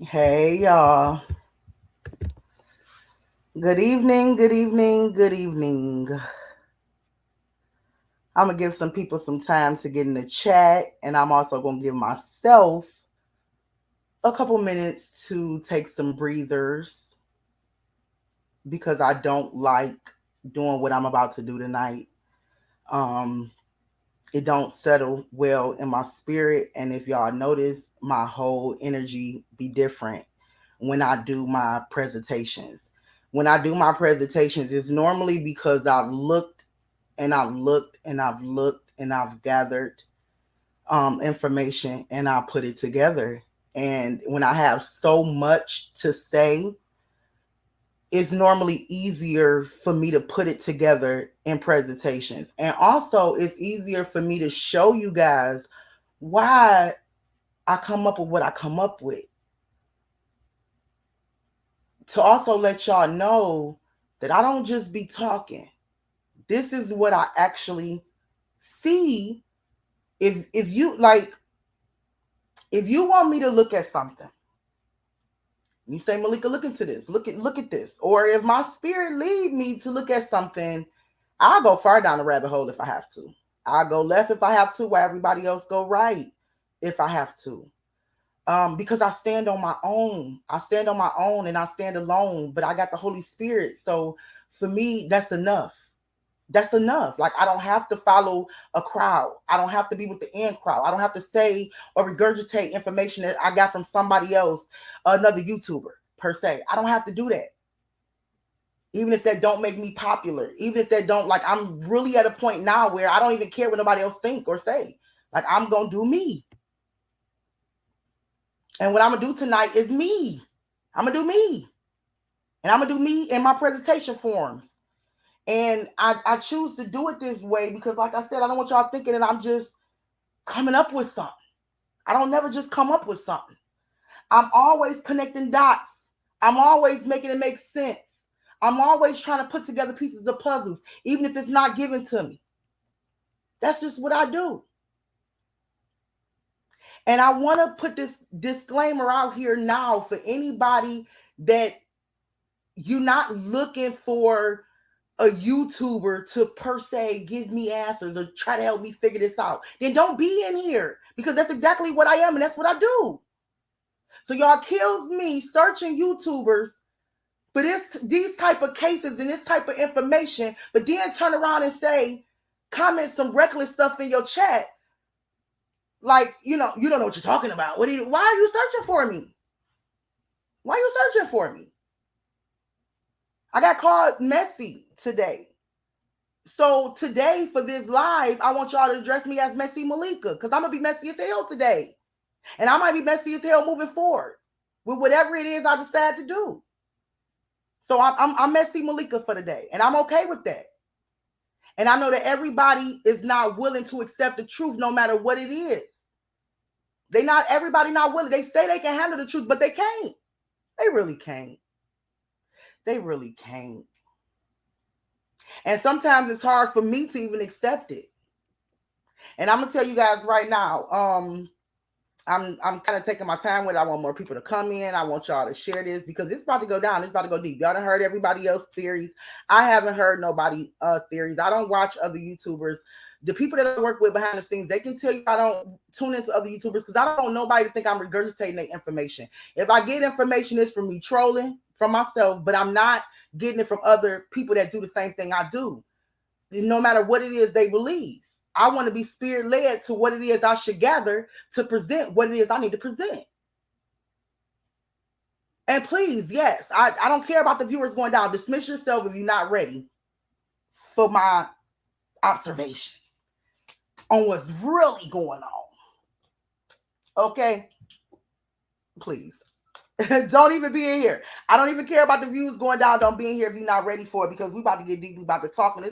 Hey y'all. Good evening, good evening, good evening. I'm gonna give some people some time to get in the chat, and I'm also gonna give myself a couple minutes to take some breathers because I don't like doing what I'm about to do tonight. Um, it don't settle well in my spirit, and if y'all notice, my whole energy be different when I do my presentations. When I do my presentations, it's normally because I've looked and I've looked and I've looked and I've gathered information and I put it together. And when I have so much to say, it's normally easier for me to put it together in presentations. And also, it's easier for me to show you guys why I come up with what I come up with. To also let y'all know that I don't just be talking. This is what I actually see. If you like, if you want me to look at something, you say, Malika, look into this. Look at this. Or if my spirit lead me to look at something, I'll go far down the rabbit hole if I have to. I'll go left if I have to, while everybody else go right if I have to. Because I stand on my own. I stand on my own and I stand alone, but I got the Holy Spirit. So for me, that's enough. That's enough. Like, I don't have to follow a crowd. I don't have to be with the in crowd. I don't have to say or regurgitate information that I got from somebody else, another YouTuber per se. I don't have to do that. Even if that don't make me popular, even if that don't, like, I'm really at a point now where I don't even care what nobody else think or say. Like, I'm gonna do me. And what I'm gonna do tonight is me. I'm gonna do me. And I'm gonna do me in my presentation forms. And I choose to do it this way because, like I said, I don't want y'all thinking that I'm just coming up with something. I don't never just come up with something. I'm always connecting dots. I'm always making it make sense. I'm always trying to put together pieces of puzzles, even if it's not given to me. That's just what I do. And I want to put this disclaimer out here now for anybody that you're not looking for a YouTuber to per se give me answers or try to help me figure this out. Then don't be in here because that's exactly what I am and that's what I do. So y'all kills me searching YouTubers for these type of cases and this type of information, but then turn around and say, comment some reckless stuff in your chat. Like, you don't know what you're talking about. Why are you searching for me? Why are you searching for me? I got called messy today. So today for this live, I want y'all to address me as Messy Malika because I'm going to be messy as hell today. And I might be messy as hell moving forward with whatever it is I decide to do. So I'm Messy Malika for today. And I'm okay with that. And I know that everybody is not willing to accept the truth no matter what it is. Everybody not willing. They say they can handle the truth, but they can't. They really can't. They really can't. And sometimes it's hard for me to even accept it. And I'm gonna tell you guys right now, I'm kind of taking my time with it. I want more people to come in. I want y'all to share this because it's about to go down. It's about to go deep. Y'all done heard everybody else's theories. I haven't heard nobody theories. I don't watch other YouTubers. The people that I work with behind the scenes, they can tell you I don't tune into other YouTubers because I don't want nobody to think I'm regurgitating their information. If I get information, it's from me trolling from myself, but I'm not getting it from other people that do the same thing I do. No matter what it is they believe. I want to be spirit led to what it is I should gather to present what it is I need to present. And please, yes, I don't care about the viewers going down. Dismiss yourself if you're not ready for my observation on what's really going on. Okay? Please. Don't even be in here. I don't even care about the views going down. Don't be in here if you're not ready for it because we about to get deep. We about to talk. And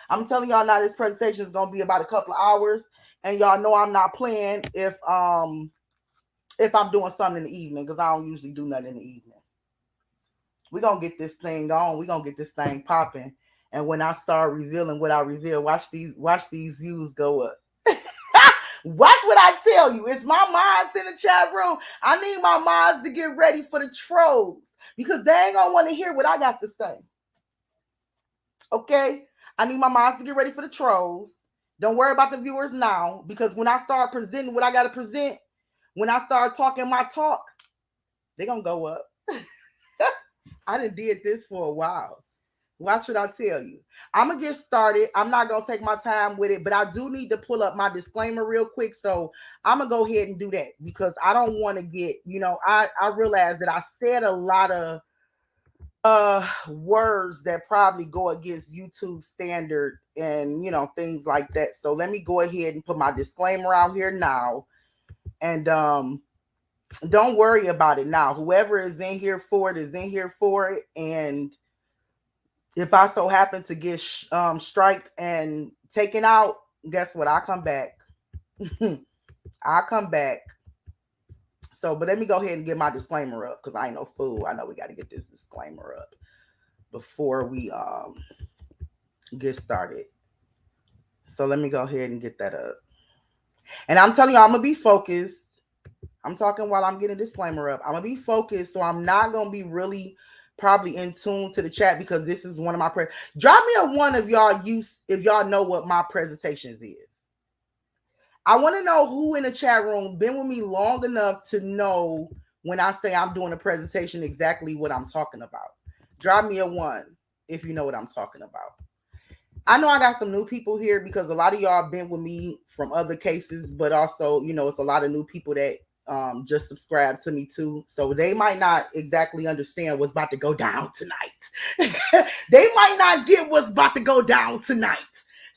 I'm telling y'all now, this presentation is gonna be about a couple of hours. And y'all know I'm not playing if I'm doing something in the evening because I don't usually do nothing in the evening. We're gonna get this thing on. We're gonna get this thing popping. And when I start revealing what I reveal, watch these views go up. Watch what I tell you. It's my minds in the chat room. I need my minds to get ready for the trolls because they ain't gonna want to hear what I got to say. Okay? I need my minds to get ready for the trolls. Don't worry about the viewers now because when I start presenting what I got to present, when I start talking my talk, they're gonna go up. I done did this for a while. Why should I tell you? I'm going to get started. I'm not going to take my time with it, but I do need to pull up my disclaimer real quick. So I'm going to go ahead and do that because I don't want to get, I realize that I said a lot of words that probably go against YouTube standard and, things like that. So let me go ahead and put my disclaimer out here now. And don't worry about it now. Whoever is in here for it is in here for it. And if I so happen to get striked and taken out, guess what? I come back. I come back. So, but let me go ahead and get my disclaimer up because I ain't no fool. I know we got to get this disclaimer up before we get started. So let me go ahead and get that up. And I'm telling you, I'm gonna be focused. I'm talking while I'm getting a disclaimer up. I'm gonna be focused, so I'm not gonna be really probably in tune to the chat because this is one of my drop me a one if y'all know what my presentations is. I want to know who in the chat room been with me long enough to know when I say I'm doing a presentation exactly what I'm talking about. Drop me a one if you know what I'm talking about. I know I got some new people here because a lot of y'all been with me from other cases, but also, it's a lot of new people that just subscribe to me too. So they might not exactly understand what's about to go down tonight. They might not get what's about to go down tonight.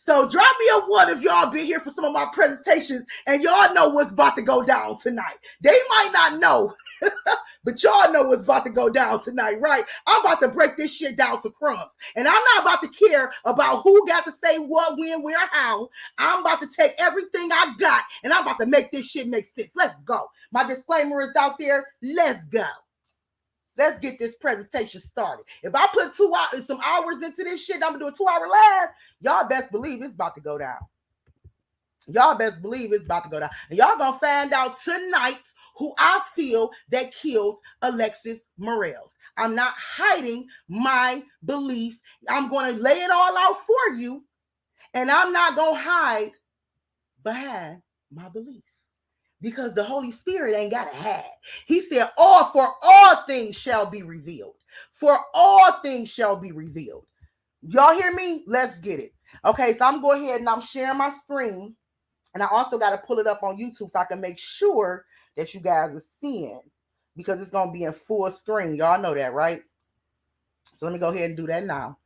So drop me a one if y'all been here for some of my presentations and y'all know what's about to go down tonight. They might not know, but y'all know what's about to go down tonight, right? I'm about to break this shit down to crumbs. And I'm not about to care about who got to say what, when, where, how. I'm about to take everything I got and I'm about to make this shit make sense. Let's go. My disclaimer is out there. Let's go. Let's get this presentation started. If I put some hours into this shit, I'm going to do a 2-hour live. Y'all best believe it's about to go down. Y'all best believe it's about to go down. And y'all going to find out tonight who I feel that killed Alexis Morales. I'm not hiding my belief. I'm going to lay it all out for you. And I'm not going to hide behind my belief. Because the Holy Spirit ain't got to hide. He said, for all things shall be revealed. For all things shall be revealed. Y'all hear me? Let's get it. Okay, so I'm going ahead and I'm sharing my screen. And I also got to pull it up on YouTube so I can make sure that you guys are seeing. Because it's going to be in full screen. Y'all know that, right? So let me go ahead and do that now.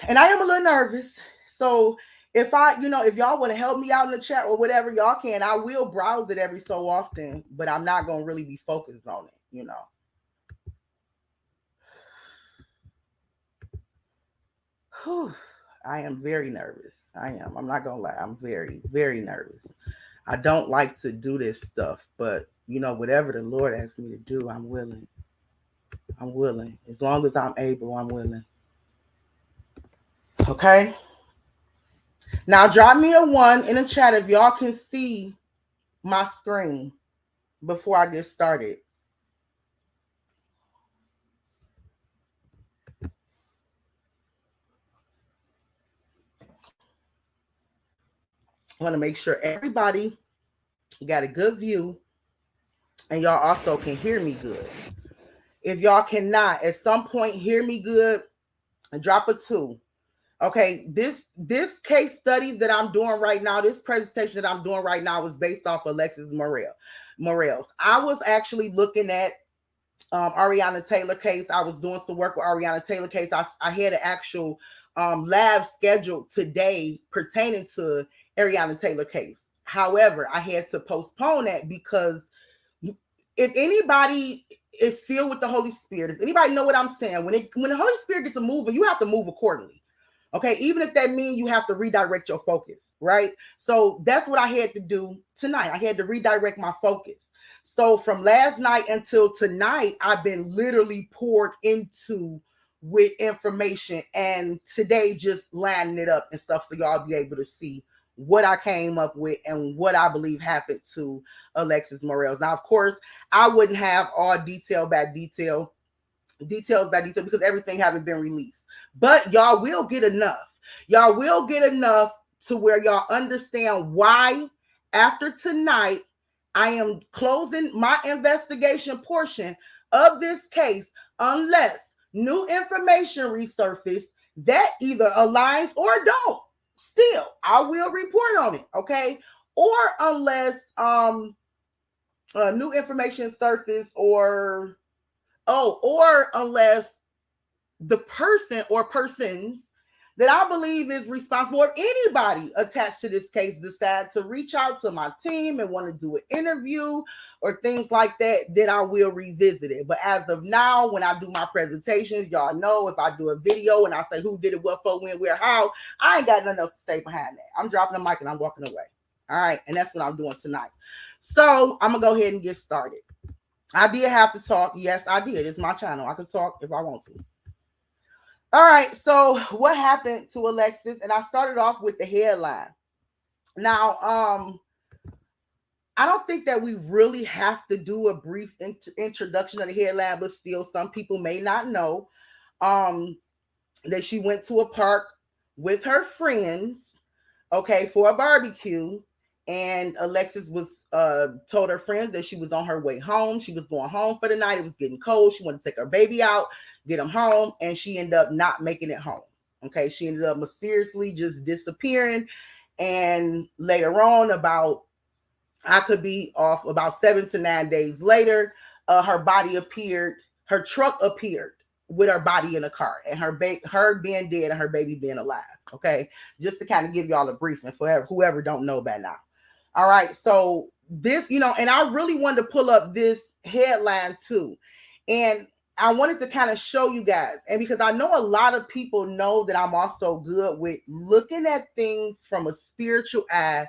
And I am a little nervous. So if y'all want to help me out in the chat or whatever, y'all can. I will browse it every so often, but I'm not going to really be focused on it, Whew. I am very nervous. I am. I'm not going to lie. I'm very, very nervous. I don't like to do this stuff, but, whatever the Lord asks me to do, I'm willing. I'm willing. As long as I'm able, I'm willing. Okay? Now, drop me a one in the chat if y'all can see my screen before I get started. I want to make sure everybody got a good view and y'all also can hear me good. If y'all cannot at some point hear me good, drop a 2. Okay, this case studies that I'm doing right now, this presentation that I'm doing right now was based off Alexis Morales. I was actually looking at Ariana Taylor case. I was doing some work with Ariana Taylor case. I had an actual lab scheduled today pertaining to Ariana Taylor case. However, I had to postpone that because if anybody is filled with the Holy Spirit, if anybody know what I'm saying, when the Holy Spirit gets to moving, you have to move accordingly. Okay, even if that means you have to redirect your focus, right? So that's what I had to do tonight. I had to redirect my focus. So from last night until tonight, I've been literally poured into with information, and today just lining it up and stuff so y'all be able to see what I came up with and what I believe happened to Alexis Morales. Now, of course, I wouldn't have all details by detail, because everything haven't been released. But y'all will get enough. Y'all will get enough to where y'all understand why after tonight I am closing my investigation portion of this case unless new information resurface that either aligns or don't. Still, I will report on it, okay? Or unless new information surface or unless the person or persons that I believe is responsible, or anybody attached to this case, decide to reach out to my team and want to do an interview or things like that, then I will revisit it. But as of now, when I do my presentations, y'all know if I do a video and I say who did it, what, for, when, where, how, I ain't got nothing else to say behind that. I'm dropping the mic and I'm walking away. All right. And that's what I'm doing tonight. So I'm going to go ahead and get started. I did have to talk. Yes, I did. It's my channel. I can talk if I want to. All right, so what happened to Alexis? And I started off with the headline. Now, I don't think that we really have to do a brief introduction of the headline, but still, some people may not know that she went to a park with her friends, okay, for a barbecue, and Alexis was told her friends that she was on her way home. She was going home for the night. It was getting cold. She wanted to take her baby out, get him home, and she ended up not making it home. Okay, she ended up mysteriously just disappearing. And later on, I could be off about 7 to 9 days later, her body appeared, her truck appeared with her body in a car, and her being dead and her baby being alive. Okay, just to kind of give y'all a briefing for whoever don't know by now. All right, so this, and I really wanted to pull up this headline too. And I wanted to kind of show you guys, and because I know a lot of people know that I'm also good with looking at things from a spiritual eye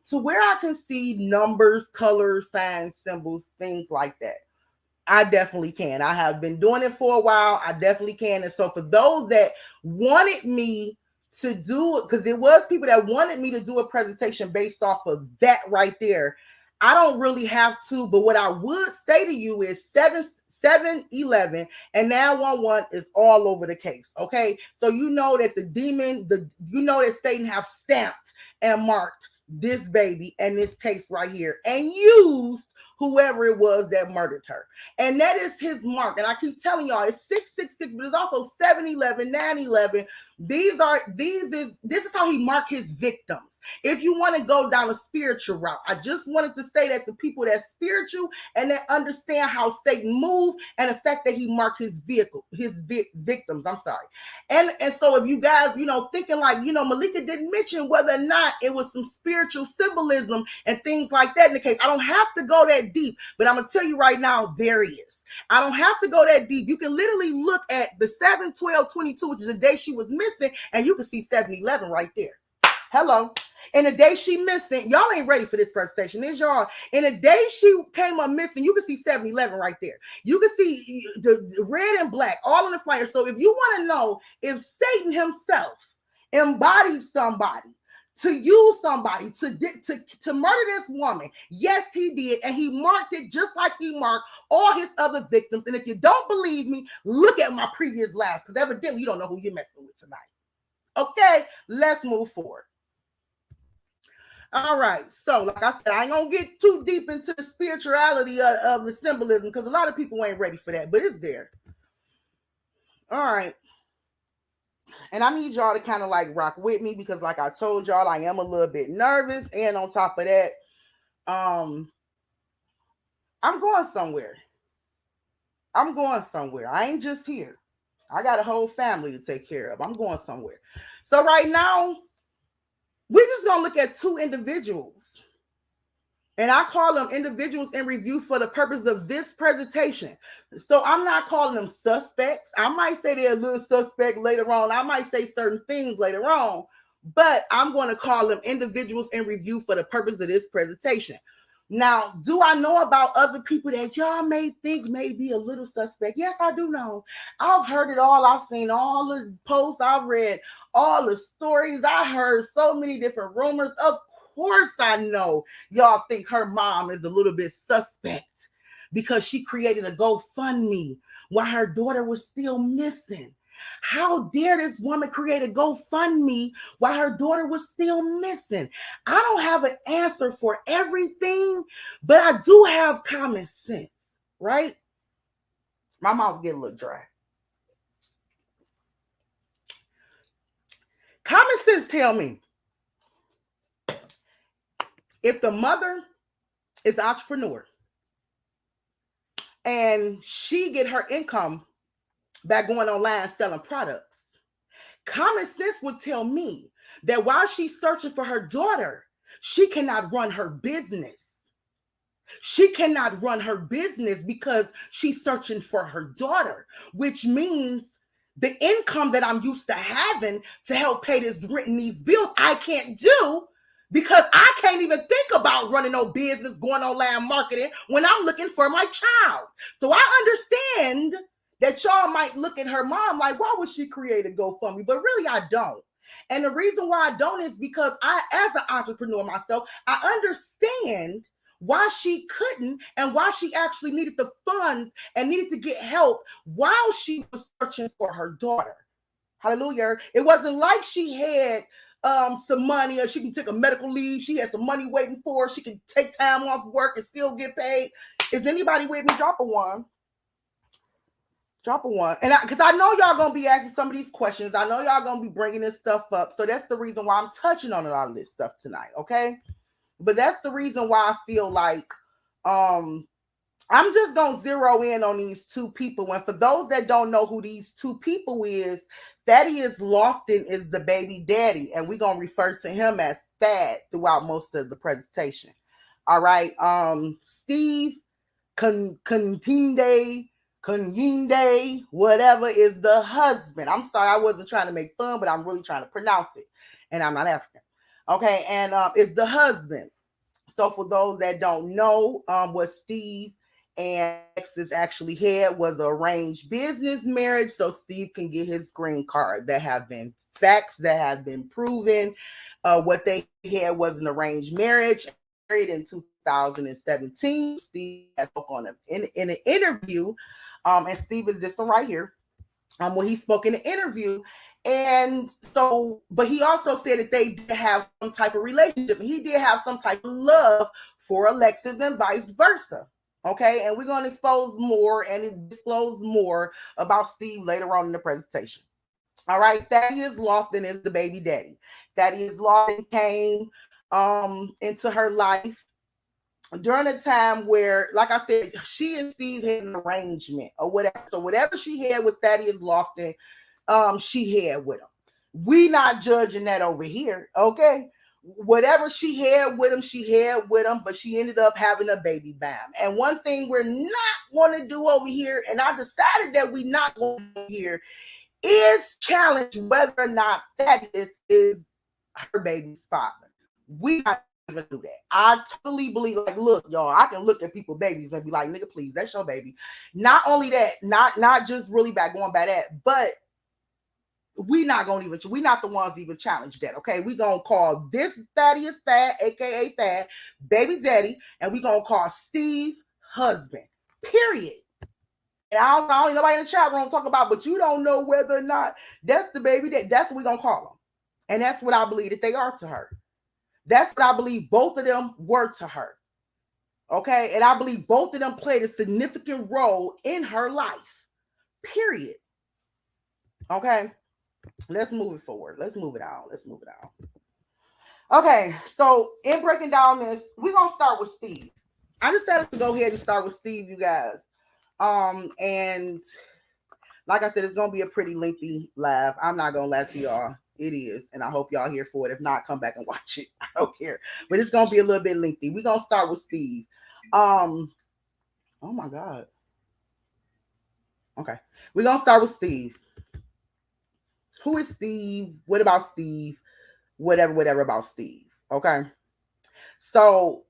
to where I can see numbers, colors, signs, symbols, things like that. I definitely can. I have been doing it for a while. I definitely can. And so for those that wanted me to do it, because there was people that wanted me to do a presentation based off of that right there, I don't really have to. But what I would say to you is 711 and 911 is all over the case. Okay, so you know that the demon, you know that Satan have stamped and marked this baby and this case right here and used whoever it was that murdered her. And that is his mark. And I keep telling y'all, it's 666, but it's also 711, 911. This is how he marked his victims. If you want to go down a spiritual route, I just wanted to say that to people that's spiritual and that understand how Satan moved and the fact that he marked his victims. I'm sorry. And so if you guys, thinking like, Malika didn't mention whether or not it was some spiritual symbolism and things like that in the case. I don't have to go that deep, but I'm going to tell you right now, there is. I don't have to go that deep. You can literally look at the 7/12/22, which is the day she was missing, and you can see 7/11 right there. Hello. And the day she missing, y'all ain't ready for this presentation, is y'all? And the day she came up missing, you can see 7/11 right there. You can see the red and black all on the flyer. So if you want to know if Satan himself embodied somebody to use somebody to murder this woman, yes, he did. And he marked it just like he marked all his other victims. And if you don't believe me, look at my previous lives, because evidently you don't know who you're messing with tonight. Okay, let's move forward. All right, so like I said, I ain't gonna get too deep into the spirituality of the symbolism, because a lot of people ain't ready for that, but it's there. All right, and I need y'all to kind of like rock with me, because like I told y'all, I am a little bit nervous, and on top of that, I'm going somewhere. I ain't just here. I got a whole family to take care of. I'm going somewhere. So right now, we're just going to look at two individuals. And I call them individuals in review for the purpose of this presentation. So I'm not calling them suspects. I might say they're a little suspect later on. I might say certain things later on. But I'm going to call them individuals in review for the purpose of this presentation. Now, do I know about other people that y'all may think may be a little suspect? Yes, I do know. I've heard it all. I've seen all the posts. I've read all the stories. I heard so many different rumors. Of course, I know y'all think her mom is a little bit suspect because she created a GoFundMe while her daughter was still missing. How dare this woman create a GoFundMe while her daughter was still missing? I don't have an answer for everything, but I do have common sense, right? My mouth get a little dry. Common sense tell me if the mother is an entrepreneur and she get her income by going online selling products, common sense would tell me that while she's searching for her daughter, she cannot run her business. She cannot run her business because she's searching for her daughter, which means the income that I'm used to having to help pay this rent and these bills, I can't do because I can't even think about running no business, going online marketing when I'm looking for my child. So I understand that y'all might look at her mom like, why would she create a GoFundMe? But really, I don't. And the reason why I don't is because I, as an entrepreneur myself, I understand why she couldn't and why she actually needed the funds and needed to get help while she was searching for her daughter. Hallelujah. It wasn't like she had some money or she can take a medical leave. She had some money waiting for her. She can take time off work and still get paid. Is anybody with me? Drop a one. Drop a one. And because I know y'all going to be asking some of these questions. I know y'all going to be bringing this stuff up. So that's the reason why I'm touching on a lot of this stuff tonight. Okay. But that's the reason why I feel like I'm just gonna zero in on these two people. And for those that don't know who these two people is, Thaddeus Lofton is the baby daddy, and we're gonna refer to him as Thad throughout most of the presentation. All right. Steve Kanyinde, whatever, is the husband. I'm sorry, I wasn't trying to make fun, but I'm really trying to pronounce it, and I'm not African. Okay, and it's the husband. So for those that don't know, what Steve and Alexis actually had was an arranged business marriage, so Steve can get his green card. There have been facts that have been proven. What they had was an arranged marriage. Married in 2017. Steve spoke on in an interview, and Steve is this one right here. When he spoke in the interview. And so, but he also said that they did have some type of relationship. He did have some type of love for Alexis and vice versa. Okay, and we're going to expose more and disclose more about Steve later on in the presentation. All right, Thaddeus Lofton is the baby daddy. Thaddeus Lofton came into her life during a time where, like I said, she and Steve had an arrangement or whatever. So whatever she had with Thaddeus Lofton, she had with him. We not judging that over here, okay? Whatever she had with him, she had with him, but she ended up having a baby bam. And one thing we're not going to do over here, and I decided that we not going to do here, is challenge whether or not Thaddeus is her baby's father. We not even do that. I totally believe, like, look, y'all, I can look at people's babies and be like, nigga, please, that's your baby. Not only that, not just really back going by that, but we not the ones even challenge that. Okay, we gonna call this Thaddeus Thad, aka Thad, baby daddy, and we gonna call Steve husband. Period. And I don't nobody in the chat room talk about, but you don't know whether or not that's the baby that's what we gonna call them. And that's what I believe that they are to her. That's what I believe both of them were to her. Okay. And I believe both of them played a significant role in her life. Period. Okay. Let's move it forward. Let's move it on. Okay. So in breaking down this, we're going to start with Steve. I decided to go ahead and start with Steve, you guys. And like I said, it's going to be a pretty lengthy live. I'm not going to lie to y'all. It is. And I hope y'all here for it. If not, come back and watch it. I don't care. But it's going to be a little bit lengthy. We're going to start with Steve. Oh my God. Okay. We're going to start with Steve. Who is Steve? What about Steve? Whatever about Steve. Okay. So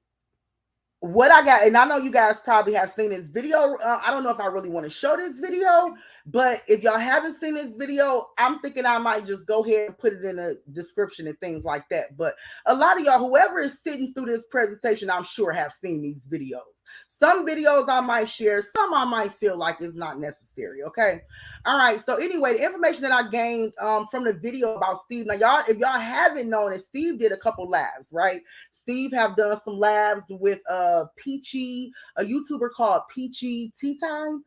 what I got, and I know you guys probably have seen this video. I don't know if I really want to show this video, but if y'all haven't seen this video, I'm thinking I might just go ahead and put it in the description and things like that. But a lot of y'all, whoever is sitting through this presentation, I'm sure have seen these videos. Some videos I might share, some I might feel like is not necessary. Okay. All right. So anyway, the information that I gained from the video about Steve. Now, y'all, if y'all haven't known it, Steve did a couple labs, right? Steve have done some labs with Peachy, a YouTuber called Peachy Tea Time.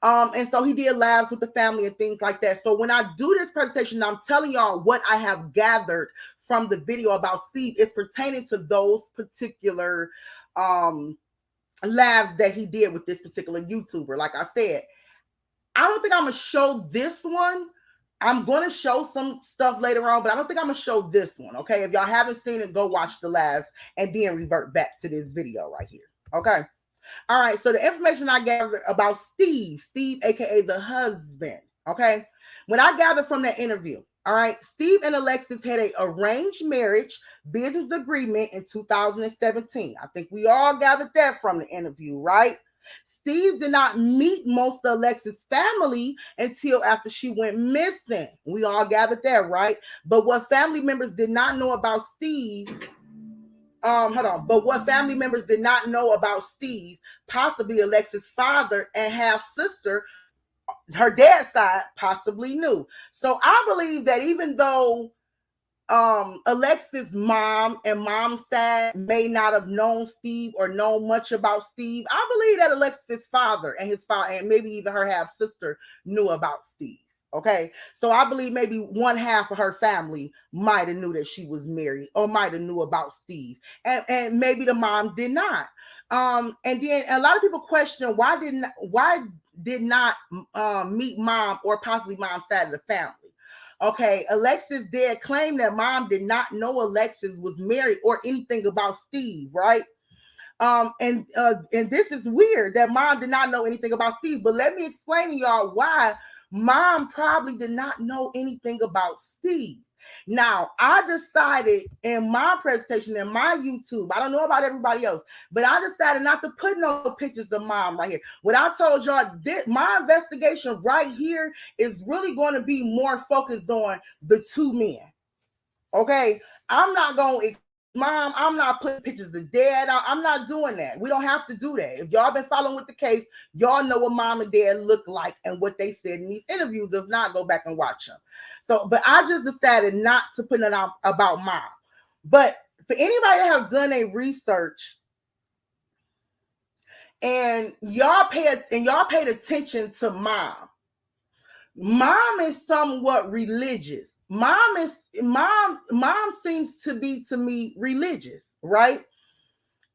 And so he did labs with the family and things like that. So when I do this presentation, I'm telling y'all what I have gathered from the video about Steve is pertaining to those particular labs that he did with this particular YouTuber. Like I said, I don't think I'm going to show this one. I'm going to show some stuff later on, but I don't think I'm going to show this one. Okay. If y'all haven't seen it, go watch the labs and then revert back to this video right here. Okay. All right. So the information I gathered about Steve, AKA the husband. Okay. When I gathered from that interview, all right, Steve and Alexis had an arranged marriage business agreement in 2017. I think we all gathered that from the interview, right? Steve did not meet most of Alexis' family until after she went missing. We all gathered that, right? But what family members did not know about Steve, But what family members did not know about Steve, possibly Alexis' father and half sister, her dad's side, possibly knew. So I believe that even though Alexis' mom and mom's side may not have known Steve or known much about Steve, I believe that Alexis' father and his father and maybe even her half sister knew about Steve. Okay, so I believe maybe one half of her family might have knew that she was married or might have knew about Steve, and maybe the mom did not. And then a lot of people question why did not meet mom or possibly mom's side of the family. Okay, Alexis' dad claimed that mom did not know Alexis was married or anything about Steve, right? And this is weird that mom did not know anything about Steve. But let me explain to y'all why mom probably did not know anything about Steve. Now, I decided in my presentation, in my YouTube, I don't know about everybody else, but I decided not to put no pictures of mom right here. What I told y'all, my investigation right here is really going to be more focused on the two men. Okay, I'm not going to mom, I'm not putting pictures of dad. I'm not doing that. We don't have to do that. If y'all been following with the case, y'all know what mom and dad look like and what they said in these interviews. If not, go back and watch them. So, but I just decided not to put it out about mom. But for anybody that have done a research and y'all paid attention to mom is somewhat religious. Mom seems to be to me religious, right?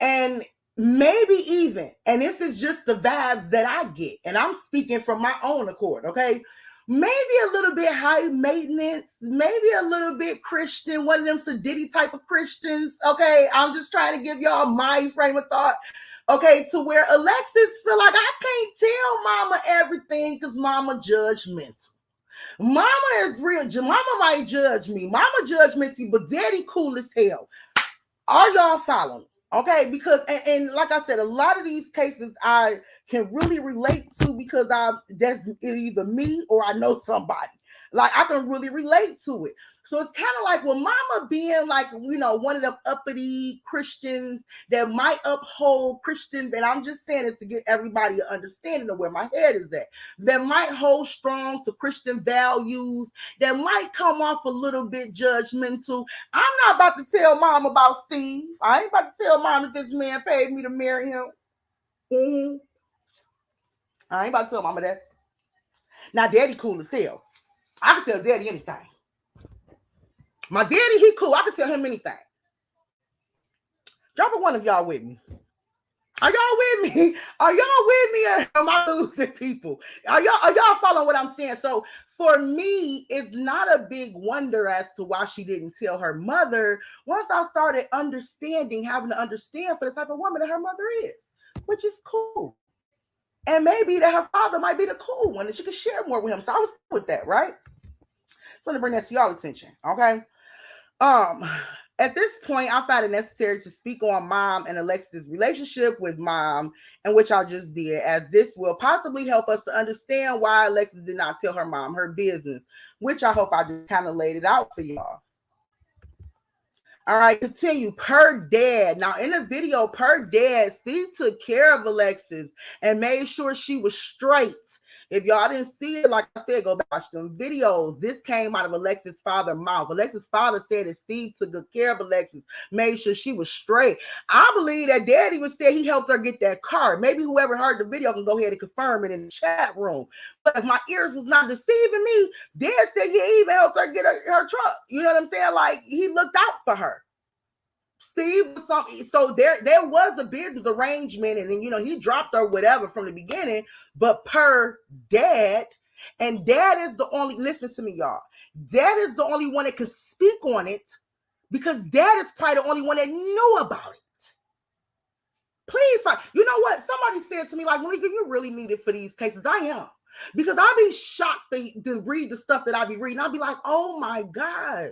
And maybe even, and this is just the vibes that I get, and I'm speaking from my own accord, okay? Maybe a little bit high maintenance, maybe a little bit Christian, one of them sedity type of Christians, okay? I'm just trying to give y'all my frame of thought, okay? To where Alexis feel like I can't tell mama everything because mama judgmental. Mama is real. Mama might judge me. Mama judgmental, but daddy cool as hell. Are y'all following? Okay, because and like I said, a lot of these cases I can really relate to because that's either me or I know somebody. Like I can really relate to it. So it's kind of like with mama being like, one of them uppity Christians that might uphold Christians, and I'm just saying this to get everybody an understanding of where my head is at, that might hold strong to Christian values, that might come off a little bit judgmental. I'm not about to tell mom about Steve. I ain't about to tell mom that this man paid me to marry him. Mm-hmm. I ain't about to tell mama that. Now, daddy cool as hell. I can tell daddy anything. My daddy, he cool. I can tell him anything. Drop a one of y'all with me. Are y'all with me? Are y'all with me? Or am I losing people? Are y'all following what I'm saying? So for me, it's not a big wonder as to why she didn't tell her mother once I started having to understand for the type of woman that her mother is, which is cool. And maybe that her father might be the cool one and she could share more with him. So I was with that, right? So I'm gonna bring that to y'all attention, okay? At this point, I found it necessary to speak on mom and Alexis' relationship with mom, and which I just did, as this will possibly help us to understand why Alexis did not tell her mom her business, which I hope I just kind of laid it out for y'all. All right, continue. Per dad. Now, in the video, per dad, Steve took care of Alexis and made sure she was straight. If y'all didn't see it, like I said, go back watch them videos. This came out of Alexis' father's mouth. Alexis' father said that Steve took good care of Alexis, made sure she was straight. I believe that dad even said he helped her get that car. Maybe whoever heard the video can go ahead and confirm it in the chat room. But if my ears was not deceiving me, dad said he even helped her get her truck. You know what I'm saying? Like, he looked out for her. Steve was something, so there was a business arrangement, and then he dropped her whatever from the beginning, but per dad, and dad is the only, listen to me, y'all, dad is the only one that can speak on it, because dad is probably the only one that knew about it. Please find, you know what? Somebody said to me, like, Malika, you really need it for these cases. I am. Because I'll be shocked to read the stuff that I be reading. I'll be like, oh my God.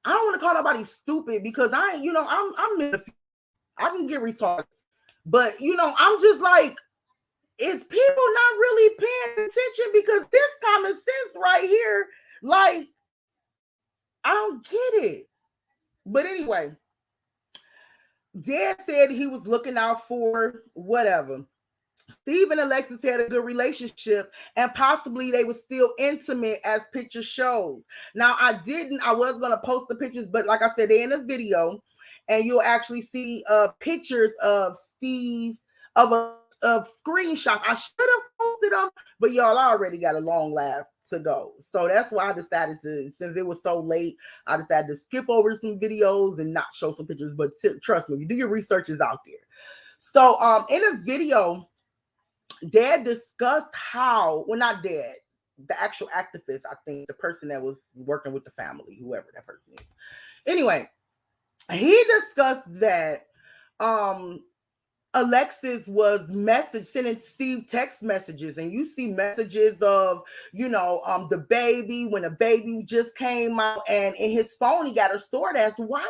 I don't want to call nobody stupid because I can get retarded. But I'm just like, is people not really paying attention? Because this common sense right here, like, I don't get it. But anyway, dad said he was looking out for whatever. Steve and Alexis had a good relationship, and possibly they were still intimate as picture shows. Now, I was going to post the pictures, but like I said, they're in a video, and you'll actually see pictures of Steve, of screenshots. I should have posted them, but y'all already got a long laugh to go. So that's why I decided to, since it was so late, I decided to skip over some videos and not show some pictures. But trust me, you do your research, is out there. So in a video, dad discussed how, well, not dad, the actual activist, I think, the person that was working with the family, whoever that person is. Anyway, he discussed that Alexis was sending Steve text messages, and you see messages of, the baby, when a baby just came out, and in his phone, he got her stored as wife.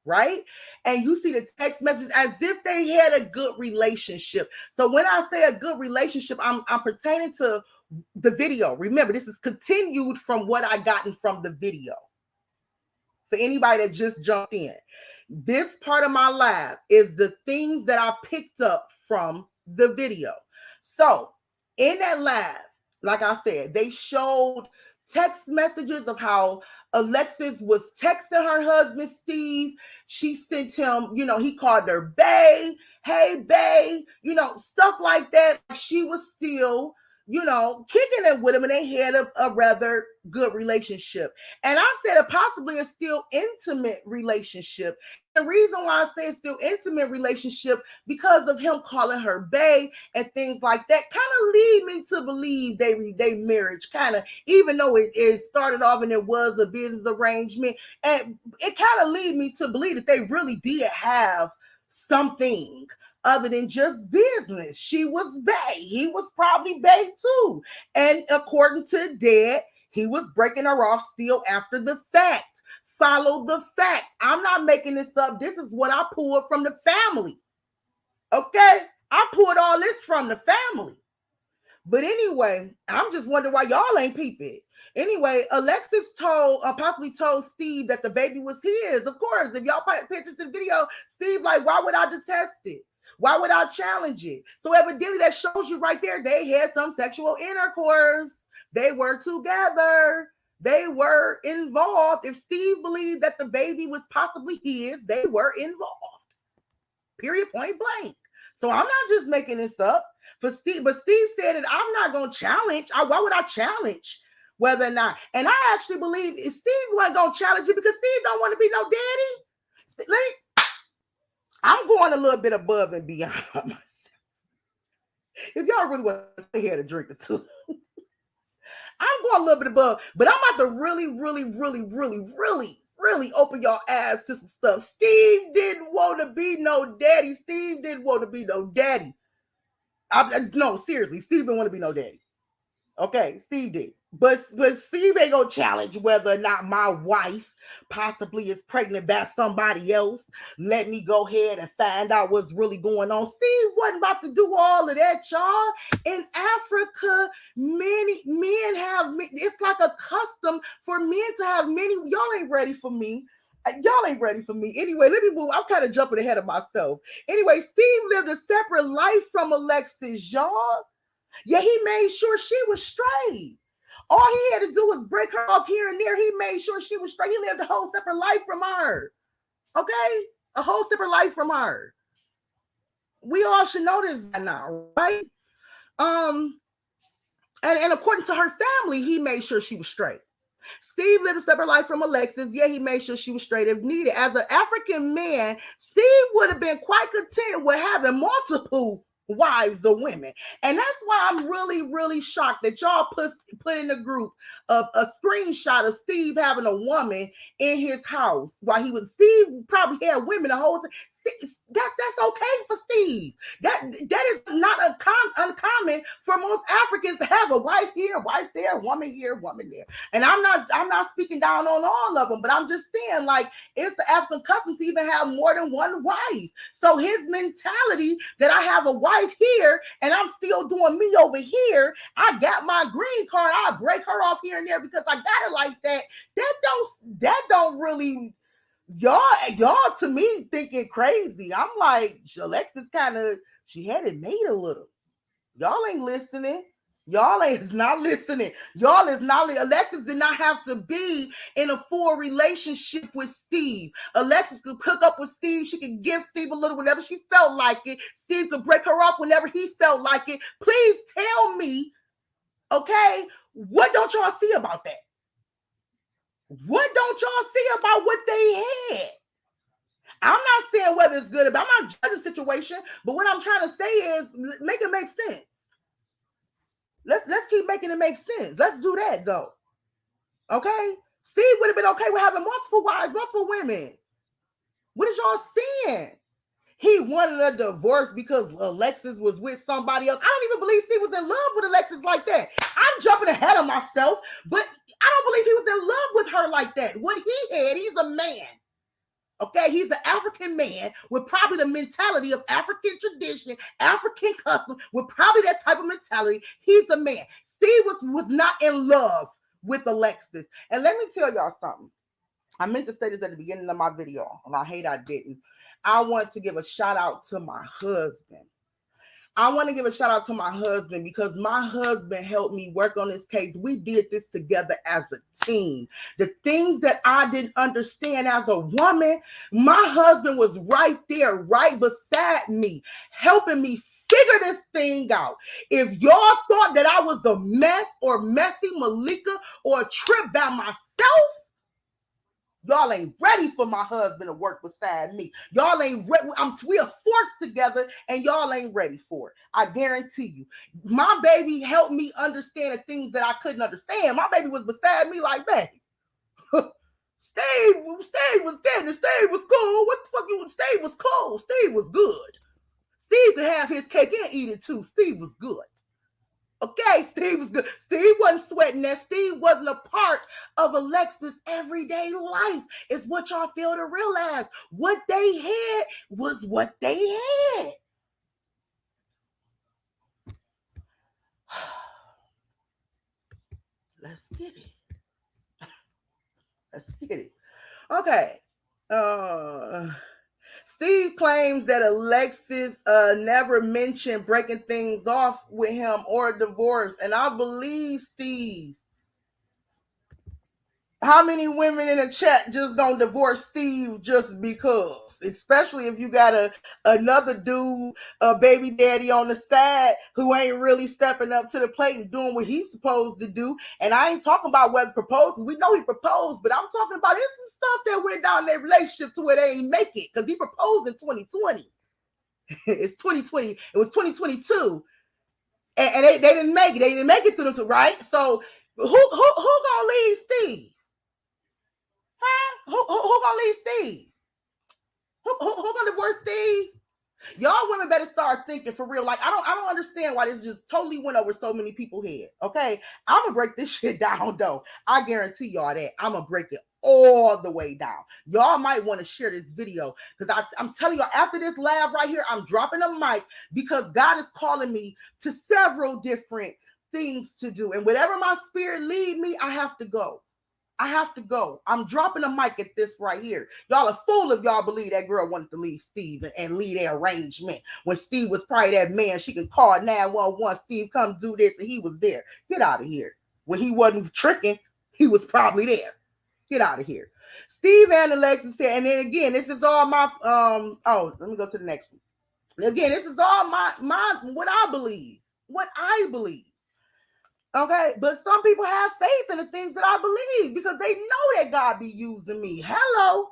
Right? And you see the text message as if they had a good relationship. So when I say a good relationship, I'm pertaining to the video. Remember, this is continued from what I gotten from the video. For anybody that just jumped in, this part of my lab is the things that I picked up from the video. So in that lab, like I said, they showed text messages of how Alexis was texting her husband, Steve. She sent him, he called her bae, hey bae, stuff like that. She was still, kicking it with him, and they had a rather good relationship. And I said possibly a still intimate relationship. The reason why I say it's still intimate relationship, because of him calling her bae and things like that, kind of lead me to believe they marriage, kind of, even though it started off and it was a business arrangement, and it kind of lead me to believe that they really did have something other than just business. She was bae. He was probably bae too. And according to dad, he was breaking her off still after the fact. Follow the facts. I'm not making this up. This is what I pulled from the family. Okay? I pulled all this from the family. But anyway, I'm just wondering why y'all ain't peeping. Anyway, Alexis possibly told Steve that the baby was his. Of course, if y'all pay attention to the video, Steve like, why would I detest it? Why would I challenge it? So evidently that shows you right there, they had some sexual intercourse. They were together. They were involved. If Steve believed that the baby was possibly his, they were involved. Period, point blank. So I'm not just making this up for Steve, but Steve said that I'm not going to challenge. Why would I challenge whether or not? And I actually believe if Steve wasn't going to challenge it because Steve don't want to be no daddy. I'm going a little bit above and beyond myself. If y'all really want to hear a drink or two. I'm going a little bit above, but I'm about to really, really, really, really, really, really open your eyes to some stuff. Steve didn't want to be no daddy. Steve didn't want to be no daddy. No, seriously, Steve didn't want to be no daddy. Okay, Steve did. But Steve ain't gonna challenge whether or not my wife possibly is pregnant by somebody else. Let me go ahead and find out what's really going on. Steve wasn't about to do all of that, y'all. In Africa, many men have, it's like a custom for men to have many. Y'all ain't ready for me. Y'all ain't ready for me. Anyway, let me move. I'm kind of jumping ahead of myself. Anyway, Steve lived a separate life from Alexis, y'all. Yeah, he made sure she was straight. All he had to do was break her off here and there. He made sure she was straight. He lived a whole separate life from her. Okay? A whole separate life from her. We all should know this by now, right? Um, and according to her family, he made sure she was straight. Steve lived a separate life from Alexis. Yeah, he made sure she was straight if needed. As an African man, Steve would have been quite content with having multiple wives or women. And that's why I'm really, really shocked that y'all put in the group of a screenshot of Steve having a woman in his house while he was, Steve probably had women the whole time. That's okay for Steve. That is not uncommon for most Africans to have a wife here, wife there, woman here, woman there. And I'm not speaking down on all of them, but I'm just saying, like, it's the African custom to even have more than one wife. So his mentality that I have a wife here and I'm still doing me over here, I got my green card, I'll break her off here and there because I got it like that. That don't really, y'all to me thinking crazy. I'm like, Alexis kind of, she had it made a little. Y'all ain't listening. Y'all is not listening. Y'all is not. Alexis did not have to be in a full relationship with Steve. Alexis could hook up with Steve. She could give Steve a little whenever she felt like it. Steve could break her off whenever he felt like it. Please tell me, okay, what don't y'all see about that? What don't y'all see about what they had? I'm not saying whether it's good or bad. I'm not judging the situation, but what I'm trying to say is make it make sense. Let's keep making it make sense. Let's do that though. Okay? Steve would have been okay with having multiple wives, multiple women. What is y'all saying? He wanted a divorce because Alexis was with somebody else. I don't even believe Steve was in love with Alexis like that. I'm jumping ahead of myself, but I don't believe he was in love with her like that. What he had, he's a man. Okay, he's an African man with probably the mentality of African tradition, African custom, with probably that type of mentality. He's a man. Steve was not in love with Alexis. And let me tell y'all something. I meant to say this at the beginning of my video, and I hate I didn't. I want to give a shout out to my husband. I want to give a shout out to my husband because my husband helped me work on this case. We did this together as a team. The things that I didn't understand as a woman, my husband was right there, right beside me, helping me figure this thing out. If y'all thought that I was a mess or messy Malika or a trip by myself, y'all ain't ready for my husband to work beside me. Y'all ain't ready. We are forced together and y'all ain't ready for it. I guarantee you. My baby helped me understand the things that I couldn't understand. My baby was beside me like, baby, Steve was dead and Steve was cool. What the fuck you, Steve was cool. Steve was good. Steve could have his cake and eat it too. Steve was good. Okay, Steve was good. Steve wasn't sweating that. Steve wasn't a part of Alexis' everyday life. It's what y'all fail to realize. What they had was what they had. Let's get it. Let's get it. Okay. Steve claims that Alexis never mentioned breaking things off with him or a divorce. And I believe Steve. How many women in the chat just gonna divorce Steve just because? Especially if you got another dude, a baby daddy on the side who ain't really stepping up to the plate and doing what he's supposed to do. And I ain't talking about whether proposing. We know he proposed, but I'm talking about there's some stuff that went down in their relationship to where they ain't make it because he proposed in 2020. It's 2020. It was 2022, and they didn't make it. They didn't make it through them, right? So who gonna leave Steve? Huh? Who gonna leave Steve? Who gonna divorce Steve? Y'all women better start thinking for real. Like, I don't understand why this just totally went over so many people's head. Okay. I'm gonna break this shit down though. I guarantee y'all that. I'm gonna break it all the way down. Y'all might want to share this video because I'm telling y'all, after this live right here, I'm dropping a mic because God is calling me to several different things to do. And whatever my spirit lead me, I have to go. I have to go. I'm dropping a mic at this right here. Y'all are fool if y'all believe that girl wanted to leave Steve and leave their arrangement. When Steve was probably that man, she could call 911. Steve, come do this, and he was there. Get out of here. When he wasn't tricking, he was probably there. Get out of here. Steve and Alexis said, and then again, this is all my let me go to the next one. Again, this is all my what I believe. What I believe. Okay, but some people have faith in the things that I believe because they know that God be using me. Hello.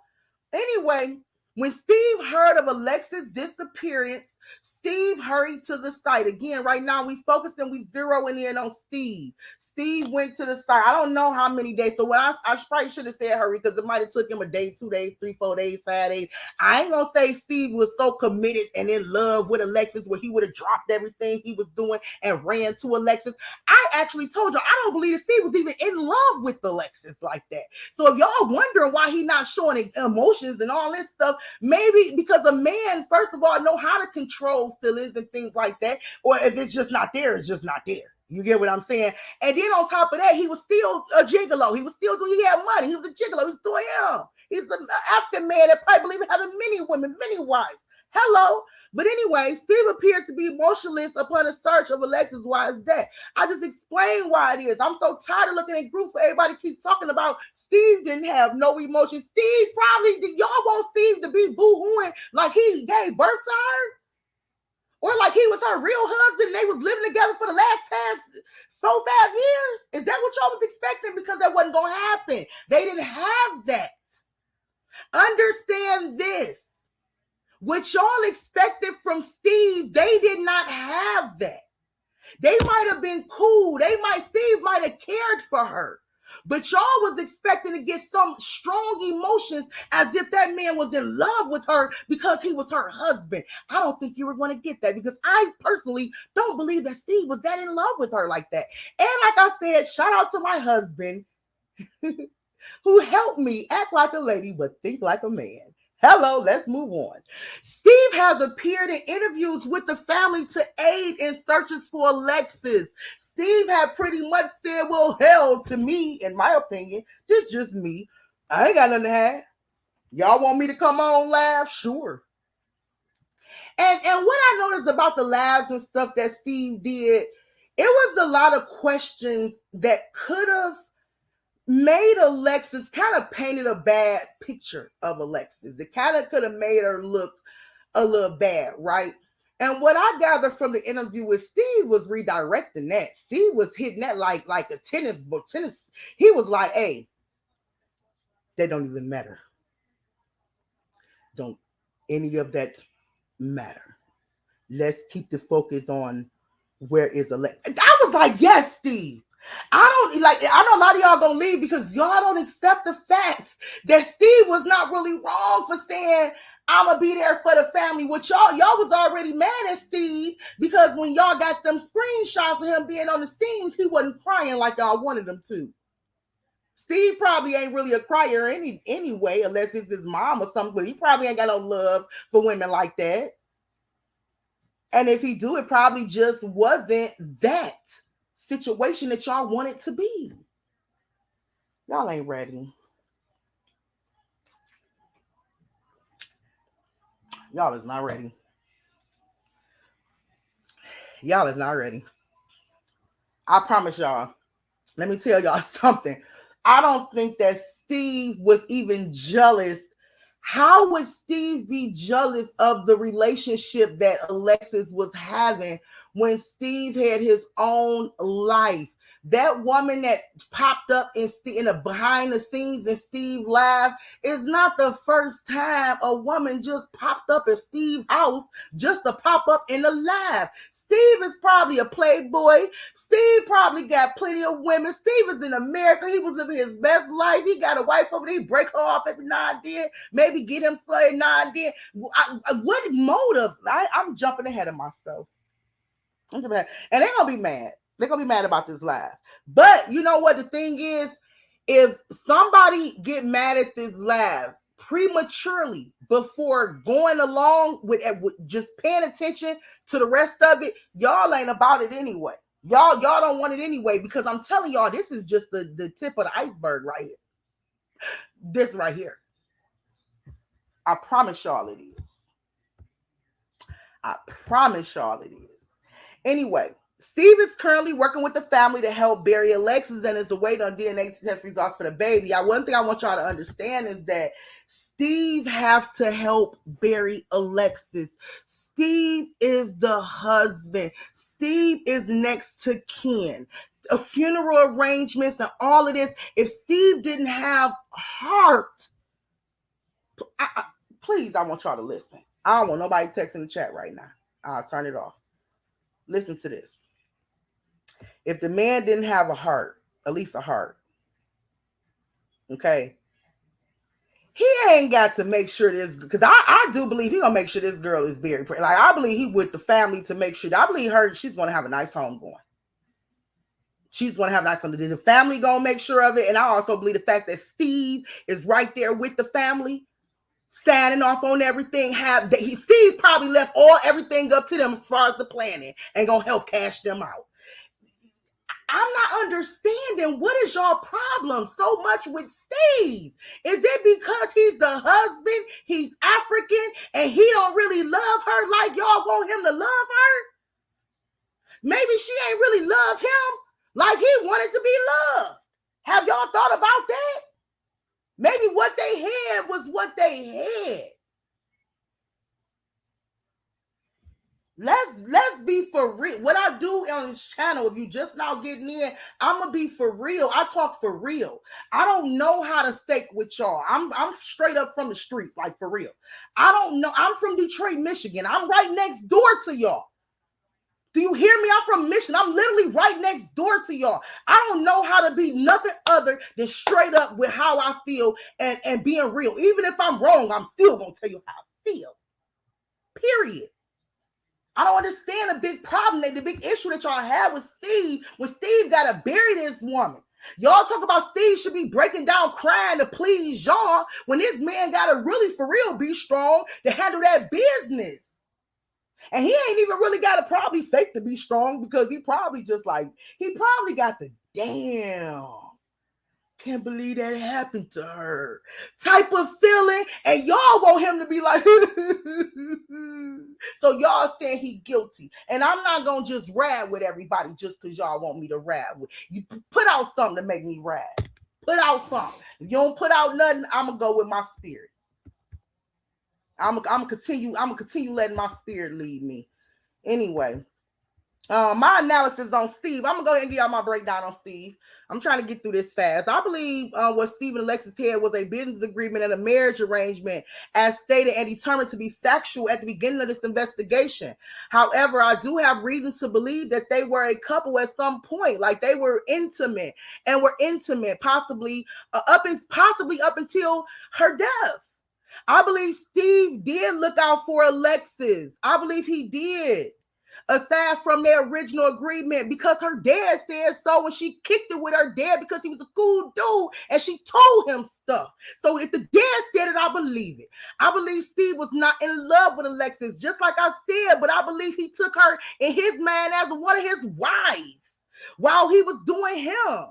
Anyway, when Steve heard of Alexis' disappearance, Steve hurried to the site. Again, right now we focusing, we zeroing in on Steve. Steve went to the site. I don't know how many days. So when I probably should have said hurry because it might have took him a day, 2 days, 3, 4 days, 5 days. I ain't gonna say Steve was so committed and in love with Alexis where he would have dropped everything he was doing and ran to Alexis. I actually told you I don't believe that Steve was even in love with Alexis like that. So if y'all wondering why he not showing emotions and all this stuff, maybe because a man, first of all, know how to control feelings and things like that. Or if it's just not there, it's just not there. You get what I'm saying? And then on top of that, he was still a gigolo. He was still doing, he had money. He was a gigolo. He was doing him. He's an African man that probably believe in having many women, many wives. Hello. But anyway, Steve appeared to be emotionless upon a search of Alexis. Why is that? I just explained why it is. I'm so tired of looking at group for everybody keeps talking about Steve didn't have no emotion. Steve probably did. Y'all want Steve to be boo-hooing like he gave birth to her? Or like he was her real husband and they was living together for the past 4-5 years? Is that what y'all was expecting? Because that wasn't going to happen. They didn't have that. Understand this. What y'all expected from Steve, they did not have that. They might have been cool. Steve might have cared for her. But y'all was expecting to get some strong emotions as if that man was in love with her because he was her husband. I don't think you were going to get that because I personally don't believe that Steve was that in love with her like that. And like I said, shout out to my husband who helped me act like a lady but think like a man. Hello, let's move on. Steve has appeared in interviews with the family to aid in searches for Alexis. Steve had pretty much said, well, hell, to me, in my opinion, this is just me. I ain't got nothing to have. Y'all want me to come on live? Sure. And what I noticed about the lives and stuff that Steve did, it was a lot of questions that could have made Alexis, kind of painted a bad picture of Alexis. It kind of could have made her look a little bad, right? And what I gathered from the interview with Steve was redirecting that. Steve was hitting that like a tennis. He was like, hey, they don't even matter. Don't any of that matter. Let's keep the focus on where is Alexis. I was like, yes, Steve. I know a lot of y'all gonna leave because y'all don't accept the fact that Steve was not really wrong for saying, I'm gonna be there for the family. Which y'all was already mad at Steve because when y'all got them screenshots of him being on the scenes, he wasn't crying like y'all wanted him to. Steve probably ain't really a crier anyway, unless it's his mom or something, but he probably ain't got no love for women like that. And if he do, it probably just wasn't that situation that y'all want it to be. Y'all ain't ready. Y'all is not ready. Y'all is not ready. I promise y'all. Let me tell y'all something. I don't think that Steve was even jealous. How would Steve be jealous of the relationship that Alexis was having when Steve had his own life? That woman that popped up in the behind the scenes and Steve laughed is not the first time a woman just popped up at Steve's house just to pop up in the live. Steve is probably a playboy. Steve probably got plenty of women. Steve is in America. He was living his best life. He got a wife over there. He break her off every now and then. Maybe get him slayed now and then. What motive? I'm jumping ahead of myself. And they're going to be mad. They're going to be mad about this live. But you know what the thing is? If somebody get mad at this live prematurely before going along with just paying attention to the rest of it, y'all ain't about it anyway. Y'all don't want it anyway, because I'm telling y'all, this is just the tip of the iceberg right here. This right here. I promise y'all it is. I promise y'all it is. Anyway, Steve is currently working with the family to help bury Alexis and is awaiting on DNA test results for the baby. One thing I want y'all to understand is that Steve have to help bury Alexis. Steve is the husband. Steve is next to kin. A funeral arrangements and all of this. If Steve didn't have heart, please, I want y'all to listen. I don't want nobody texting the chat right now. I'll turn it off. Listen to this. If the man didn't have a heart, at least a heart, okay, he ain't got to make sure this, because I do believe he gonna make sure this girl is buried. Like, I believe he with the family to make sure. I believe she's gonna have a nice home going. She's gonna have a nice home. The family gonna make sure of it, and I also believe the fact that Steve is right there with the family, signing off on everything. Steve probably left everything up to them as far as the planning and gonna help cash them out. I'm not understanding what is y'all problem so much with Steve. Is it because he's the husband, he's African, and he don't really love her like y'all want him to love her? Maybe she ain't really love him like he wanted to be loved. Have y'all thought about that? Maybe what they had was what they had. Let's be for real. What I do on this channel, if you just now getting in, I'm gonna be for real. I talk for real. I don't know how to fake with y'all. I'm straight up from the streets, like for real. I don't know. I'm from Detroit, Michigan. I'm right next door to y'all. Do you hear me? I'm from Michigan. I'm literally right next door to y'all. I don't know how to be nothing other than straight up with how I feel and being real. Even if I'm wrong, I'm still gonna tell you how I feel. Period. I don't understand the big problem, the big issue that y'all have with Steve, when Steve got to bury this woman. Y'all talk about Steve should be breaking down crying to please y'all, when this man got to really, for real, be strong to handle that business. And he ain't even really got to probably fake to be strong, because he probably got the damn, can't believe that happened to her type of feeling, and y'all want him to be like, so y'all saying he guilty. And I'm not gonna just rap with everybody just because y'all want me to rap with you. Put out something to make me rap. Put out something. If you don't put out nothing, I'm gonna go with my spirit. I'm gonna continue letting my spirit lead me. Anyway, my analysis on Steve, I'm gonna go ahead and give y'all my breakdown on Steve. I'm trying to get through this fast. I believe what Steve and Alexis had was a business agreement and a marriage arrangement, as stated and determined to be factual at the beginning of this investigation. However, I do have reason to believe that they were a couple at some point, like they were intimate, possibly up until her death. I believe Steve did look out for Alexis. I believe he did. Aside from their original agreement, because her dad said so, and she kicked it with her dad because he was a cool dude and she told him stuff. So if the dad said it, I believe it. I believe Steve was not in love with Alexis, just like I said, but I believe he took her in his mind as one of his wives while he was doing him.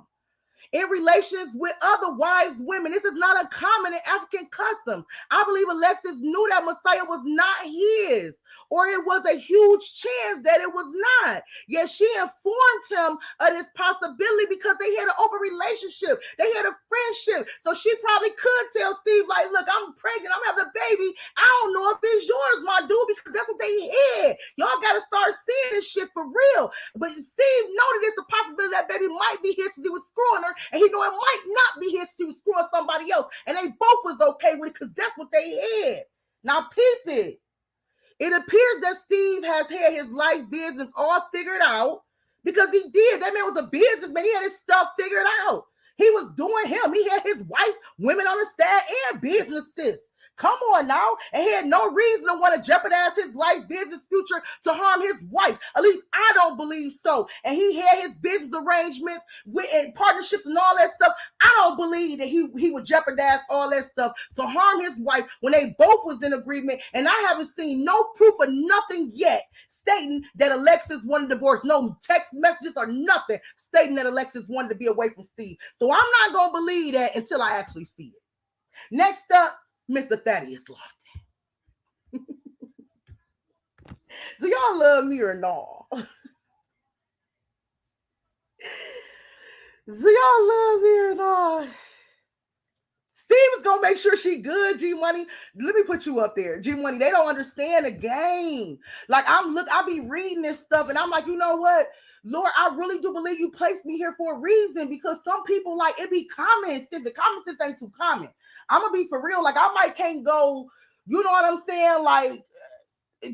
In relations with other wise women. This is not uncommon in African customs. I believe Alexis knew that Messiah was not his, or it was a huge chance that it was not. Yet she informed him of this possibility because they had an open relationship. They had a friendship. So she probably could tell Steve, like, look, I'm pregnant. I'm having a baby. I don't know if it's yours, my dude, because that's what they had. Y'all got to start seeing this shit for real. But Steve noted it's a possibility that baby might be his because he was screwing her, and he knew it might not be his, he was screwing somebody else. And they both was okay with it because that's what they had. Now peep it. It appears that Steve has had his life business all figured out because he did. That man was a businessman. He had his stuff figured out. He was doing him. He had his wife, women on the side, and businesses. Come on now. And he had no reason to want to jeopardize his life, business, future to harm his wife. At least I don't believe so. And he had his business arrangements and partnerships and all that stuff. I don't believe that he would jeopardize all that stuff to harm his wife when they both was in agreement. And I haven't seen no proof of nothing yet stating that Alexis wanted divorce. No text messages or nothing stating that Alexis wanted to be away from Steve. So I'm not going to believe that until I actually see it. Next up, Mr. Thaddeus Lofton. Do y'all love me or no? Do y'all love me or not? Steve is gonna make sure she good, G Money. Let me put you up there, G Money. They don't understand the game. Like I be reading this stuff, and I'm like, you know what, Lord, I really do believe you placed me here for a reason because some people like it be common sense. The common sense ain't too common. I'm gonna be for real. Like I might can't go, you know what I'm saying? Like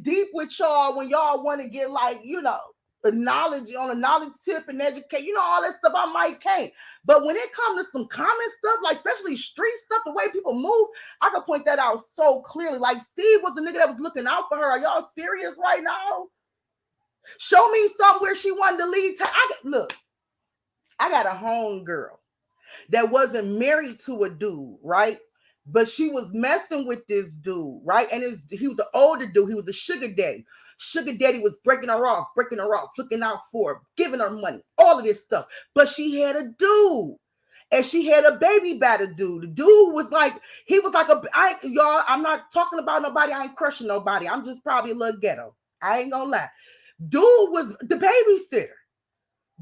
deep with y'all when y'all want to get like, you know, the knowledge on a knowledge tip and educate, you know, all that stuff I might can't. But when it comes to some common stuff, like especially street stuff, the way people move, I can point that out so clearly. Like Steve was the nigga that was looking out for her. Are y'all serious right now? Show me somewhere she wanted to leave. Look, I got a home girl that wasn't married to a dude, right? But she was messing with this dude, right? And he was an older dude. He was a sugar daddy. Sugar daddy was breaking her off, looking out for her, giving her money, all of this stuff. But she had a dude. And she had a baby by the dude. The dude was like, y'all, I'm not talking about nobody. I ain't crushing nobody. I'm just probably a little ghetto. I ain't gonna lie. Dude was the babysitter.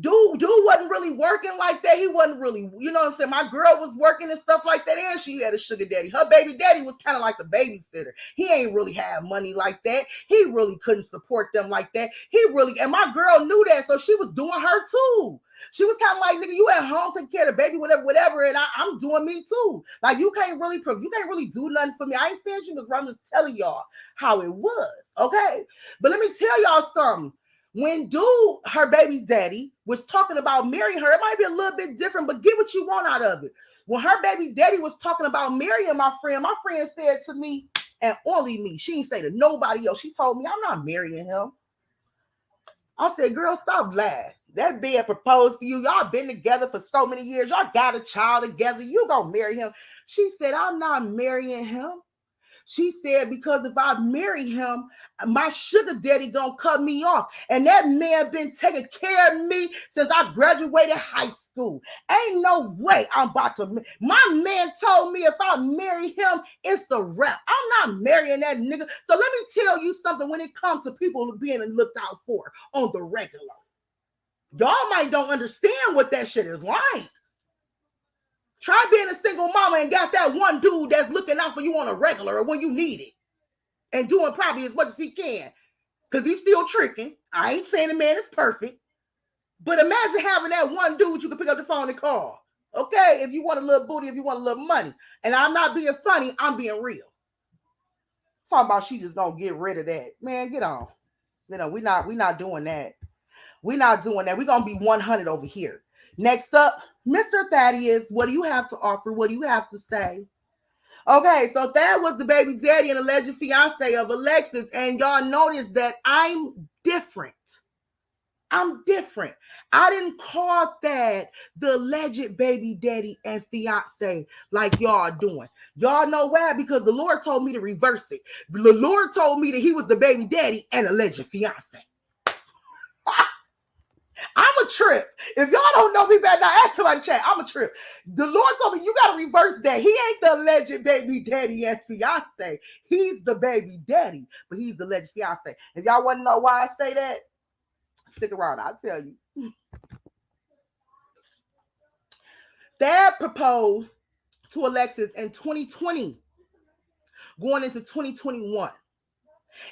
Dude wasn't really working like that. He wasn't really, you know what I'm saying? My girl was working and stuff like that, and she had a sugar daddy. Her baby daddy was kind of like the babysitter. He ain't really have money like that. He really couldn't support them like that. And my girl knew that, so she was doing her too. She was kind of like, nigga, you at home taking care of the baby, whatever, and I'm doing me too. Like you can't really do nothing for me. I ain't saying she was wrong, just telling y'all how it was, okay? But let me tell y'all something. When dude, her baby daddy, was talking about marrying her, it might be a little bit different, but get what you want out of it. When her baby daddy was talking about marrying my friend said to me, and only me, she didn't say to nobody else. She told me, I'm not marrying him. I said, girl, stop lying. That man proposed to you. Y'all been together for so many years. Y'all got a child together. You gonna marry him. She said, I'm not marrying him. She said, because if I marry him, my sugar daddy gonna cut me off. And that man been taking care of me since I graduated high school. Ain't no way I'm about to. My man told me if I marry him, it's a wrap. I'm not marrying that nigga. So let me tell you something when it comes to people being looked out for on the regular. Y'all might don't understand what that shit is like. Try being a single mama and got that one dude that's looking out for you on a regular or when you need it and doing probably as much as he can because he's still tricking. I ain't saying the man is perfect, but imagine having that one dude you can pick up the phone and call. Okay, if you want a little booty, if you want a little money. And I'm not being funny, I'm being real. Talking about she just gonna get rid of that. Man, get on. You know, we're not doing that. We're not doing that. We're gonna be 100 over here. Next up, Mr. Thaddeus, what do you have to offer? What do you have to say? Okay, so that was the baby daddy and alleged fiance of Alexis. And y'all notice that I'm different. I'm different. I didn't call that the alleged baby daddy and fiance like y'all doing. Y'all know why? Because the Lord told me to reverse it. The Lord told me that he was the baby daddy and alleged fiance. I'm a trip. If y'all don't know me better, now ask somebody in chat. I'm a trip. The Lord told me you got to reverse that. He ain't the alleged baby daddy and fiance. He's the baby daddy, but he's the alleged fiance. If y'all want to know why I say that, stick around. I'll tell you. Dad proposed to Alexis in 2020, going into 2021.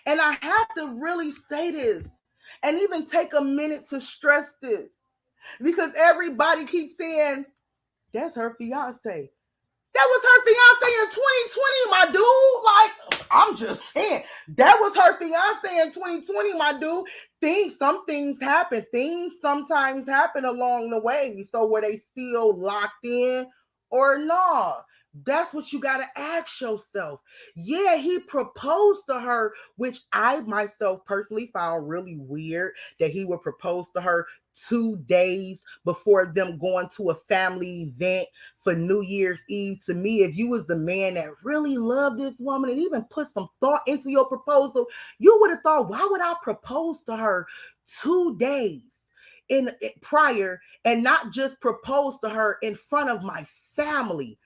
And I have to really say this and even take a minute to stress this because everybody keeps saying, that's her fiance. That was her fiance in 2020, my dude. Like, I'm just saying that was her fiance in 2020, my dude. Some things happen. Things sometimes happen along the way. So were they still locked in or not? That's what you gotta ask yourself. Yeah, he proposed to her, which I myself personally found really weird that he would propose to her 2 days before them going to a family event for New Year's Eve. To me, if you was the man that really loved this woman and even put some thought into your proposal, you would have thought, why would I propose to her 2 days in prior and not just propose to her in front of my family?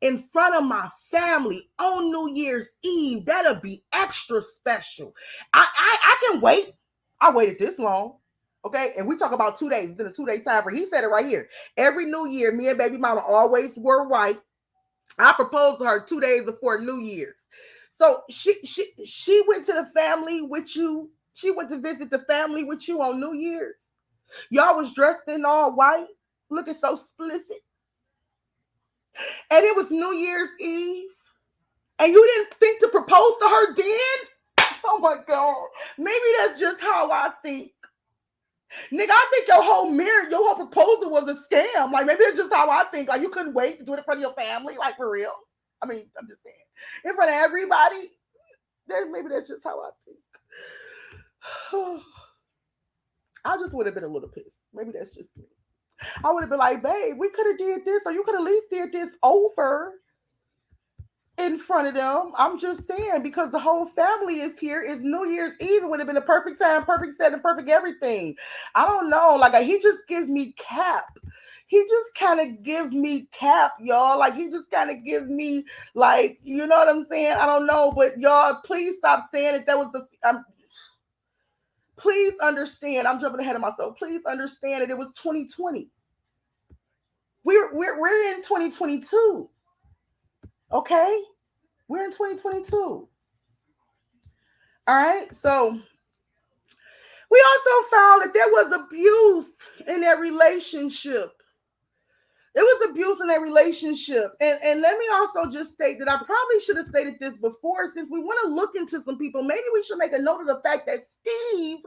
In front of my family on New Year's Eve. That'll be extra special. I can wait. I waited this long. Okay. And we talk about 2 days, within a 2 day time frame. He said it right here. Every New Year, me and baby mama always wore white. I proposed to her 2 days before New Year's. So she went to the family with you. She went to visit the family with you on New Year's. Y'all was dressed in all white, looking so explicit. And it was New Year's Eve. And you didn't think to propose to her then? Oh my God. Maybe that's just how I think. Nigga, I think your whole proposal was a scam. Like, maybe it's just how I think. Like, you couldn't wait to do it in front of your family. Like, for real. I mean, I'm just saying. In front of everybody. Maybe that's just how I think. I just would have been a little pissed. Maybe that's just me. I would have been like, babe, we could have did this, or you could at least did this over in front of them. I'm just saying, because the whole family is here. It's New Year's Eve. It would have been a perfect time, perfect setting, perfect everything. I don't know. Like, he just gives me cap. He just kind of gives me cap, y'all. Like, he just kind of gives me, like, you know what I'm saying? I don't know, but y'all, please stop saying that was the. Please understand. I'm jumping ahead of myself. Please understand that it was 2020. We're in 2022. Okay? We're in 2022. All right? So we also found that there was abuse in their relationship. There was abuse in their relationship. And let me also just state that I probably should have stated this before. Since we want to look into some people, maybe we should make a note of the fact that Steve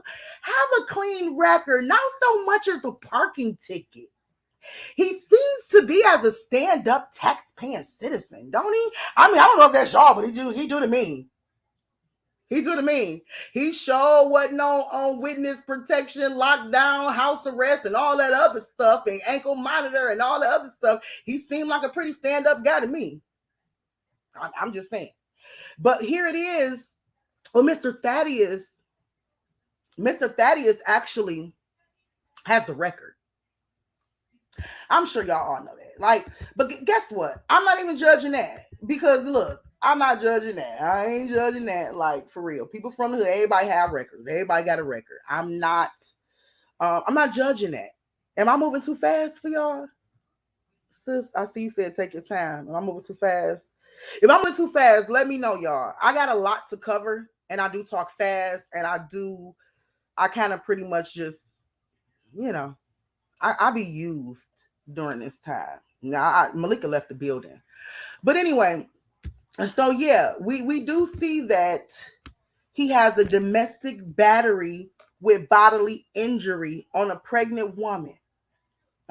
have a clean record, not so much as a parking ticket. He seems to be as a stand-up tax-paying citizen, don't he? I mean, I don't know if that's y'all, but he do to me. He do to me. He sure wasn't on witness protection, lockdown, house arrest, and all that other stuff, and ankle monitor and all the other stuff. He seemed like a pretty stand-up guy to me. I'm just saying. But here it is. Well, Mr. Thaddeus actually has the record. I'm sure y'all all know that. Like, but guess what? I'm not even judging that, because look, I'm not judging that. I ain't judging that. Like, for real, people from the hood, everybody have records. Everybody got a record. I'm not judging that. Am I moving too fast for y'all, sis? I see you said take your time. Am I moving too fast? If I'm moving too fast, let me know, y'all. I got a lot to cover, and I do talk fast, and I kind of pretty much just, you know, I be used during this time. Now, Malika left the building. But anyway, so yeah, we do see that he has a domestic battery with bodily injury on a pregnant woman.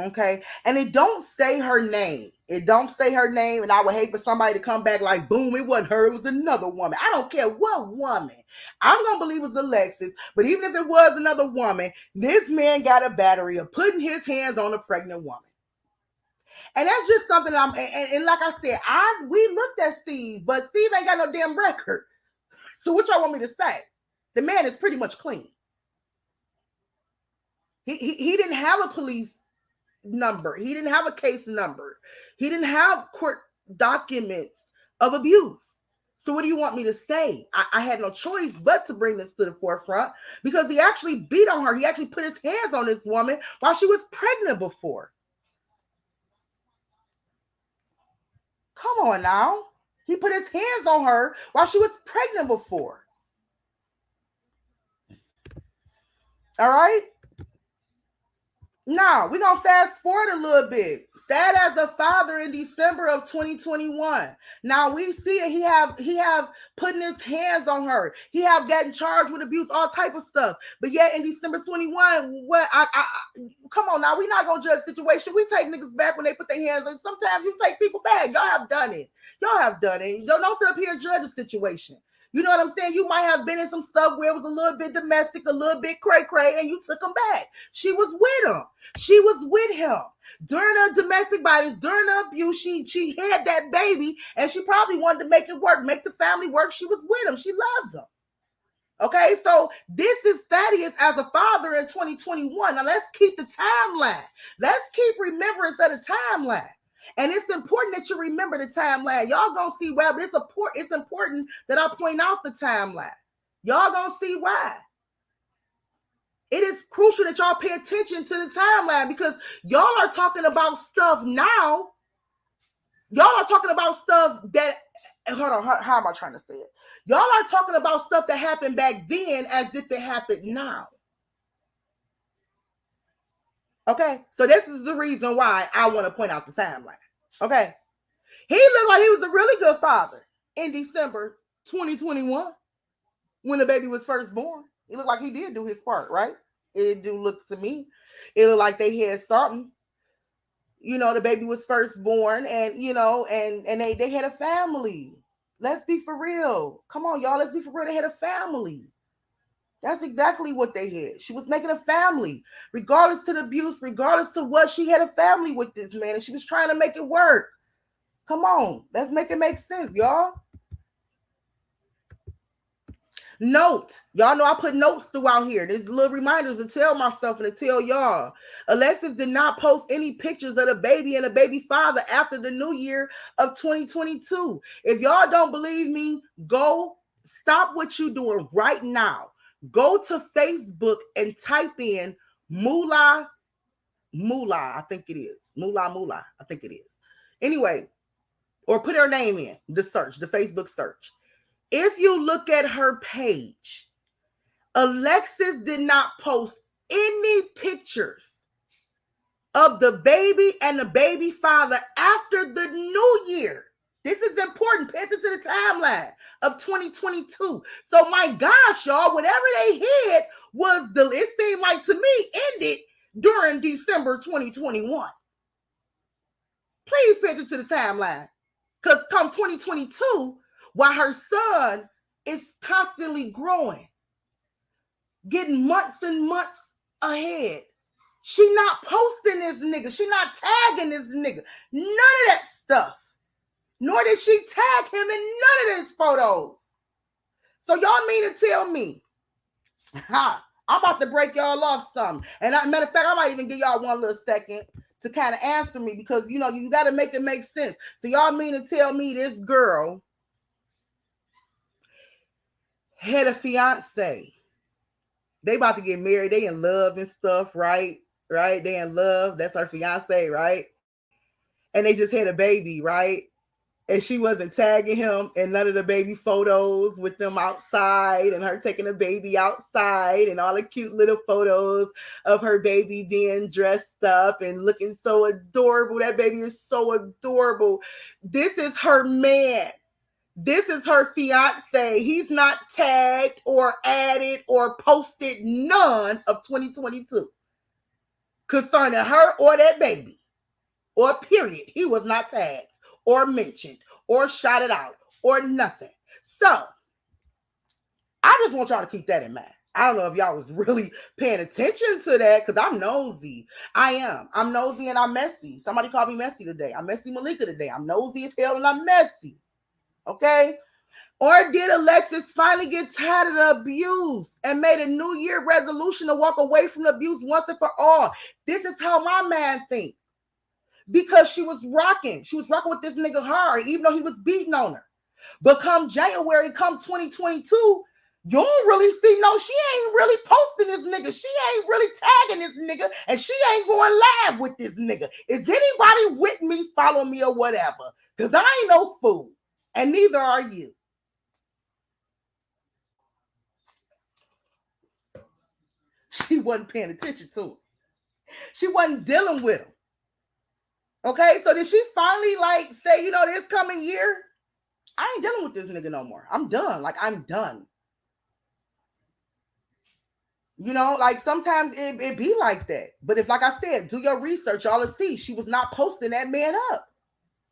Okay. And it don't say her name. It don't say her name. And I would hate for somebody to come back like, boom, it wasn't her. It was another woman. I don't care what woman. I'm going to believe it was Alexis. But even if it was another woman, this man got a battery of putting his hands on a pregnant woman. And that's just something and like I said, we looked at Steve, but Steve ain't got no damn record. So what y'all want me to say? The man is pretty much clean. He didn't have a police number. He didn't have a case number. He didn't have court documents of abuse. So what do you want me to say? I had no choice but to bring this to the forefront, because he actually beat on her. He actually put his hands on this woman while she was pregnant before. Come on now. He put his hands on her while she was pregnant before. All right? Now, we're going to fast forward a little bit. That as a father in December of 2021. Now we see that he have putting his hands on her. He have gotten charged with abuse, all type of stuff. But yet in December 21, what I come on now, we not gonna judge situation. We take niggas back when they put their hands on. Sometimes you take people back. Y'all have done it. Y'all have done it. Don't sit up here and judge the situation. You know what I'm saying? You might have been in some stuff where it was a little bit domestic, a little bit cray-cray, and you took him back. She was with him. She was with him. During the domestic violence, during the abuse, she had that baby, and she probably wanted to make it work, make the family work. She was with him. She loved him. Okay, so this is Thaddeus as a father in 2021. Now let's keep the timeline. Let's keep remembrance of the timeline. And it's important that you remember the timeline. Y'all gonna see why, but it's important that I point out the timeline. Y'all gonna see why. It is crucial that y'all pay attention to the timeline because y'all are talking about stuff now. Y'all are talking about stuff that, hold on, how am I trying to say it? Y'all are talking about stuff that happened back then as if it happened now. Okay, so this is the reason why I want to point out the timeline. Okay, he looked like he was a really good father in December 2021 when the baby was first born. It looked like he did do his part, right? It do look to me. It looked like they had something. You know, the baby was first born, and you know, and they had a family. Let's be for real. Come on, y'all. Let's be for real. They had a family. That's exactly what they had. She was making a family, regardless to the abuse, regardless to what. She had a family with this man, and she was trying to make it work. Come on, let's make it make sense, y'all. Note, y'all know I put notes throughout here. There's little reminders to tell myself and to tell y'all. Alexis did not post any pictures of the baby and the baby father after the new year of 2022. If y'all don't believe me, go stop what you're doing right now. Go to Facebook and type in Moolah, I think it is. Moolah, I think it is. Anyway, or put her name in the search, the Facebook search. If you look at her page, Alexis did not post any pictures of the baby and the baby father after the new year. This is important. Pay attention to the timeline of 2022. So my gosh, y'all, whatever they had was, it seemed like to me, ended during December 2021. Please pay attention to the timeline. Because come 2022, while her son is constantly growing, getting months and months ahead, she not posting this nigga. She not tagging this nigga. None of that stuff. Nor did she tag him in none of his photos. So y'all mean to tell me, I'm about to break y'all off something. And matter of fact, I might even give y'all one little second to kind of answer me because, you know, you got to make it make sense. So y'all mean to tell me this girl had a fiance. They about to get married. They in love and stuff, right? Right? They in love. That's her fiance, right? And they just had a baby, right? And she wasn't tagging him in none of the baby photos with them outside and her taking a baby outside and all the cute little photos of her baby being dressed up and looking so adorable. That baby is so adorable. This is her man. This is her fiance. He's not tagged or added or posted none of 2022 concerning her or that baby, or period. He was not tagged or mentioned or shouted out or nothing. So I just want y'all to keep that in mind. I don't know if y'all was really paying attention to that because I'm nosy. I am. I'm nosy and I'm messy. Somebody called me messy today. I'm messy Malika today. I'm nosy as hell and I'm messy. Okay? Or did Alexis finally get tired of the abuse and made a New Year resolution to walk away from the abuse once and for all? This is how my man thinks. Because she was rocking. She was rocking with this nigga hard, even though he was beating on her. But come January, come 2022, you don't really see, no, she ain't really posting this nigga. She ain't really tagging this nigga. And she ain't going live with this nigga. Is anybody with me, follow me, or whatever? Because I ain't no fool. And neither are you. She wasn't paying attention to him. She wasn't dealing with him. Okay, so did she finally like say, this coming year, I ain't dealing with this nigga no more. I'm done. Like, I'm done. Like sometimes it be like that. But if, like I said, do your research, y'all will see she was not posting that man up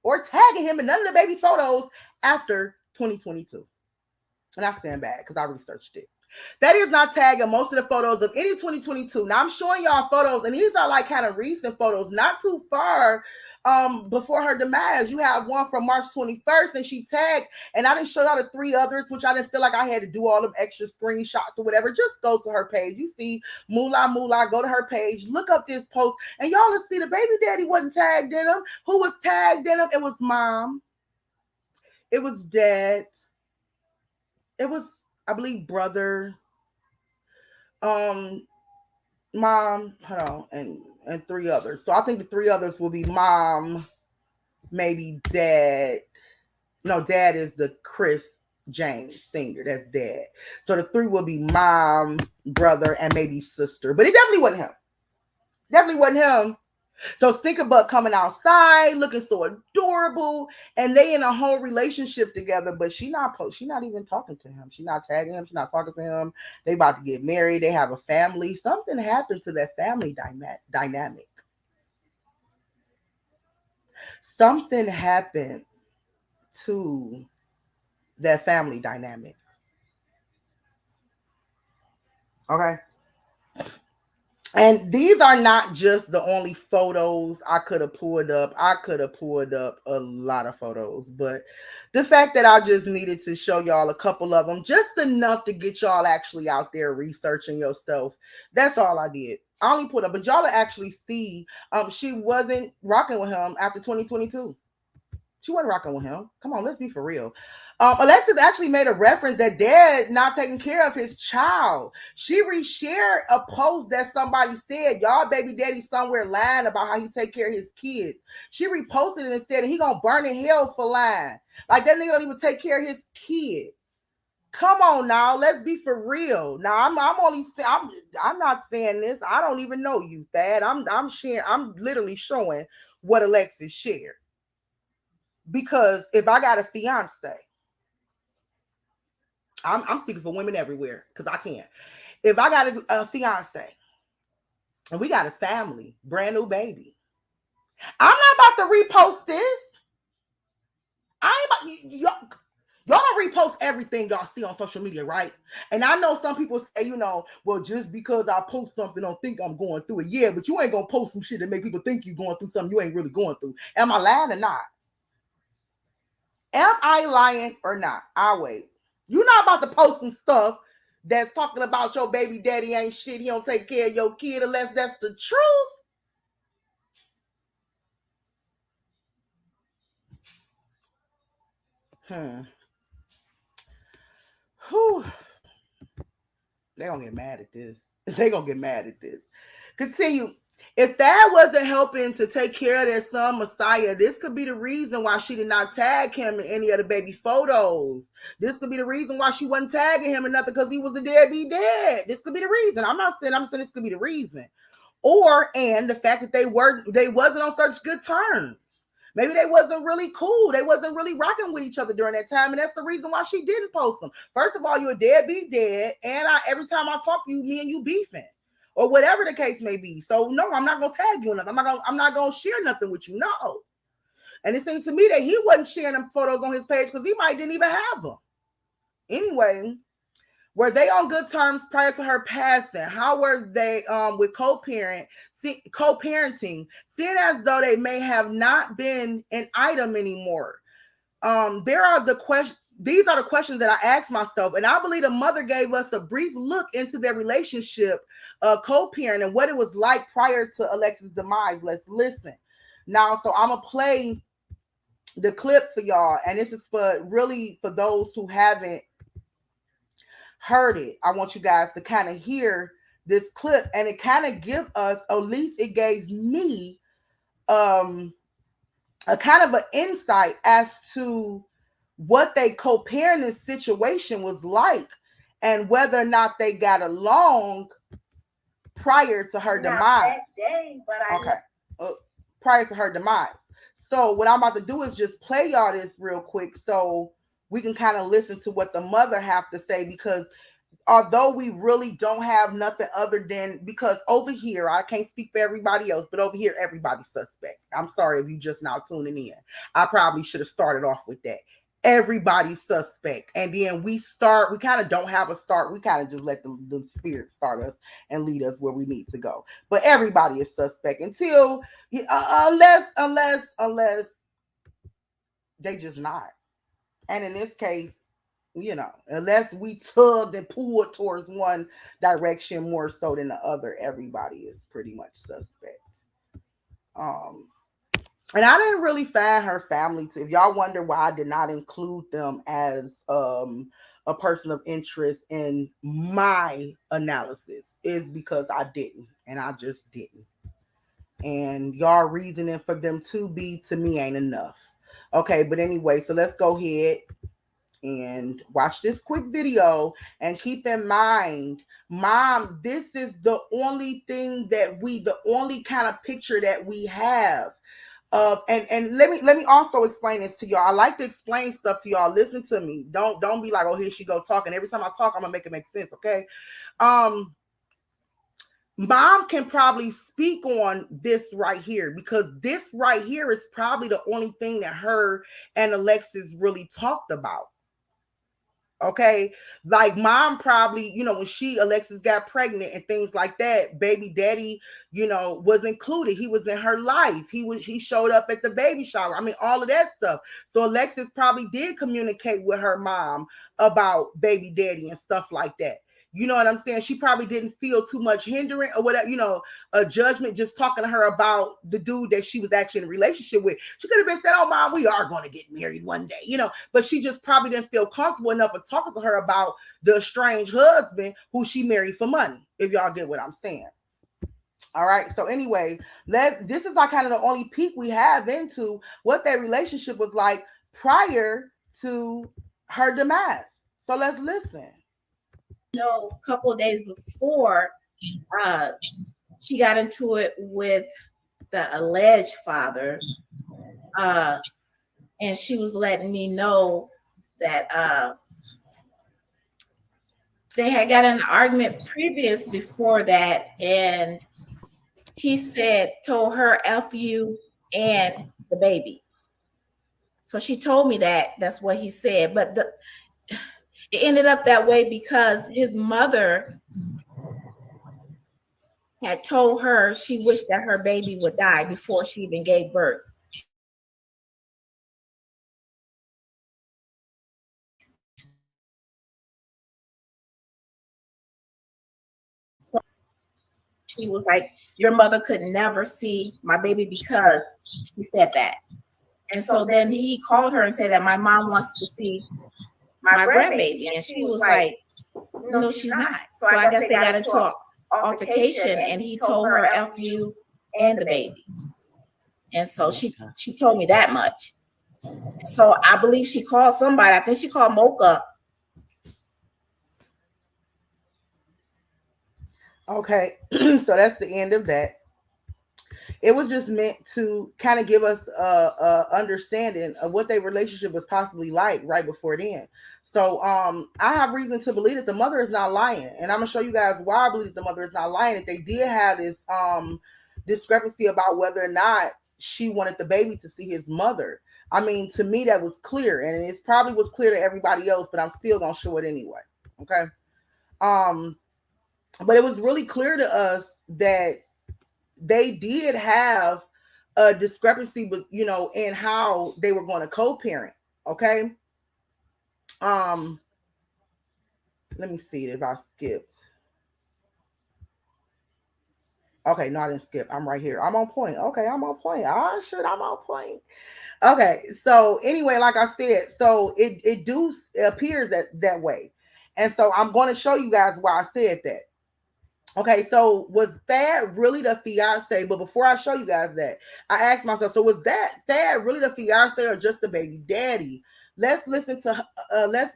or tagging him in none of the baby photos after 2022. And I stand back because I researched it. That is not tagging most of the photos of any 2022. Now I'm showing y'all photos, and these are like kind of recent photos, not too far before her demise. You have one from March 21st, and she tagged, and I didn't show y'all the three others, which I didn't feel like I had to do all them extra screenshots or whatever. Just go to her page. You see Moolah Moolah, go to her page, look up this post, and y'all will see the baby daddy wasn't tagged in them. Who was tagged in them? It was mom. It was dad. It was, I believe, brother, um, mom, hold on, and three others. So I think the three others will be mom, maybe dad. No, dad is the Chris James singer. That's dad. So the three will be mom, brother, and maybe sister. But it definitely wasn't him. Definitely wasn't him. So Stinkerbutt coming outside looking so adorable, and they in a whole relationship together. But she not even talking to him. She not tagging him. She not talking to him. They about to get married. They have a family. Something happened to that family dynamic. Something happened to that family dynamic. Okay. And these are not just the only photos I could have pulled up. I could have pulled up a lot of photos, but the fact that I just needed to show y'all a couple of them, just enough to get y'all actually out there researching yourself. That's all I did. I only put up, but y'all will actually see she wasn't rocking with him after 2022. She wasn't rocking with him. Come on, let's be for real. Alexis actually made a reference that dad not taking care of his child. She reshared a post that somebody said, y'all baby daddy somewhere lying about how he take care of his kids. She reposted it and said he gonna burn in hell for lying. Like that nigga don't even take care of his kid. Come on now, let's be for real. Now I'm not saying this. I don't even know you, Thad. I'm sharing. I'm literally showing what Alexis shared. Because if I got a fiance, I'm speaking for women everywhere because I can't. If I got a fiance and we got a family, brand new baby, I'm not about to repost this. I ain't about y'all don't repost everything y'all see on social media, right? And I know some people say, well, just because I post something, don't think I'm going through it. Yeah, but you ain't gonna post some shit that make people think you're going through something you ain't really going through. Am I lying or not? Am I lying or not? I'll wait. You're not about to post some stuff that's talking about your baby daddy ain't shit. He don't take care of your kid unless that's the truth. Whew. They gonna get mad at this. They gonna get mad at this. Continue. If that wasn't helping to take care of their son Messiah, this could be the reason why she did not tag him in any of the baby photos. This could be the reason why she wasn't tagging him in nothing because he was a deadbeat dad. This could be the reason. I'm saying this could be the reason. And the fact that they wasn't on such good terms. Maybe they wasn't really cool. They wasn't really rocking with each other during that time, and that's the reason why she didn't post them. First of all, you're a deadbeat dad, and every time I talk to you, me and you beefing, or whatever the case may be. So no, I'm not gonna tag you enough. I'm not gonna share nothing with you. No. And it seemed to me that he wasn't sharing them photos on his page because he might didn't even have them. Anyway, were they on good terms prior to her passing? How were they with co-parenting, seeing as though they may have not been an item anymore? There are the questions. These are the questions that I asked myself, and I believe the mother gave us a brief look into their relationship, co-parent, and what it was like prior to Alexis' demise. Let's listen now. So I'm gonna play the clip for y'all, and this is for those who haven't heard it. I want you guys to kind of hear this clip, and it kind of give us, at least it gave me a kind of an insight as to what they co-parenting situation was like and whether or not they got along prior to her demise. Okay. prior to her demise. So what I'm about to do is just play y'all this real quick so we can kind of listen to what the mother have to say, because although we really don't have nothing other than, because over here, I can't speak for everybody else, but over here everybody's suspect. I'm sorry if you just now tuning in. I probably should have started off with that. Everybody's suspect. And then we kind of don't have a start. We kind of just let the spirit start us and lead us where we need to go. But everybody is suspect until unless they just not. And in this case, unless we tugged and pulled towards one direction more so than the other, everybody is pretty much suspect. Um, and I didn't really find her family to. If y'all wonder why I did not include them as a person of interest in my analysis, is because I didn't, and I just didn't. And y'all reasoning for them to be to me ain't enough. Okay, but anyway, so let's go ahead and watch this quick video, and keep in mind, mom, this is the only thing that the only kind of picture that we have of. And let me also explain this to y'all. I like to explain stuff to y'all. Listen to me. Don't be like, oh, here she go talking. Every time I talk, I'm gonna make it make sense. Okay. Mom can probably speak on this right here, because this right here is probably the only thing that her and Alexis really talked about. Okay, like mom probably, when Alexis got pregnant and things like that, baby daddy, was included. He was in her life. He showed up at the baby shower. I mean, all of that stuff. So Alexis probably did communicate with her mom about baby daddy and stuff like that. You know what I'm saying? She probably didn't feel too much hindering or whatever, a judgment just talking to her about the dude that she was actually in a relationship with. She could have been said, oh, mom, we are going to get married one day, but she just probably didn't feel comfortable enough of talking to her about the estranged husband who she married for money, if y'all get what I'm saying. All right. So anyway, this is like kind of the only peek we have into what their relationship was like prior to her demise. So let's listen. A couple of days before, she got into it with the alleged father, and she was letting me know that they had got an argument previous before that, and he told her F you and the baby. So she told me that's what he said, but it ended up that way because his mother had told her she wished that her baby would die before she even gave birth. So she was like, your mother could never see my baby because she said that. And so then he called her and said that my mom wants to see my grandbaby. And she was like, no, she's not. So I guess they got into an altercation, and he told her F you and the baby. And so she told me that much. So I believe she called somebody. I think she called Mocha. Okay, so that's the end of that. It was just meant to kind of give us a understanding of what their relationship was possibly like right before then. So I have reason to believe that the mother is not lying, and I'm gonna show you guys why I believe that the mother is not lying. That they did have this discrepancy about whether or not she wanted the baby to see his mother. I mean, to me that was clear, and it probably was clear to everybody else, but I'm still gonna show it anyway. Okay. But it was really clear to us that they did have a discrepancy, but in how they were going to co-parent. Okay. Let me see if I skipped. Okay, no, I didn't skip. I'm right here. I'm on point. Okay, I'm on point. Oh shit, I'm on point. Okay, so anyway, like I said, so it appears that way. And so I'm going to show you guys why I said that. Okay, so was Thad really the fiance? But before I show you guys that, I asked myself, so was that Thad really the fiance or just the baby daddy? Let's listen to let's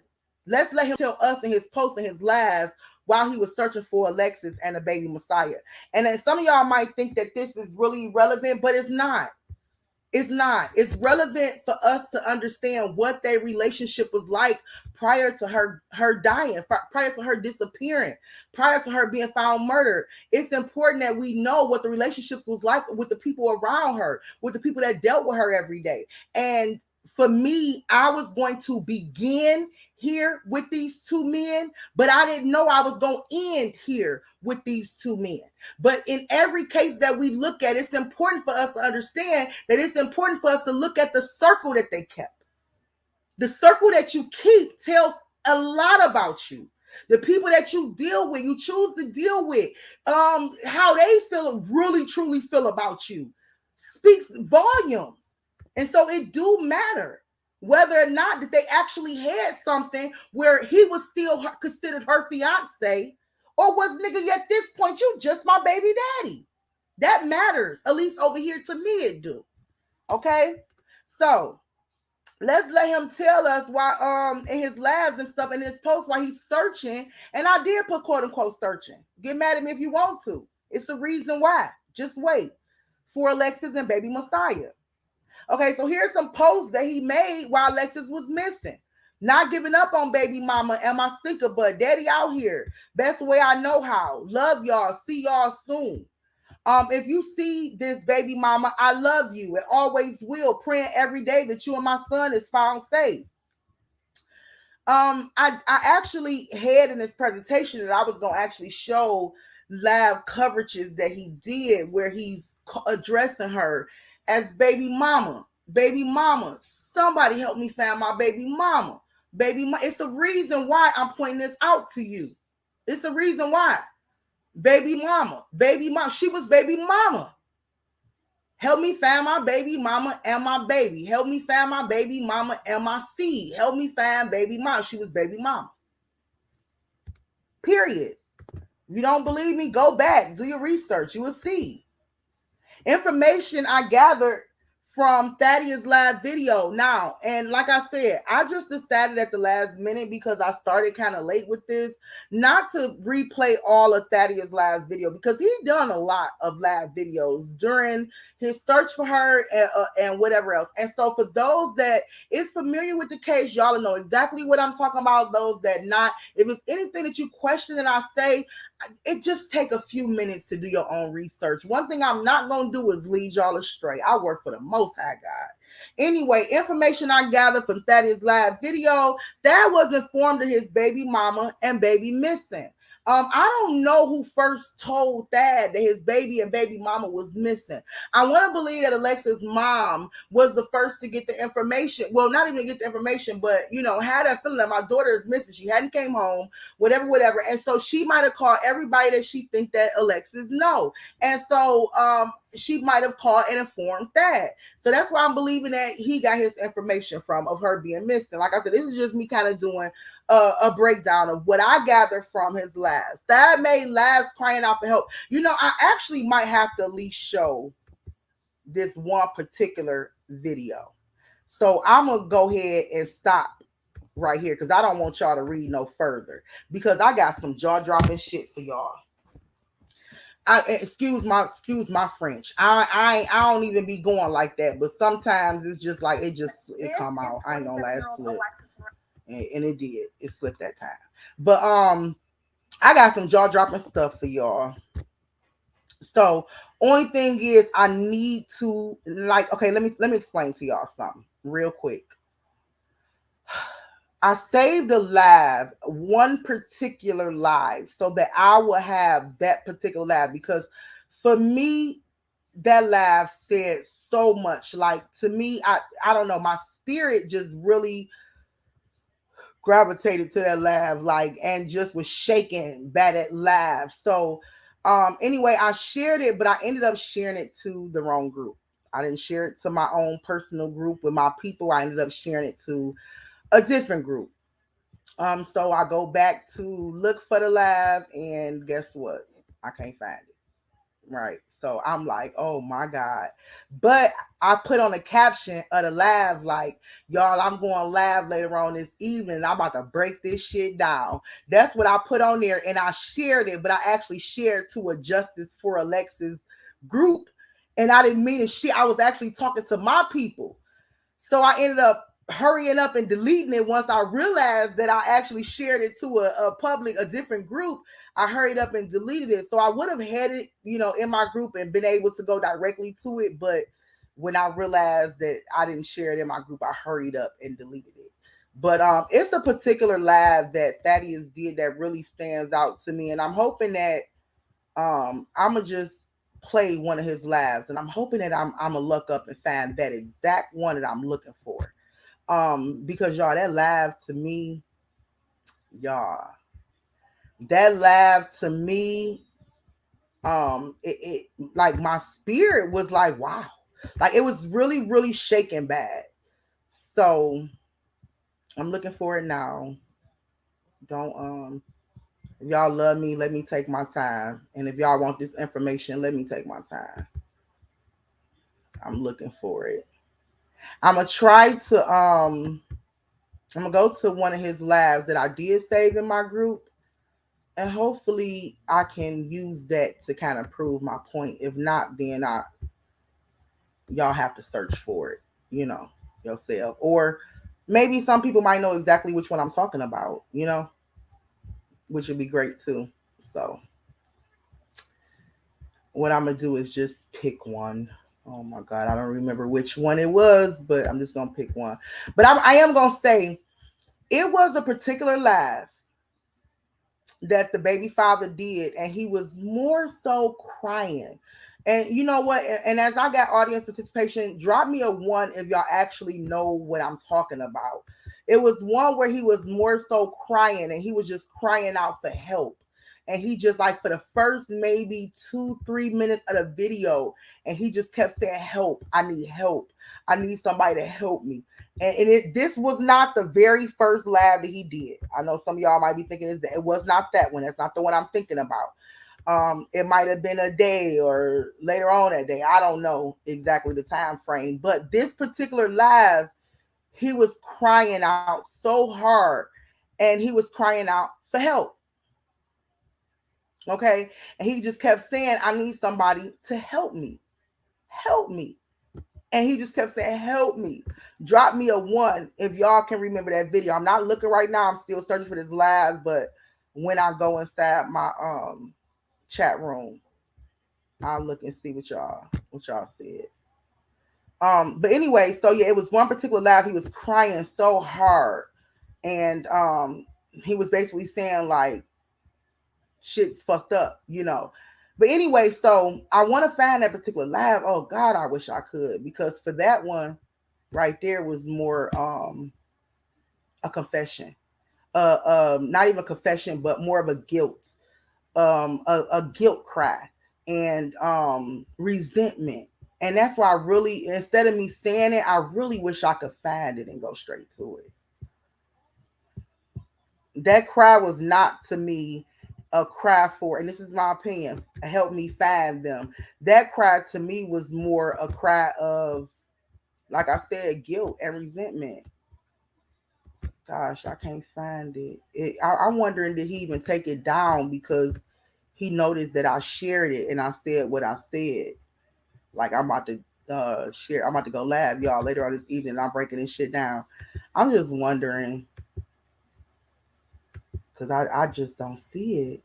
let him tell us in his post and his lives while he was searching for Alexis and the baby Messiah. And then some of y'all might think that this is really relevant, but it's not. It's not. It's relevant for us to understand what their relationship was like prior to her dying, prior to her disappearing, prior to her being found murdered. It's important that we know what the relationships was like with the people around her, with the people that dealt with her every day. And for me, I was going to begin here with these two men, but I didn't know I was going to end here with these two men. But in every case that we look at, it's important for us to understand that it's important for us to look at the circle that they kept. The circle that you keep tells a lot about you. The people that you deal with, you choose to deal with, how they feel, really truly feel about you, speaks volumes. And so it do matter whether or not that they actually had something where he was still considered her fiance, or was, nigga, at this point you just my baby daddy. That matters, at least over here to me it do. Okay, so let's let him tell us why in his labs and stuff in his post why he's searching. And I did put quote unquote searching. Get mad at me if you want to. It's the reason why. Just wait for Alexis and baby Messiah. Okay, so here's some posts that he made while Alexis was missing. Not giving up on baby mama and my stinker butt. Daddy out here. Best way I know how. Love y'all. See y'all soon. If you see this baby mama, I love you and always will. Praying every day that you and my son is found safe. I actually had in this presentation that I was gonna actually show live coverages that he did where he's addressing her as baby mama. Baby mama, somebody help me find my baby mama. It's the reason why I'm pointing this out to you. It's the reason why. Baby mama, she was baby mama. Help me find my baby mama and my baby. Help me find my baby mama and my seed. Help me find baby mama. She was baby mama. Period. If you don't believe me, go back, do your research. You will see. Information I gathered from Thaddeus' live video now. And like I said, I just decided at the last minute, because I started kind of late with this, not to replay all of Thaddeus' live video, because he done a lot of live videos during his search for her and whatever else. And so for those that is familiar with the case, y'all know exactly what I'm talking about. Those that not, if it's anything that you question that I say, it just take a few minutes to do your own research. One thing I'm not going to do is lead y'all astray. I work for the Most High God. Anyway, information I gathered from Thaddeus' live video, that was informed of his baby mama and baby missing. I don't know who first told Thad that his baby and baby mama was missing. I want to believe that Alexis' mom was the first to get the information. Well, not even get the information, but, you know, had that feeling that my daughter is missing. She hadn't came home, whatever. And so she might have called everybody that she think that Alexis know. And so she might have called and informed Thad. So that's why I'm believing that he got his information from, of her being missing. Like I said, this is just me kind of doing a breakdown of what I gathered from his lives. Thad made lives crying out for help. You know, I actually might have to at least show this one particular video. So I'm going to go ahead and stop right here because I don't want y'all to read no further, because I got some jaw-dropping shit for y'all. Excuse my French. I don't even be going like that, but sometimes it's just like it come out. I ain't gonna lie, it slipped. And it did. It slipped that time. But I got some jaw-dropping stuff for y'all. So only thing is I need to, like, okay, let me explain to y'all something real quick. I saved a live, one particular live, so that I will have that particular live, because for me, that live said so much. Like, to me, I don't know, my spirit just really gravitated to that live, like, and just was shaken by that live. So anyway, I shared it, but I ended up sharing it to the wrong group. I didn't share it to my own personal group with my people. I ended up sharing it to a different group. So I go back to look for the live, and guess what? I can't find it. Right. So I'm like, oh my God. But I put on a caption of the live, like, y'all, I'm going live later on this evening. I'm about to break this shit down. That's what I put on there, and I shared it, but I actually shared to a Justice for Alexis group. and I didn't mean it. Shit, I was actually talking to my people. So I ended up hurrying up and deleting it once I realized that I actually shared it to a different group. I hurried up and deleted it. So I would have had it, in my group and been able to go directly to it. But when I realized that I didn't share it in my group, I hurried up and deleted it. But it's a particular live that Thaddeus did that really stands out to me. And I'm hoping that I'ma just play one of his lives, and I'm hoping that I'm gonna look up and find that exact one that I'm looking for. Because y'all, that live to me, y'all, that live to me, it like my spirit was like, wow, like it was really, really shaking bad. So I'm looking for it now. Don't if y'all love me, let me take my time. And if y'all want this information, let me take my time. I'm looking for it. I'm gonna try to I'm gonna go to one of his labs that I did save in my group, and hopefully I can use that to kind of prove my point. If not, then I y'all have to search for it, yourself. Or maybe some people might know exactly which one I'm talking about, which would be great too. So what I'm gonna do is just pick one. Oh my god, I don't remember which one it was, but I'm just gonna pick one. But I am gonna say it was a particular live that the baby father did, and he was more so crying. And you know what? And as I got audience participation, drop me a one if y'all actually know what I'm talking about. It was one where he was more so crying, and he was just crying out for help. And he just like for the first maybe 2-3 minutes of the video, and he just kept saying, "Help! I need help! I need somebody to help me." And this was not the very first lab that he did. I know some of y'all might be thinking it was not that one. That's not the one I'm thinking about. It might have been a day or later on that day. I don't know exactly the time frame, but this particular live, he was crying out so hard, and he was crying out for help. Okay, and he just kept saying, "I need somebody to help me." And he just kept saying, "Help me." Drop me a one if y'all can remember that video. I'm not looking right now. I'm still searching for this live, but when I go inside my chat room, I'll look and see what y'all said. But anyway, so yeah, it was one particular live. He was crying so hard, and he was basically saying like shit's fucked up. But anyway, so I want to find that particular live. Oh God, I wish I could, because for that one right there was more a confession. Not even a confession, but more of a guilt. A guilt cry and resentment. And that's why I really, instead of me saying it, I really wish I could find it and go straight to it. That cry was not to me a cry for, and this is my opinion, help me find them. That cry to me was more a cry of, like I said, guilt and resentment. Gosh, I can't find it. I'm wondering, did he even take it down because he noticed that I shared it and I said what I said. Like I'm about to share. I'm about to go live, y'all, later on this evening. I'm breaking this shit down. I'm just wondering because I just don't see it.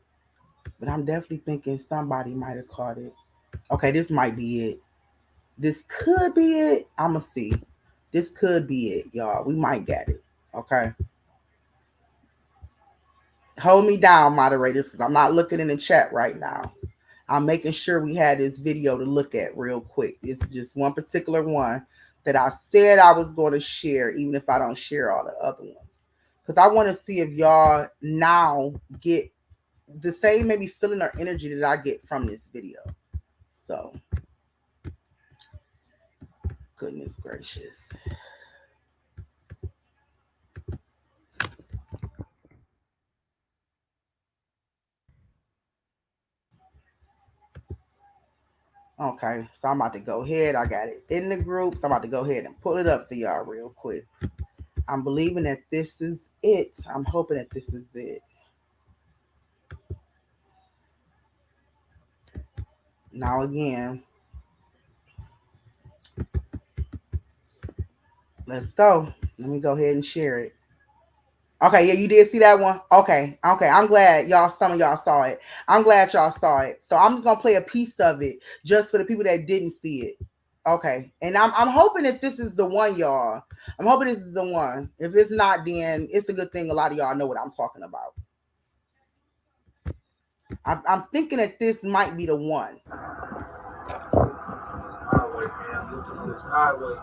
But I'm definitely thinking somebody might have caught it. Okay, this might be it. This could be it. I'ma see. This could be it, y'all. We might get it. Okay. Hold me down, moderators, because I'm not looking in the chat right now. I'm making sure we had this video to look at real quick. It's just one particular one that I said I was going to share, even if I don't share all the other ones. Because I want to see if y'all now get the same maybe feeling or energy that I get from this video. So, goodness gracious. Okay, so I'm about to go ahead. I got it in the group. So I'm about to go ahead and pull it up for y'all real quick. I'm believing that this is it. I'm hoping that this is it. Now again, Let's go. Let me go ahead and share it. Okay, yeah, you did see that one. Okay. I'm glad y'all. Some of y'all saw it. I'm glad y'all saw it. So I'm just gonna play a piece of it just for the people that didn't see it. Okay, and I'm hoping that this is the one, y'all. I'm hoping this is the one. If it's not, then it's a good thing. A lot of y'all know what I'm talking about. I'm thinking that this might be the one. Highway, man. I'm looking on this highway.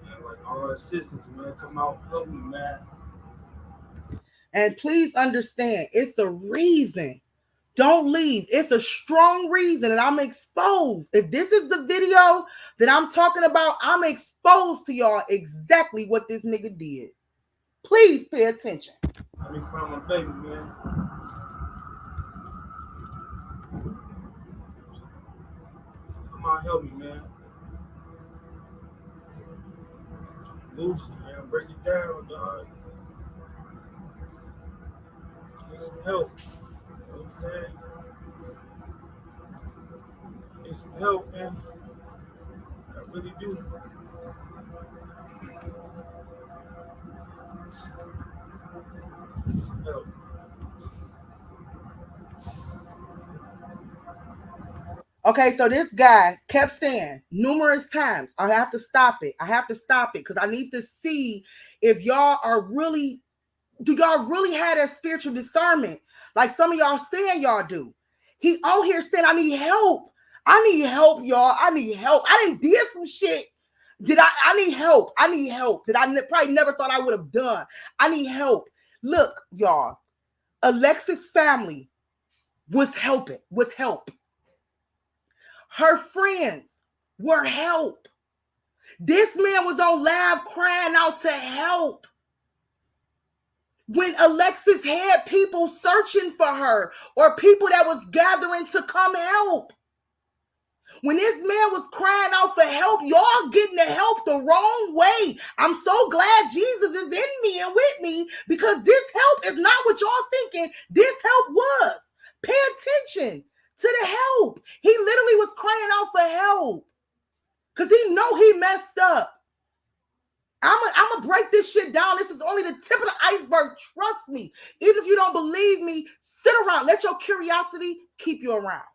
Man, like all assistance, man. Come out, help me, man. And please understand, it's a reason. Don't leave. It's a strong reason, and I'm exposed. If this is the video that I'm talking about, I'm exposed to y'all exactly what this nigga did. Please pay attention. Let me find my baby, man. Come on, help me, man. Loose, man. Break it down, dog. Need some help. You know what I'm saying? Need some help, man. I really do. Need some help. Okay, so this guy kept saying numerous times, I have to stop it. I have to stop it because I need to see if y'all are really, do y'all really have that spiritual discernment like some of y'all saying y'all do? He on here saying, I need help. I need help, y'all. I need help. I didn't did some shit. I need help. I need help that probably never thought I would have done. I need help. Look, y'all, Alexis' family was help. Her friends were help. This man was on live crying out to help. When Alexis had people searching for her or people that was gathering to come help. When this man was crying out for help, y'all getting the help the wrong way. I'm so glad Jesus is in me and with me because this help is not what y'all thinking this help was. Pay attention to the help. He literally was crying out for help because he know he messed up. I'm gonna break this shit down. This is only the tip of the iceberg. Trust me. Even if you don't believe me, sit around. Let your curiosity keep you around.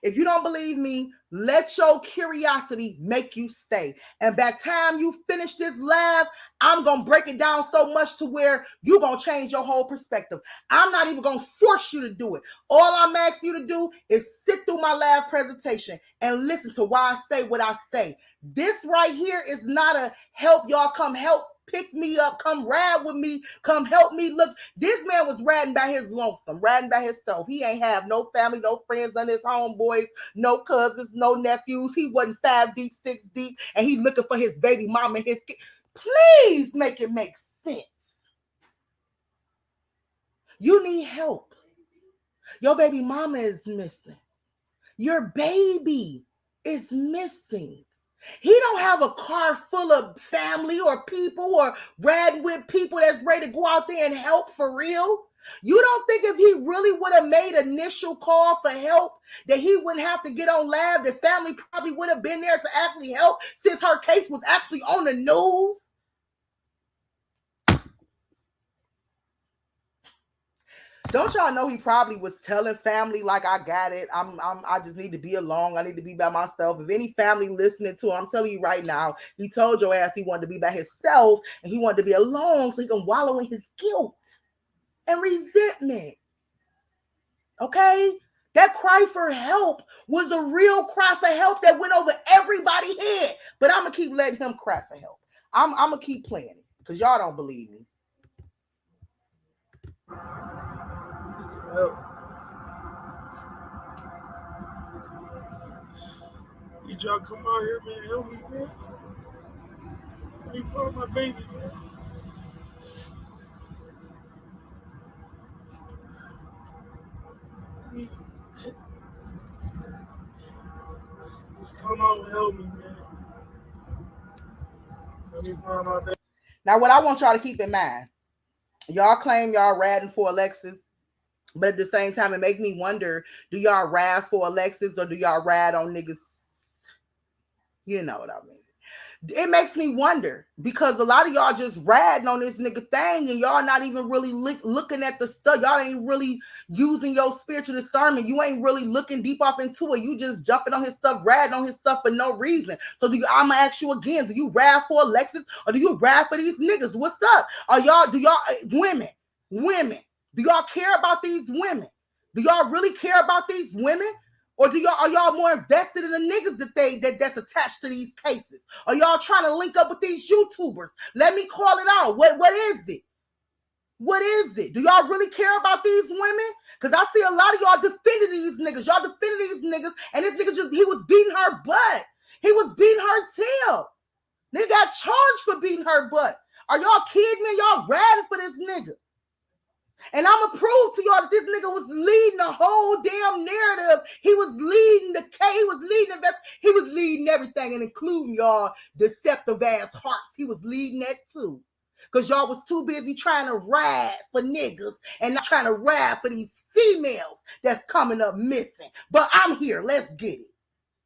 If you don't believe me, let your curiosity make you stay. And by the time you finish this live, I'm going to break it down so much to where you're going to change your whole perspective. I'm not even going to force you to do it. All I'm asking you to do is sit through my live presentation and listen to why I say what I say. This right here is not a help y'all come help pick me up, come ride with me, come help me. Look, this man was riding by his lonesome, riding by himself. He ain't have no family, no friends, none of his homeboys, no cousins, no nephews. He wasn't 5 deep, 6 deep, and he looking for his baby mama and his kid. Please make it make sense. You need help. Your baby mama is missing. Your baby is missing. He don't have a car full of family or people or riding with people that's ready to go out there and help for real. You don't think if he really would have made initial call for help that he wouldn't have to get on lab, the family probably would have been there to actually help since her case was actually on the news? Don't y'all know he probably was telling family like I got it. I just need to be alone. I need to be by myself. If any family listening to him, I'm telling you right now, he told your ass he wanted to be by himself and he wanted to be alone so he can wallow in his guilt and resentment. Okay? That cry for help was a real cry for help that went over everybody's head. But I'm gonna keep letting him cry for help. I'm gonna keep playing it because y'all don't believe me. Need some help. Need y'all come out here, man. Help me, man. Let me find my baby, man. Please. Just come out and help me, man. Let me find my baby. Now, what I want y'all to keep in mind, y'all claim y'all ratting for Alexis, but at the same time, it make me wonder: do y'all ride for Alexis or do y'all ride on niggas? You know what I mean. It makes me wonder because a lot of y'all just ratting on this nigga thing and y'all not even really looking at the stuff. Y'all ain't really using your spiritual discernment. You ain't really looking deep off into it. You just jumping on his stuff, ratting on his stuff for no reason. So I'm gonna ask you again, do you rad for Alexis or do you rad for these niggas? What's up? Do y'all women, do y'all care about these women? Do y'all really care about these women? Or are y'all more invested in the niggas that's attached to these cases? Are y'all trying to link up with these YouTubers? Let me call it out. What is it? What is it? Do y'all really care about these women? Because I see a lot of y'all defending these niggas. Y'all defending these niggas, and this nigga he was beating her butt. He was beating her tail. They got charged for beating her butt. Are y'all kidding me? Y'all ratting for this nigga. And I'm going to prove to y'all that this nigga was leading the whole damn narrative. He was leading the case. He was leading he was leading everything, and including y'all deceptive ass hearts. He was leading that too. Because y'all was too busy trying to ride for niggas and not trying to ride for these females that's coming up missing. But I'm here. Let's get it.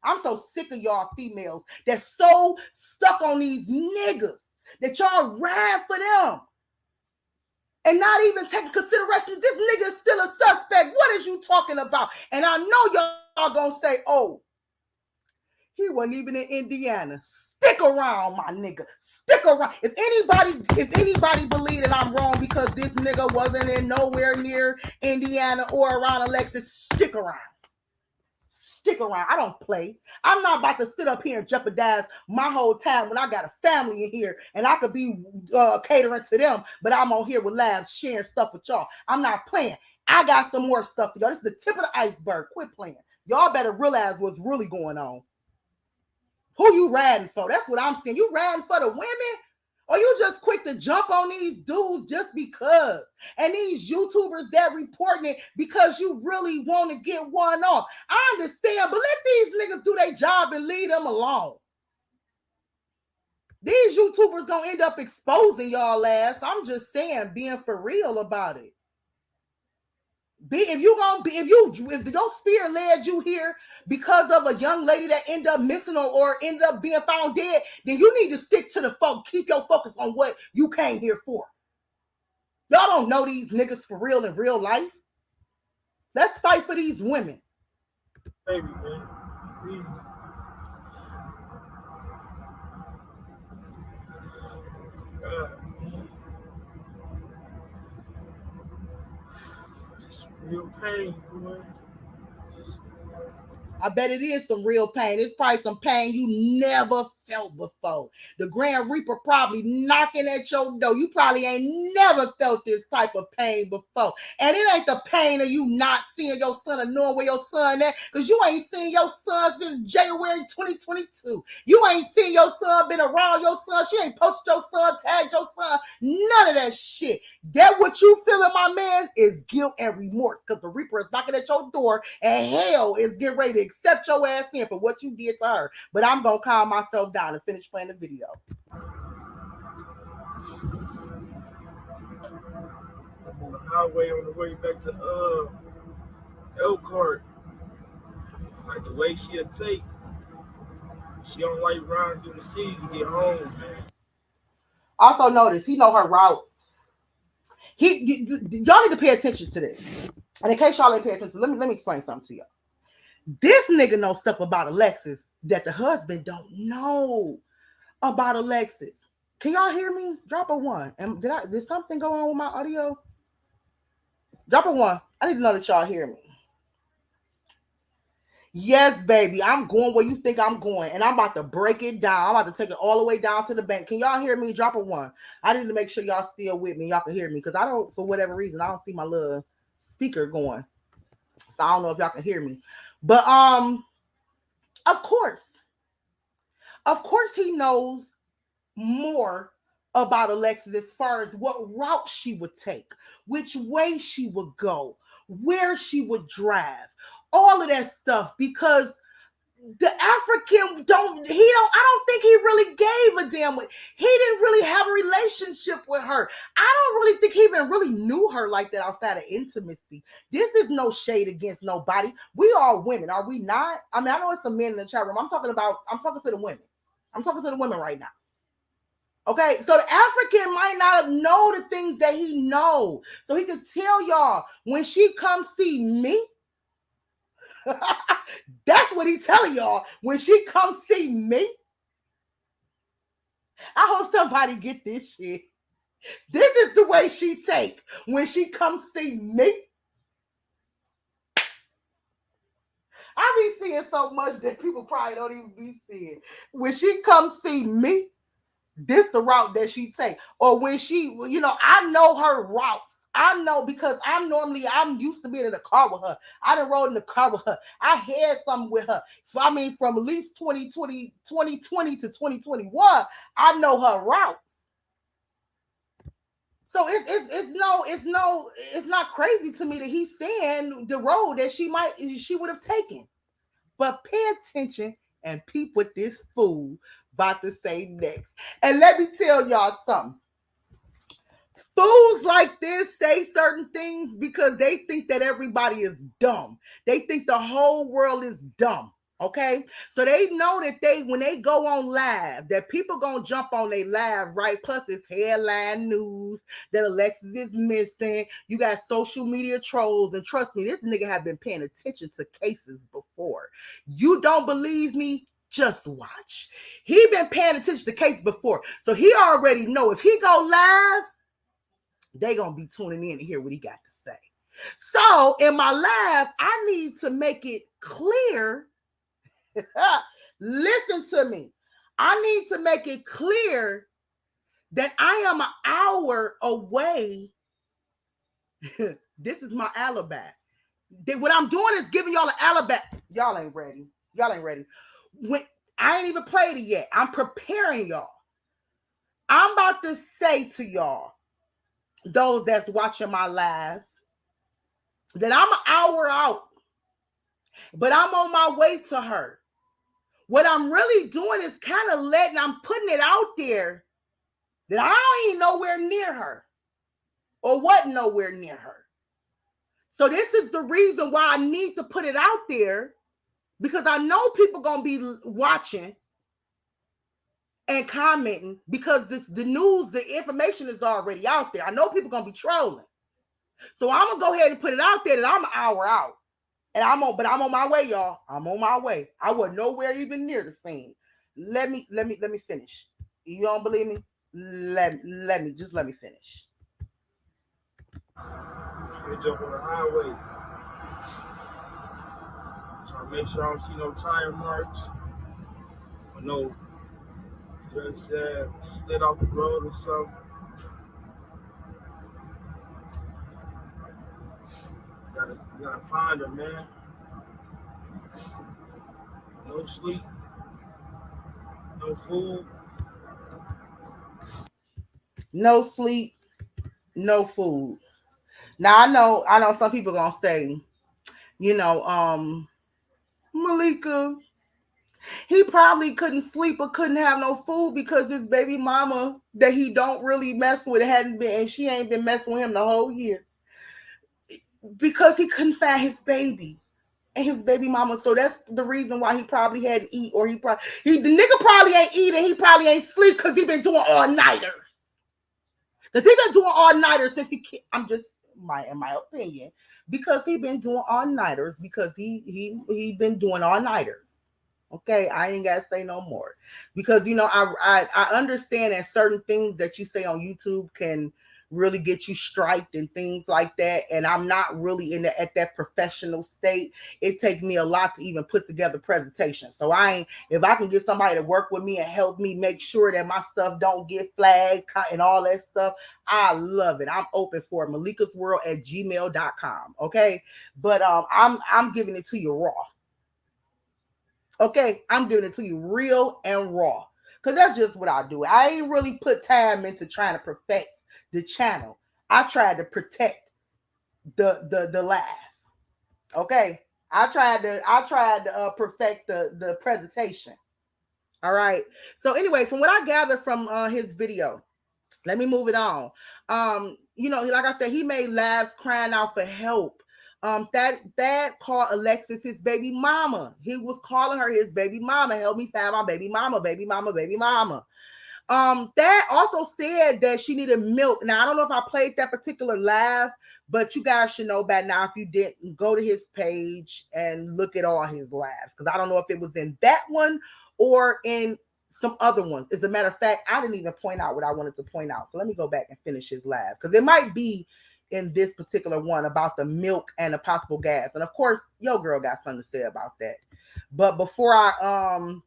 I'm so sick of y'all females that's so stuck on these niggas that y'all ride for them. And not even taking consideration, this nigga is still a suspect. What is you talking about? And I know y'all gonna say, oh, he wasn't even in Indiana. Stick around, my nigga. Stick around. If anybody believe that I'm wrong because this nigga wasn't in nowhere near Indiana or around Alexis, stick around. Stick around. I don't play. I'm not about to sit up here and jeopardize my whole time when I got a family in here and I could be catering to them, but I'm on here with labs sharing stuff with y'all. I'm not playing. I got some more stuff for y'all. This is the tip of the iceberg. Quit playing. Y'all better realize what's really going on. Who you riding for? That's what I'm saying. You riding for the women? Or you just quick to jump on these dudes just because? And these YouTubers that reporting it because you really want to get one off. I understand, but let these niggas do their job and leave them alone. These YouTubers gonna end up exposing y'all ass. I'm just saying, being for real about it. If your sphere led you here because of a young lady that ended up missing or ended up being found dead, then you need to stick to the focus. Keep your focus on what you came here for. Y'all don't know these niggas for real in real life. Let's fight for these women. Baby, man. Please. God, man. It's real pain, boy. I bet it is some real pain. It's probably some pain you never felt before. The Grand Reaper probably knocking at your door. You probably ain't never felt this type of pain before. And it ain't the pain of you not seeing your son or knowing where your son at, because you ain't seen your son since January 2022. You ain't seen your son, been around your son. She ain't posted your son, tagged your son. None of that shit. That what you feeling, my man, is guilt and remorse, because the Reaper is knocking at your door and hell is getting ready to accept your ass in for what you did to her. But I'm going to calm myself down and finish playing the video. I'm on the highway on the way back to Elkhart. Like the way she'll take, she don't like riding through the city to get home, man. Also notice, he know her routes. Y'all need to pay attention to this. And in case y'all ain't pay attention, let me explain something to y'all. This nigga knows stuff about Alexis that the husband don't know about Alexis. Can y'all hear me? Drop a 1. And did something go on with my audio? Drop a 1. I need to know that y'all hear me. Yes, baby. I'm going where you think I'm going. And I'm about to break it down. I'm about to take it all the way down to the bank. Can y'all hear me? Drop a 1. I need to make sure y'all still with me. Y'all can hear me. Because I don't, for whatever reason, I don't see my little speaker going. So I don't know if y'all can hear me. But of course he knows more about Alexis as far as what route she would take, which way she would go, where she would drive, all of that stuff, because the African I don't think he really gave a damn. He didn't really have a relationship with her. I don't really think he even really knew her like that outside of intimacy. This is no shade against nobody. We are women, are we not? I mean, I know it's some men in the chat room. I'm talking to the women. I'm talking to the women right now. Okay, so the African might not know the things that he know. So he can tell y'all when she comes see me. That's what he telling y'all. When she comes see me. I hope somebody get this shit. This is the way she take when she comes see me. I be seeing so much that people probably don't even be seeing. When she comes see me, this the route that she take. Or when she, I know her routes. I know because I'm used to being in the car with her. I done rode in the car with her. I had something with her. So I mean, from at least 2020 to 2021, I know her routes. So it's not crazy to me that he's saying the road that she would have taken. But pay attention and peep what this fool about to say next. And let me tell y'all something. Fools like this say certain things because they think that everybody is dumb. They think the whole world is dumb. Okay, so they know that when they go on live, that people gonna jump on their live, right? Plus it's headline news that Alexis is missing. You got social media trolls, and trust me, this nigga have been paying attention to cases before. You don't believe me? Just watch. He been paying attention to cases before, so he already know if he go live, they gonna be tuning in to hear what he got to say. So in my live, I need to make it clear. Listen to me. I need to make it clear that I am an hour away. This is my alibi. What I'm doing is giving y'all an alibi. Y'all ain't ready. When I ain't even played it yet. I'm preparing y'all. I'm about to say to y'all, those that's watching my live, that I'm an hour out, but I'm on my way to her. What I'm really doing is I'm putting it out there that I ain't nowhere near her or wasn't nowhere near her. So this is the reason why I need to put it out there, because I know people gonna be watching and commenting because the news, the information is already out there. I know people gonna be trolling. So I'm gonna go ahead and put it out there that I'm an hour out. And I'm on my way, y'all. I'm on my way. I was nowhere even near the scene. Let me finish. You don't believe me? Let me finish. They jump on the highway. Trying to make sure I don't see no tire marks or no just slid off the road or something. You gotta find her, man. No sleep, no food. No sleep, no food. Now I know some people gonna say, Malika, he probably couldn't sleep or couldn't have no food because his baby mama that he don't really mess with hadn't been, and she ain't been messing with him the whole year because he couldn't find his baby and his baby mama. So that's the reason why he probably had to eat, or the nigga probably ain't eating. He probably ain't sleep because he been doing all nighters. Because he been doing all nighters since I'm just in my opinion, because he been doing all nighters because he been doing all nighters. Okay, I ain't gotta say no more because I understand that certain things that you say on YouTube can really get you striped and things like that, and I'm not really at that professional state. It takes me a lot to even put together presentations. So if I can get somebody to work with me and help me make sure that my stuff don't get flagged and all that stuff, I love it. I'm open for malikasworld@gmail.com. Okay, but I'm giving it to you raw. Okay, I'm giving it to you real and raw because that's just what I do. I ain't really put time into trying to perfect the channel. I tried to protect the laugh. Okay, I tried to perfect the presentation. All right. So anyway, from what I gathered from his video, let me move it on. Like I said, he made laughs crying out for help. That called Alexis his baby mama. He was calling her his baby mama. Help me find my baby mama, baby mama, baby mama. That also said that she needed milk. Now I don't know if I played that particular live, but you guys should know by now if you didn't go to his page and look at all his lives, because I don't know if it was in that one or in some other ones. As a matter of fact, I didn't even point out what I wanted to point out. So let me go back and finish his live, because it might be in this particular one about the milk and the possible gas. And of course, yo girl got something to say about that. But before I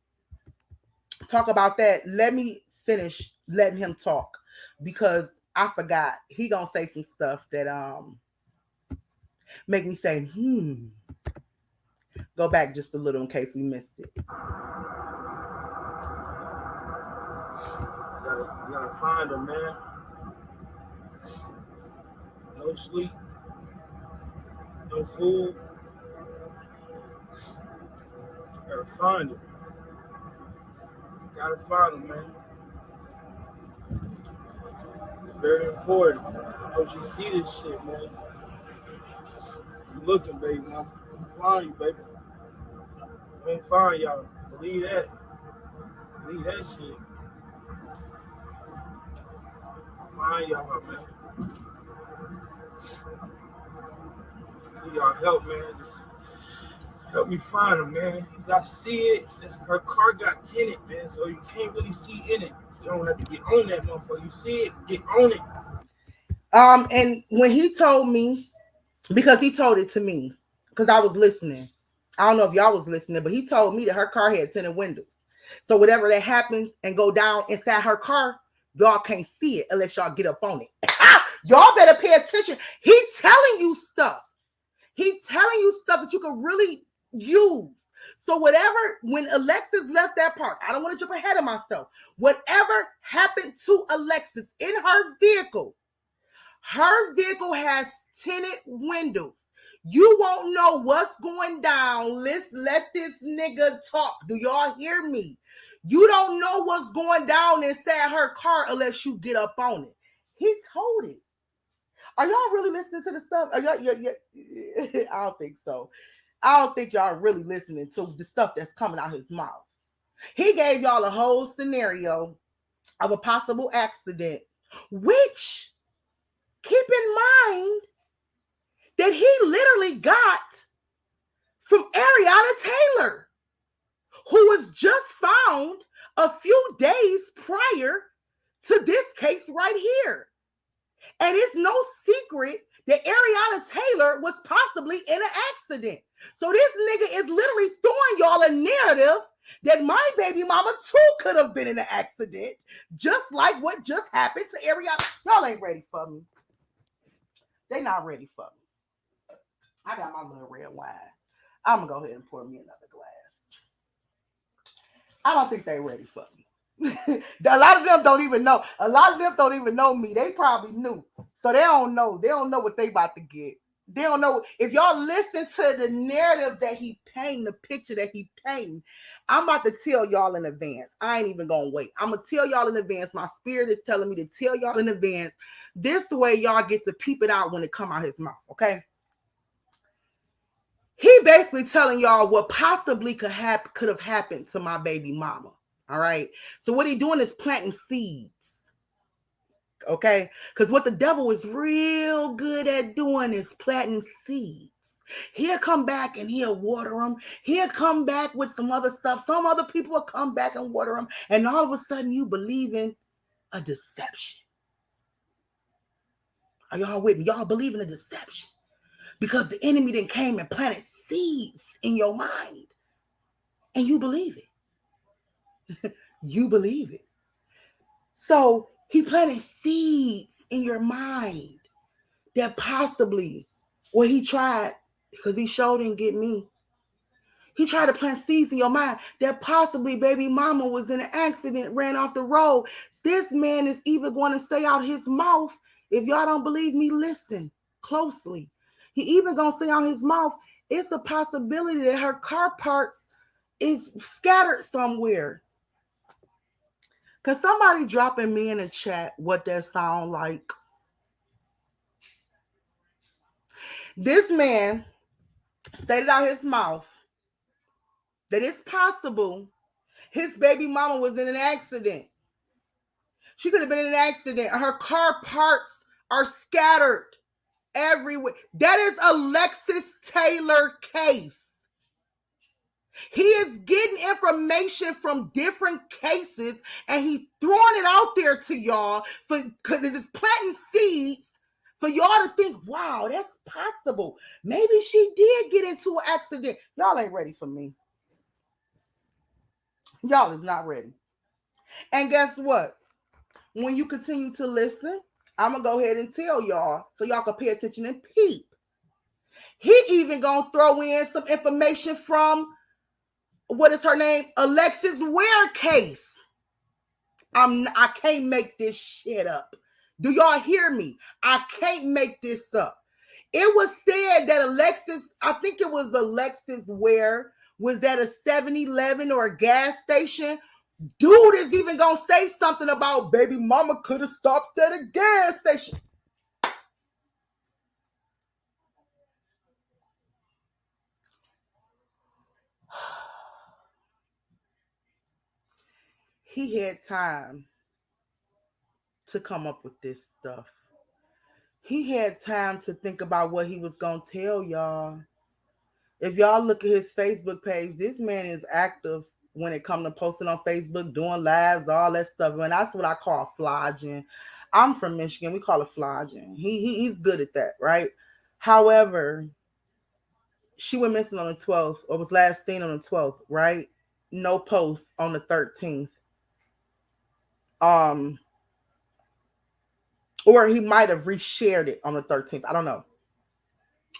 talk about that, let me finish letting him talk, because I forgot he gonna say some stuff that make me say go back just a little in case we missed it. You gotta find her, man. No sleep, no food. Gotta find her. Gotta find her, man. It's very important. I hope you see this shit, man. I'm looking, baby, man. I'm gonna find you, baby. I'm gonna find y'all. Believe that. Believe that shit. Find y'all, man. Need y'all help, man. Just help me find her, man. If y'all see it, her car got tinted, man, so you can't really see in it. You don't have to get on that motherfucker. You see it, get on it. And when he told me, because he told it to me, because I was listening. I don't know if y'all was listening, but he told me that her car had tinted windows. So whatever that happens and go down inside her car, y'all can't see it unless y'all get up on it. Y'all better pay attention. He telling you stuff. He telling you stuff that you can really use. So whatever, when Alexis left that park, I don't want to jump ahead of myself. Whatever happened to Alexis in her vehicle has tinted windows. You won't know what's going down. Let's let this nigga talk. Do y'all hear me? You don't know what's going down inside her car unless you get up on it. He told it. Are y'all really listening to the stuff? Are y'all, I don't think so. I don't think y'all really listening to the stuff that's coming out his mouth. He gave y'all a whole scenario of a possible accident, which, keep in mind, that he literally got from Ariana Taylor, who was just found a few days prior to this case right here. And it's no secret that Ariana Taylor was possibly in an accident. So this nigga is literally throwing y'all a narrative that my baby mama too could have been in an accident, just like what just happened to Ariana. Y'all ain't ready for me. They not ready for me. I got my little red wine. I'm gonna go ahead and pour me another glass. I don't think they ready for me. A lot of them don't even know. A lot of them don't even know me. They probably knew. So they don't know. They don't know what they about to get. They don't know. If y'all listen to the narrative that he painted, the picture that he painted, I'm about to tell y'all in advance. I ain't even gonna wait. I'm gonna tell y'all in advance. My spirit is telling me to tell y'all in advance. This way y'all get to peep it out when it come out his mouth, okay? He basically telling y'all what possibly could have happened to my baby mama. All right. So what he doing is planting seeds. Okay. Because what the devil is real good at doing is planting seeds. He'll come back and he'll water them. He'll come back with some other stuff. Some other people will come back and water them. And all of a sudden you believe in a deception. Are y'all with me? Y'all believe in a deception. Because the enemy then came and planted seeds in your mind. And you believe it. You believe it. So he planted seeds in your mind that possibly, well, he tried, because he sure didn't get me. He tried to plant seeds in your mind that possibly baby mama was in an accident, ran off the road. This man is even going to say out his mouth, if y'all don't believe me, listen closely. He even going to say out his mouth, it's a possibility that her car parts is scattered somewhere. Cause somebody dropping me in the chat what that sound like? This man stated out his mouth that it's possible his baby mama was in an accident. She could have been in an accident. Her car parts are scattered everywhere. That is Alexis Taylor case. He is getting information from different cases and he's throwing it out there to y'all for because it's planting seeds for y'all to think, wow, that's possible. Maybe she did get into an accident. Y'all ain't ready for me. Y'all is not ready. And guess what? When you continue to listen, I'm gonna go ahead and tell y'all so y'all can pay attention and peep. He even gonna throw in some information from what is her name? Alexis Ware case. I can't make this shit up. Do y'all hear me? I can't make this up. It was said that Alexis, I think it was Alexis Ware, was at a 7-Eleven or a gas station. Dude is even gonna say something about baby mama could have stopped at a gas station. He had time to come up with this stuff. He had time to think about what he was gonna tell y'all. If y'all look at his Facebook page, this man is active when it comes to posting on Facebook, doing lives, all that stuff. And that's what I call flogging. I'm from Michigan. We call it flogging. He's good at that, right? However, she went missing on the 12th or was last seen on the 12th, right? No post on the 13th. Um, or he might have reshared it on the 13th. I don't know.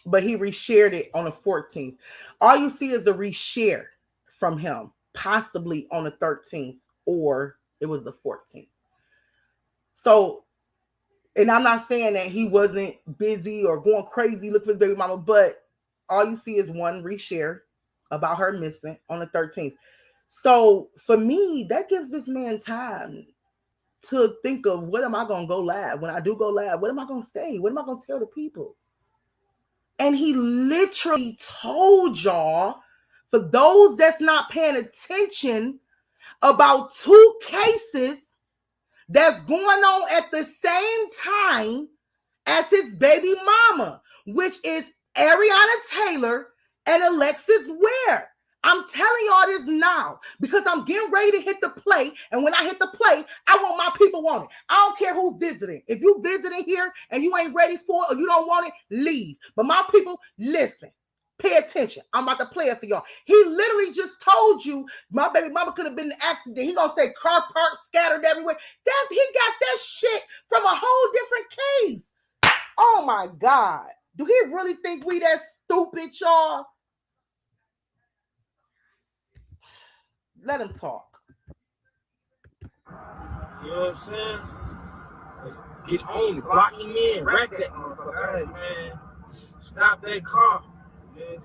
But he reshared it on the 14th. All you see is the reshare from him, possibly on the 13th, or it was the 14th. So, and I'm not saying that he wasn't busy or going crazy looking for his baby mama, but all you see is one reshare about her missing on the 13th. So for me, that gives this man time to think of what am I going to go live? When I do go live, what am I going to say? What am I going to tell the people? And he literally told y'all, for those that's not paying attention, about 2 cases that's going on at the same time as his baby mama, which is Ariana Taylor and Alexis Ware. I'm telling y'all this now because I'm getting ready to hit the play. And when I hit the play, I want my people on it. I don't care who's visiting. If you visiting here and you ain't ready for it or you don't want it, leave. But my people, listen. Pay attention. I'm about to play it for y'all. He literally just told you my baby mama could have been in an accident. He gonna say car parts scattered everywhere. He got that shit from a whole different case. Oh my God. Do he really think we that stupid, y'all? Let him talk. You know what I'm saying? Like, get on, block him in, wreck that motherfucker. Hey, man, stop that car. You know what I'm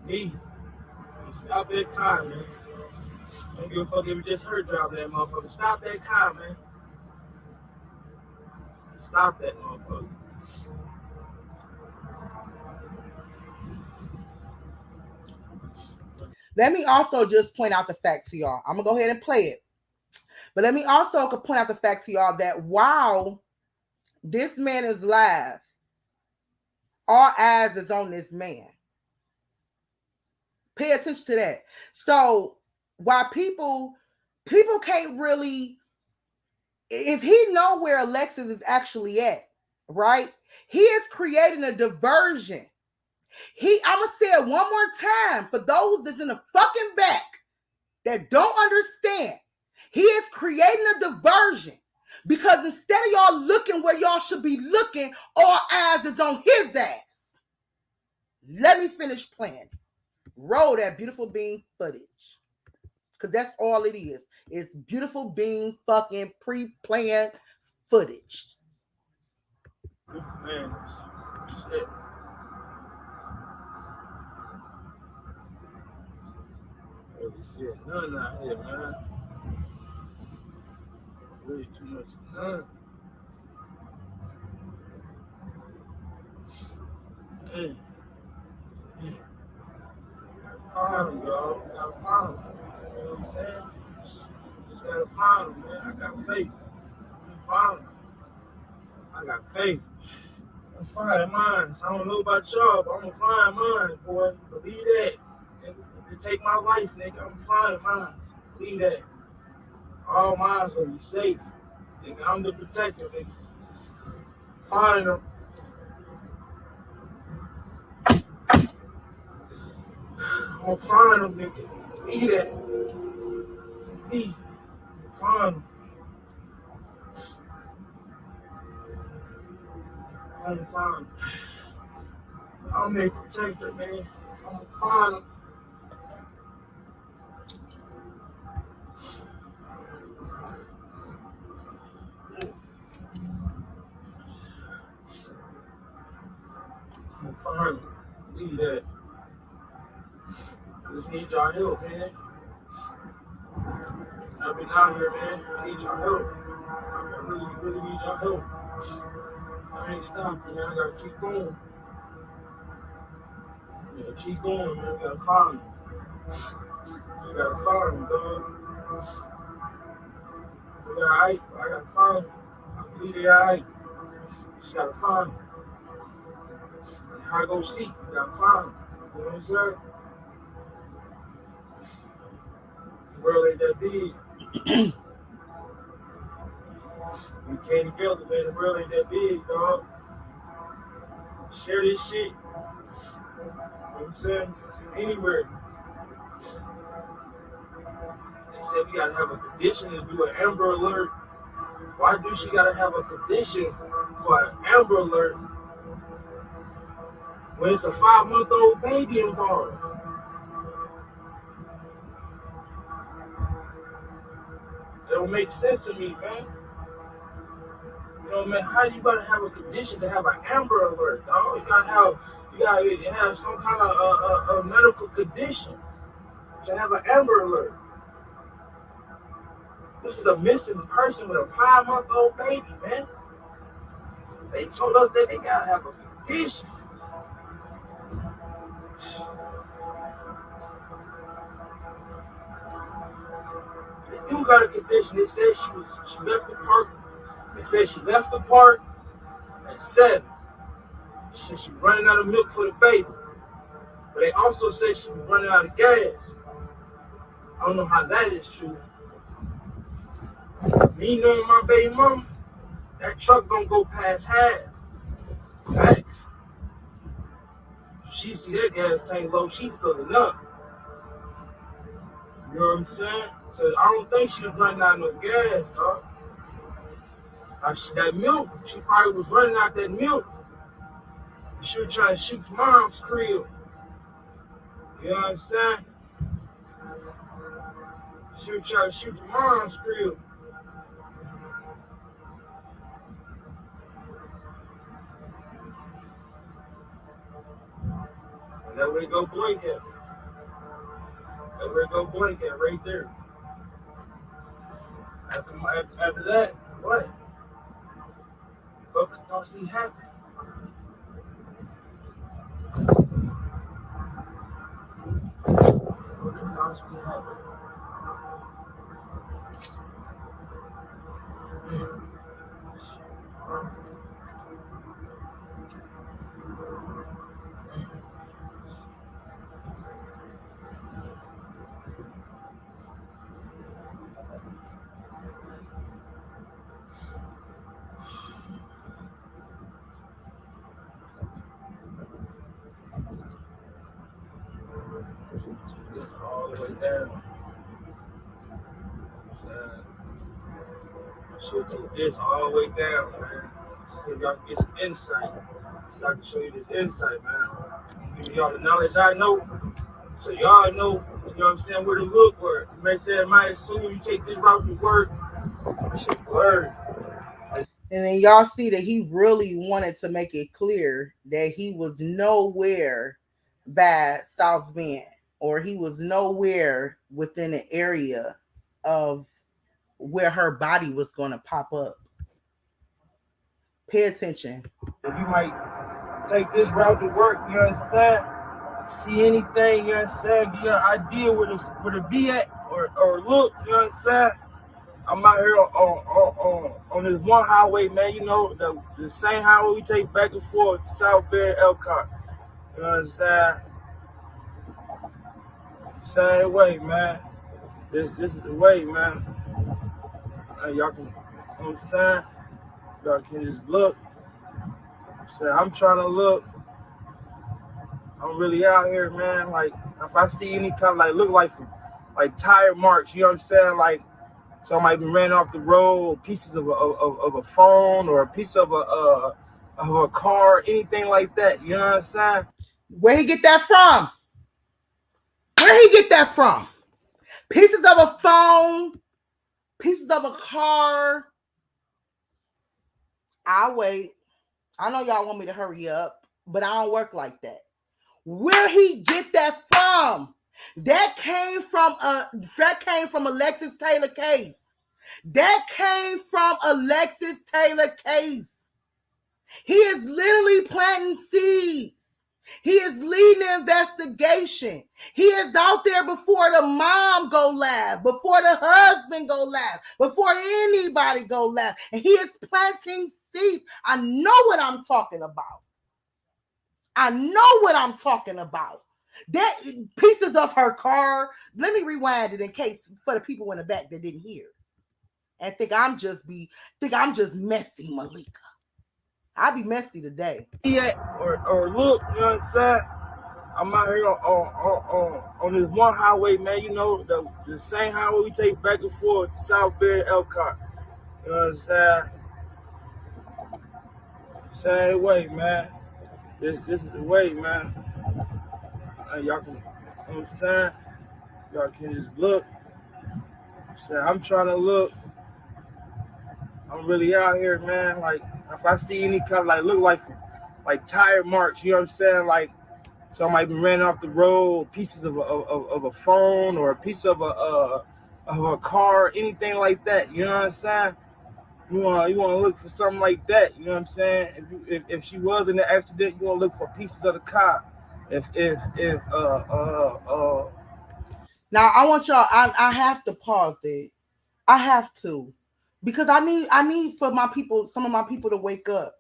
saying? Me, stop that car, man. Don't give a fuck if it just hurt driving that motherfucker. Stop that car, man. Stop that motherfucker. Let me also just point out the fact to y'all. I'm going to go ahead and play it. But let me also point out the fact to y'all that while this man is live, all eyes is on this man. Pay attention to that. So while people can't really, if he know where Alexis is actually at, right? He is creating a diversion. I'm gonna say it one more time for those that's in the fucking back that don't understand. He is creating a diversion because instead of y'all looking where y'all should be looking, all eyes is on his ass. Let me finish playing. Roll that beautiful bean footage. Because that's all it is. It's beautiful bean fucking pre-planned footage. Man, shit. Holy shit. None out here, man. Way too much none. Man, man, find them, y'all. Gotta find them. You know what I'm saying? Just gotta find them, man. I got faith. Find them. I got faith. I'm finding mine. I don't know about y'all, but I'm gonna find mine, boy. Believe that. Nigga, if it take my life, nigga, I'm finding mine. Believe that. All mine's gonna be safe. Nigga, I'm the protector, nigga. Finding them. I'm gonna find them, nigga. Believe that. Me. Find them. I'm gonna find them. I'm a protector, man. I'm gonna find them. I'm gonna find them. Believe that. I just need y'all help, man. I've been out here, man. I need y'all help. I really, really need y'all help. I ain't stopping, man. I gotta keep going. I gotta keep going, man. I gotta find them. I gotta find them, dog. They're alright, but I gotta find them. I believe they're alright. Just gotta find them. I go seek. I gotta find them. You know what I'm saying? The world ain't that big. We came together, man. The world ain't that big, dog. Share this shit. You know what I'm saying? Anywhere. They said we gotta have a condition to do an Amber Alert. Why do she gotta have a condition for an Amber Alert when it's a 5-month-old baby involved? It don't make sense to me, man. You know, man, how you gotta have a condition to have an Amber Alert, dog? You gotta have some kind of a medical condition to have an Amber Alert. This is a missing person with a 5-month-old baby, man. They told us that they gotta have a condition. They do got a condition. They said she left the park. They said she left the park at 7. She said she was running out of milk for the baby. But they also said she was running out of gas. I don't know how that is true. Me knowing my baby mama, that truck don't go past half. Facts. She see that gas tank low, she filling up. You know what I'm saying? So I don't think she was running out no gas, dog. That milk, she probably was running out that milk. She was trying to shoot mom's crib. You know what I'm saying? She was trying to shoot mom's crib. And that's where they go blink at. That's where they go blink at right there. After that, what? What could possibly happen? What could possibly happen? Just all the way down. She'll take this all the way down, man. So y'all can get some insight. So I can show you this insight, man. Give y'all the knowledge I know. So y'all know, you know what I'm saying, where to look for. You may say, it might assume you take this route to work. Word. And then y'all see that he really wanted to make it clear that he was nowhere by South Bend, or he was nowhere within the area of where her body was going to pop up. Pay attention. You might take this route to work, you know what I'm saying? See anything, you know what I'm saying? Get an idea where to be at or look, you know what I'm saying? I'm out here on this one highway, man. You know, the same highway we take back and forth to South Bend, Elkhart. You know what I'm saying? Same way, man. This is the way, man. Y'all can, you know what I'm saying? Y'all can just look. I'm saying, I'm trying to look. I'm really out here, man. Like, if I see any kind of, like, look like tire marks, you know what I'm saying? Like, somebody been ran off the road, pieces of a phone or a piece of a car, anything like that. You know what I'm saying? Where he get that from? Where he get that from? Pieces of a phone, pieces of a car. I'll wait. I know y'all want me to hurry up, but I don't work like that. Where he get that from? That came from Alexis Taylor case. That came from Alexis Taylor case. He is literally planting seeds. He is leading the investigation. He is out there before the mom go live, before the husband go live, before anybody go live. And he is planting seeds. I know what I'm talking about. I know what I'm talking about. That pieces of her car. Let me rewind it in case for the people in the back that didn't hear and think I'm just messy, Malika. I'll be messy today. Yeah, or look, you know what I'm saying? I'm out here on this one highway, man. You know, the same highway we take back and forth to South Bend, Elkhart. You know what I'm saying? Same way, man. This is the way, man. Y'all can, you know what I'm saying? Y'all can just look. I'm saying, I'm trying to look. I'm really out here, man. Like, if I see any kind of, like, look like tire marks, you know what I'm saying? Like, somebody been ran off the road, pieces of a phone or a piece of a car, anything like that. You know what I'm saying? You want to look for something like that. You know what I'm saying? If she was in the accident, you want to look for pieces of the car. If Now I want y'all. I have to pause it. I have to, because I need for my people, some of my people to wake up.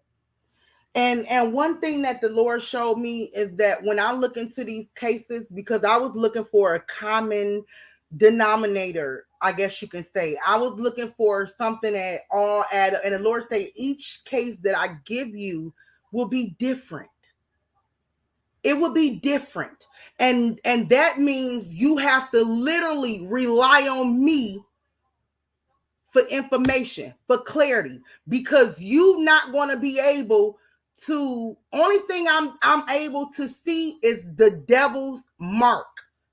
And one thing that the Lord showed me is that when I look into these cases, because I was looking for a common denominator, I guess you can say. I was looking for something and the Lord say each case that I give you will be different. It will be different. And that means you have to literally rely on me for information, for clarity, because you not going to be able to. Only thing I'm able to see is the devil's mark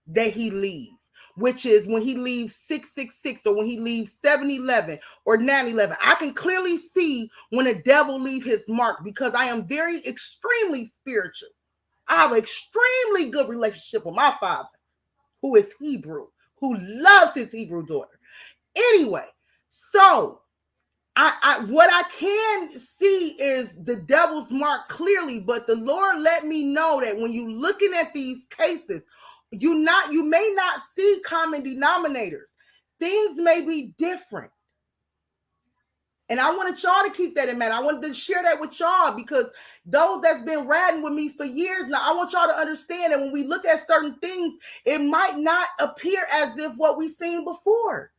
that he leaves, which is when he leaves 666 or when he leaves 711 or 911. I can clearly see when a devil leave his mark because I am very extremely spiritual. I have an extremely good relationship with my father, who is Hebrew, who loves his Hebrew daughter. Anyway, so I what I can see is the devil's mark clearly, but the Lord let me know that when you're looking at these cases, you may not see common denominators. Things may be different. And I wanted y'all to keep that in mind. I wanted to share that with y'all because those that's been riding with me for years now, I want y'all to understand that when we look at certain things, it might not appear as if what we've seen before.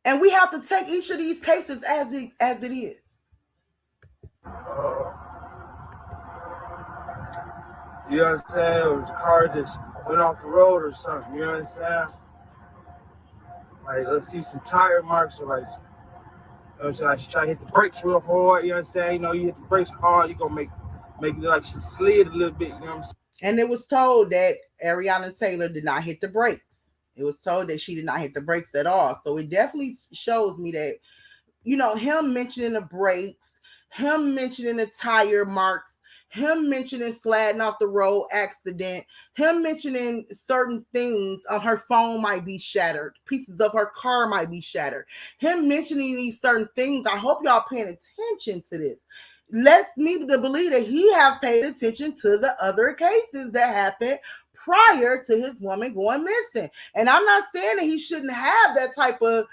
And we have to take each of these cases as it is. you know what I'm saying, or the car just went off the road or something. You know what I'm saying? Like, let's see some tire marks or like. You know what I'm saying? Like she try to hit the brakes real hard, you know what I'm saying? You know, you hit the brakes hard, you're gonna make it look like she slid a little bit, you know what I'm saying? And it was told that Ariana Taylor did not hit the brakes. It was told that she did not hit the brakes at all. So it definitely shows me that, him mentioning the brakes, him mentioning the tire marks, him mentioning sliding off the road accident, him mentioning certain things. Her phone might be shattered, pieces of her car might be shattered. Him mentioning these certain things. I hope y'all paying attention to this. lets me to believe that he have paid attention to the other cases that happened prior to his woman going missing. And I'm not saying that he shouldn't have that type of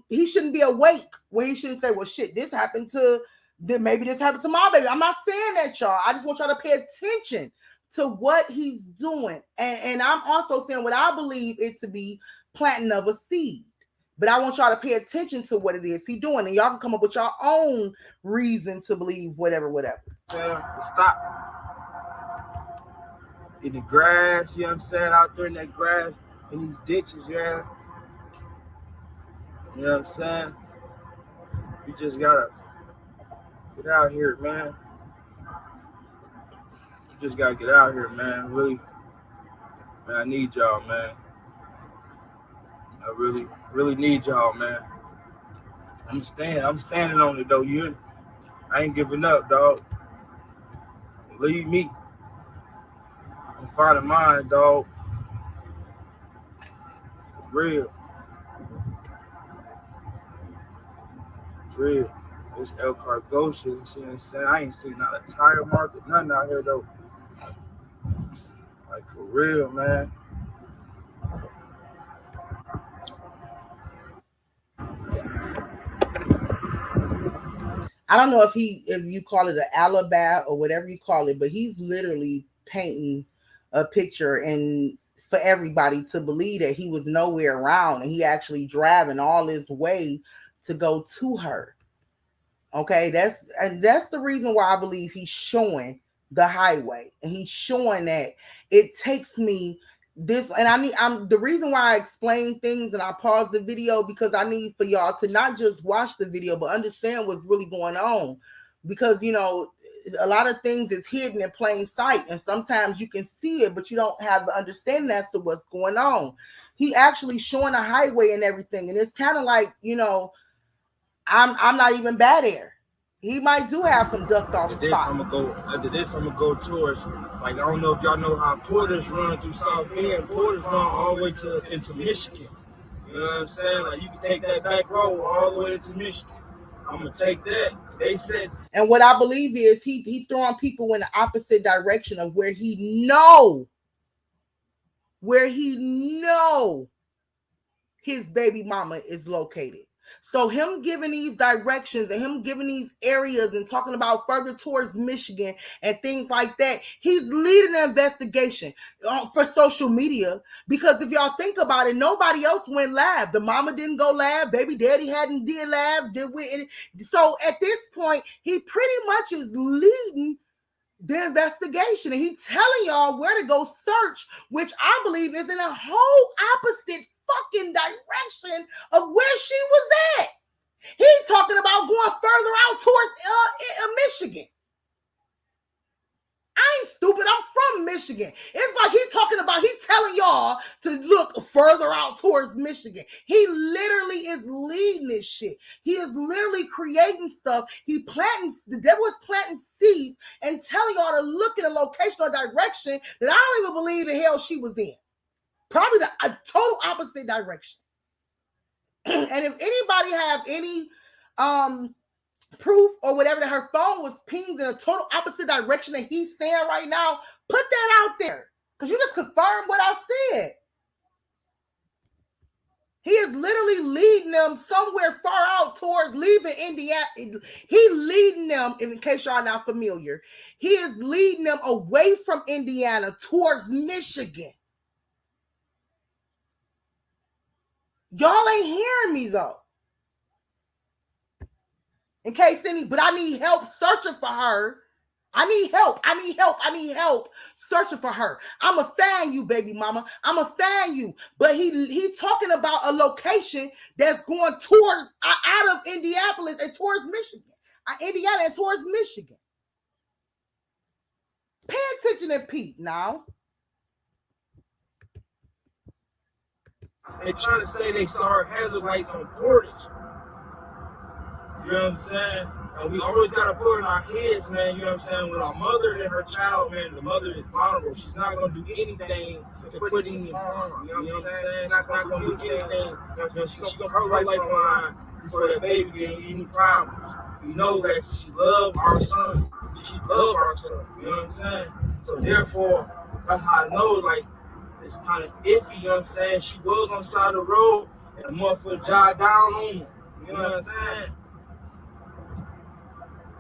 he shouldn't be awake where he shouldn't say, well shit, this happened to then maybe this happened to my baby. I'm not saying that, y'all. I just want y'all to pay attention to what he's doing. And I'm also saying what I believe it to be planting of a seed. But I want y'all to pay attention to what it is he's doing. And y'all can come up with your own reason to believe whatever. Stop in the grass, you know what I'm saying? Out there in that grass, in these ditches, yeah. You know what I'm saying? You just gotta get out here, man. You just gotta get out here, man. Really, man, I need y'all, man. I really need y'all, man. I'm standing on it though. I ain't giving up, dog. Believe me. I'm finding mine, dog. For real. For real. This El Cargo shit, you see what I'm saying? I ain't seen not a tire market, nothing out here though. Like for real, man. I don't know if you call it an alibi or whatever you call it, but he's literally painting a picture and for everybody to believe that he was nowhere around and he actually driving all his way to go to her. Okay, that's the reason why I believe he's showing the highway and he's showing that it takes me this and I'm the reason why I explain things and I pause the video because I need for y'all to not just watch the video but understand what's really going on because a lot of things is hidden in plain sight and sometimes you can see it but you don't have the understanding as to what's going on. He actually showing a highway and everything and it's kind of like I'm not even bad there. He might do have some ducked off spots. After this, I'm gonna go towards. Like I don't know if y'all know how Porter's run through South Bend. Porter's run all the way into Michigan. You know what I'm saying? Like you can take that back road all the way into Michigan. I'm gonna take that. They said. And what I believe is he throwing people in the opposite direction of where he know his baby mama is located. So him giving these directions and him giving these areas and talking about further towards Michigan and things like that, he's leading the investigation for social media. Because if y'all think about it, nobody else went live. The mama didn't go live. Baby daddy hadn't did live. So at this point, he pretty much is leading the investigation. And he's telling y'all where to go search, which I believe is in a whole opposite fucking direction of where she was at. He talking about going further out towards Michigan. I ain't stupid. I'm from Michigan. It's like he's telling y'all to look further out towards Michigan. He literally is leading this shit. He is literally creating stuff. The devil is planting seeds and telling y'all to look in a location or direction that I don't even believe the hell she was in. Probably a total opposite direction. And if anybody have any proof or whatever that her phone was pinged in a total opposite direction that he's saying right now, put that out there. Because you just confirmed what I said. He is literally leading them somewhere far out towards leaving Indiana. He leading them, in case y'all not familiar, he is leading them away from Indiana towards Michigan. Y'all ain't hearing me though. In case but I need help searching for her. I need help searching for her. I'ma find you, baby mama. I'ma find you. But he's talking about a location that's going towards out of Indianapolis and towards Michigan. Indiana and towards Michigan. Pay attention and peep now. They trying to say they saw her hazard lights on Portage. You know what I'm saying? And we always gotta put in our heads, man, you know what I'm saying? With our mother and her child, man, the mother is vulnerable. She's not gonna do anything to put any harm. You know what I'm saying? She's not gonna do anything. She's gonna put her life on line before that baby get any problems. we know that she loved our son. She loved our son. You know what I'm saying? So therefore, that's how I know, like, it's kind of iffy, you know what I'm saying? She was on the side of the road and the motherfucker jotted down on her. You know what I'm saying?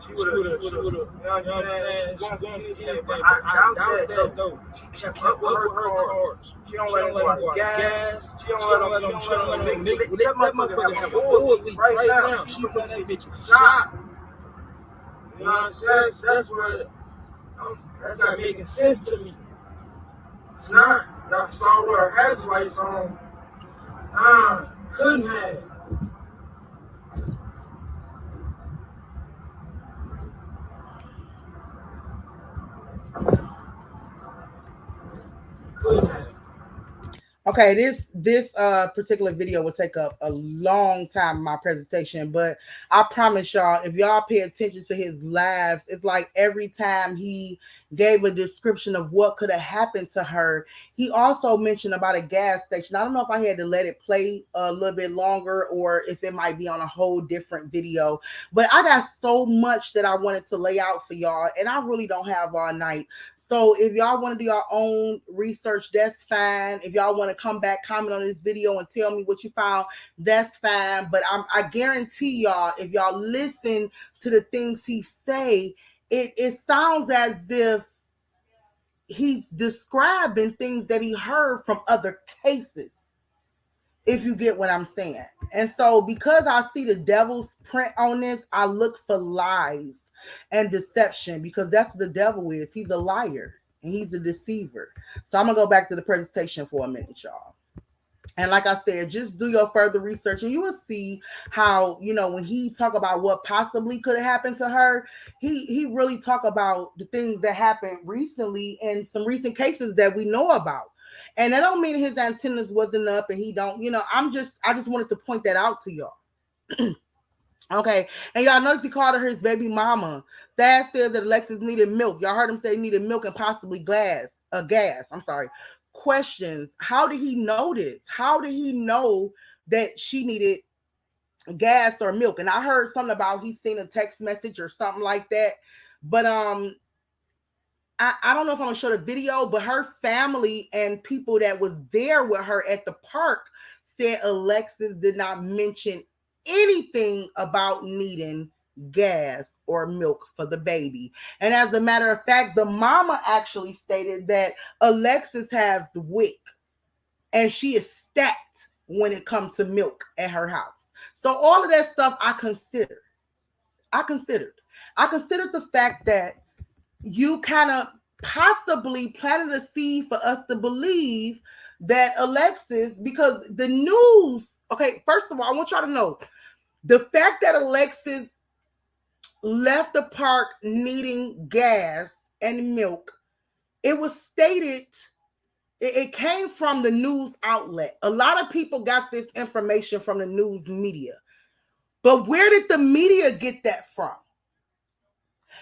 She would have, you know what I'm saying? She going for anything, but I doubt that though. She kept up with her cars. She don't let them go out of gas. She don't let them make, that motherfucker have a oil leak right now. She put that bitch in shot. You know what I'm saying? So that's where, that's not making sense to me. It's not. I saw with her hazard lights on. Couldn't have. Couldn't have. Okay, this particular video will take up a long time in my presentation, but I promise y'all, if y'all pay attention to his lives, it's like every time he gave a description of what could have happened to her, he also mentioned about a gas station. I don't know if I had to let it play a little bit longer or if it might be on a whole different video, but I got so much that I wanted to lay out for y'all, and I really don't have all night. So if y'all want to do your own research, that's fine. If y'all want to come back, comment on this video and tell me what you found, that's fine. But I guarantee y'all, if y'all listen to the things he say, it sounds as if he's describing things that he heard from other cases, if you get what I'm saying. And so because I see the devil's print on this, I look for lies and deception, because that's what the devil is. He's a liar and he's a deceiver. So I'm gonna go back to the presentation for a minute, y'all. And like I said, just do your further research and you will see how, when he talk about what possibly could have happened to her, he really talk about the things that happened recently and some recent cases that we know about. And that don't mean his antennas wasn't up and he don't, I just wanted to point that out to y'all. Okay. And y'all notice he called her his baby mama. Thad says that Alexis needed milk. Y'all heard him say he needed milk and possibly gas. I'm sorry. Questions. How did he know this? How did he know that she needed gas or milk? And I heard something about he seen a text message or something like that. But I don't know if I'm gonna show the video, but her family and people that was there with her at the park said Alexis did not mention anything about needing gas or milk for the baby. And as a matter of fact, the mama actually stated that Alexis has WIC and she is stacked when it comes to milk at her house. So all of that stuff I considered. I considered the fact that you kind of possibly planted a seed for us to believe that Alexis, because the news, okay, first of all, I want y'all to know the fact that Alexis left the park needing gas and milk, it was stated, it came from the news outlet. A lot of people got this information from the news media. But where did the media get that from?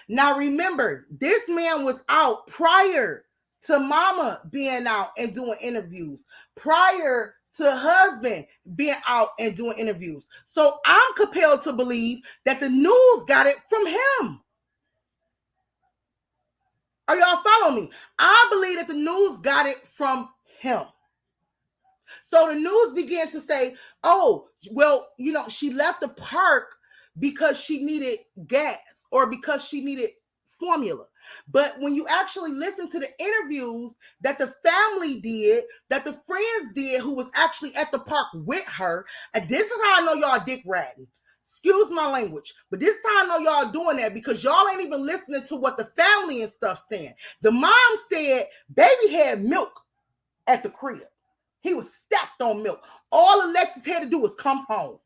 Now, remember, this man was out prior to mama being out and doing interviews, prior to husband being out and doing interviews. So I'm compelled to believe that the news got it from him. Are y'all following me? I believe that the news got it from him. So the news began to say, oh, well, she left the park because she needed gas or because she needed formula. But when you actually listen to the interviews that the family did, that the friends did, who was actually at the park with her, and this is how I know y'all dick riding. Excuse my language, but this is how I know y'all doing that, because y'all ain't even listening to what the family and stuff saying. The mom said baby had milk at the crib. He was stacked on milk. All Alexis had to do was come home.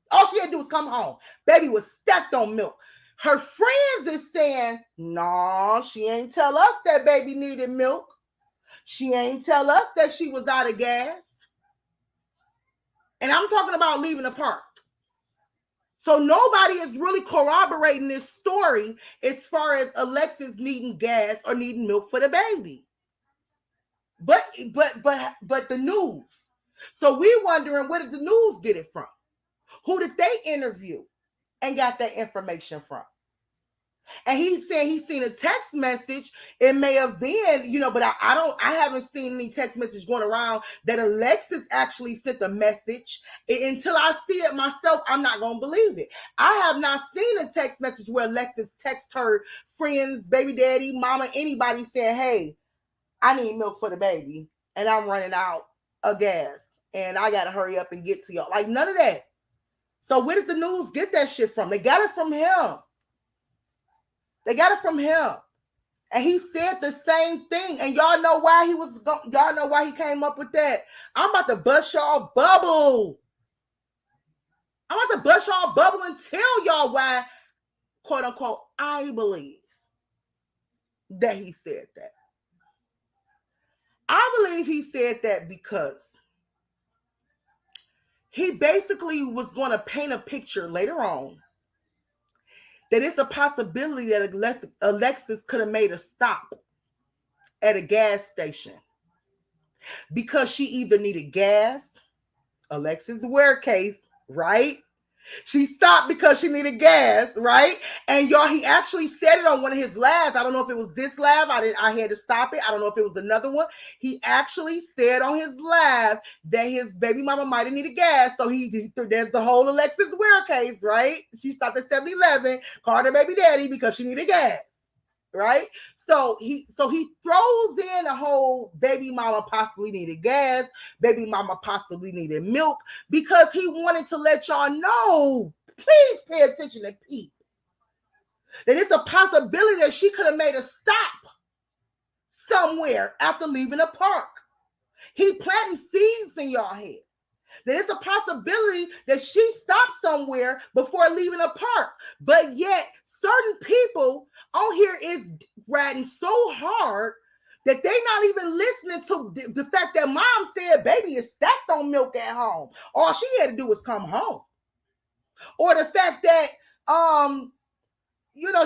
All she had to do was come home. Baby was stacked on milk. Her friends is saying, no, she ain't tell us that baby needed milk. She ain't tell us that she was out of gas. And I'm talking about leaving the park. So nobody is really corroborating this story as far as Alexis needing gas or needing milk for the baby. But the news. So we wondering, where did the news get it from? Who did they interview? and got that information from. And he said he seen a text message. It may have been, but I haven't seen any text message going around that Alexis actually sent a message. Until I see it myself, I'm not gonna believe it. I have not seen a text message where Alexis text her friends, baby daddy, mama, anybody saying, "Hey, I need milk for the baby, and I'm running out of gas, and I gotta hurry up and get to y'all." Like, none of that. So where did the news get that shit from? They got it from him. They got it from him. And he said the same thing. And y'all know why y'all know why he came up with that. I'm about to bust y'all bubble. I'm about to bust y'all bubble and tell y'all why, quote unquote, I believe that he said that. I believe he said that because he basically was going to paint a picture later on that it's a possibility that Alexis could have made a stop at a gas station because she either needed gas, Alexis' wear case, right? She stopped because she needed gas, right? And y'all, he actually said it on one of his lives. I don't know if it was this live. I had to stop it. I don't know if it was another one. He actually said on his live that his baby mama might have needed gas. So there's the whole Alexis wear case, right? She stopped at 7-Eleven, called her baby daddy because she needed gas, right? So he throws in a whole baby mama possibly needed gas, baby mama possibly needed milk, because he wanted to let y'all know, please pay attention to Pete, that it's a possibility that she could have made a stop somewhere after leaving a park. He planting seeds in y'all head. That it's a possibility that she stopped somewhere before leaving a park. But yet, certain people on here is riding so hard that they not even listening to the fact that mom said baby is stacked on milk at home. All she had to do was come home. Or the fact that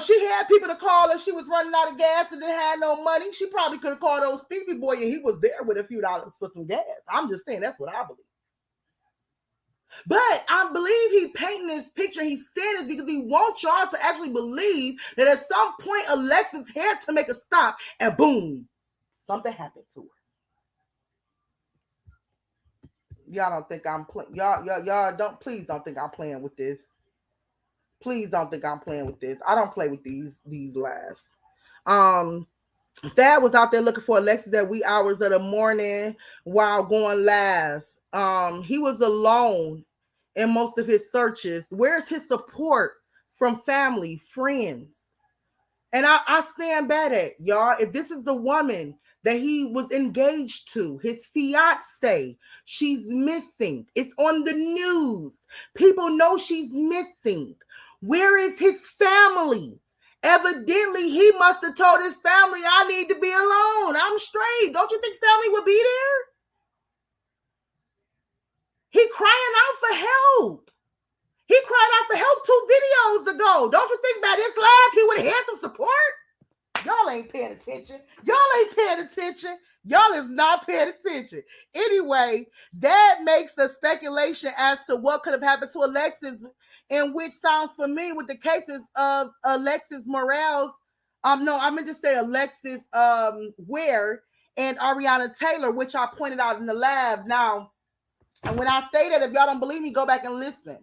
she had people to call her. She was running out of gas and didn't have no money. She probably could have called old Stevie Boy and he was there with a few dollars for some gas. I'm just saying, that's what I believe. But I believe he painting this picture. He said this because he wants y'all to actually believe that at some point Alexis had to make a stop and boom, something happened to her. Y'all don't think I'm playing. Please don't think I'm playing with this. Please don't think I'm playing with this. I don't play with these lies. Dad was out there looking for Alexis at wee hours of the morning while going live. He was alone in most of his searches. Where's his support from family, friends? And I stand by that, y'all. If this is the woman that he was engaged to, his fiance, she's missing. It's on the news. People know she's missing. Where is his family? Evidently, he must have told his family, I need to be alone. I'm straight. Don't you think family would be there? He crying out for help. He cried out for help 2 videos ago. Don't you think by this live he would have had some support? Y'all ain't paying attention. Y'all is not paying attention. Anyway, that makes a speculation as to what could have happened to Alexis, and which sounds familiar with the cases of Alexis Morales. No, I meant to say Alexis Ware and Ariana Taylor, which I pointed out in the live. Now, and when I say that, if y'all don't believe me, go back and listen.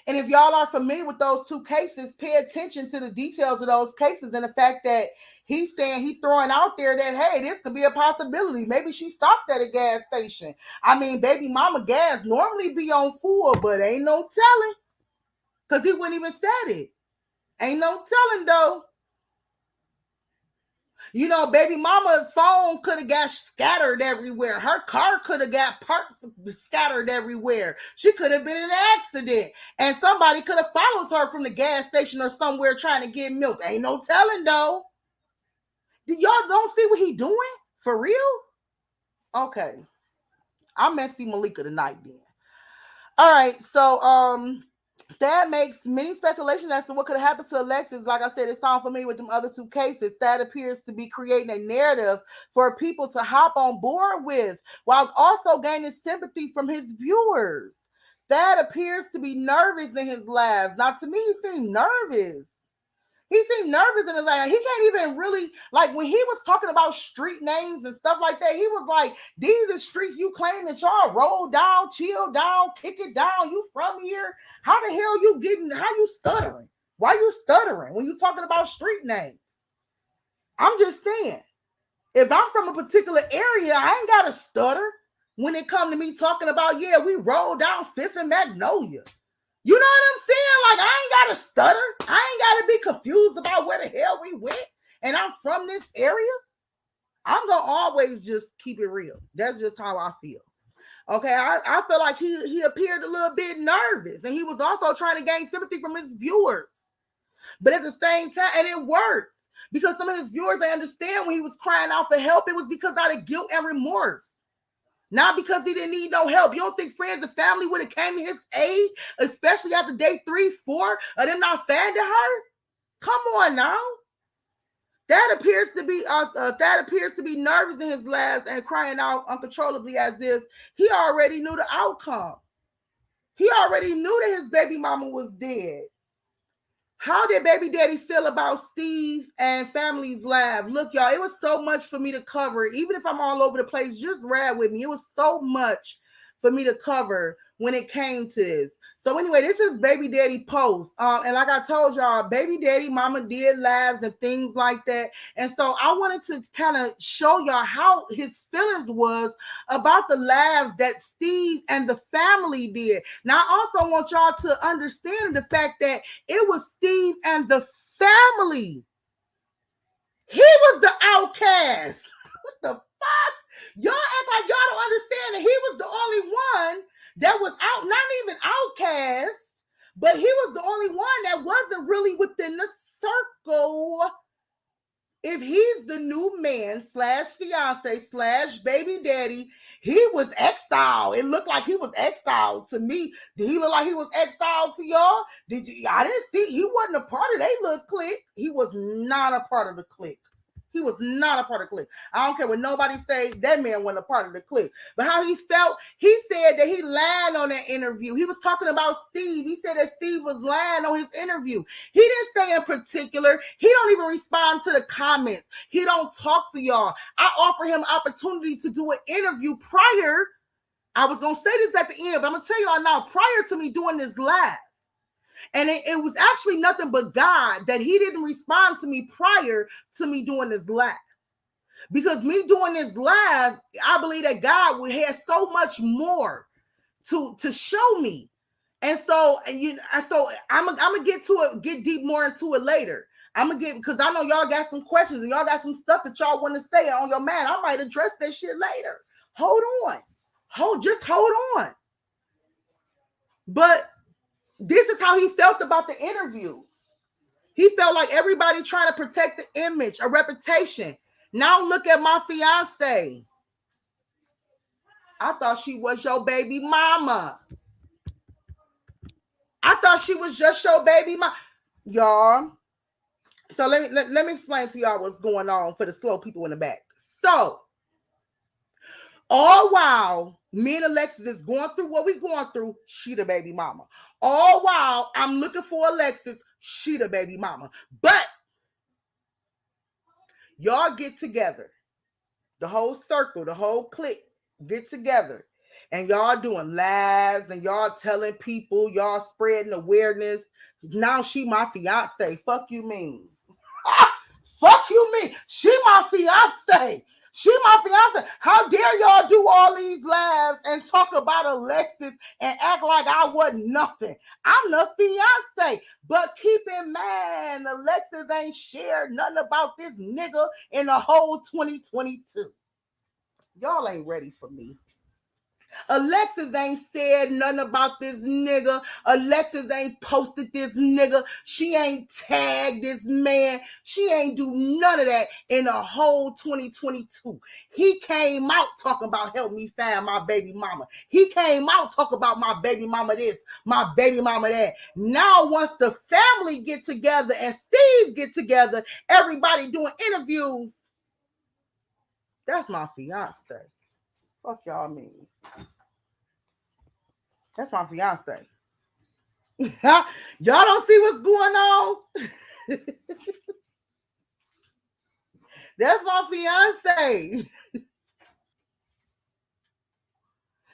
And if y'all are familiar with those 2 cases, pay attention to the details of those cases and the fact that he's saying, he's throwing out there that, hey, this could be a possibility. Maybe she stopped at a gas station. I mean, baby mama gas normally be on full, but ain't no telling. Because he wouldn't even said it. Ain't no telling, though. Baby mama's phone could have got scattered everywhere. Her car could have got parts scattered everywhere. She could have been in an accident. And somebody could have followed her from the gas station or somewhere trying to get milk. Ain't no telling, though. Y'all don't see what he doing? For real? Okay. I'm messy Malika tonight, then. All right, so that makes many speculations as to what could have happened to Alexis. Like I said, it sounds familiar with them other 2 cases. That appears to be creating a narrative for people to hop on board with, while also gaining sympathy from his viewers. Thad appears to be nervous in his laughs. Now, to me, he seemed nervous. He seemed nervous in his life. He can't even really, like, when he was talking about street names and stuff like that, he was like, these are streets you claim that y'all roll down, chill down, kick it down. You from here? How the hell you getting, how you stuttering? Why you stuttering when you talking about street names? I'm just saying, if I'm from a particular area, I ain't got to stutter when it come to me talking about, yeah, we roll down Fifth and Magnolia. You know what I'm saying? Like, I ain't got to stutter. I ain't got to be confused about where the hell we went. And I'm from this area. I'm going to always just keep it real. That's just how I feel. Okay, I feel like he appeared a little bit nervous. And he was also trying to gain sympathy from his viewers. But at the same time, and it worked. Because some of his viewers, they understand when he was crying out for help, it was because out of guilt and remorse. Not because he didn't need no help. You don't think friends and family would have came to his aid, especially after day 3, 4 of them not finding her? Come on now. That appears to be nervous in his laughs and crying out uncontrollably as if he already knew the outcome. He already knew that his baby mama was dead. How did baby daddy feel about Steve and family's laugh? Look, y'all, it was so much for me to cover. Even if I'm all over the place, just ride with me. It was so much for me to cover when it came to this. So anyway, this is baby daddy post. And like I told y'all, baby daddy mama did laughs and things like that. And so I wanted to kind of show y'all how his feelings was about the laughs that Steve and the family did. Now, I also want y'all to understand the fact that it was Steve and the family. He was the outcast. What the fuck? Y'all act like y'all don't understand that he was the only one that was out, not even outcast, but he was the only one that wasn't really within the circle. If he's the new man / fiance / baby daddy, he was exiled. It looked like he was exiled to me. Did he look like he was exiled to y'all? Did you? I didn't see. He wasn't a part of their little clique. He was not a part of the clique. He was not a part of the clique. I don't care what nobody say. That man wasn't a part of the clique. But how he felt, he said that he lied on that interview. He was talking about Steve. He said that Steve was lying on his interview. He didn't say in particular. He don't even respond to the comments. He don't talk to y'all. I offer him opportunity to do an interview prior. I was going to say this at the end, but I'm going to tell y'all now, prior to me doing this live. And it was actually nothing but God that he didn't respond to me prior to me doing this live. Because me doing this live, I believe that God has so much more to show me. And so, I'm gonna get deep more into it later. I'm gonna get, because I know y'all got some questions and y'all got some stuff that y'all want to say on your mind. I might address that shit later. Hold on. Hold on. But this is how he felt about the interviews. He felt like everybody trying to protect the image, a reputation. Now look at my fiance. I thought she was your baby mama. I thought she was just your baby mama. Y'all. So let me explain to y'all what's going on for the slow people in the back. So, all while me and Alexis is going through what we going through, she the baby mama. All while I'm looking for Alexis, she the baby mama. But y'all get together, the whole circle, the whole clique get together, and y'all doing lives and y'all telling people, y'all spreading awareness. Now she my fiance. Fuck you mean? Fuck you mean? She my fiance. She my fiance. How dare y'all do all these lives and talk about Alexis and act like I wasn't nothing? I'm the fiance. But keep in mind, Alexis ain't shared nothing about this nigga in the whole 2022. Y'all ain't ready for me. Alexis ain't said nothing about this nigga. Alexis ain't posted this nigga. She ain't tagged this man. She ain't do none of that in the whole 2022. He came out talking about help me find my baby mama. He came out talking about my baby mama this, my baby mama that. Now once the family get together and Steve get together, everybody doing interviews. That's my fiance. Fuck y'all mean. That's my fiance. Y'all don't see what's going on? That's my fiance.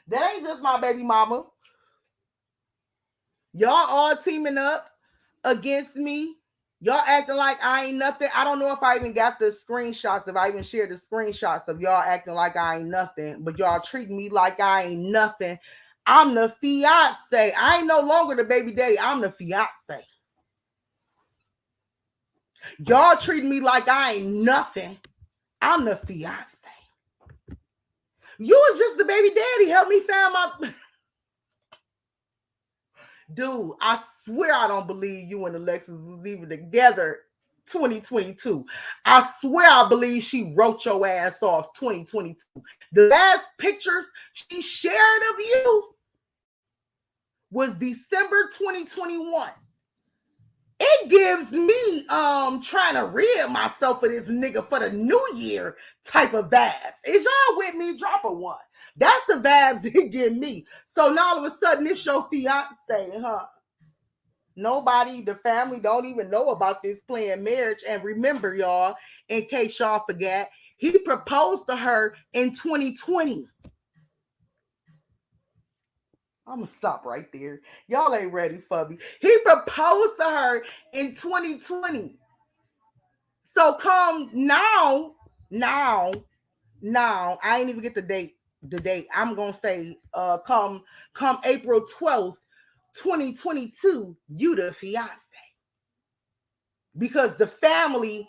That ain't just my baby mama. Y'all all teaming up against me. Y'all acting like I ain't nothing. I don't know if I even got the screenshots, if I even shared the screenshots of y'all acting like I ain't nothing, but y'all treating me like I ain't nothing. I'm the fiance. I ain't no longer the baby daddy. I'm the fiance. Y'all treating me like I ain't nothing. I'm the fiance. You was just the baby daddy. Help me find my dude. I swear I don't believe you and Alexis was even together 2022. I swear I believe she wrote your ass off 2022. The last pictures she shared of you was December 2021. It gives me trying to rid myself of this nigga for the new year type of vibes. Is y'all with me? Drop a one. That's the vibes it give me. So now all of a sudden this your fiance, huh? Nobody, the family don't even know about this planned marriage. And remember, y'all, in case y'all forget, he proposed to her in 2020. I'm gonna stop right there. Y'all ain't ready for me. He proposed to her in 2020. So come now, I ain't even get the date. The date. I'm gonna say come April 12th, 2022, you the fiance. Because the family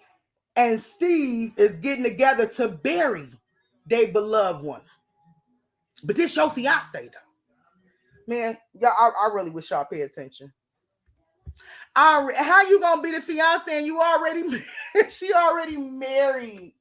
and Steve is getting together to bury their beloved one. But this your fiance though. Man, y'all, I really wish y'all pay attention. How you gonna be the fiance and you already she already married?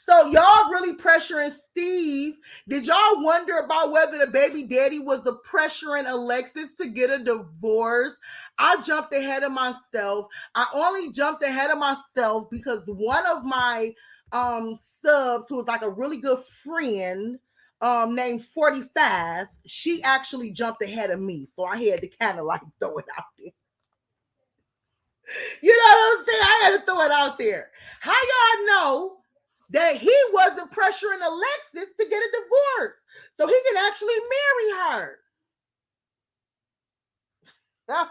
So y'all really pressuring Steve. Did y'all wonder about whether the baby daddy was a pressuring Alexis to get a divorce? I jumped ahead of myself. I only jumped ahead of myself because one of my subs, who was like a really good friend, named 45, she actually jumped ahead of me. So I had to kind of like throw it out there. You know what I'm saying? I had to throw it out there. How y'all know that he wasn't pressuring Alexis to get a divorce so he can actually marry her? Now,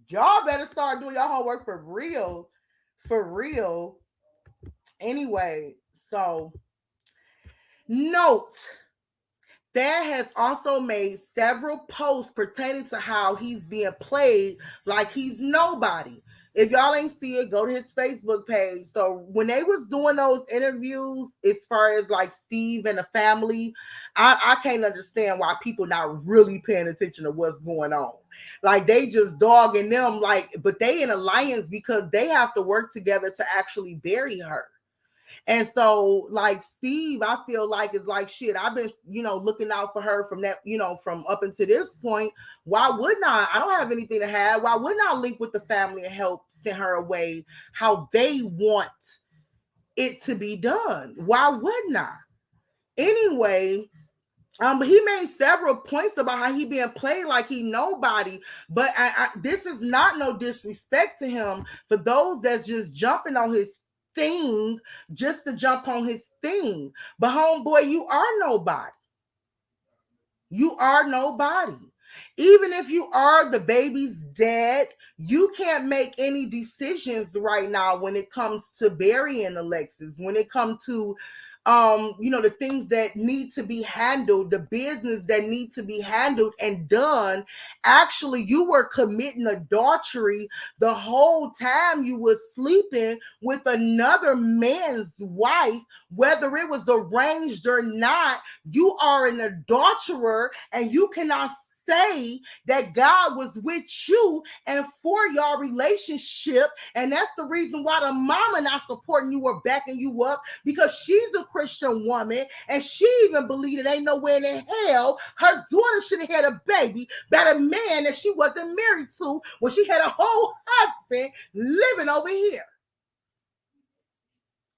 y'all better start doing your homework for real. For real. Anyway, so note, Thad has also made several posts pertaining to how he's being played like he's nobody. If y'all ain't see it, go to his Facebook page. So when they was doing those interviews, as far as like Steve and the family, I can't understand why people not really paying attention to what's going on. Like they just dogging them, like, but they in alliance because they have to work together to actually bury her. And so, like Steve, I feel like it's like shit. I've been, looking out for her from that, from up until this point. Why wouldn't I? I don't have anything to have. Why wouldn't I link with the family and help send her away how they want it to be done? Why wouldn't I? Anyway, but he made several points about how he being played like he nobody. But this is not no disrespect to him. For those that's just jumping on his thing, just to jump on his thing. But homeboy, you are nobody. You are nobody. Even if you are the baby's dad, you can't make any decisions right now when it comes to burying Alexis, when it comes to the things that need to be handled, the business that need to be handled and done. Actually, you were committing adultery the whole time you were sleeping with another man's wife, whether it was arranged or not. You are an adulterer, and you cannot say that God was with you and for your relationship. And that's the reason why the mama not supporting you or backing you up, because she's a Christian woman and she even believed it ain't nowhere in hell her daughter should have had a baby by a man that she wasn't married to when she had a whole husband living over here.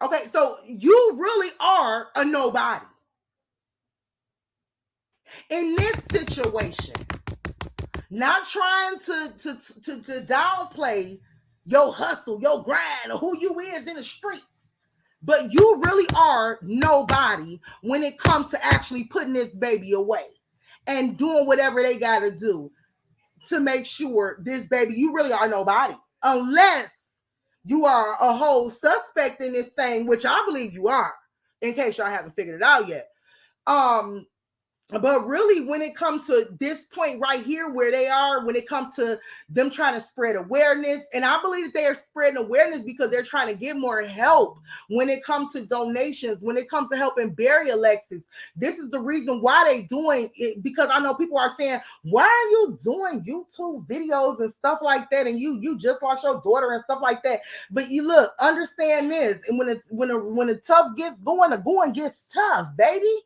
Okay, so you really are a nobody. In this situation, not trying to downplay your hustle, your grind, or who you is in the streets. But you really are nobody when it comes to actually putting this baby away and doing whatever they got to do to make sure this baby, you really are nobody. Unless you are a whole suspect in this thing, which I believe you are, in case y'all haven't figured it out yet. But really, when it comes to this point right here where they are, when it comes to them trying to spread awareness, and I believe that they are spreading awareness because they're trying to get more help when it comes to donations, when it comes to helping bury Alexis. This is the reason why they doing it, because I know people are saying, why are you doing YouTube videos and stuff like that? And you just lost your daughter and stuff like that. But you look, understand this, and when the tough gets going, the going gets tough, baby.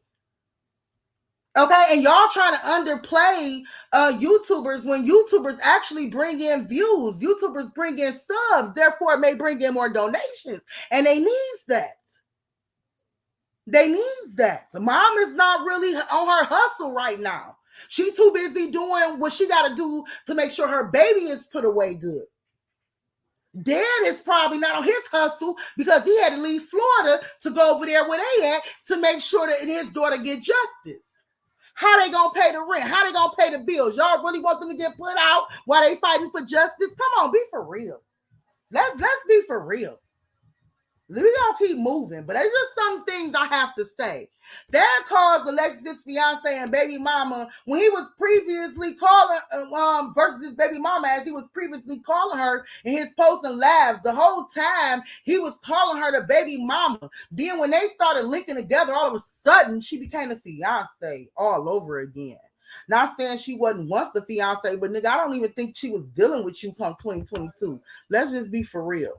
Okay, and y'all trying to underplay YouTubers when YouTubers actually bring in views. YouTubers bring in subs, therefore it may bring in more donations. And they needs that. They needs that. Mom is not really on her hustle right now. She's too busy doing what she got to do to make sure her baby is put away good. Dad is probably not on his hustle because he had to leave Florida to go over there where they at to make sure that his daughter get justice. How they gonna pay the rent? How they gonna pay the bills? Y'all really want them to get put out while they fighting for justice? Come on, be for real. Let's be for real. We gonna keep moving, but there's just some things I have to say. That caused Alexis' fiance and baby mama, when he was previously calling versus his baby mama, as he was previously calling her in his posts and laughs. The whole time he was calling her the baby mama. Then when they started linking together, all of a sudden she became the fiance all over again. Not saying she wasn't once the fiance, but nigga, I don't even think she was dealing with you come 2022. Let's just be for real.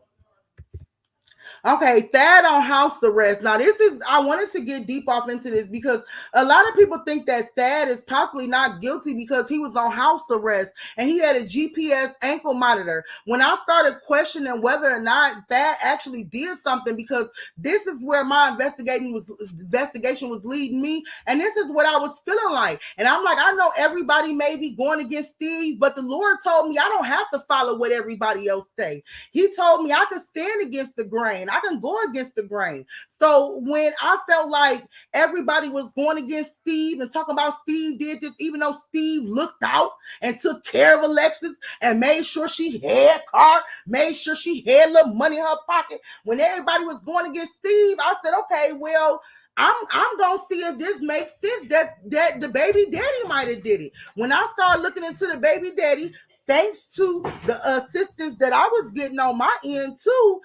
Okay, Thad on house arrest. Now, I wanted to get deep off into this because a lot of people think that Thad is possibly not guilty because he was on house arrest and he had a GPS ankle monitor. When I started questioning whether or not Thad actually did something, because this is where my investigation was leading me, and this is what I was feeling like. And I'm like, I know everybody may be going against Steve, but the Lord told me I don't have to follow what everybody else say. He told me I could stand against the grain. I can go against the grain. So when I felt like everybody was going against Steve and talking about Steve did this, even though Steve looked out and took care of Alexis and made sure she had car, made sure she had a little money in her pocket. When everybody was going against Steve, I said, okay, well, I'm gonna see if this makes sense that the baby daddy might have did it. When I started looking into the baby daddy, thanks to the assistance that I was getting on my end too,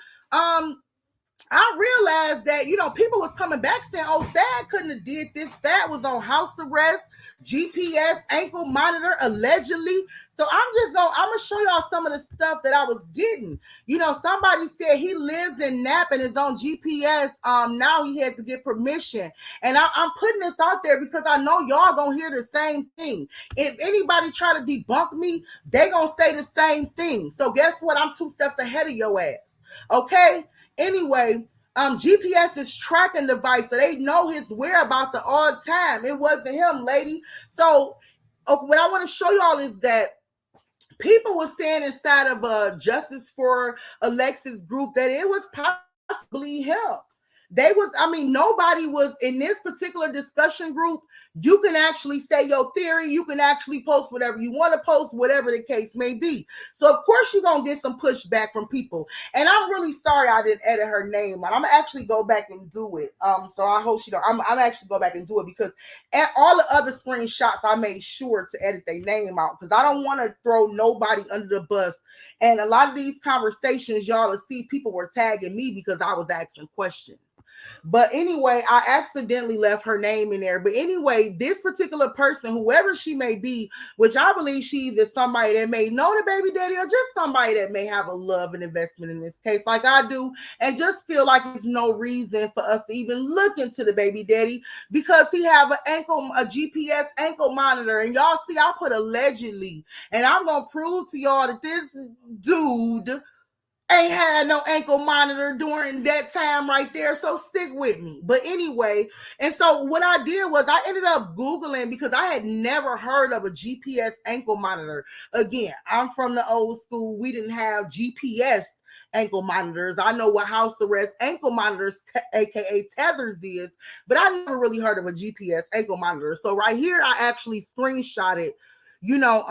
I realized that, people was coming back saying, oh, Thad couldn't have did this. Thad was on house arrest, GPS, ankle monitor, allegedly. So I'm going to show y'all some of the stuff that I was getting. Somebody said he lives in Napa and is on GPS. Now he had to get permission. And I'm putting this out there because I know y'all going to hear the same thing. If anybody try to debunk me, they going to say the same thing. So guess what? I'm 2 steps ahead of your ass. Okay? Anyway, GPS is tracking device, so they know his whereabouts at all time. It wasn't him, lady. So what I want to show y'all is that people were saying inside of Justice for Alexis group that it was possibly him. Nobody was in this particular discussion group. You can actually say your theory. You can actually post whatever you want to post, whatever the case may be. So, of course, you're going to get some pushback from people. And I'm really sorry I didn't edit her name. I'm going to actually go back and do it. So I hope she don't. I'm actually go back and do it because at all the other screenshots, I made sure to edit their name out because I don't want to throw nobody under the bus. And a lot of these conversations, y'all will see people were tagging me because I was asking questions. But anyway, I accidentally left her name in there. But anyway, this particular person, whoever she may be, which I believe she is somebody that may know the baby daddy or just somebody that may have a love and investment in this case like I do, and just feel like there's no reason for us to even look into the baby daddy because he have a GPS ankle monitor. And y'all see, I put allegedly, and I'm going to prove to y'all that this dude ain't had no ankle monitor during that time right there. So stick with me. But anyway, and so what I did was I ended up Googling because I had never heard of a GPS ankle monitor. Again, I'm from the old school. We didn't have GPS ankle monitors. I know what house arrest ankle monitors, aka tethers, is, but I never really heard of a GPS ankle monitor. So right here, I actually screenshotted, you know,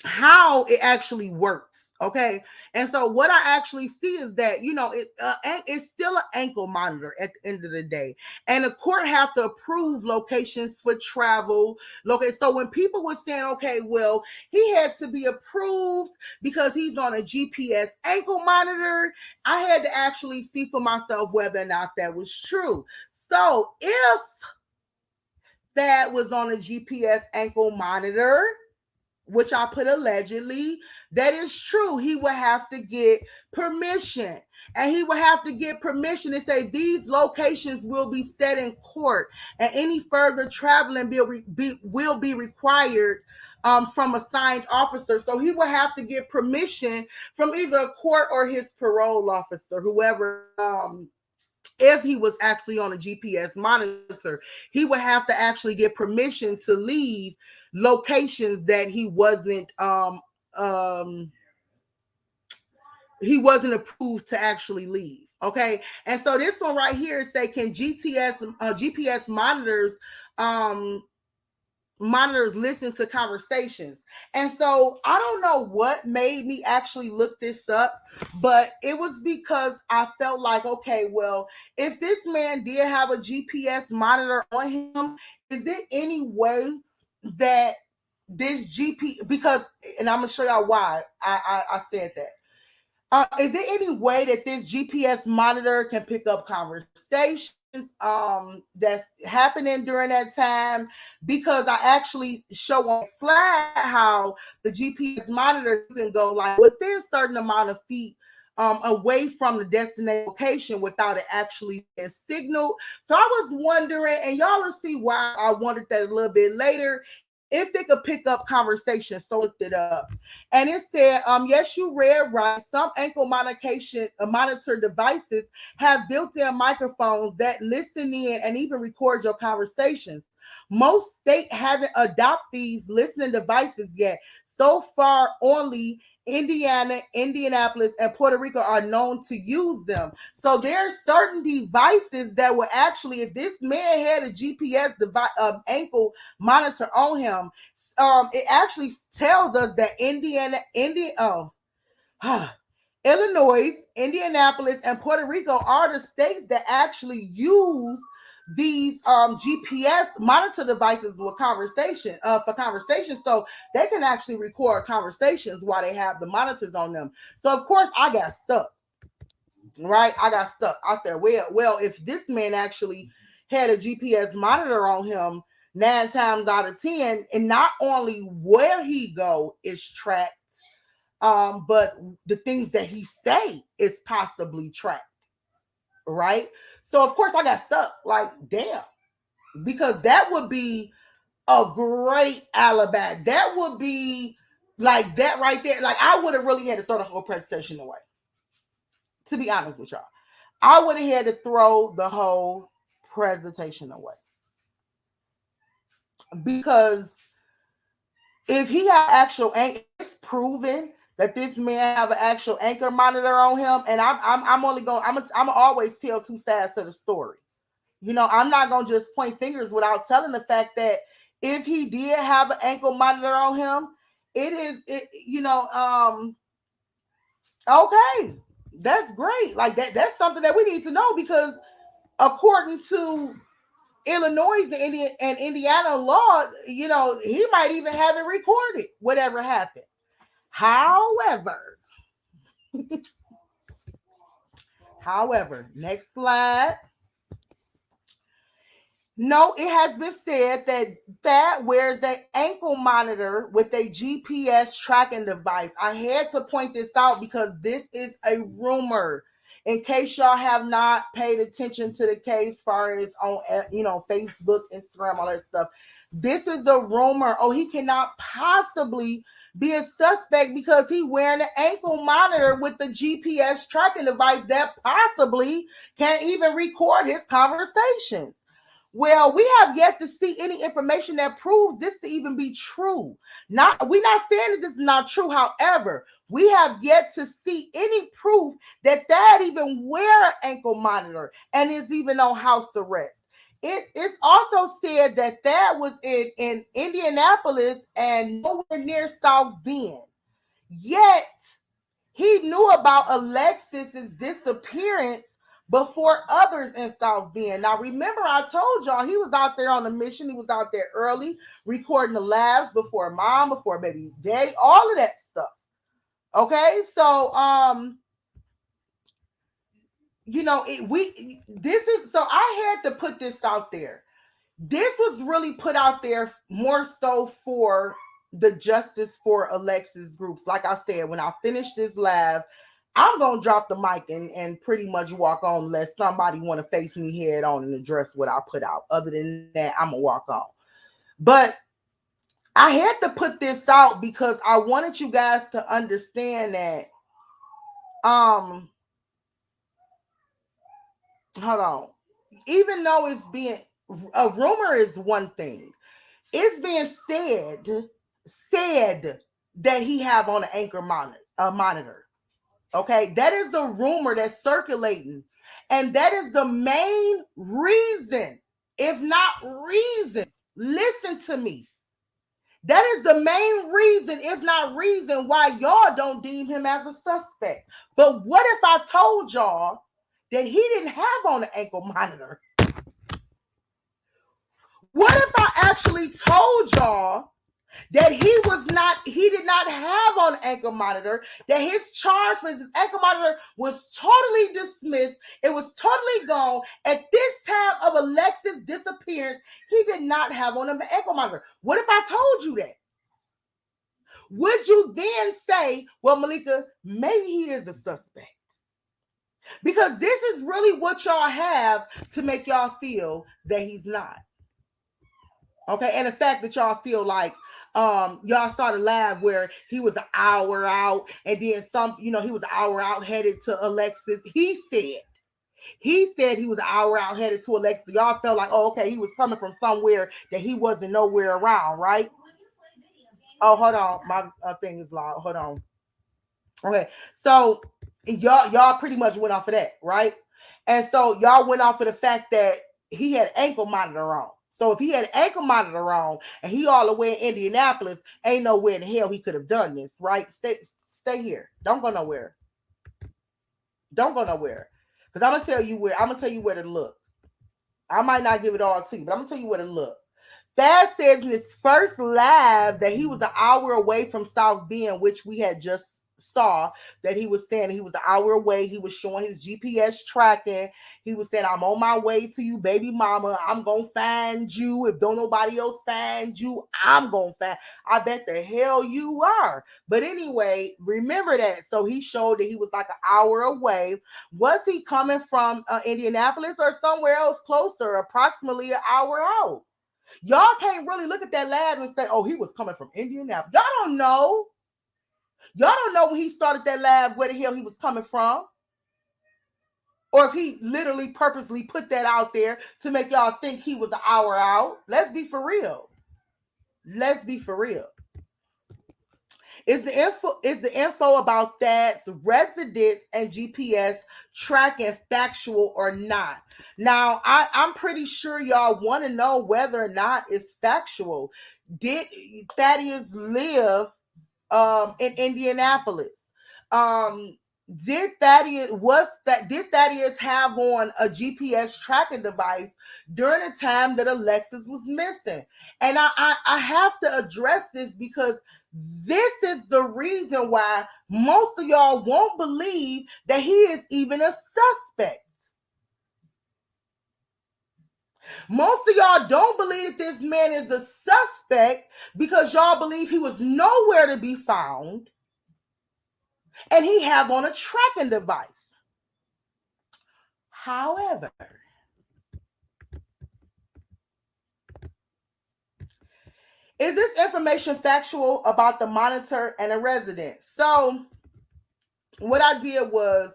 how it actually works. Okay. And so what I actually see is that, it's still an ankle monitor at the end of the day. And the court have to approve locations for travel. Okay. So when people were saying, okay, well, he had to be approved because he's on a GPS ankle monitor, I had to actually see for myself whether or not that was true. So if that was on a GPS ankle monitor, which I put allegedly, that is true. He would have to get permission. And he would have to get permission to say these locations will be set in court, and any further traveling will be required from a signed officer. So he would have to get permission from either a court or his parole officer, whoever. If he was actually on a GPS monitor, he would have to actually get permission to leave locations that he wasn't approved to actually leave. Okay. And so this one right here say, can GPS monitors listen to conversations? And so I don't know what made me actually look this up, but it was because I felt like, okay, well, if this man did have a GPS monitor on him, is there any way that this because, and I'm gonna show y'all why I said that. Is there any way that this GPS monitor can pick up conversations that's happening during that time? Because I actually show on slide how the GPS monitor can go like within a certain amount of feet away from the destination location without it actually being signaled. So I was wondering, and y'all will see why I wondered that a little bit later, if they could pick up conversations. So I looked it up. And it said, yes, you read right. Some ankle monitor devices have built-in microphones that listen in and even record your conversations. Most states haven't adopted these listening devices yet. So far, only Indiana, Indianapolis, and Puerto Rico are known to use them. So there are certain devices that will actually, if this man had a GPS device, ankle monitor on him, it actually tells us that Illinois, Indianapolis, and Puerto Rico are the states that actually use these GPS monitor devices with conversation for conversation, so they can actually record conversations while they have the monitors on them. So of course I got stuck. Right, I got stuck. I said, well, if this man actually had a GPS monitor on him, 9 times out of 10, and not only where he go is tracked, but the things that he say is possibly tracked, right? So of course I got stuck. Like, damn, because that would be a great alibi. That would be like that right there. Like, I would have really had to throw the whole presentation away. To be honest with y'all, I would have had to throw the whole presentation away, because if he had actual anchor, it's proven that this man have an actual anchor monitor on him. And I'm only going, I'm always tell two sides to the story. I'm not gonna just point fingers without telling the fact that if he did have an ankle monitor on him, okay, that's great. Like that's something that we need to know, because according to Illinois and Indiana law, he might even have it recorded, whatever happened. However, next slide. No, it has been said that wears an ankle monitor with a GPS tracking device. I had to point this out because this is a rumor. In case y'all have not paid attention to the case, as far as on Facebook, Instagram, all that stuff, this is the rumor. Oh, he cannot possibly being suspect because he wearing an ankle monitor with the GPS tracking device that possibly can even record his conversations. Well, we have yet to see any information that proves this to even be true. Not we're not saying that this is not true. However, we have yet to see any proof that Thad even wear an ankle monitor and is even on house arrest. It's also said that Thad was in Indianapolis and nowhere near South Bend. Yet he knew about Alexis's disappearance before others in South Bend. Now, remember, I told y'all he was out there on a mission. He was out there early, recording the labs before mom, before baby daddy, all of that stuff. Okay, so this is so I had to put this out there. This was really put out there more so for the Justice for Alexis groups. Like I said, when I finish this live, I'm gonna drop the mic and pretty much walk on unless somebody want to face me head on and address what I put out. Other than that, I'm gonna walk on. But I had to put this out because I wanted you guys to understand that hold on. Even though it's being a rumor is one thing. It's being said that he have on an anchor monitor. Okay, that is the rumor that's circulating, and that is the main reason, if not reason. Listen to me. That is the main reason, if not reason, why y'all don't deem him as a suspect. But what if I told y'all that he didn't have on an ankle monitor? What if I actually told y'all that he did not have on ankle monitor, that his charge for his ankle monitor was totally dismissed, it was totally gone. At this time of Alexis' disappearance, he did not have on an ankle monitor. What if I told you that? Would you then say, well, Malika, maybe he is a suspect? Because this is really what y'all have to make y'all feel that he's not. Okay, and the fact that y'all feel like y'all saw the live where he was an hour out and then he was an hour out headed to Alexis. He said he was an hour out headed to Alexis. Y'all felt like, oh, okay, he was coming from somewhere that he wasn't nowhere around, right? Oh, hold on, my thing is loud. Hold on. Okay, so y'all pretty much went off of that, right? And so y'all went off of the fact that he had ankle monitor on. So if he had ankle monitor on and he all the way in Indianapolis, ain't nowhere in hell he could have done this, right? Stay here. Don't go nowhere. Don't go nowhere. Because I'm gonna tell you where to look. I might not give it all to you, but I'm gonna tell you where to look. Thad says in his first live that he was an hour away from South Bend, which we had just saw that he was saying he was an hour away. He was showing his GPS tracking. He was saying, I'm on my way to you, baby mama. I'm going to find you. If don't nobody else find you, I'm going to find. I bet the hell you are. But anyway, remember that. So he showed that he was like an hour away. Was he coming from Indianapolis or somewhere else closer, approximately an hour out? Y'all can't really look at that lad and say, oh, he was coming from Indianapolis. Y'all don't know. Y'all don't know when he started that lab where the hell he was coming from. Or if he literally purposely put that out there to make y'all think he was an hour out. Let's be for real. Let's be for real. Is the info about that residence and GPS tracking factual or not? Now, I'm pretty sure y'all want to know whether or not it's factual. Did Thaddeus live in Indianapolis? Um, did Thaddeus have on a GPS tracking device during the time that Alexis was missing? And I have to address this because this is the reason why most of y'all won't believe that he is even a suspect. Most of y'all don't believe that this man is a suspect because y'all believe he was nowhere to be found and he have on a tracking device. However, Is this information factual about the monitor and a resident? So what I did was,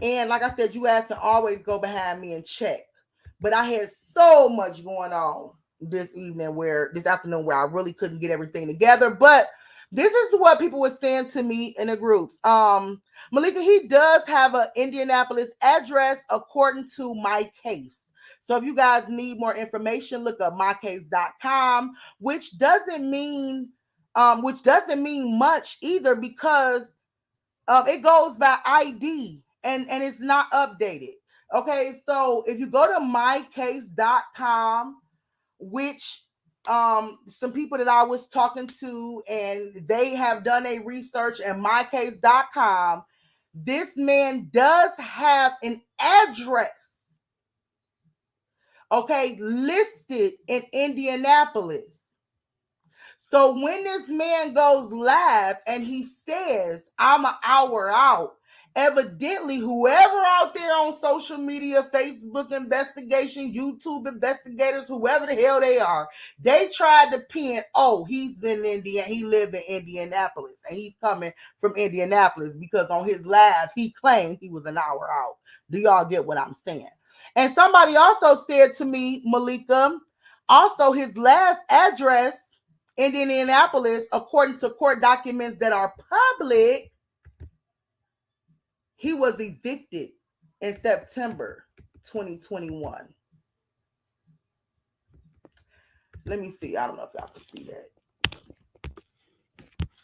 and like I said, you asked to always go behind me and check. But I had so much going on this afternoon where I really couldn't get everything together. But this is what people were saying to me in the groups. Malika, he does have an Indianapolis address according to my case. So if you guys need more information, look up mycase.com, which doesn't mean much either, because it goes by ID and it's not updated. Okay, so if you go to mycase.com, which some people that I was talking to, and they have done a research in mycase.com, this man does have an address, okay, listed in Indianapolis. So when this man goes live and he says, I'm an hour out, evidently whoever out there on social media, Facebook investigation, YouTube investigators, whoever the hell they are, they tried to pin, oh, he's in Indiana, he lived in Indianapolis, and he's coming from Indianapolis because on his live, he claimed he was an hour out. Do y'all get what I'm saying? And somebody also said to me, Malika, also his last address in Indianapolis, according to court documents that are public, he was evicted in September 2021. Let me see. I don't know if y'all can see that.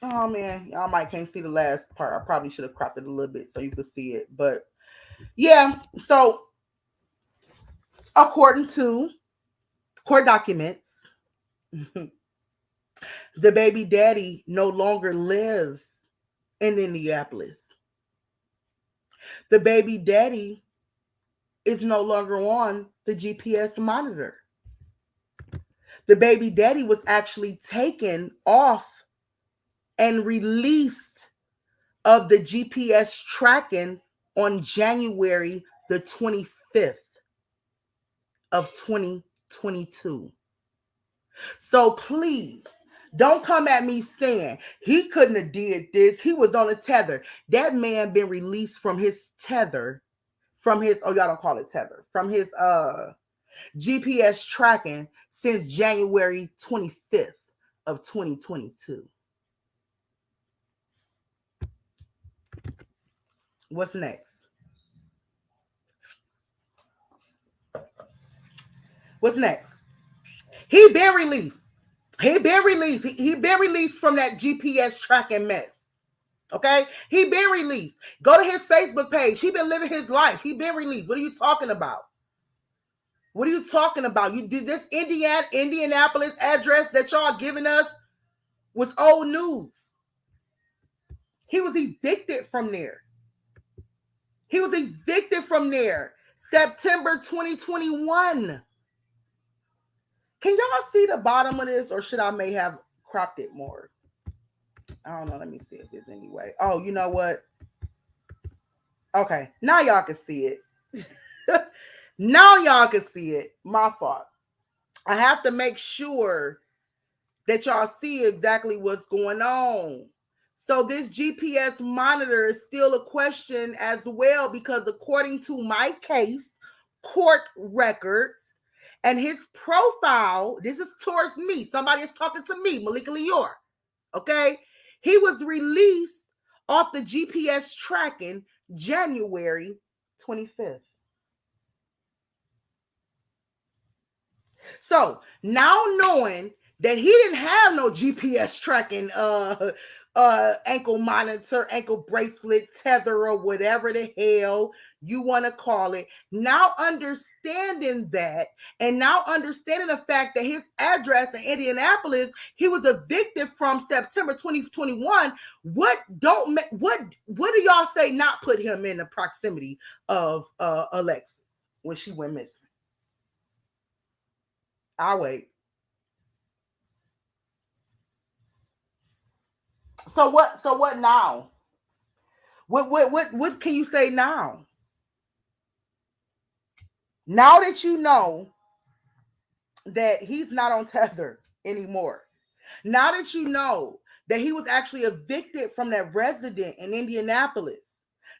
Oh man, y'all might can't see the last part. I probably should have cropped it a little bit so you could see it. But yeah, so according to court documents, the baby daddy no longer lives in Indianapolis. The baby daddy is no longer on the GPS monitor. The baby daddy was actually taken off and released of the GPS tracking on January the 25th of 2022. So please, don't come at me saying he couldn't have did this. He was on a tether. That man been released from his tether, from his, oh, y'all don't call it tether, from his GPS tracking since January 25th of 2022. What's next? What's next? He been released. He been released. He been released from that GPS tracking mess. Okay? He been released. Go to his Facebook page. He been living his life. He been released. What are you talking about? What are you talking about? You did this Indianapolis address that y'all giving us was old news. He was evicted from there. He was evicted from there September 2021. Can y'all see the bottom of this, or should I may have cropped it more? I don't know. Let me see if there's any way. Oh, you know what? Okay, now y'all can see it. Now y'all can see it. My fault. I have to make sure that y'all see exactly what's going on. So this GPS monitor is still a question as well, because according to my case, court records, and his profile, this is towards me. Somebody is talking to me, Malika Lior. Okay? He was released off the GPS tracking January 25th. So now knowing that he didn't have no GPS tracking ankle monitor, ankle bracelet, tether, or whatever the hell you want to call it, now understanding that, and now understanding the fact that his address in Indianapolis, he was evicted from September 2021, what do y'all say not put him in the proximity of Alexis when she went missing? I'll wait. So what now? What can you say now? Now that you know that he's not on tether anymore. Now that you know that he was actually evicted from that resident in Indianapolis,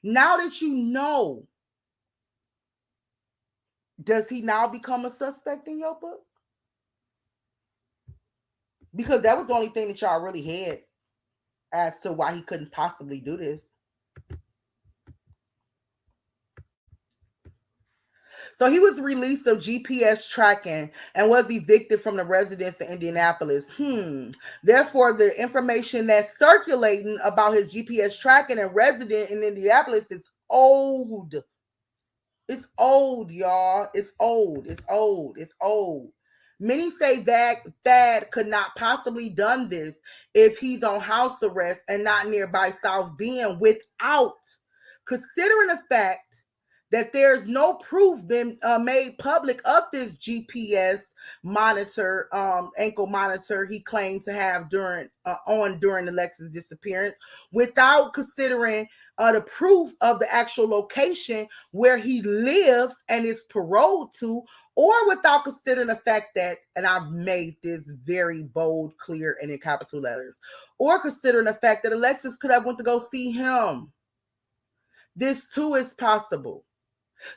now that you know, does he now become a suspect in your book? Because that was the only thing that y'all really had as to why he couldn't possibly do this. So he was released of GPS tracking and was evicted from the residence in Indianapolis. Therefore, the information that's circulating about his GPS tracking and resident in Indianapolis is old. It's old, y'all. It's old. It's old. It's old. Many say that Thad could not possibly done this if he's on house arrest and not nearby South Bend without considering the fact that there's no proof been made public of this GPS monitor, ankle monitor he claimed to have during Alexis' disappearance, without considering the proof of the actual location where he lives and is paroled to, or without considering the fact that, and I've made this very bold, clear, and in capital letters, or considering the fact that Alexis could have went to go see him. This too is possible.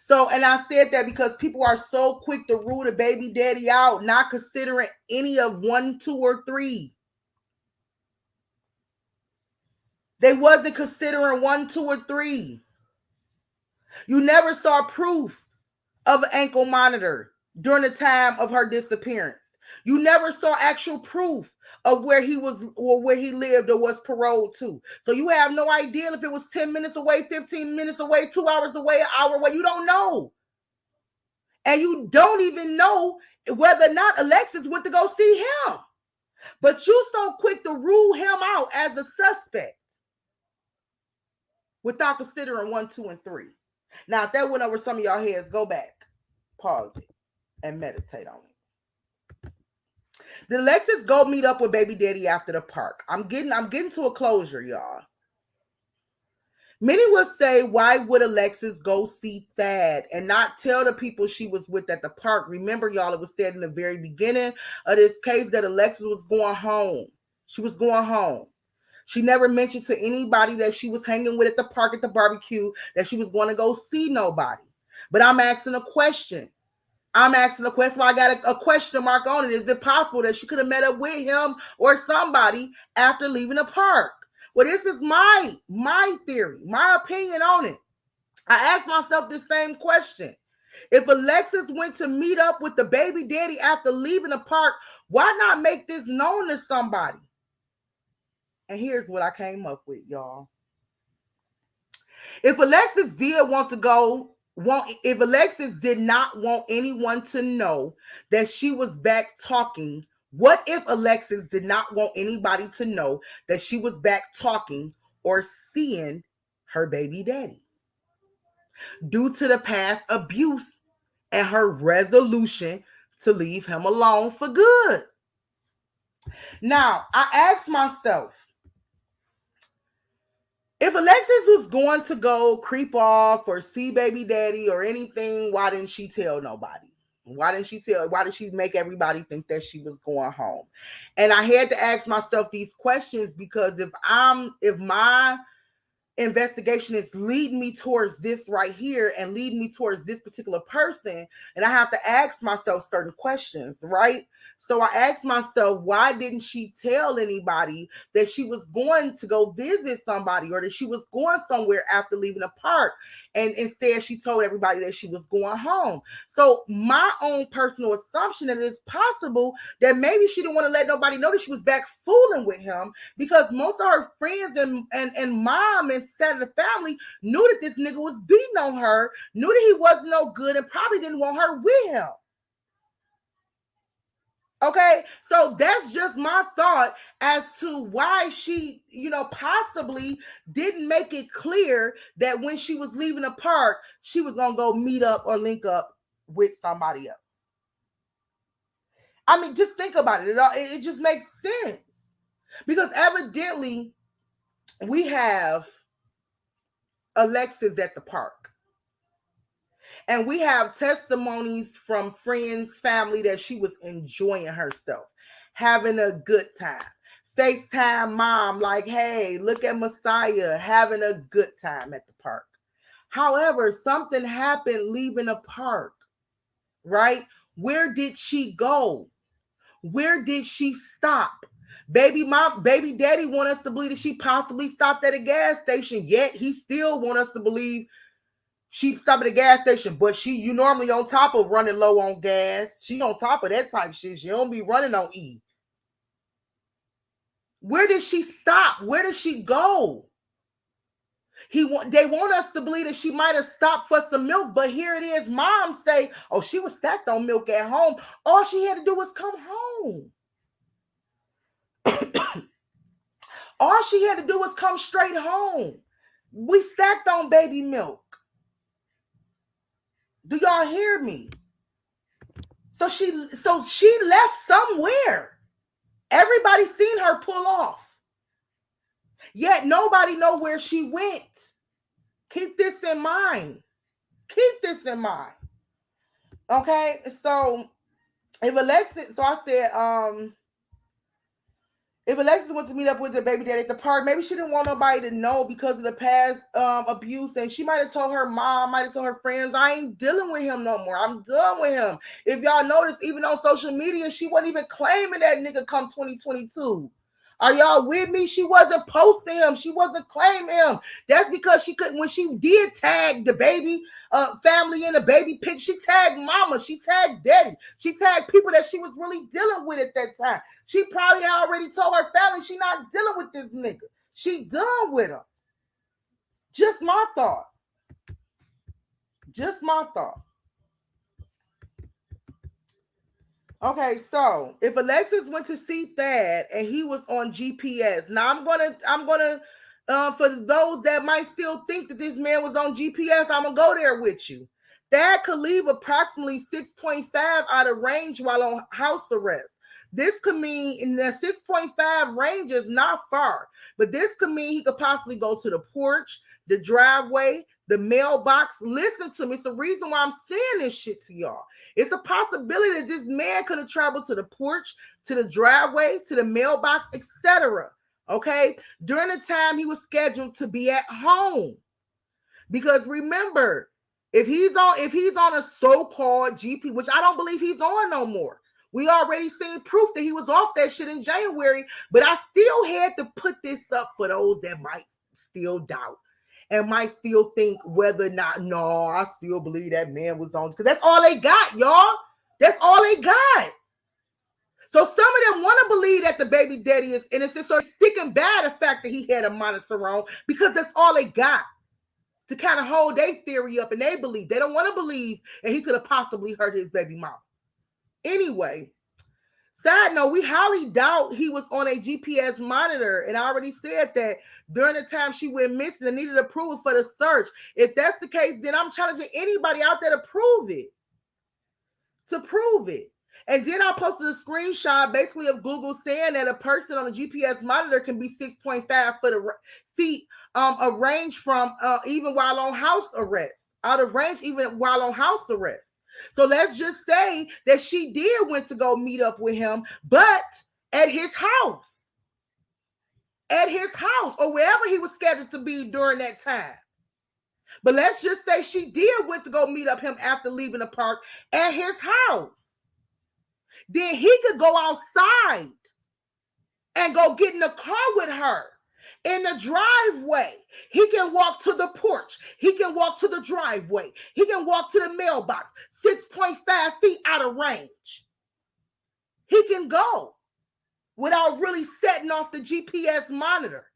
So, and I said that because people are so quick to rule the baby daddy out, not considering any of 1, 2, or 3. They wasn't considering 1, 2, or 3. You never saw proof of an ankle monitor during the time of her disappearance. You never saw actual proof of where he was or where he lived or was paroled to. So you have no idea if it was 10 minutes away, 15 minutes away, 2 hours away, an hour away. You don't know. And you don't even know whether or not Alexis went to go see him. But you so quick to rule him out as a suspect without considering 1, 2, and 3. Now, if that went over some of y'all heads, go back, pause it, and meditate on it. Did Alexis go meet up with baby daddy after the park? I'm getting to a closure, y'all. Many will say, why would Alexis go see Thad and not tell the people she was with at the park? Remember, y'all, it was said in the very beginning of this case that Alexis was going home. She was going home. She never mentioned to anybody that she was hanging with at the park at the barbecue, that she was going to go see nobody. But I'm asking a question. Well, I got a question mark on it. Is it possible that she could have met up with him or somebody after leaving the park? Well, this is my theory, my opinion on it. I asked myself this same question. If Alexis went to meet up with the baby daddy after leaving the park, why not make this known to somebody? And here's what I came up with, y'all. If Alexis did if Alexis did not want anyone to know that she was back talking, what if Alexis did not want anybody to know that she was back talking or seeing her baby daddy? Due to the past abuse and her resolution to leave him alone for good. Now, I asked myself, if Alexis was going to go creep off or see baby daddy or anything, why didn't she tell nobody? Why did she make everybody think that she was going home? And I had to ask myself these questions because if my investigation is leading me towards this right here and leading me towards this particular person, and I have to ask myself certain questions, right? So I asked myself, why didn't she tell anybody that she was going to go visit somebody or that she was going somewhere after leaving the park? And instead she told everybody that she was going home. So my own personal assumption that it's possible that maybe she didn't want to let nobody know that she was back fooling with him, because most of her friends and mom and side of the family knew that this nigga was beating on her, knew that he wasn't no good, and probably didn't want her with him. Okay, so that's just my thought as to why she, possibly didn't make it clear that when she was leaving the park, she was going to go meet up or link up with somebody else. I mean, just think about it. It just makes sense. Because evidently, we have Alexis at the park. And we have testimonies from friends, family, that she was enjoying herself, having a good time. FaceTime mom, like, hey, look at Messiah having a good time at the park. However, something happened leaving the park, right? Where did she go? Where did she stop? Baby daddy want us to believe that she possibly stopped at a gas station, yet he still want us to believe she stopped at a gas station, but you normally on top of running low on gas. She on top of that type of shit. She don't be running on E. Where did she stop? Where did she go? They want us to believe that she might have stopped for some milk, but here it is. Mom say, oh, she was stacked on milk at home. All she had to do was come home. All she had to do was come straight home. We stacked on baby milk. Do y'all hear me? So she left somewhere. Everybody seen her pull off. Yet nobody know where she went. Keep this in mind. Keep this in mind. Okay, so if Alexis, so I said, if Alexis went to meet up with the baby daddy at the park, maybe she didn't want nobody to know because of the past abuse. And she might have told her mom, might have told her friends, I ain't dealing with him no more. I'm done with him. If y'all notice, even on social media, she wasn't even claiming that nigga come 2022. Are y'all with me? She wasn't posting him. She wasn't claiming him. That's because she couldn't. When she did tag the baby family in the baby pic, she tagged mama. She tagged daddy. She tagged people that she was really dealing with at that time. She probably already told her family she not dealing with this nigga. She done with him. Just my thought. Just my thought. Okay, so if Alexis went to see Thad and he was on GPS, now I'm gonna for those that might still think that this man was on GPS, I'm gonna go there with you. Thad could leave approximately 6.5 out of range while on house arrest. This could mean in the 6.5 range is not far, but this could mean he could possibly go to the porch, the driveway, the mailbox. Listen to me. It's the reason why I'm saying this shit to y'all. It's a possibility that this man could have traveled to the porch, to the driveway, to the mailbox, etc. Okay, during the time he was scheduled to be at home. Because remember, if he's on a so-called GP, which I don't believe he's on no more. We already seen proof that he was off that shit in January, but I still had to put this up for those that might still doubt and might still think whether or not, no, I still believe that man was on, because that's all they got, y'all. That's all they got. So some of them want to believe that the baby daddy is innocent, so sticking by the fact that he had a monitor on, because that's all they got to kind of hold their theory up and they believe. They don't want to believe that he could have possibly hurt his baby mom. Anyway, side note, we highly doubt he was on a GPS monitor. And I already said that during the time she went missing and needed approval for the search. If that's the case, then I'm challenging anybody out there to prove it. To prove it. And then I posted a screenshot basically of Google saying that a person on a GPS monitor can be 6.5 feet of range from even while on house arrest. Out of range even while on house arrest. So let's just say that she did went to go meet up with him, but at his house. At his house or wherever he was scheduled to be during that time. But let's just say she did went to go meet up him after leaving the park at his house. Then he could go outside and go get in the car with her in the driveway. He can walk to the porch. He can walk to the driveway. He can walk to the mailbox. 6.5 feet out of range. He can go without really setting off the GPS monitor.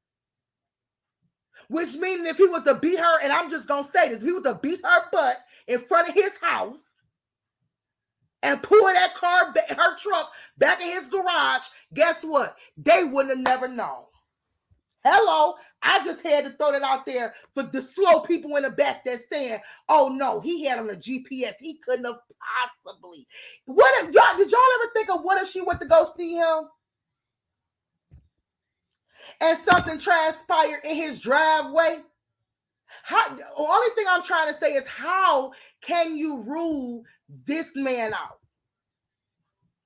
Which means if he was to beat her, and I'm just going to say this, if he was to beat her butt in front of his house and pull that car, her truck back in his garage, guess what? They wouldn't have never known. Hello, I just had to throw that out there for the slow people in the back that's saying, oh no, he had on a GPS. He couldn't have possibly. What if y'all, did y'all ever think of what if she went to go see him? And something transpired in his driveway? The only thing I'm trying to say is, how can you rule this man out?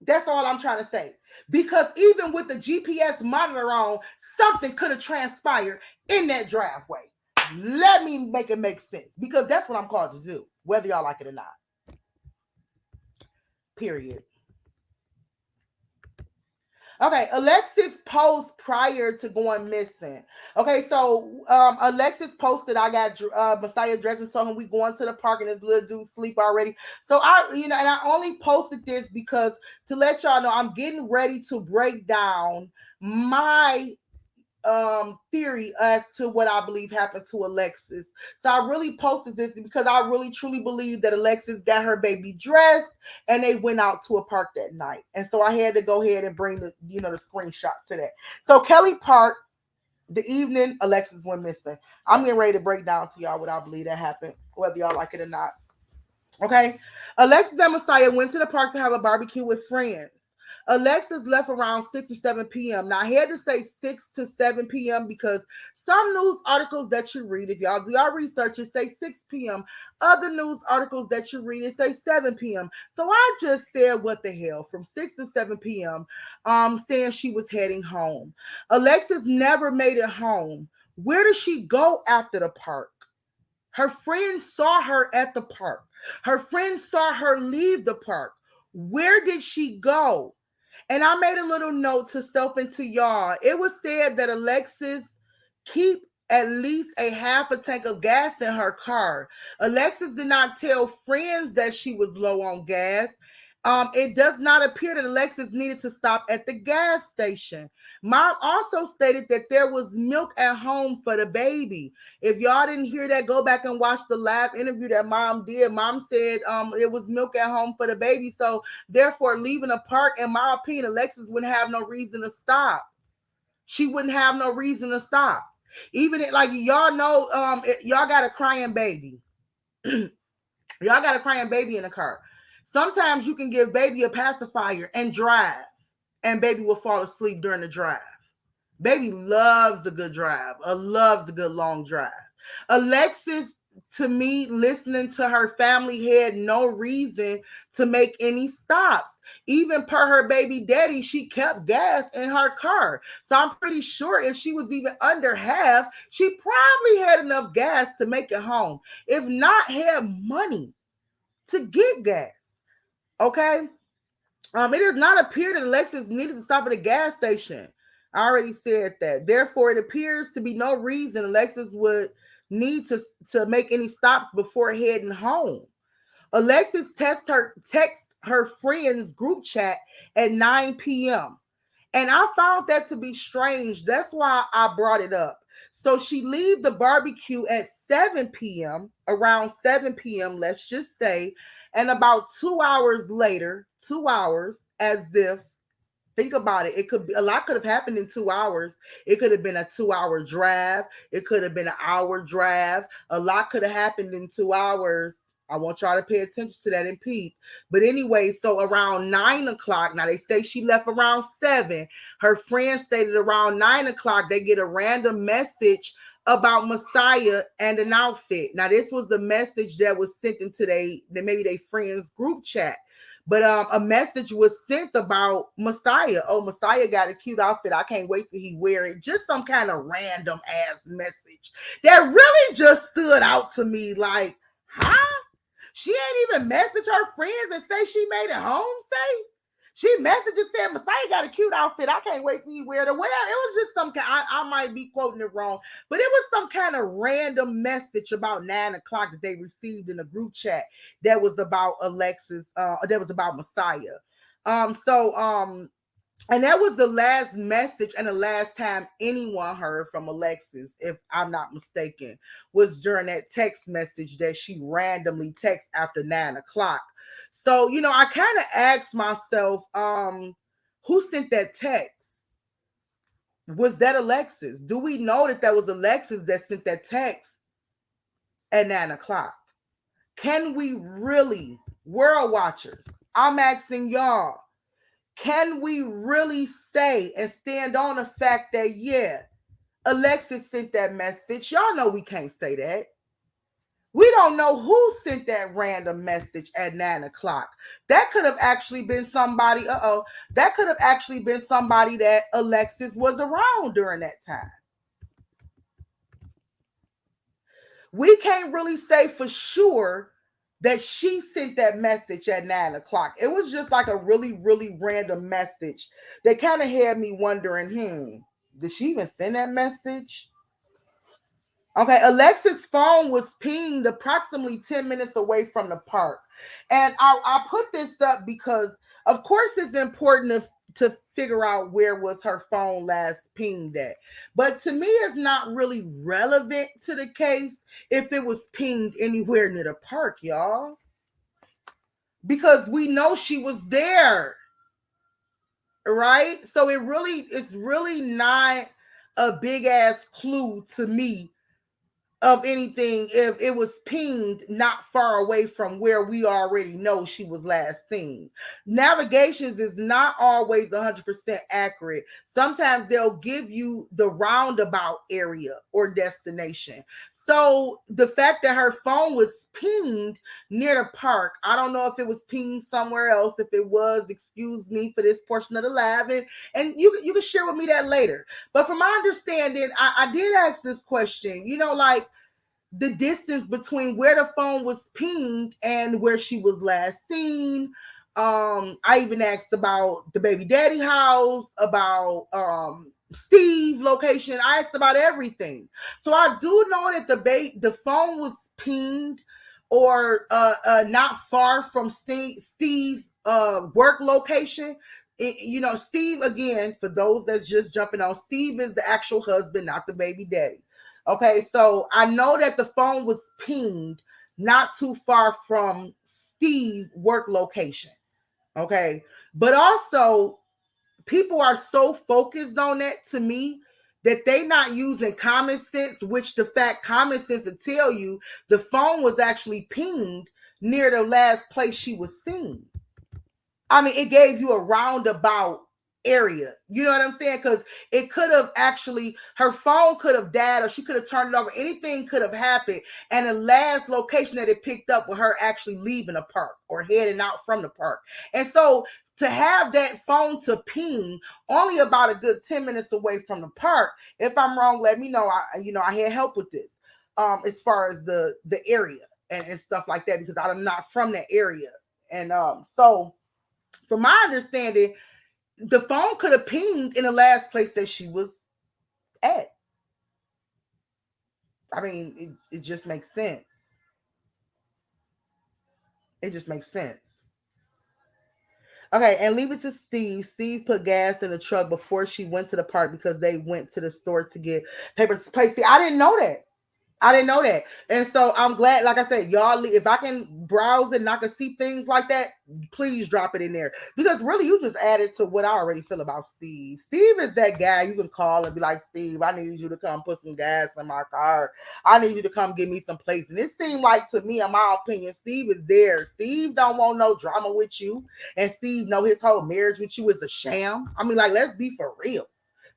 That's all I'm trying to say. Because even with the GPS monitor on, something could have transpired in that driveway. Let me make it make sense because that's what I'm called to do, whether y'all like it or not. Period. Okay, Alexis post prior to going missing. Okay, so Alexis posted, I got Messiah dressed and told him we going to the park and this little dude sleep already. So and I only posted this because to let y'all know I'm getting ready to break down my theory as to what I believe happened to Alexis. So I really posted this because I really truly believe that Alexis got her baby dressed and they went out to a park that night. And so I had to go ahead and bring the screenshot to that. So Kelly Park, the evening Alexis went missing. I'm getting ready to break down to y'all what I believe that happened, whether y'all like it or not. Okay. Alexis and Messiah went to the park to have a barbecue with friends. Alexis left around 6 or 7 p.m. Now, I had to say 6 to 7 p.m. because some news articles that you read, if y'all do your research, it say 6 p.m. Other news articles that you read, it say 7 p.m. So I just said, what the hell, from 6 to 7 p.m., saying she was heading home. Alexis never made it home. Where did she go after the park? Her friends saw her at the park. Her friends saw her leave the park. Where did she go? And I made a little note to self and to y'all. It was said that Alexis keep at least a half a tank of gas in her car. Alexis did not tell friends that she was low on gas. It does not appear that Alexis needed to stop at the gas station. Mom also stated that there was milk at home for the baby. If y'all didn't hear that, go back and watch the live interview that mom did. Mom said it was milk at home for the baby. So therefore, leaving a park, in my opinion, Alexis wouldn't have no reason to stop. She wouldn't have no reason to stop. Like y'all know, y'all got a crying baby. Y'all got a crying baby in the car. Sometimes you can give baby a pacifier and drive, and baby will fall asleep during the drive. Baby loves the good drive, loves the good long drive. Alexis, to me, listening to her family, had no reason to make any stops. Even per her baby daddy, she kept gas in her car. So I'm pretty sure if she was even under half, she probably had enough gas to make it home. If not, had money to get gas. Okay? It does not appear that Alexis needed to stop at a gas station. I already said that. Therefore, it appears to be no reason Alexis would need to make any stops before heading home. Alexis text her friends group chat at 9 p.m. And I found that to be strange. That's why I brought it up. So she leave the barbecue at 7 p.m., around 7 p.m., let's just say, and about 2 hours later, 2 hours, as if, think about it, it could be a lot could have happened in 2 hours. It could have been a 2-hour drive. It could have been an hour drive. A lot could have happened in 2 hours. I want y'all to pay attention to that and peep. But anyway, so around 9 o'clock, now they say she left around 7. Her friends stated around 9 o'clock, they get a random message about Messiah and an outfit. Now, this was the message that was sent into maybe they friends group chat. But a message was sent about Messiah. Oh, Messiah got a cute outfit. I can't wait till he wear it. Just some kind of random ass message that really just stood out to me. Like, huh? She ain't even message her friends and say she made it home safe. She messaged and said, Messiah got a cute outfit. I can't wait till you wear it. Well, it was just some kind, I might be quoting it wrong, but it was some kind of random message about 9 o'clock that they received in a group chat that was about Alexis, that was about Messiah. And that was the last message and the last time anyone heard from Alexis, if I'm not mistaken, was during that text message that she randomly texted after 9 o'clock. So, I kind of asked myself, who sent that text? Was that Alexis? Do we know that was Alexis that sent that text at 9 o'clock? Can we really, world watchers, I'm asking y'all, can we really say and stand on the fact that, yeah, Alexis sent that message? Y'all know we can't say that. We don't know who sent that random message at 9 o'clock. That could have actually been somebody, that could have actually been somebody that Alexis was around during that time. We can't really say for sure that she sent that message at 9 o'clock. It was just like a really, really random message that kind of had me wondering, did she even send that message? Okay, Alexis' phone was pinged approximately 10 minutes away from the park. And I put this up because, of course, it's important to figure out where was her phone last pinged at. But to me, it's not really relevant to the case if it was pinged anywhere near the park, y'all. Because we know she was there, right? So it's really not a big ass clue to me of anything if it was pinged not far away from where we already know she was last seen. Navigations is not always 100% accurate. Sometimes they'll give you the roundabout area or destination. So the fact that her phone was pinged near the park, I don't know if it was pinged somewhere else. If it was, excuse me for this portion of the live, and you can share with me that later. But from my understanding, I did ask this question, like the distance between where the phone was pinged and where she was last seen. I even asked about the baby daddy house, about Steve location. I asked about everything. So I do know that the phone was pinged or not far from Steve's work location. Steve, again, for those that's just jumping on, Steve is the actual husband, not the baby daddy. Okay, so I know that the phone was pinged not too far from Steve's work location. Okay, but also people are so focused on that to me that they not using common sense, which the fact common sense will tell you the phone was actually pinged near the last place she was seen. I mean, it gave you a roundabout area. You know what I'm saying? Because it could have actually, her phone could have died or she could have turned it over. Anything could have happened. And the last location that it picked up was her actually leaving the park or heading out from the park. And so to have that phone to ping only about a good 10 minutes away from the park, if I'm wrong, let me know. I had help with this as far as the area and stuff like that, because I'm not from that area. And so from my understanding, the phone could have pinged in the last place that she was at. I mean, it just makes sense. It just makes sense. Okay, and leave it to Steve. Steve put gas in the truck before she went to the park because they went to the store to get paper plate. See, I didn't know that. I didn't know that. And so I'm glad, like I said, y'all, if I can browse it and I can see things like that, please drop it in there. Because really, you just added to what I already feel about Steve. Steve is that guy you can call and be like, Steve, I need you to come put some gas in my car. I need you to come give me some plates. And it seemed like, to me, in my opinion, Steve is there. Steve don't want no drama with you. And Steve know his whole marriage with you is a sham. I mean, like, let's be for real.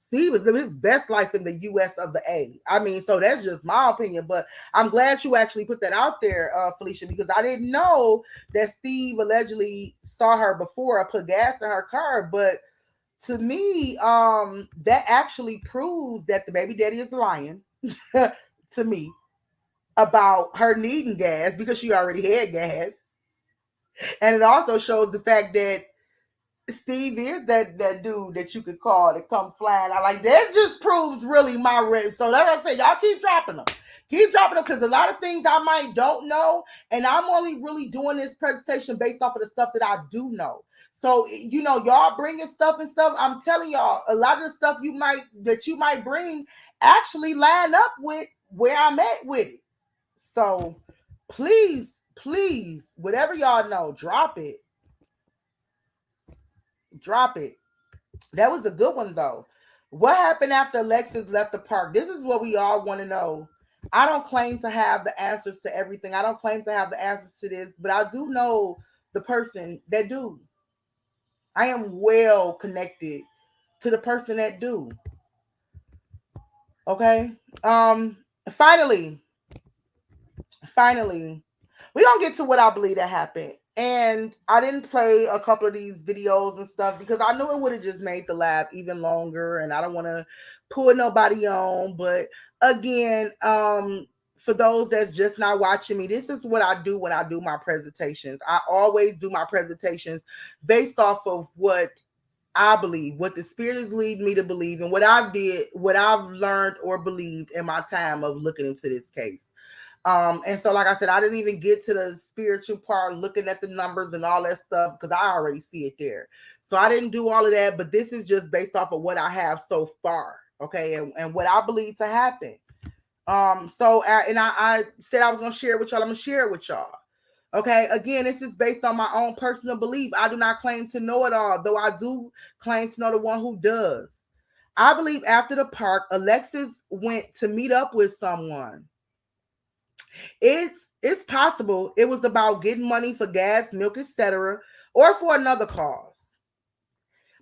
Steve is living his best life in the US of the A. I mean, so that's just my opinion, but I'm glad you actually put that out there, Felicia, because I didn't know that Steve allegedly saw her before or put gas in her car. But to me, that actually proves that the baby daddy is lying to me about her needing gas because she already had gas. And it also shows the fact that Steve is that dude that you could call to come flying. I like that. Just proves really my risk. So like I say, y'all keep dropping them. Keep dropping them because a lot of things I might don't know, and I'm only really doing this presentation based off of the stuff that I do know. So y'all bringing stuff and stuff. I'm telling y'all, a lot of the stuff you might bring actually line up with where I'm at with it. So please, whatever y'all know, drop it. Drop it. That was a good one though. What happened after Alexis left the park? This is what we all want to know. I don't claim to have the answers to everything. I don't claim to have the answers to this, but I do know the person that do. I am well connected to the person that do. Okay. Um finally, finally, we don't get to what I believe that happened. And I didn't play a couple of these videos and stuff because I knew it would have just made the lab even longer, and I don't want to pull nobody on. But again, for those that's just not watching me, this is what I do when I do my presentations. I always do my presentations based off of what I believe, what the spirit is leading me to believe, and what I've learned or believed in my time of looking into this case. And so, like I said, I didn't even get to the spiritual part, looking at the numbers and all that stuff, because I already see it there. So I didn't do all of that, but this is just based off of what I have so far, okay, and what I believe to happen. I said I was gonna share it with y'all. I'm gonna share it with y'all. Okay, again, this is based on my own personal belief. I do not claim to know it all, though I do claim to know the one who does. I believe after the park, Alexis went to meet up with someone. It's possible it was about getting money for gas, milk, etc., or for another cause.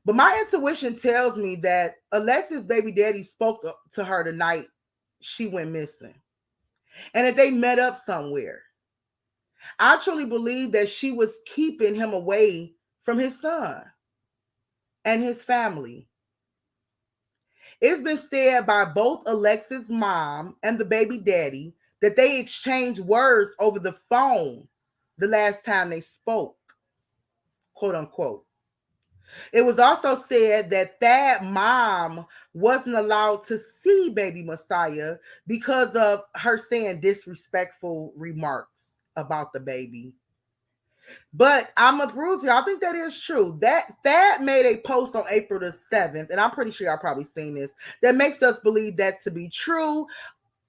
But my intuition tells me that Alexis' baby daddy spoke to her the night she went missing, and that they met up somewhere. I truly believe that she was keeping him away from his son and his family. It's been said by both Alexis' mom and the baby daddy that they exchanged words over the phone the last time they spoke, quote unquote. It was also said that that mom wasn't allowed to see baby Messiah because of her saying disrespectful remarks about the baby. But I'm a bruiser. I think that is true. That made a post on April the 7th, and I'm pretty sure y'all probably seen this, that makes us believe that to be true.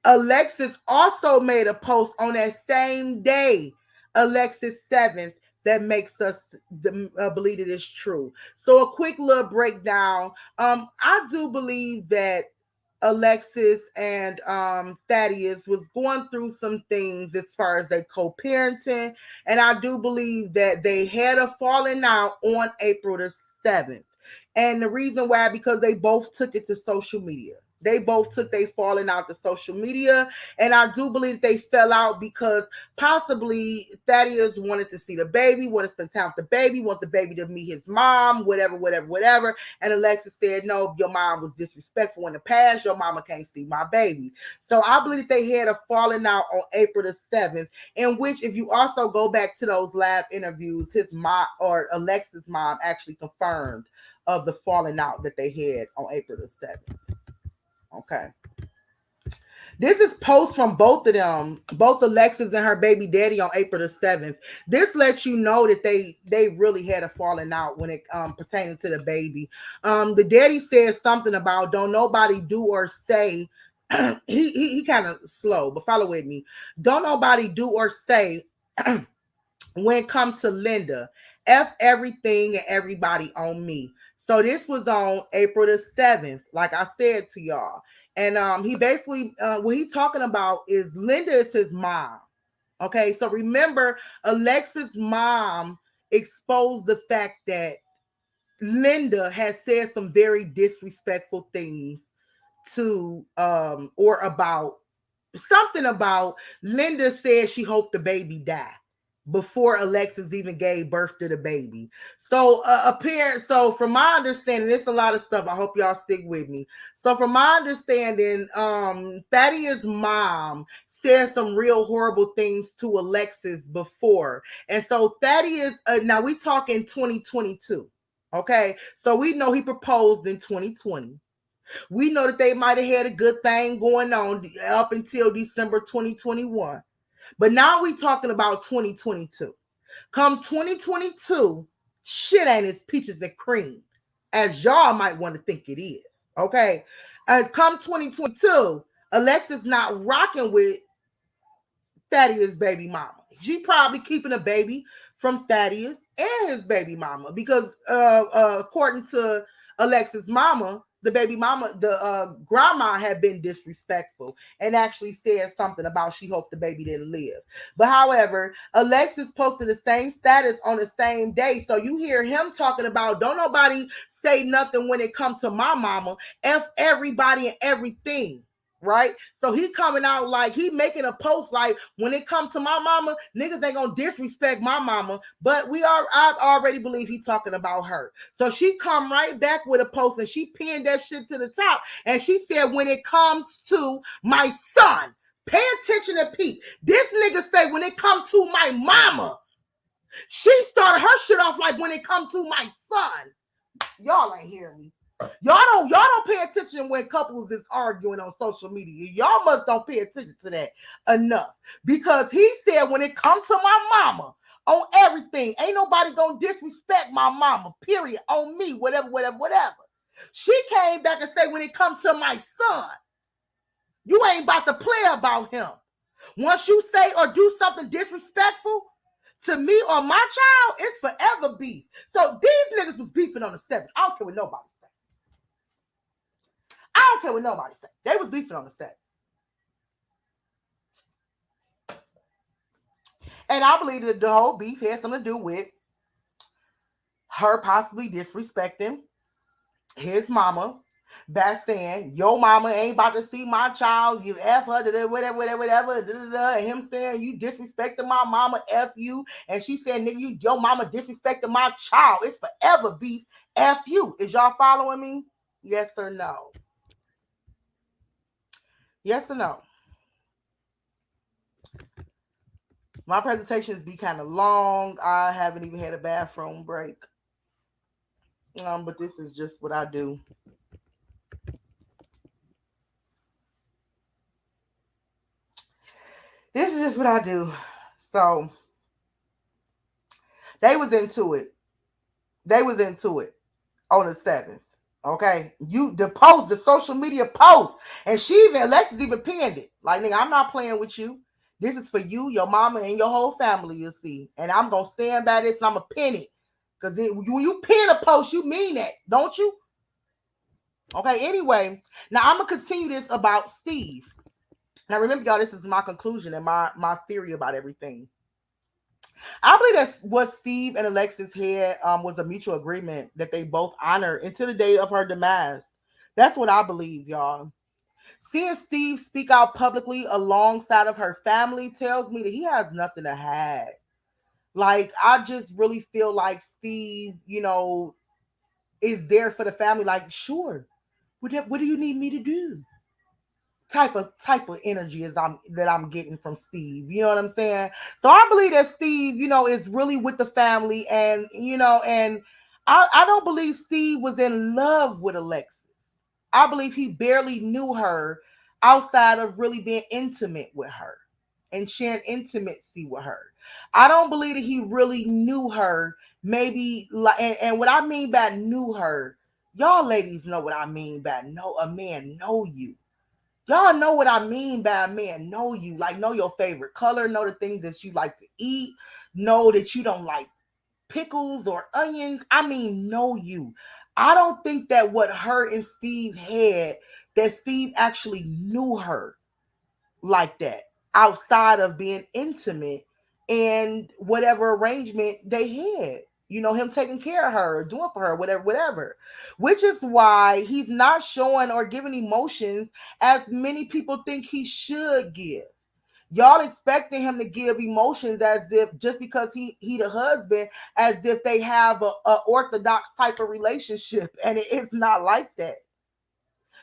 Alexis also made a post on that same day, Alexis 7th, that makes us believe it is true. So a quick little breakdown. I do believe that Alexis and Thaddeus was going through some things as far as their co-parenting, and I do believe that they had a falling out on April the 7th. And the reason why, because they both took it to social media. They both took they falling out to social media. And I do believe they fell out because possibly Thaddeus wanted to see the baby, wanted to spend time with the baby, want the baby to meet his mom, whatever. And Alexis said, no, your mom was disrespectful in the past. Your mama can't see my baby. So I believe that they had a falling out on April the 7th, in which, if you also go back to those lab interviews, his mom or Alexis' mom actually confirmed of the falling out that they had on April the 7th. Okay. This is post from both of them, both Alexis and her baby daddy on April the 7th. This lets you know that they really had a falling out when it pertaining to the baby. The daddy says something about don't nobody do or say. he kind of slow, but follow with me. Don't nobody do or say when it comes to Linda. F everything and everybody on me. So this was on April the 7th, like I said to y'all. And he basically, what he's talking about is Linda is his mom. Okay, so remember, Alexis' mom exposed the fact that Linda has said some very disrespectful things to or about something about Linda said she hoped the baby died before Alexis even gave birth to the baby. So so from my understanding, there's a lot of stuff. I hope y'all stick with me. So from my understanding, Thaddeus' mom said some real horrible things to Alexis before. And so Thaddeus, now we talking 2022. Okay. So we know he proposed in 2020. We know that they might have had a good thing going on up until December 2021. But now we talking about 2022. Come 2022, shit ain't as peaches and cream as y'all might want to think it is. Okay. As come 2022, Alexis not rocking with Thaddeus' baby mama. She probably keeping a baby from Thaddeus and his baby mama because according to Alexis' mama, the baby mama, the grandma had been disrespectful and actually said something about she hoped the baby didn't live. But however, Alexis posted the same status on the same day. So you hear him talking about don't nobody say nothing when it comes to my mama. F everybody and everything. right? So he coming out like he making a post like, when it comes to my mama, niggas ain't gonna disrespect my mama. But I already believe he talking about her. So she come right back with a post and she pinned that shit to the top. And she said, when it comes to my son, pay attention to Pete. This nigga say, when it comes to my mama. She started her shit off like, when it comes to my son. Y'all ain't hearing me. Y'all don't pay attention when couples is arguing on social media. Y'all must don't pay attention to that enough. Because he said, when it comes to my mama, on everything, ain't nobody gonna disrespect my mama, period, on me, whatever. She came back and said, when it comes to my son, you ain't about to play about him. Once you say or do something disrespectful to me or my child, it's forever beef. So these niggas was beefing on the 7th. I don't care what nobody say. I don't care what nobody say. They was beefing on the 7th. And I believe that the whole beef had something to do with her possibly disrespecting his mama by saying, your mama ain't about to see my child, you F her, whatever, and him saying, you disrespecting my mama, F you, and she said, nigga, your mama disrespecting my child. It's forever beef, F you. Is y'all following me? Yes or no? Yes or no? My presentations be kind of long. I haven't even had a bathroom break. But this is just what I do. This is just what I do. So they was into it. On the 7th. Okay. The social media post. And Alexis even pinned it. Like, nigga, I'm not playing with you. This is for you, your mama, and your whole family, you'll see. And I'm gonna stand by this and I'm gonna pin it. Because when you pin a post, you mean that, don't you? Okay, anyway. Now I'm gonna continue this about Steve. Now remember, y'all, this is my conclusion and my theory about everything. I believe that's what Steve and Alexis had was a mutual agreement that they both honor until the day of her demise. That's what I believe, y'all. Seeing Steve speak out publicly alongside of her family tells me that he has nothing to hide. Like, I just really feel like Steve, is there for the family. Like, sure, what do you need me to do? Type of energy that I'm getting from Steve. You know what I'm saying? So I believe that Steve, is really with the family, and and I don't believe Steve was in love with Alexis. I believe he barely knew her outside of really being intimate with her and sharing intimacy with her. I don't believe that he really knew her. Maybe like, and what I mean by knew her, y'all ladies know what I mean by know a man know you. Y'all know what I mean by a man know you. Like, know your favorite color, know the things that you like to eat, know that you don't like pickles or onions. I mean, know you. I don't think that what her and Steve had, that Steve actually knew her like that outside of being intimate and whatever arrangement they had. Him taking care of her, doing for her, whatever. Which is why he's not showing or giving emotions as many people think he should give. Y'all expecting him to give emotions as if just because he the husband, as if they have a orthodox type of relationship, and it is not like that.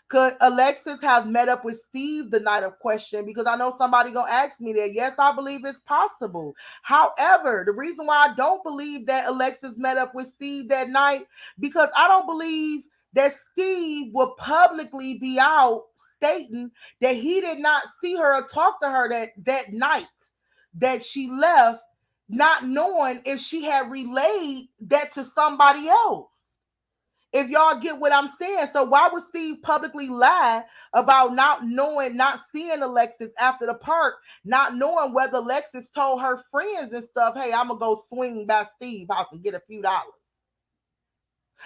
Could Alexis have met up with Steve the night of question? Because I know somebody gonna ask me that. Yes, I believe it's possible. However, the reason why I don't believe that Alexis met up with Steve that night, because I don't believe that Steve will publicly be out stating that he did not see her or talk to her that night that she left, not knowing if she had relayed that to somebody else. If y'all get what I'm saying. So why would Steve publicly lie about not knowing, not seeing Alexis after the park, not knowing whether Alexis told her friends and stuff, hey, I'm going to go swing by Steve's house and get a few dollars.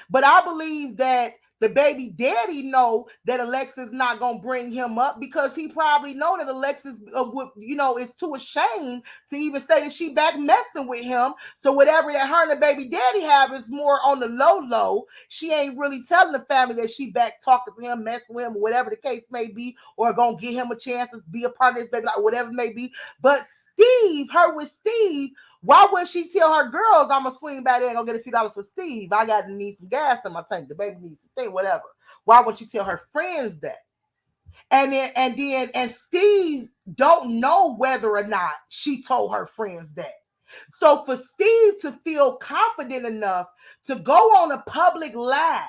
But I believe that The baby daddy know that Alexis not gonna bring him up because he probably know that Alexis would, is too ashamed to even say that she back messing with him. So whatever that her and the baby daddy have is more on the low low. She ain't really telling the family that she back talking to him, messing with him, whatever the case may be, or gonna give him a chance to be a part of this baby, like whatever it may be. But Steve, her with Steve, why wouldn't she tell her girls, I'm gonna swing back there and go get a few dollars for Steve? I got to need some gas in my tank. The baby needs some thing, whatever. Why wouldn't she tell her friends that? And Steve don't know whether or not she told her friends that. So for Steve to feel confident enough to go on a public live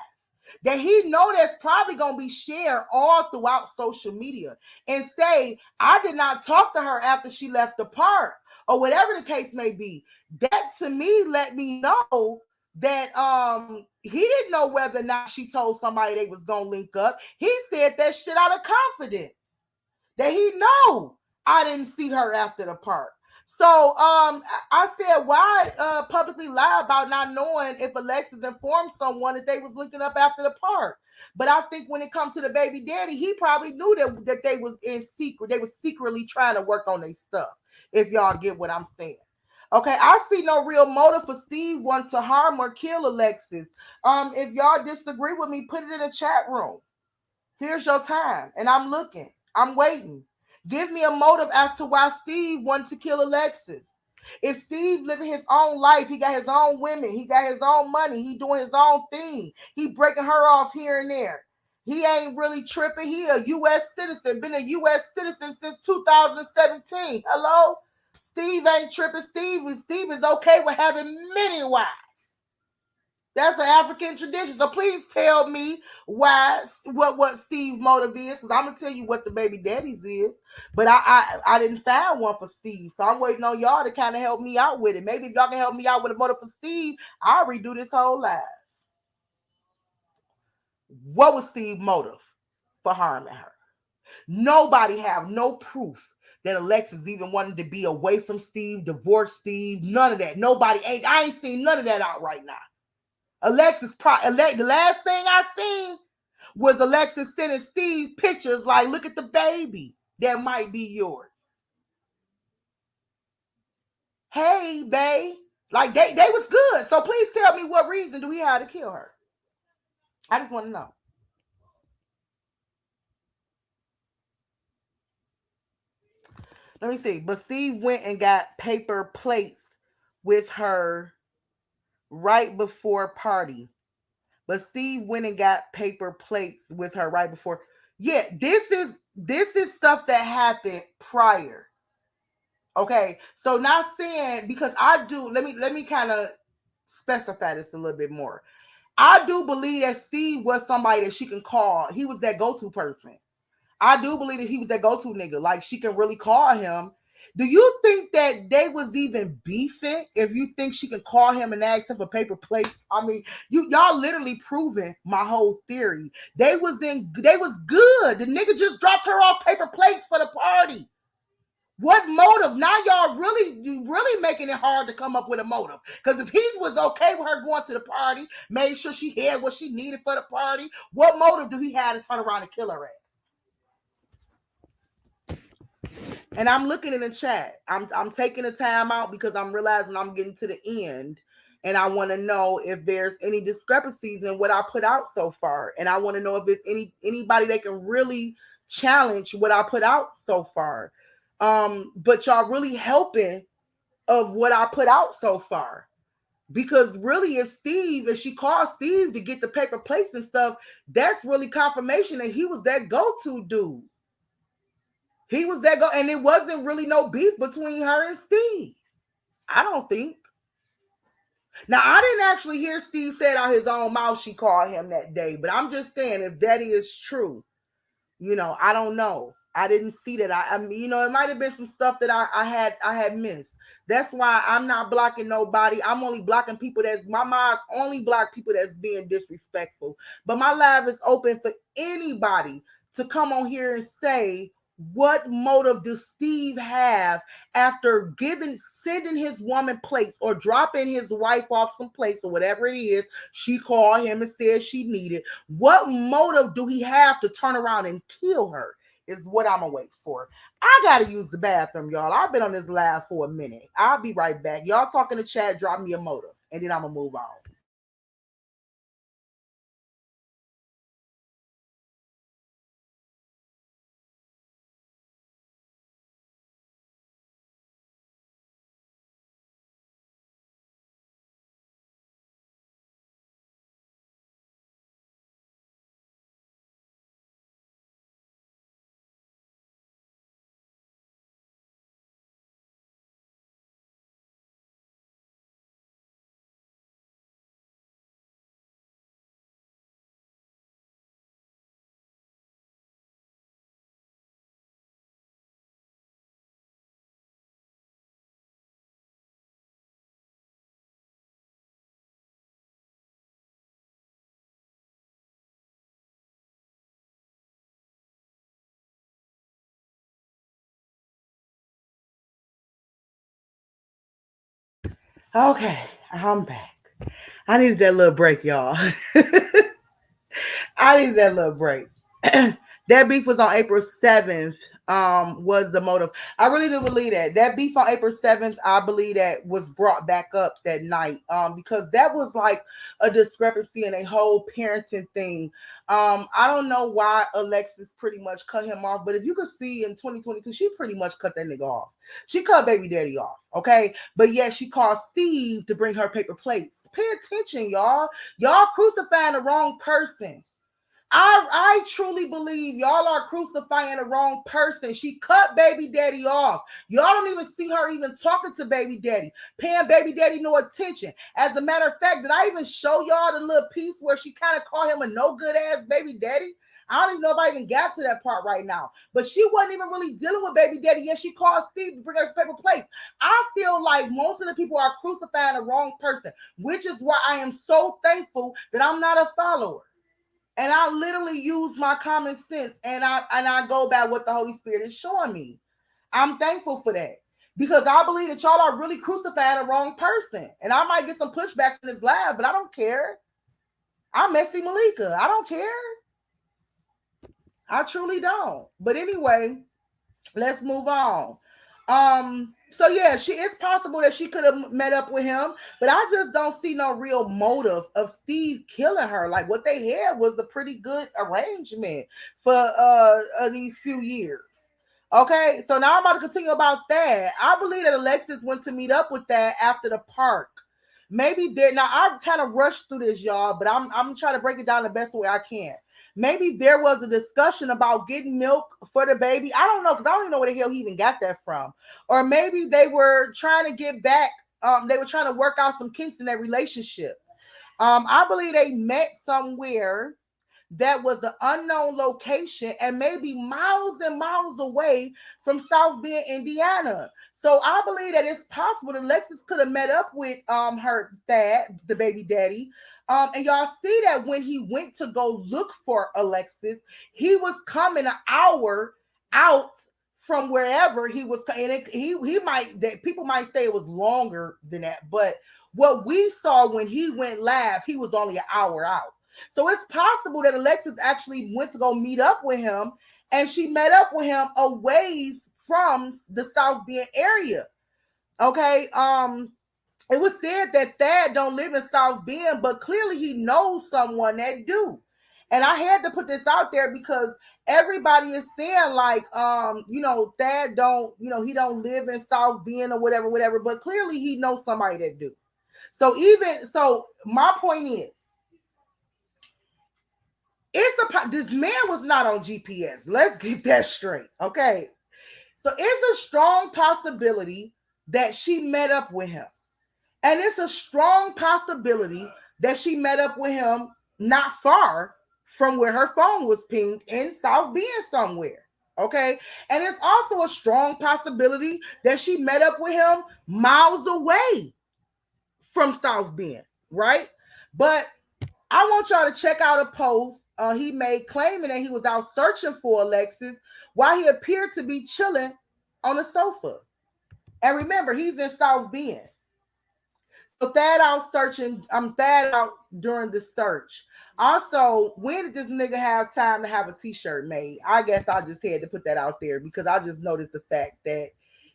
that he know that's probably going to be shared all throughout social media and say, I did not talk to her after she left the park or whatever the case may be, that to me let me know that he didn't know whether or not she told somebody they was going to link up. He said that shit out of confidence that he know I didn't see her after the park. So I said, why publicly lie about not knowing if Alexis informed someone that they was linking up after the park? But I think when it comes to the baby daddy, he probably knew that they was in secret. They was secretly trying to work on their stuff. If y'all get what I'm saying. Okay, I see no real motive for Steve wanting to harm or kill Alexis. If y'all disagree with me, put it in the chat room. Here's your time. And I'm looking. I'm waiting. Give me a motive as to why Steve wanted to kill Alexis. If Steve living his own life, he got his own women, he got his own money, he doing his own thing, he breaking her off here and there. He ain't really tripping. He a U.S. citizen, been a U.S. citizen since 2017. Hello? Steve ain't tripping. Steve is okay with having many wives. That's an African tradition. So please tell me what Steve's motive is, because I'm gonna tell you what the baby daddy's is. But I didn't find one for Steve, so I'm waiting on y'all to kind of help me out with it. Maybe if y'all can help me out with a motive for Steve, I'll redo this whole live. What was Steve's motive for harming her? Nobody have no proof that Alexis even wanted to be away from Steve, divorce Steve, none of that. I ain't seen none of that out right now. The last thing I seen was Alexis sending Steve pictures like, look at the baby that might be yours. Hey, babe. Like they was good. So please tell me what reason do we have to kill her? I just want to know. Let me see. But Steve went and got paper plates with her right before party. But Steve went and got paper plates with her right before. Yeah, this is stuff that happened prior. Okay, so not saying because I do. Let me kind of specify this a little bit more. I do believe that Steve was somebody that she can call. He was that go-to person. I do believe that he was that go-to nigga. Like she can really call him. Do you think that they was even beefing? If you think she can call him and ask him for paper plates, I mean, y'all literally proving my whole theory. They was good. The nigga just dropped her off paper plates for the party. What motive? Now y'all really making it hard to come up with a motive. Because if he was okay with her going to the party, made sure she had what she needed for the party, what motive do he have to turn around and kill her ass? And I'm looking in the chat. I'm taking the time out because I'm realizing I'm getting to the end. And I want to know if there's any discrepancies in what I put out so far. And I want to know if there's anybody that can really challenge what I put out so far. But y'all really helping of what I put out so far. Because really if she called Steve to get the paper plates and stuff, that's really confirmation that he was that go-to dude. He was that go, and it wasn't really no beef between her and Steve. I don't think. Now, I didn't actually hear Steve say it out his own mouth she called him that day, but I'm just saying if that is true, I don't know. I didn't see that. I mean, it might have been some stuff that I had missed. That's why I'm not blocking nobody. I'm only blocking people my mind's only block people that's being disrespectful. But my live is open for anybody to come on here and say What motive does Steve have after sending his woman plates or dropping his wife off some plates or whatever it is she called him and said she needed? What motive do he have to turn around and kill her? Is what I'm gonna wait for. I gotta use the bathroom, y'all. I've been on this live for a minute. I'll be right back. Y'all talk in the chat, drop me a motive, and then I'm gonna move on. Okay, I'm back. I needed that little break, y'all. I needed that little break. That beef was on April 7th. Was the motive. I really do believe that beef on April 7th, I believe that was brought back up that night. Because that was like a discrepancy in a whole parenting thing. I don't know why Alexis pretty much cut him off, but if you could see in 2022, she pretty much cut that nigga off. She cut baby daddy off, okay? But yeah, she called Steve to bring her paper plates. Pay attention, y'all. Y'all crucifying the wrong person. I truly believe y'all are crucifying the wrong person. She cut baby daddy off. Y'all don't even see her even talking to baby daddy, paying baby daddy no attention. As a matter of fact, did I even show y'all the little piece where she kind of called him a no good ass baby daddy? I don't even know if I even got to that part right now. But she wasn't even really dealing with baby daddy. Yet she called Steve to bring her paper plates. I feel like most of the people are crucifying the wrong person, which is why I am so thankful that I'm not a follower. And I literally use my common sense and I go by what the Holy Spirit is showing me. I'm thankful for that. Because I believe that y'all are really crucifying the wrong person. And I might get some pushback in this lab, but I don't care. I'm messy Malika. I don't care. I truly don't. But anyway, let's move on. So yeah, she it's possible that she could have met up with him, but I just don't see no real motive of Steve killing her. Like what they had was a pretty good arrangement for these few years. Okay, so now I'm about to continue about that. I believe that Alexis went to meet up with that after the park. Maybe there now I kind of rushed through this, y'all, but I'm trying to break it down the best way I can. Maybe there was a discussion about getting milk for the baby. I don't know because I don't even know where the hell he even got that from. Or maybe they were trying to get back. They were trying to work out some kinks in their relationship. I believe they met somewhere that was an unknown location and maybe miles and miles away from South Bend, Indiana. So I believe that it's possible that Alexis could have met up with her dad, the baby daddy. And y'all see that when he went to go look for Alexis, he was coming an hour out from wherever he was. And he might that people might say it was longer than that, but what we saw when he went live, he was only an hour out. So it's possible that Alexis actually went to go meet up with him and she met up with him a ways from the South Bend area. Okay. It was said that Thad don't live in South Bend, but clearly he knows someone that do. And I had to put this out there because everybody is saying like, Thad don't, he don't live in South Bend or whatever, whatever. But clearly he knows somebody that do. So my point is, this man was not on GPS. Let's get that straight. Okay. So it's a strong possibility that she met up with him. And it's a strong possibility that she met up with him not far from where her phone was pinged in South Bend somewhere. Okay. And it's also a strong possibility that she met up with him miles away from South Bend. Right. But I want y'all to check out a post he made claiming that he was out searching for Alexis while he appeared to be chilling on a sofa. And remember, he's in South Bend. So Thad out searching. I'm Thad out during the search. Also, when did this nigga have time to have a t-shirt made? I guess I just had to put that out there because I just noticed the fact that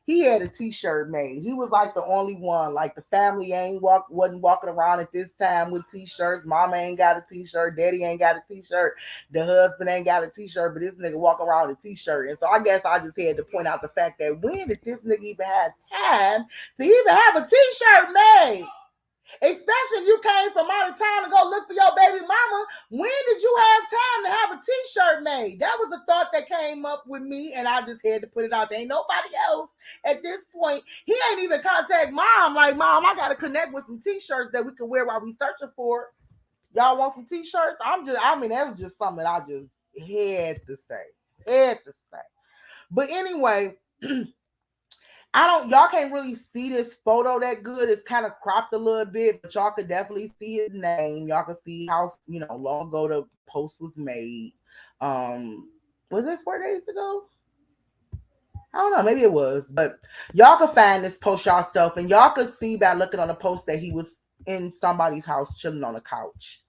he had a t-shirt made. He was like the only one. Like the family wasn't walking around at this time with t-shirts. Mama ain't got a t-shirt. Daddy ain't got a t-shirt. The husband ain't got a t-shirt. But this nigga walk around with a t-shirt. And so I guess I just had to point out the fact that when did this nigga even have time to even have a t-shirt made? Especially if you came from out of town to go look for your baby mama. When did you have time to have a t-shirt made? That was a thought that came up with me, and I just had to put it out there. Ain't nobody else at this point. He ain't even contact mom. Like, mom, I gotta connect with some t-shirts that we can wear while we searching for it. Y'all want some t-shirts? That was just something I just had to say. Had to say. But anyway, y'all can't really see this photo that good. It's kind of cropped a little bit, but y'all could definitely see his name. Y'all can see how, long ago the post was made. Was it 4 days ago? I don't know, maybe it was, but y'all could find this post yourself, and y'all could see by looking on the post that he was in somebody's house chilling on the couch.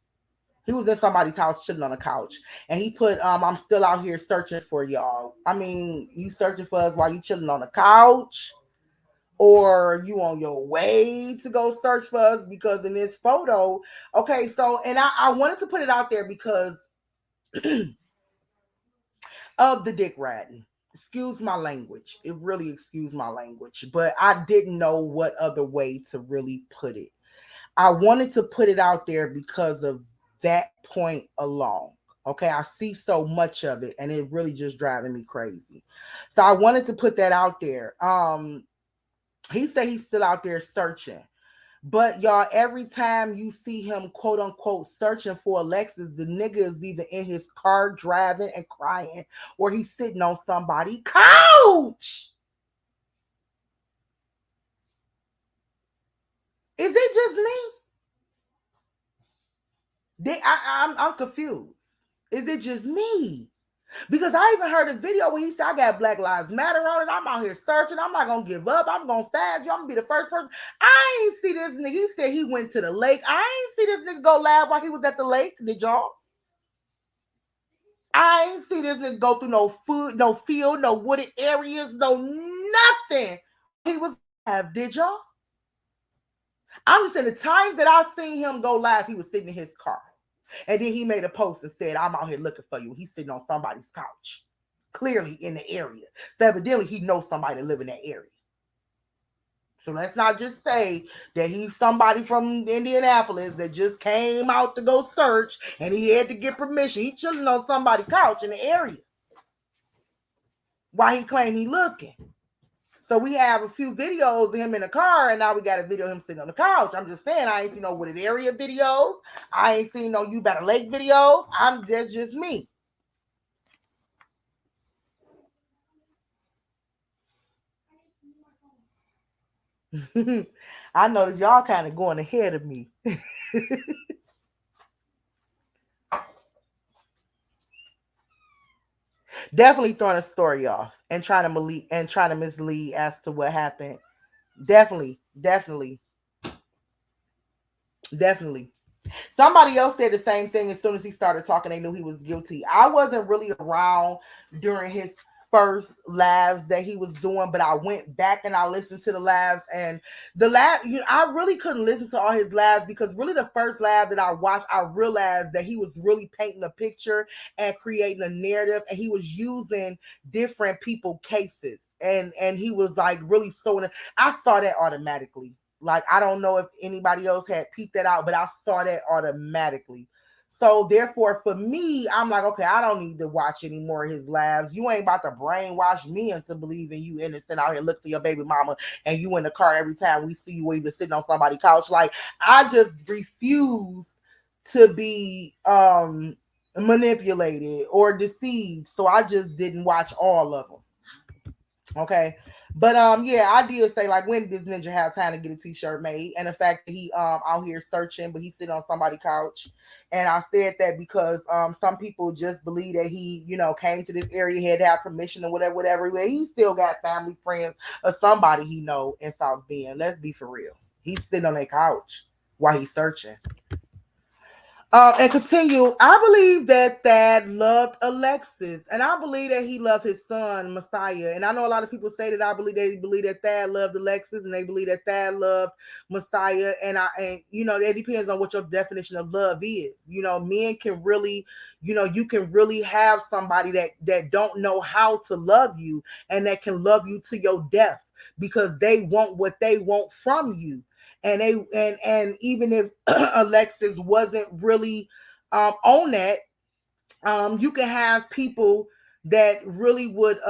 He was in somebody's house chilling on the couch, and he put, "I'm still out here searching for y'all." I mean, you searching for us while you chilling on the couch, or you on your way to go search for us? Because in this photo, okay, so and I wanted to put it out there because of the dick riding. Excuse my language. It really excuse my language, but I didn't know what other way to really put it. I wanted to put it out there because of that point alone. Okay, I see so much of it, and it really just driving me crazy. So I wanted to put that out there. He said he's still out there searching. But y'all, every time you see him quote unquote searching for Alexis, the nigga is either in his car driving and crying, or he's sitting on somebody's couch. Is it just me? I'm confused. Is it just me? Because I even heard a video where he said, "I got Black Lives Matter on it. I'm out here searching. I'm not gonna give up. I'm gonna find you. I'm gonna be the first person." I ain't see this nigga. He said he went to the lake. I ain't see this nigga go live while he was at the lake. Did y'all? I ain't see this nigga go through no food, no field, no wooded areas, no nothing. He was live. Did y'all? I'm just saying the times that I seen him go live, he was sitting in his car. And then he made a post and said, "I'm out here looking for you." He's sitting on somebody's couch, clearly in the area. So evidently he knows somebody that live in that area. So let's not just say that he's somebody from Indianapolis that just came out to go search and he had to get permission. He chilling on somebody's couch in the area while he claim he looking. So we have a few videos of him in the car, and now we got a video of him sitting on the couch. I'm just saying, I ain't seen no wooded area videos. I ain't seen no You Better Lake videos. That's just me. I noticed y'all kind of going ahead of me. Definitely throwing a story off and trying to mislead as to what happened. Definitely, definitely, definitely. Somebody else said the same thing. As soon as he started talking, they knew he was guilty. I wasn't really around during his first lives that he was doing, but I went back and I listened to the lives, and I really couldn't listen to all his lives because really the first live that I watched, I realized that he was really painting a picture and creating a narrative, and he was using different people cases, and he was like really sewing it. I saw that automatically. Like, I don't know if anybody else had peeped that out, but I saw that automatically. So therefore, for me, I'm like, okay, I don't need to watch any more of his lives. You ain't about to brainwash me into believing you innocent out here looking for your baby mama, and you in the car every time we see you either sitting on somebody's couch. Like, I just refuse to be manipulated or deceived. So I just didn't watch all of them. Okay. But yeah, I did say like when does Ninja have time to get a t-shirt made, and the fact that he out here searching, but he's sitting on somebody's couch. And I said that because some people just believe that he, came to this area, had to have permission or whatever, whatever. Well, he still got family, friends, or somebody he know in South Bend. Let's be for real. He's sitting on a couch while he's searching. And continue. I believe that Thad loved Alexis, and I believe that he loved his son Messiah. And I know a lot of people say that I believe they believe that Thad loved Alexis, and they believe that Thad loved Messiah. And that depends on what your definition of love is. Men can really, you can really have somebody that don't know how to love you, and that can love you to your death because they want what they want from you. And even if Alexis wasn't really on that, you can have people that really would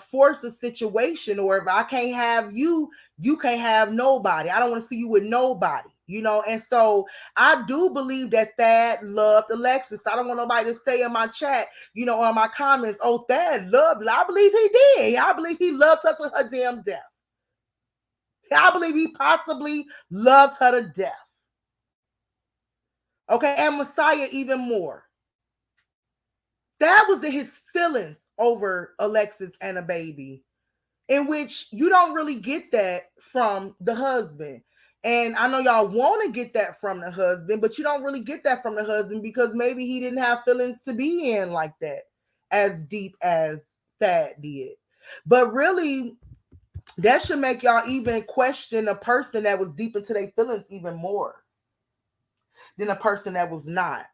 force a situation, or if I can't have you, you can't have nobody. I don't want to see you with nobody. And so I do believe that Thad loved Alexis. I don't want nobody to say in my chat, on my comments, oh, Thad loved her. I believe he did. I believe he loved her to her damn death. I believe he possibly loved her to death. Okay, and Messiah even more. That was in his feelings over Alexis and a baby, in which you don't really get that from the husband. And I know y'all want to get that from the husband, but you don't really get that from the husband because maybe he didn't have feelings to be in like that, as deep as Thad did. But really, that should make y'all even question a person that was deep into their feelings even more than a person that was not.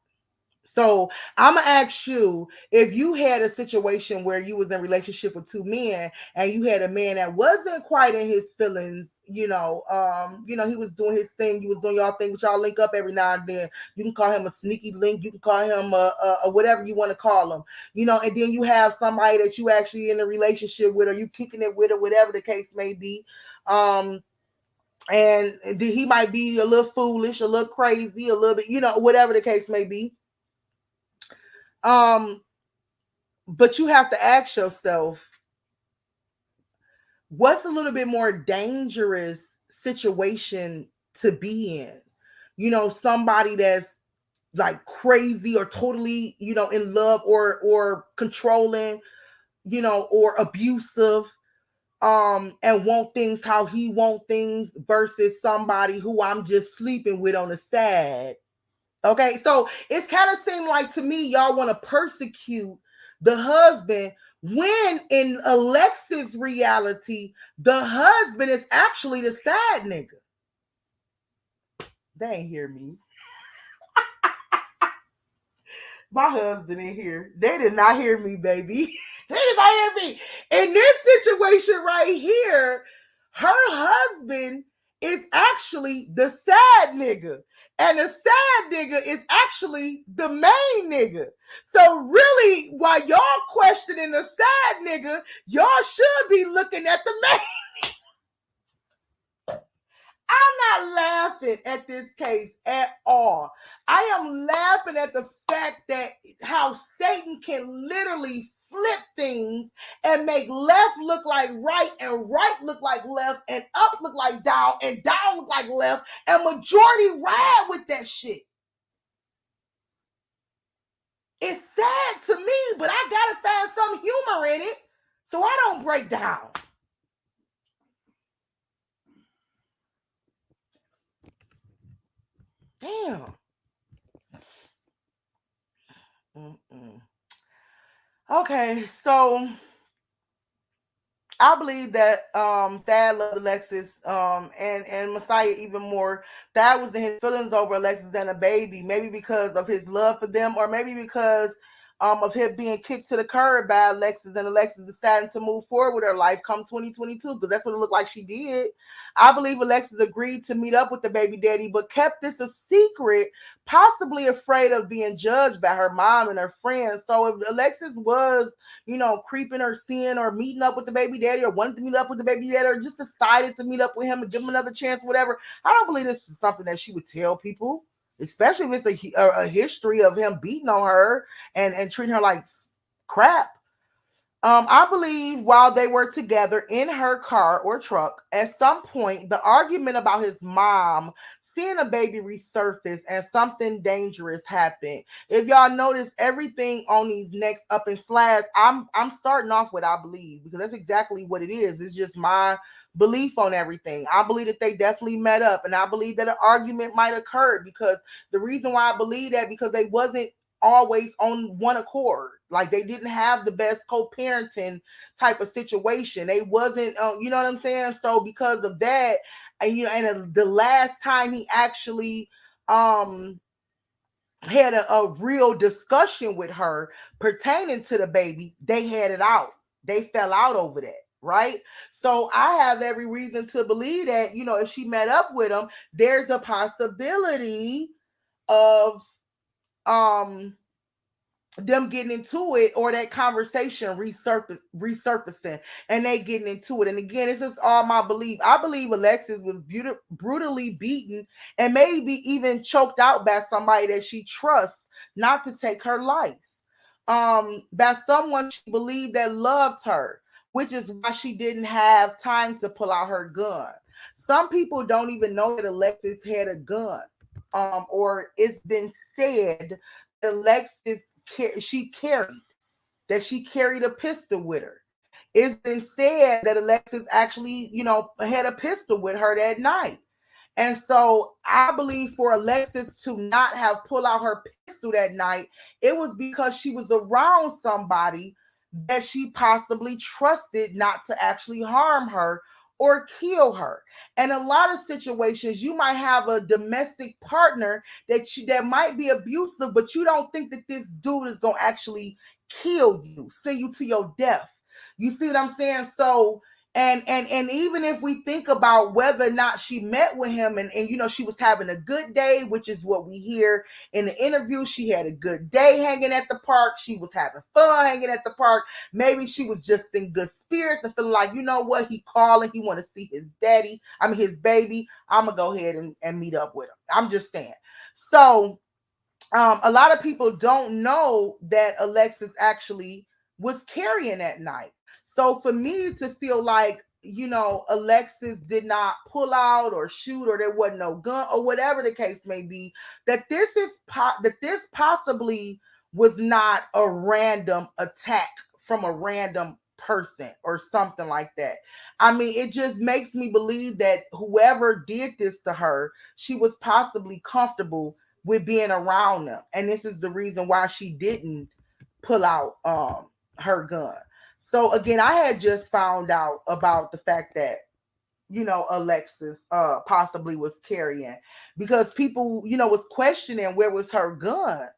So I'm gonna ask you, if you had a situation where you was in a relationship with two men and you had a man that wasn't quite in his feelings, he was doing his thing, you was doing y'all thing, which y'all link up every now and then. You can call him a sneaky link, you can call him a whatever you want to call him, and then you have somebody that you actually in a relationship with, or you kicking it with, or whatever the case may be. And he might be a little foolish, a little crazy, a little bit, whatever the case may be. But you have to ask yourself, what's a little bit more dangerous situation to be in? Somebody that's like crazy or totally, in love or controlling, or abusive, and want things how he want things, versus somebody who I'm just sleeping with on the side. Okay, so it's kind of seemed like to me y'all want to persecute the husband, when in Alexis' reality, the husband is actually the side nigga. They ain't hear me. My husband in here. They did not hear me, baby. They did not hear me. In this situation right here, her husband is actually the sad nigga. And the sad nigga is actually the main nigga. So really, while y'all questioning the sad nigga, y'all should be looking at the main. I'm not laughing at this case at all. I am laughing at the fact that how Satan can literally flip things and make left look like right and right look like left and up look like down and down look like left, and majority ride with that shit. It's sad to me, but I gotta find some humor in it so I don't break down. Damn. Okay, so I believe that Thad loved Alexis, and Messiah even more. Thad was in his feelings over Alexis and a baby, maybe because of his love for them, or maybe because of him being kicked to the curb by Alexis, and Alexis deciding to move forward with her life come 2022, because that's what it looked like she did. I believe Alexis agreed to meet up with the baby daddy, but kept this a secret, possibly afraid of being judged by her mom and her friends. So if Alexis was, creeping or seeing or meeting up with the baby daddy, or wanted to meet up with the baby daddy, or just decided to meet up with him and give him another chance, whatever, I don't believe this is something that she would tell people, especially if it's a history of him beating on her and treating her like crap. I believe while they were together in her car or truck, at some point, the argument about his mom seeing a baby resurface and something dangerous happened. If y'all notice everything on these next up and slides, I'm starting off with I believe because that's exactly what it is. It's just my belief on everything. I believe that they definitely met up, and I believe that an argument might occur because the reason why I believe that because they wasn't always on one accord. Like they didn't have the best co-parenting type of situation. They wasn't, you know what I'm saying? So because of that, and the last time he actually um had a real discussion with her pertaining to the baby, they had it out. They fell out over that. Right. So I have every reason to believe that, if she met up with him, there's a possibility of um them getting into it or that conversation resurfacing and they getting into it. And again, it's just all my belief. I believe Alexis was brutally beaten and maybe even choked out by somebody that she trusts not to take her life. By someone she believed that loves her, which is why she didn't have time to pull out her gun. Some people don't even know that Alexis had a gun. Or it's been said that Alexis she carried a pistol with her. It's been said that Alexis actually, had a pistol with her that night. And so I believe for Alexis to not have pulled out her pistol that night, it was because she was around somebody that she possibly trusted not to actually harm her or kill her. And a lot of situations, you might have a domestic partner that might be abusive, but you don't think that this dude is gonna actually kill you, send you to your death. You see what I'm saying? So and even if we think about whether or not she met with him and she was having a good day, which is what we hear in the interview, she had a good day hanging at the park, she was having fun hanging at the park, maybe she was just in good spirits and feeling like, you know what, he calling, he want to see his baby, I'm gonna go ahead and meet up with him. I'm just saying. So a lot of people don't know that Alexis actually was carrying that night. So for me to feel like, Alexis did not pull out or shoot or there wasn't no gun or whatever the case may be, that this possibly was not a random attack from a random person or something like that. I mean, it just makes me believe that whoever did this to her, she was possibly comfortable with being around them. And this is the reason why she didn't pull out her gun. So again, I had just found out about the fact that Alexis possibly was carrying because people was questioning where was her gun,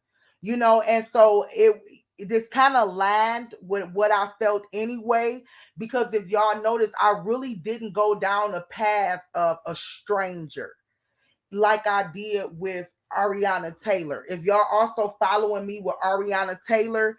and so it this kind of lined with what I felt anyway, because if y'all notice, I really didn't go down a path of a stranger like I did with Ariana Taylor. If y'all also following me with Ariana Taylor,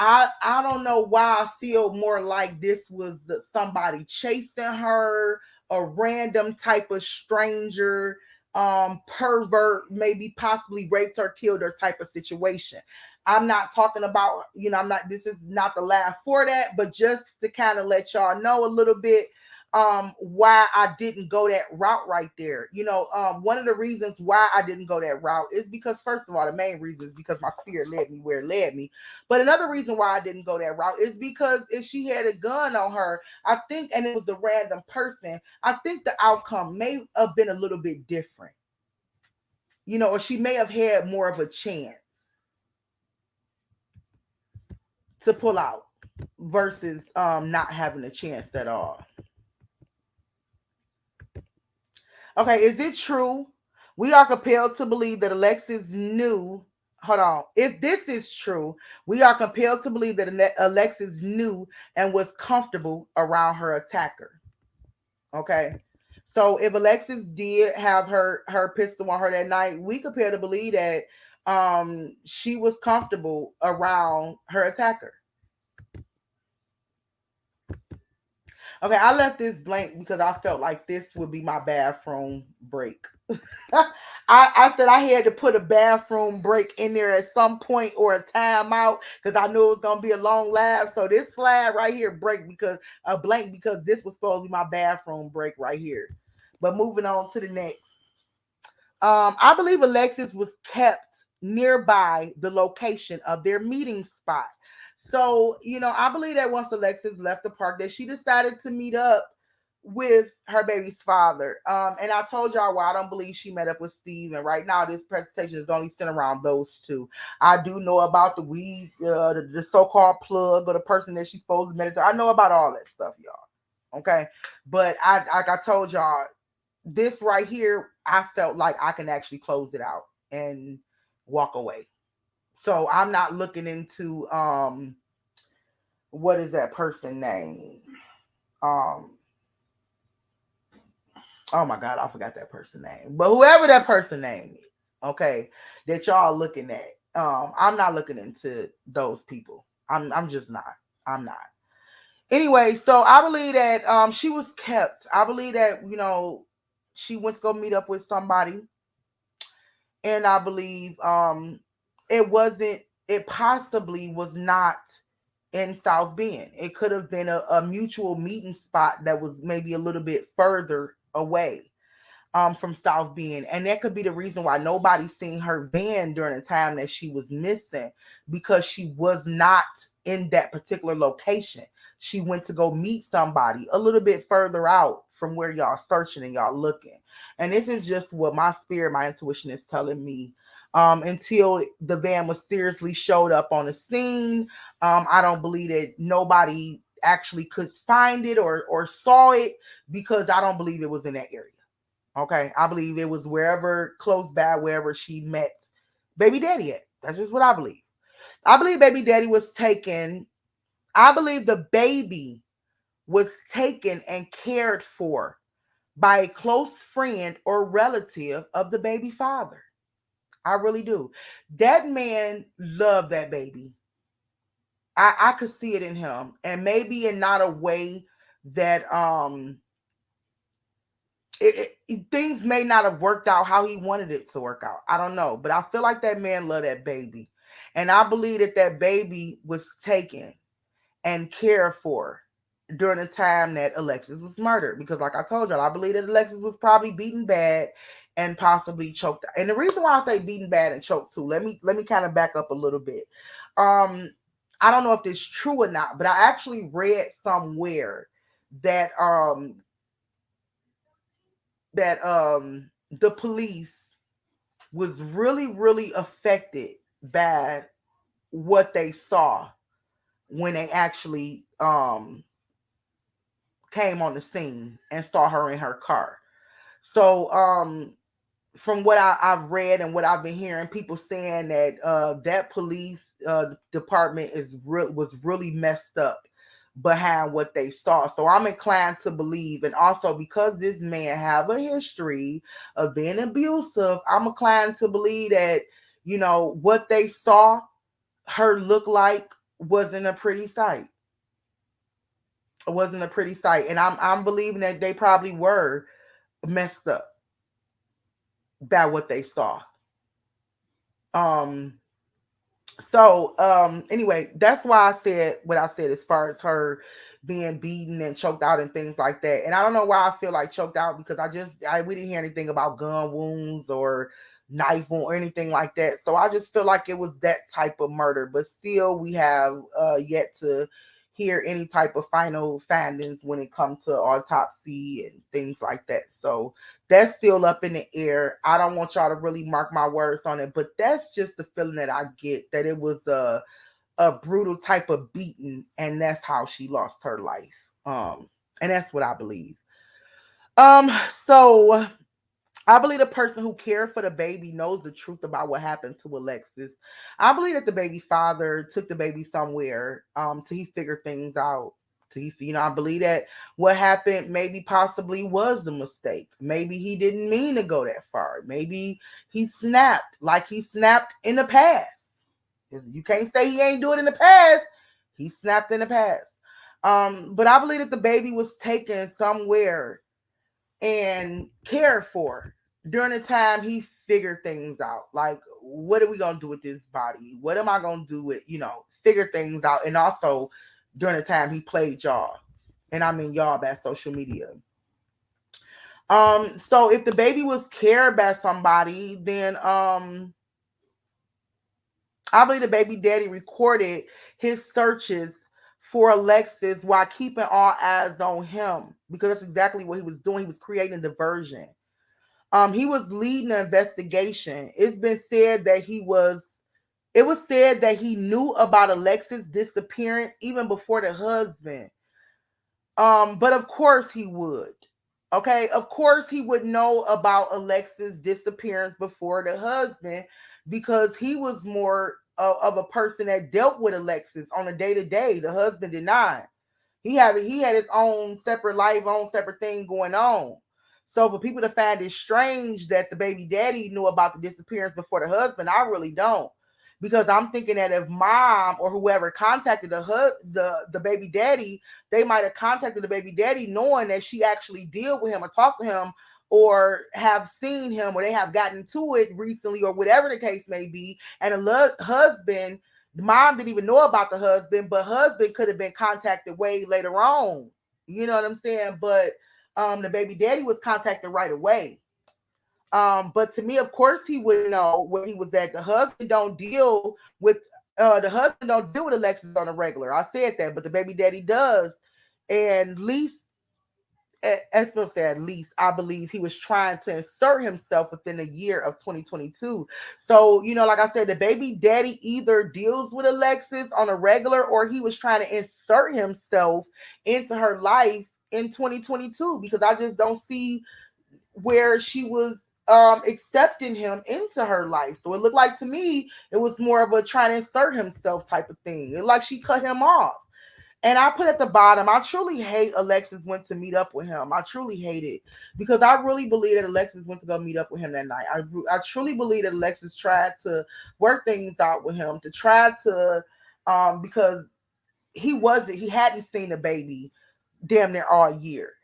I don't know why I feel more like this was somebody chasing her, a random type of stranger, pervert, maybe possibly raped her, killed her type of situation. I'm not talking about, I'm not, this is not the laugh for that, but just to kind of let y'all know a little bit why I didn't go that route right there. One of the reasons why I didn't go that route is because, first of all, the main reason is because my spirit led me where it led me. But another reason why I didn't go that route is because if she had a gun on her, I think, and it was a random person, I think the outcome may have been a little bit different. Or she may have had more of a chance to pull out versus not having a chance at all. Okay, is it true? We are compelled to believe that Alexis knew. Hold on. If this is true, we are compelled to believe that Alexis knew and was comfortable around her attacker. Okay. So if Alexis did have her pistol on her that night, we compare to believe that she was comfortable around her attacker. Okay, I left this blank because I felt like this would be my bathroom break. I said I had to put a bathroom break in there at some point or a timeout because I knew it was gonna be a long laugh. So this slide right here break because a blank because this was supposed to be my bathroom break right here. But moving on to the next. I believe Alexis was kept nearby the location of their meeting spot. So, I believe that once Alexis left the park, that she decided to meet up with her baby's father. And I told y'all why I don't believe she met up with Steve. And right now, this presentation is only centered around those two. I do know about the weed, the so-called plug or the person that she's supposed to meditate. I know about all that stuff, y'all. Okay, but like I told y'all, this right here, I felt like I can actually close it out and walk away. So I'm not looking into what is that person name? Um oh my god, I forgot that person name. But whoever that person name is, okay, that y'all looking at. I'm not looking into those people. I'm just not. I'm not. Anyway, so I believe that she was kept. I believe that, she went to go meet up with somebody, and I believe it possibly was not in South Bend. It could have been a mutual meeting spot that was maybe a little bit further away from South Bend. And that could be the reason why nobody seen her van during the time that she was missing, because she was not in that particular location. She went to go meet somebody a little bit further out from where y'all searching and y'all looking. And this is just what my spirit, my intuition is telling me. Until the van mysteriously showed up on the scene, I don't believe that nobody actually could find it or saw it, because I don't believe it was in that area. Okay, I believe it was wherever close by, wherever she met baby daddy at. That's just what I believe. I believe baby daddy was taken. I believe the baby was taken and cared for by a close friend or relative of the baby father. I really do. That man loved that baby. I could see it in him, and maybe in not a way that things may not have worked out how he wanted it to work out. I don't know, but I feel like that man loved that baby, and I believe that that baby was taken and cared for during the time that Alexis was murdered. Because, like I told y'all, I believe that Alexis was probably beaten bad and possibly choked. And the reason why I say beaten bad and choked too, let me kind of back up a little bit. Um, I don't know if this is true or not, but I actually read somewhere that the police was really really affected by what they saw when they actually came on the scene and saw her in her car. So from what I've read and what I've been hearing, people saying that that police department was really messed up behind what they saw. So I'm inclined to believe, and also because this man have a history of being abusive, I'm inclined to believe that what they saw her look like wasn't a pretty sight. It wasn't a pretty sight, and I'm believing that they probably were messed up by what they saw. Um, anyway, that's why I said what I said as far as her being beaten and choked out and things like that. And I don't know why I feel like choked out, because we didn't hear anything about gun wounds or knife wound or anything like that. So I just feel like it was that type of murder. But still, we have yet to hear any type of final findings when it comes to autopsy and things like that. So that's still up in the air. I don't want y'all to really mark my words on it, but that's just the feeling that I get, that it was a brutal type of beating, and that's how she lost her life. And that's what I believe. So I believe the person who cared for the baby knows the truth about what happened to Alexis. I believe that the baby father took the baby somewhere till he figured things out. I believe that what happened maybe possibly was a mistake. Maybe he didn't mean to go that far. Maybe he snapped like he snapped in the past. You can't say he ain't do it in the past. He snapped in the past. But I believe that the baby was taken somewhere and cared for during the time he figured things out. Like, what are we gonna do with this body? What am I gonna do with, figure things out? And also during the time he played y'all. And I mean y'all by social media. So if the baby was cared by somebody, then I believe the baby daddy recorded his searches for Alexis while keeping all eyes on him because that's exactly what he was doing. He was creating diversion. He was leading an investigation. It was said that he knew about Alexis' disappearance even before the husband. But of course he would. Okay, of course he would know about Alexis' disappearance before the husband because he was more of a person that dealt with Alexis on a day to day. The husband did not. He had his own separate life, own separate thing going on. So for people to find it strange that the baby daddy knew about the disappearance before the husband, I really don't. Because I'm thinking that if mom or whoever contacted the baby daddy, they might have contacted the baby daddy knowing that she actually deal with him or talk to him or have seen him or they have gotten to it recently or whatever the case may be. And husband, the mom didn't even know about the husband, but husband could have been contacted way later on. You know what I'm saying? But the baby daddy was contacted right away. But to me, of course, he would know where he was at. The husband don't deal with Alexis on a regular. I said that, but the baby daddy does. And least as Bill said, at least I believe he was trying to insert himself within a year of 2022. So, like I said, the baby daddy either deals with Alexis on a regular or he was trying to insert himself into her life in 2022 because I just don't see where she was accepting him into her life. So it looked like to me it was more of a trying to insert himself type of thing. It looked like she cut him off. And I put at the bottom, I truly hate Alexis went to meet up with him. I truly hate it because I really believe that Alexis went to go meet up with him that night. I truly believe that Alexis tried to work things out with him to try to, because he hadn't seen the baby damn near all year.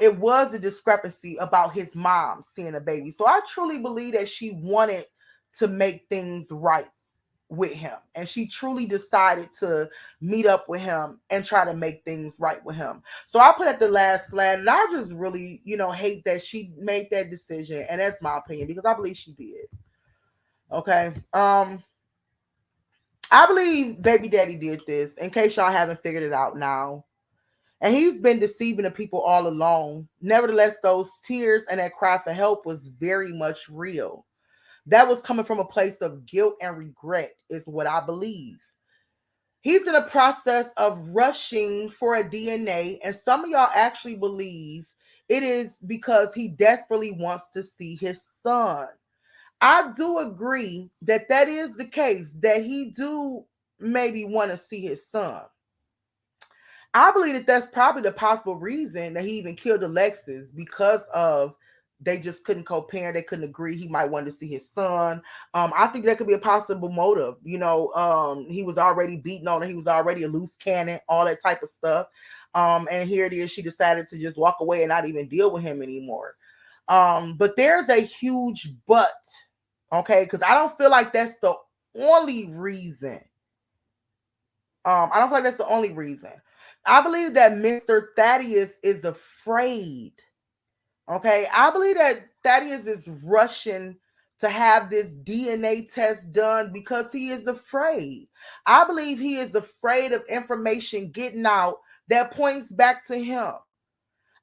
It was a discrepancy about his mom seeing a baby. So I truly believe that she wanted to make things right with him. And she truly decided to meet up with him and try to make things right with him. So I put at the last slide, and I just really, hate that she made that decision. And that's my opinion because I believe she did. Okay. I believe baby daddy did this in case y'all haven't figured it out now. And he's been deceiving the people all along. Nevertheless, those tears and that cry for help was very much real. That was coming from a place of guilt and regret, is what I believe. He's in a process of rushing for a DNA, and some of y'all actually believe it is because he desperately wants to see his son. I do agree that that is the case, that he do maybe want to see his son. I believe that that's probably the possible reason that he even killed Alexis because of they just couldn't co-parent, they couldn't agree. He might want to see his son. I think that could be a possible motive. He was already beaten on her, he was already a loose cannon, all that type of stuff. And here it is, she decided to just walk away and not even deal with him anymore. But there's a huge but, okay, because I don't feel like that's the only reason. I don't feel like that's the only reason. I believe that Mr. Thaddeus is afraid. Okay. I believe that Thaddeus is rushing to have this DNA test done because he is afraid. I believe he is afraid of information getting out that points back to him.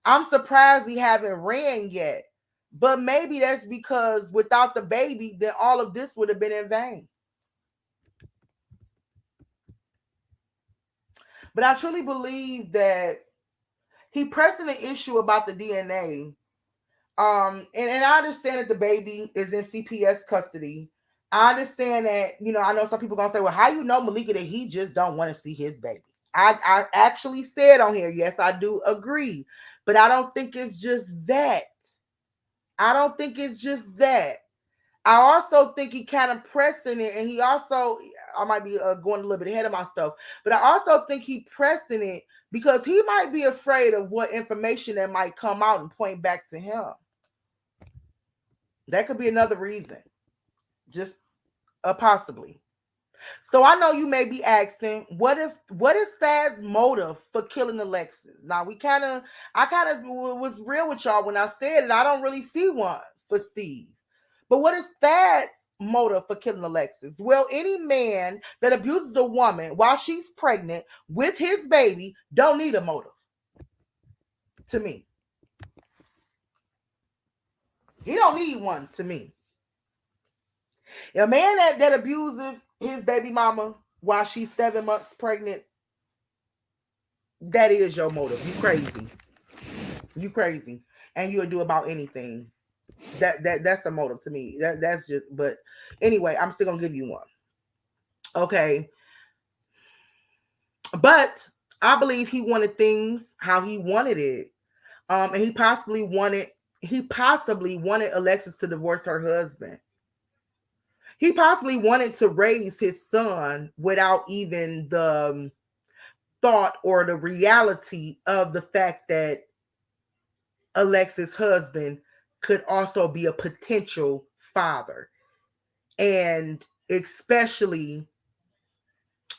I'm surprised he haven't ran yet. But maybe that's because without the baby, then all of this would have been in vain. But I truly believe that he pressing the issue about the DNA. And I understand that the baby is in CPS custody. I understand that, I know some people gonna say, well, how you know, Malika, that he just don't want to see his baby? I actually said on here, yes, I do agree. But I don't think it's just that. I don't think it's just that. I also think he kind of pressing it, and he also, I might be going a little bit ahead of myself, but I also think he pressing it because he might be afraid of what information that might come out and point back to him. That could be another reason. Just possibly. So I know you may be asking, what is Thad's motive for killing Alexis? Now I kind of was real with y'all when I said it. I don't really see one for Steve. But what is Thad's motive for killing Alexis? Well, any man that abuses a woman while she's pregnant with his baby don't need a motive. To me, he don't need one. To me, a man that abuses his baby mama while she's 7 months pregnant, that is your motive. You crazy. You crazy. And you'll do about anything. That's a motive to me. That's just, but anyway, I'm still gonna give you one. Okay. But I believe he wanted things how he wanted it. And he possibly wanted Alexis to divorce her husband. He possibly wanted to raise his son without even the thought or the reality of the fact that Alexis' husband could also be a potential father. And especially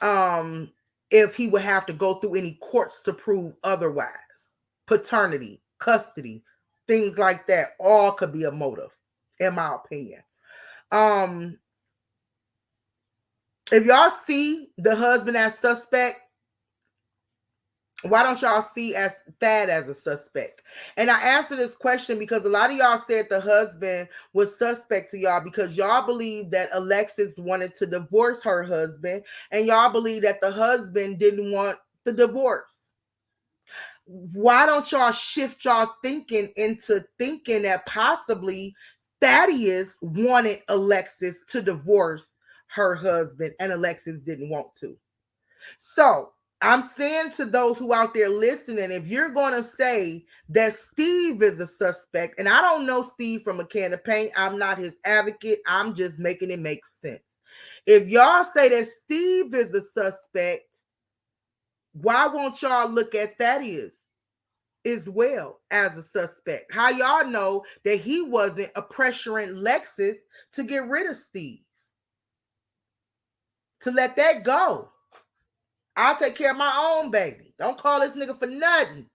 if he would have to go through any courts to prove otherwise. Paternity, custody, things like that, all could be a motive, in my opinion. Um, if y'all see the husband as suspect, why don't y'all see as Thad as a suspect? And I answer this question because a lot of y'all said the husband was suspect to y'all because y'all believe that Alexis wanted to divorce her husband, and y'all believe that the husband didn't want the divorce. Why don't y'all shift y'all thinking into thinking that possibly Thaddeus wanted Alexis to divorce her husband and Alexis didn't want to? So I'm saying to those who out there listening, if you're going to say that Steve is a suspect, and I don't know Steve from a can of paint, I'm not his advocate, I'm just making it make sense. If y'all say that Steve is a suspect, why won't y'all look at Thaddeus as well as a suspect? How y'all know that he wasn't a pressuring Lexus to get rid of Steve? To let that go. I'll take care of my own baby. Don't call this nigga for nothing.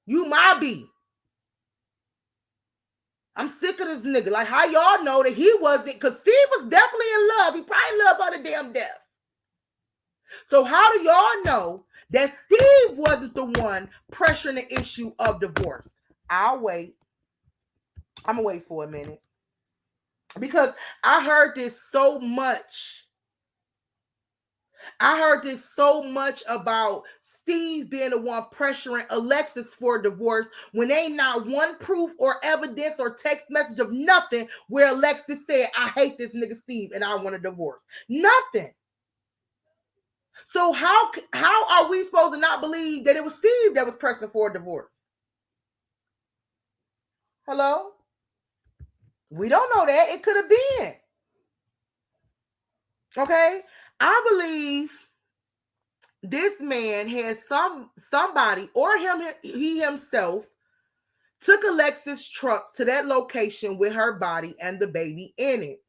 You my B. I'm sick of this nigga. Like, how y'all know that he wasn't, because Steve was definitely in love. He probably loved her to damn death. So how do y'all know that Steve wasn't the one pressuring the issue of divorce? I'll wait. I'm gonna wait for a minute. Because I heard this so much. I heard this so much about Steve being the one pressuring Alexis for a divorce when ain't not one proof or evidence or text message of nothing where Alexis said, I hate this nigga Steve and I want a divorce. Nothing. So how are we supposed to not believe that it was Steve that was pressing for a divorce? Hello? We don't know that. It could have been. Okay? I believe this man had somebody or he himself took Alexis' truck to that location with her body and the baby in it.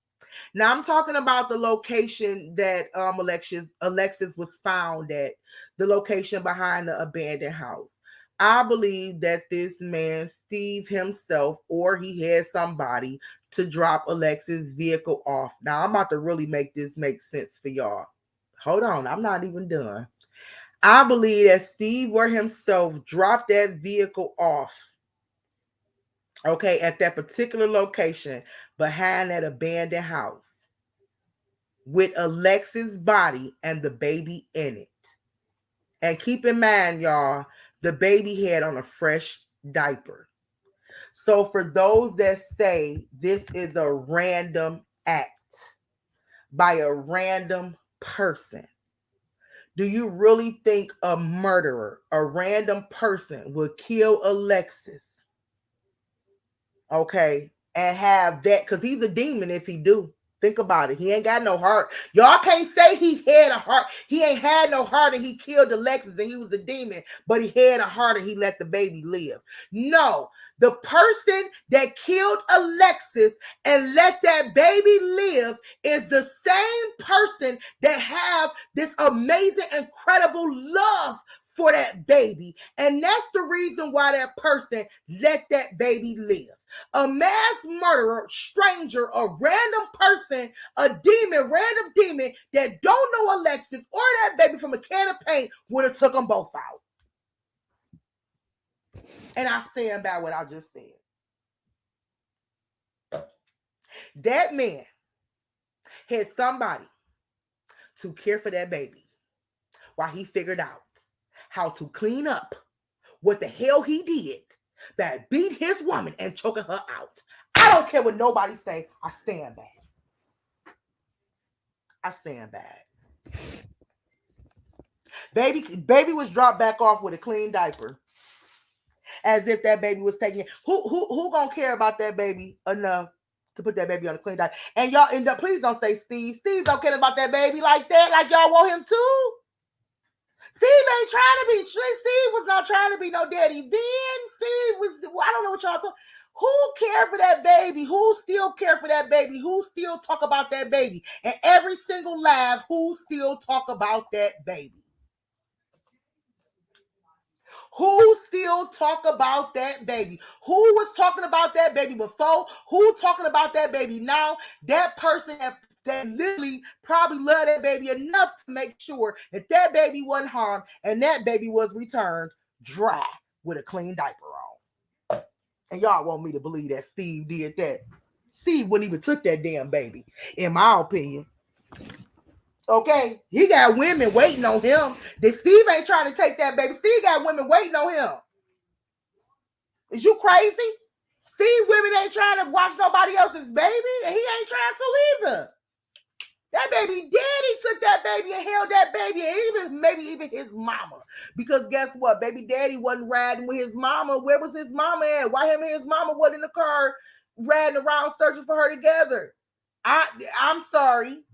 Now I'm talking about the location that Alexis was found at, the location behind the abandoned house. I believe that this man, Steve himself, or he had somebody to drop Alexis' vehicle off. Now I'm about to really make this make sense for y'all. Hold on, I'm not even done. I believe that Steve or himself dropped that vehicle off, okay, at that particular location behind that abandoned house with Alexis' body and the baby in it. And keep in mind, y'all, the baby had on a fresh diaper. So for those that say this is a random act by a random person, do you really think a murderer, a random person, would kill Alexis? Okay, and have that, because he's a demon if he do. Think about it. He ain't got no heart. Y'all can't say he had a heart. He ain't had no heart and he killed Alexis and he was a demon, but he had a heart and he let the baby live. No, the person that killed Alexis and let that baby live is the same person that have this amazing, incredible love for that baby. And that's the reason why that person let that baby live. A mass murderer, stranger, a random person, a demon, random demon that don't know Alexis or that baby from a can of paint would have took them both out. And I stand by what I just said. That man had somebody to care for that baby while he figured out how to clean up what the hell he did that beat his woman and choking her out. I don't care what nobody say. I stand back. I stand back. Baby was dropped back off with a clean diaper, as if that baby was taking. Who gonna care about that baby enough to put that baby on a clean diaper? And y'all end up. Please don't say Steve. Steve don't care about that baby like that. Like y'all want him to. Steve ain't trying to be. Steve was not trying to be no daddy then. Steve was. I don't know what y'all talking. Who care for that baby? Who still care for that baby? Who still talk about that baby? And every single live, who still talk about that baby? Who still talk about that baby? Who was talking about that baby before? Who talking about that baby now? That person that literally probably loved that baby enough to make sure that that baby wasn't harmed and that baby was returned dry with a clean diaper on. And y'all want me to believe that Steve did that? Steve wouldn't even took that damn baby, in my opinion. Okay, he got women waiting on him. That Steve ain't trying to take that baby. Steve got women waiting on him. Is you crazy? Steve women ain't trying to watch nobody else's baby, and he ain't trying to either. That baby daddy took that baby and held that baby, and maybe even his mama. Because guess what? Baby daddy wasn't riding with his mama. Where was his mama at? Why him and his mama wasn't in the car riding around searching for her together? I'm sorry,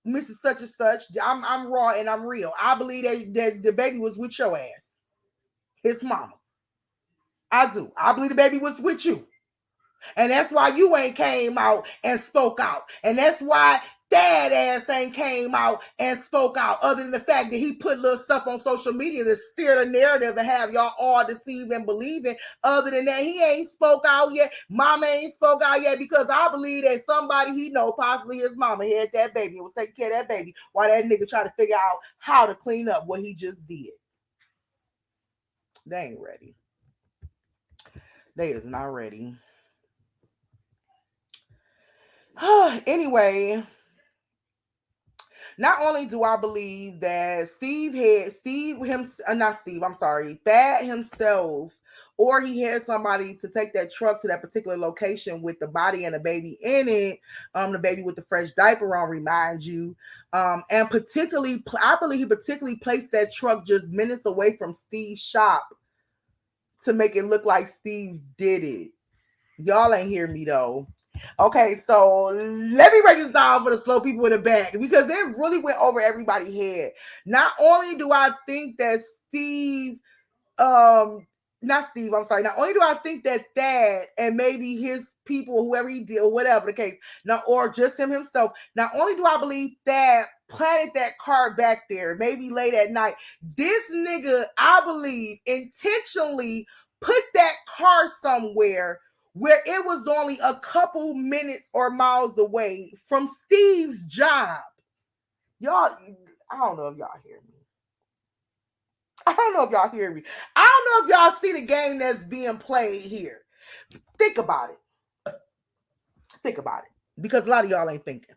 Mrs. Such and Such. I'm raw and I'm real. I believe that the baby was with your ass. His mama. I do. I believe the baby was with you. And that's why you ain't came out and spoke out. And that's why dad ass ain't came out and spoke out, other than the fact that he put little stuff on social media to steer the narrative and have y'all all deceived and believing. Other than that, he ain't spoke out yet. Mama ain't spoke out yet, because I believe that somebody he know, possibly his mama, had that baby and was taking care of that baby while that nigga try to figure out how to clean up what he just did. They ain't ready. They is not ready. Anyway, not only do I believe that Thad himself, or he had somebody to take that truck to that particular location with the body and the baby in it, the baby with the fresh diaper on, remind you, and particularly, I believe he particularly placed that truck just minutes away from Steve's shop to make it look like Steve did it. Y'all ain't hear me though. Okay, so let me break this down for the slow people in the back, because it really went over everybody's head. Not only do I think that not only do I think that Thad and maybe his people, whoever he did, or whatever the case, or just himself, not only do I believe Thad planted that car back there, maybe late at night, this nigga, I believe, intentionally put that car somewhere where it was only a couple minutes or miles away from Steve's job. Y'all, I don't know if y'all hear me. I don't know if y'all hear me. I don't know if y'all see the game that's being played here. Think about it. Think about it. Because a lot of y'all ain't thinking.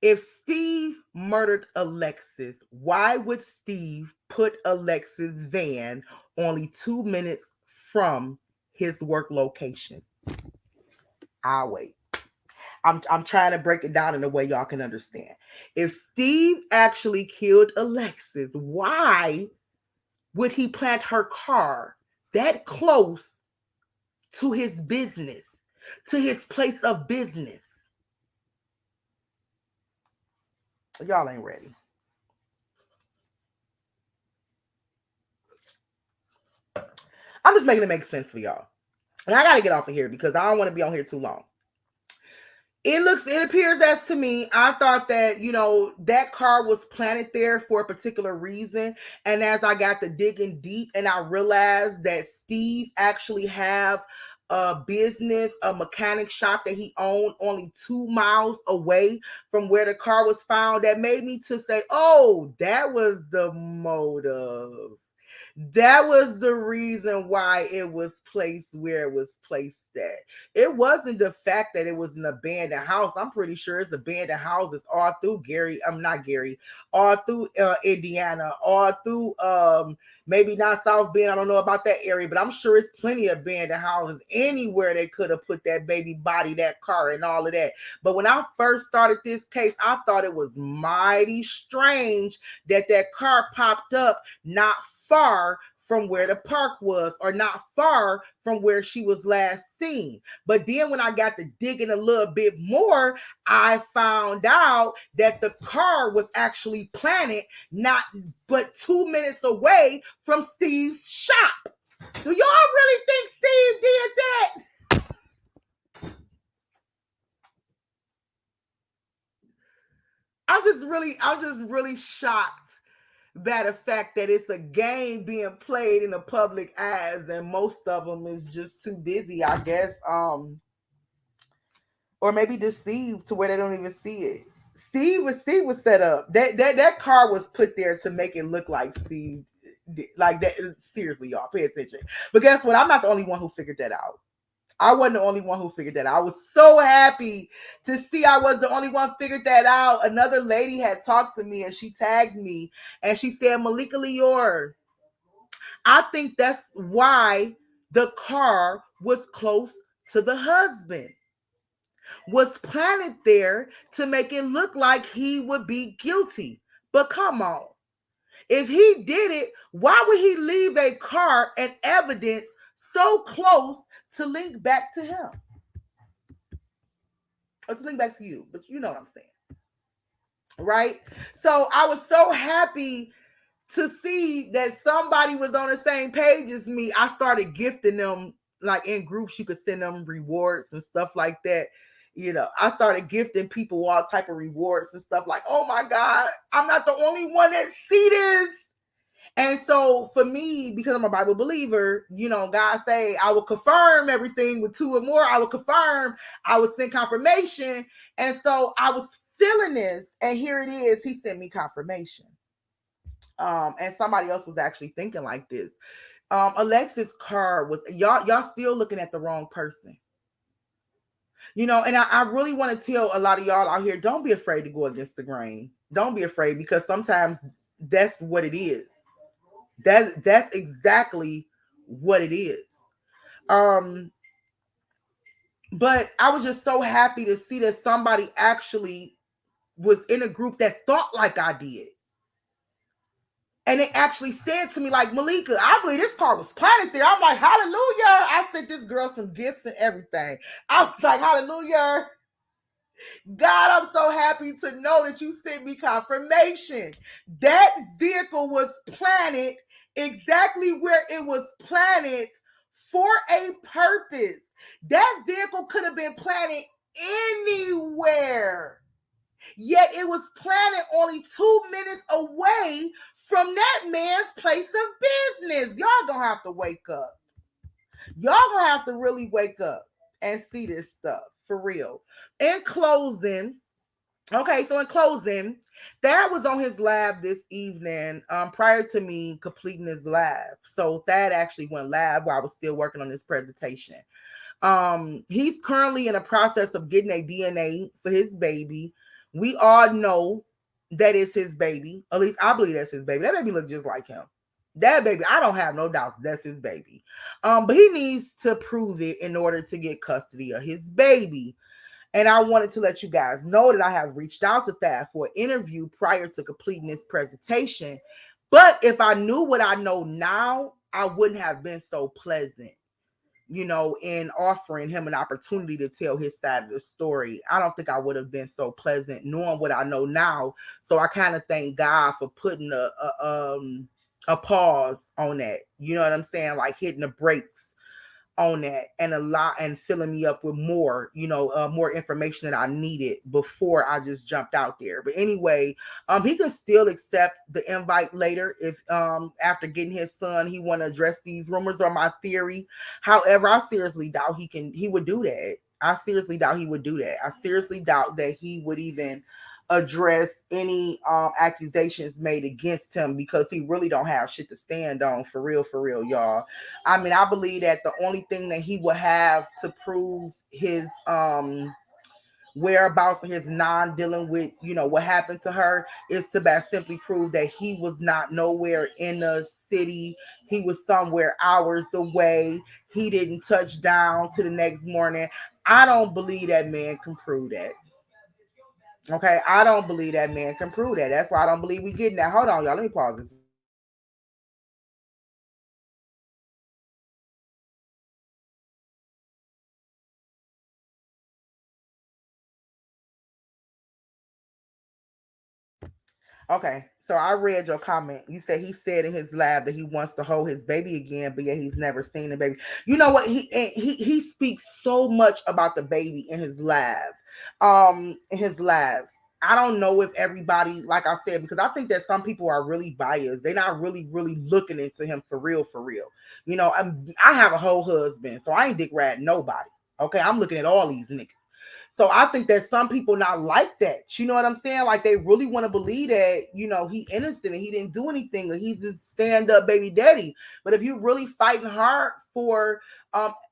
If Steve murdered Alexis, why would Steve put Alexis' van only 2 minutes from his work location? I'll wait. I'm trying to break it down in a way y'all can understand. If Steve actually killed Alexis, why would he plant her car that close to his business, to his place of business? Y'all ain't ready. I'm just making it make sense for y'all. And I gotta get off of here because I don't want to be on here too long. It appears as to me, I thought that, that car was planted there for a particular reason. And as I got to digging deep and I realized that Steve actually have a business, a mechanic shop that he owned only 2 miles away from where the car was found, that made me to say, oh, that was the motive. That was the reason why it was placed where it was placed at. It wasn't the fact that it was an abandoned house. I'm pretty sure it's abandoned houses all through I'm not Gary, all through Indiana, all through maybe not South Bend. I don't know about that area, but I'm sure it's plenty of abandoned houses anywhere they could have put that baby body, that car, and all of that. But when I first started this case, I thought it was mighty strange that that car popped up not far from where the park was, or not far from where she was last seen. But then when I got to digging a little bit more, I found out that the car was actually planted not but 2 minutes away from Steve's shop. Do y'all really think Steve did that? I'm just really shocked by the fact that it's a game being played in the public eyes, and most of them is just too busy, I guess, or maybe deceived to where they don't even see it. Steve was set up. That car was put there to make it look like Steve. Like that. Seriously, y'all, pay attention. But guess what? I'm not the only one who figured that out. I wasn't the only one who figured that out. I was so happy to see I was the only one figured that out. Another lady had talked to me and she tagged me and she said, Malika Lior, I think that's why the car was close to the husband. Was planted there to make it look like he would be guilty. But come on. If he did it, why would he leave a car and evidence so close to link back to him? Or to link back to you, but you know what I'm saying. Right? So I was so happy to see that somebody was on the same page as me. I started gifting them, like in groups, you could send them rewards and stuff like that. I started gifting people all type of rewards and stuff like, oh my God, I'm not the only one that see this. And so for me, because I'm a Bible believer, God say, I will confirm everything with two or more. I will confirm, I will send confirmation. And so I was feeling this, and here it is. He sent me confirmation. And somebody else was actually thinking like this. Alexis car was y'all still looking at the wrong person. And I really want to tell a lot of y'all out here, don't be afraid to go against the grain. Don't be afraid, because sometimes that's what it is. That's exactly what it is. But I was just so happy to see that somebody actually was in a group that thought like I did. And they actually said to me, like, Malika, I believe this car was planted there. I'm like, hallelujah. I sent this girl some gifts and everything. I was like, hallelujah. God, I'm so happy to know that you sent me confirmation. That vehicle was planted exactly where it was planted for a purpose. That vehicle could have been planted anywhere. Yet it was planted only 2 minutes away from that man's place of business. Y'all gonna have to wake up. Y'all gonna have to really wake up and see this stuff for real. In closing, Thad was on his live this evening prior to me completing his live. So Thad actually went live while I was still working on this presentation. He's currently in a process of getting a DNA for his baby. We all know that is his baby. At least I believe that's his baby. That baby look just like him. That baby, I don't have no doubts that's his baby. But he needs to prove it in order to get custody of his baby. And I wanted to let you guys know that I have reached out to Thad for an interview prior to completing this presentation. But if I knew what I know now, I wouldn't have been so pleasant. in offering him an opportunity to tell his side of the story, I don't think I would have been so pleasant knowing what I know now. So I kind of thank God for putting a pause on that. You know what I'm saying? Like hitting the brakes on that, and a lot, and filling me up with more, more information that I needed before I just jumped out there. But anyway, he can still accept the invite later if after getting his son, he want to address these rumors or my theory. However, I seriously doubt he would do that. I seriously doubt he would do that. I seriously doubt that he would even address any accusations made against him, because he really don't have shit to stand on, for real, y'all. I mean, I believe that the only thing that he would have to prove his whereabouts for his non-dealing with, what happened to her, is to best simply prove that he was not nowhere in the city. He was somewhere hours away. He didn't touch down to the next morning. I don't believe that man can prove that. Okay, I don't believe that man can prove that. That's why I don't believe we getting that. Hold on, y'all. Let me pause this. Okay, so I read your comment. You said he said in his lab that he wants to hold his baby again, but yet he's never seen the baby. You know what? He speaks so much about the baby in his lab, in his labs. I don't know if everybody, like I said, because I think that some people are really biased. They're not really looking into him for real, for real. I have a whole husband, so I ain't dick rat nobody. Okay, I'm looking at all these niggas. So I think that some people not like that. You know what I'm saying? Like they really want to believe that, he innocent and he didn't do anything, or he's a stand-up baby daddy. But if you really fighting hard for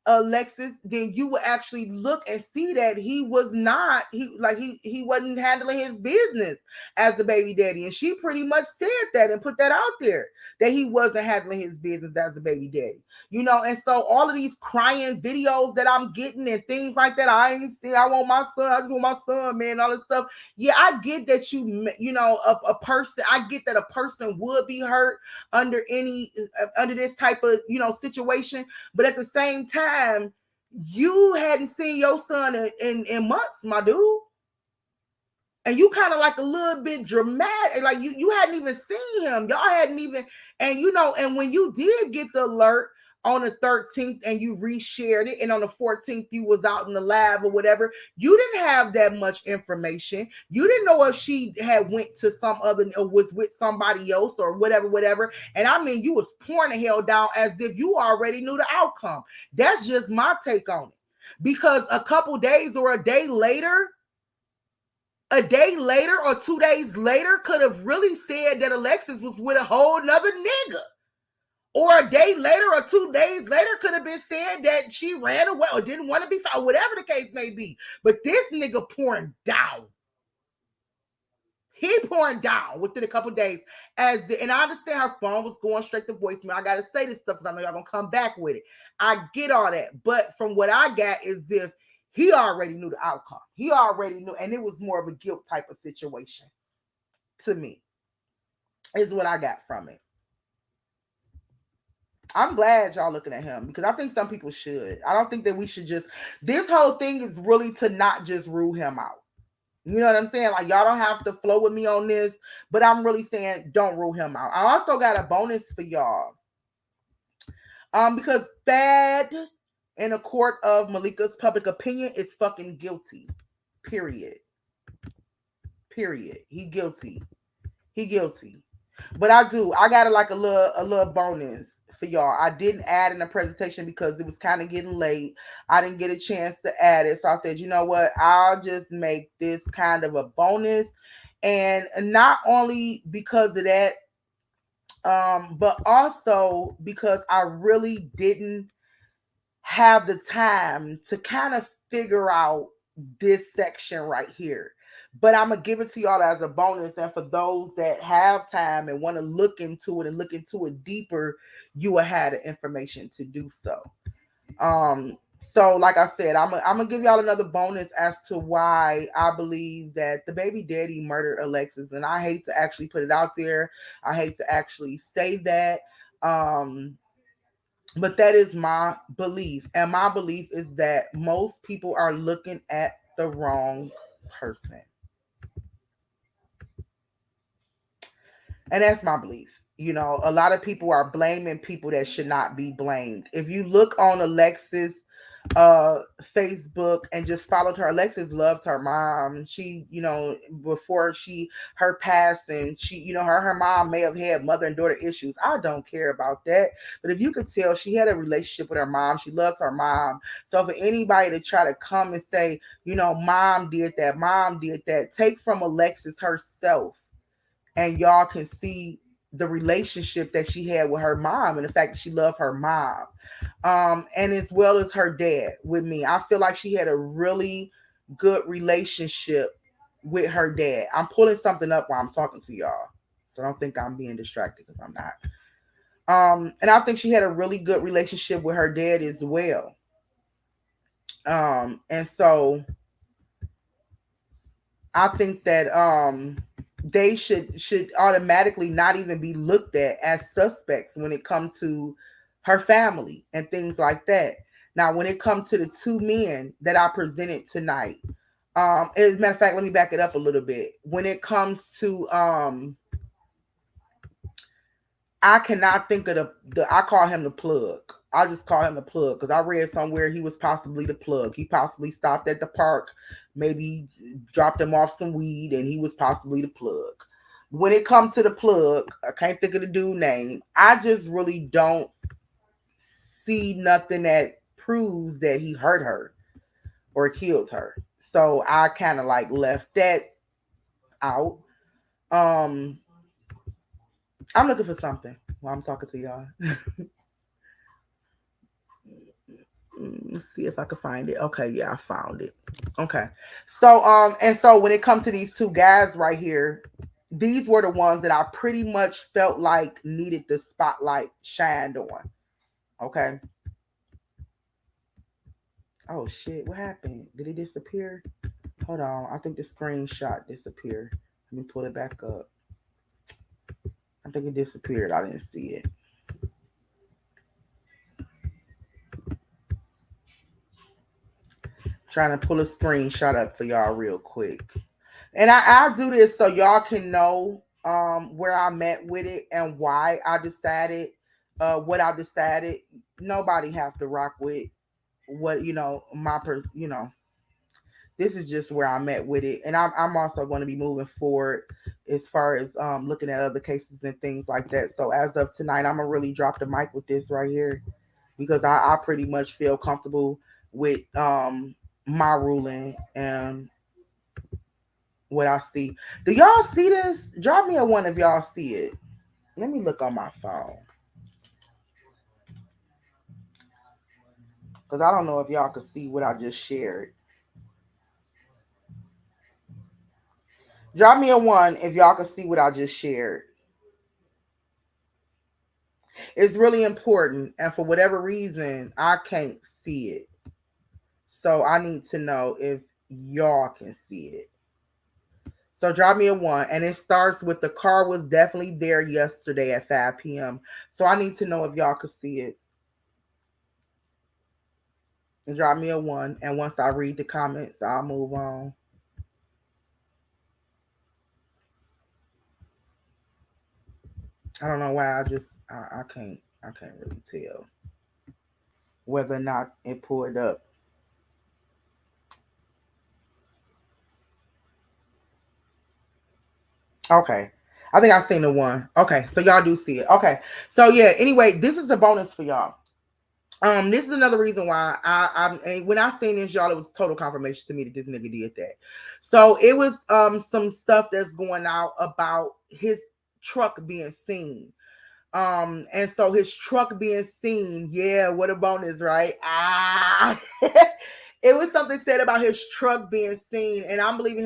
Alexis, then you will actually look and see that he was not, he wasn't handling his business as the baby daddy. And she pretty much said that and put that out there, that he wasn't handling his business as the baby daddy. And so all of these crying videos that I'm getting and things like that, I ain't see, I want my son, I just want my son, man, all this stuff. Yeah, I get that a person, I get that a person would be hurt under this type of, situation. But at the same time, you hadn't seen your son in months, my dude. And you kind of like a little bit dramatic, like you hadn't even seen him. Y'all hadn't even, and when you did get the alert on the 13th and you reshared it, and on the 14th you was out in the lab or whatever, you didn't have that much information. You didn't know if she had went to some other, or was with somebody else or whatever. And I mean, you was pouring the hell down as if you already knew the outcome. That's just my take on it. Because a couple days or a day later or 2 days later could have really said that Alexis was with a whole nother nigga. Or a day later or 2 days later could have been said that she ran away or didn't want to be found, whatever the case may be. But this nigga pouring down. He pouring down within a couple days. And I understand her phone was going straight to voicemail. I got to say this stuff because I know y'all going to come back with it. I get all that. But from what I got is if he already knew the outcome. He already knew. And it was more of a guilt type of situation to me, is what I got from it. I'm glad y'all looking at him, because I think some people should. I don't think that we should just, this whole thing is really to not just rule him out. You know what I'm saying? Like, y'all don't have to flow with me on this, but I'm really saying don't rule him out. I also got a bonus for y'all. Because Thad, in a court of Malika's public opinion, is fucking guilty. Period. He guilty. But I got a little bonus for y'all. I didn't add in the presentation because it was kind of getting late. I didn't get a chance to add it. So I said, you know what? I'll just make this kind of a bonus. And not only because of that, but also because I really didn't have the time to kind of figure out this section right here. But I'm gonna give it to y'all as a bonus, and for those that have time and want to look into it and look into it deeper, you will have the information to do so. So like I said, I'm gonna give y'all another bonus as to why I believe that the baby daddy murdered Alexis. And I hate to actually put it out there. I hate to actually say that. But that is my belief. And my belief is that most people are looking at the wrong person. And that's my belief. You know, a lot of people are blaming people that should not be blamed. If you look on Alexis uh Facebook and just followed her, Alexis loves her mom. She, you know, before she her passing, she, you know, her mom may have had mother and daughter issues. I don't care about that. But if you could tell, she had a relationship with her mom. She loves her mom. So for anybody to try to come and say, you know, mom did that, take from Alexis herself, and y'all can see the relationship that she had with her mom and the fact that she loved her mom. And as well as her dad with me. I feel like she had a really good relationship with her dad. I'm pulling something up while I'm talking to y'all. So don't think I'm being distracted because I'm not. And I think she had a really good relationship with her dad as well. And so I think that they should automatically not even be looked at as suspects when it comes to her family and things like that. Now, when it comes to the two men that I presented tonight, as a matter of fact, let me back it up a little bit. When it comes to I cannot think of the I call him the plug. I just call him the plug because I read somewhere he was possibly the plug. He possibly stopped at the park, maybe dropped him off some weed, and he was possibly the plug. When it comes to the plug, I can't think of the dude name. I just really don't see nothing that proves that he hurt her or killed her. So I kind of like left that out. Um, I'm looking for something while I'm talking to y'all. Let's see if I can find it. Okay, yeah, I found it. Okay. So and so when it comes to these two guys right here, these were the ones that I pretty much felt like needed the spotlight shined on. Okay. Oh shit, what happened? Did it disappear? Hold on. I think the screenshot disappeared. Let me pull it back up. I think it disappeared. I didn't see it. Trying to pull a screenshot up for y'all real quick. And I'll do this so y'all can know where I'm at with it and why I decided what I decided. Nobody have to rock with what, you know, you know, this is just where I'm at with it. And I'm also going to be moving forward as far as looking at other cases and things like that. So as of tonight, I'm gonna really drop the mic with this right here because I pretty much feel comfortable with my ruling and what I see. Do y'all see this? Drop me a one if y'all see it. Let me look on my phone. Because I don't know if y'all could see what I just shared. Drop me a one if y'all could see what I just shared. It's really important. And for whatever reason, I can't see it. So I need to know if y'all can see it. So drop me a one. And it starts with the car was definitely there yesterday at 5 p.m. So I need to know if y'all could see it. And drop me a one. And once I read the comments, I'll move on. I don't know why I can't really tell whether or not it pulled up. Okay. I think I've seen the one. Okay, so y'all do see it. Okay. So yeah, anyway, this is a bonus for y'all. This is another reason why and when I seen this, y'all, it was total confirmation to me that this nigga did that. So it was some stuff that's going out about his truck being seen. And so his truck being seen, yeah, what a bonus, right? It was something said about his truck being seen, and I'm believing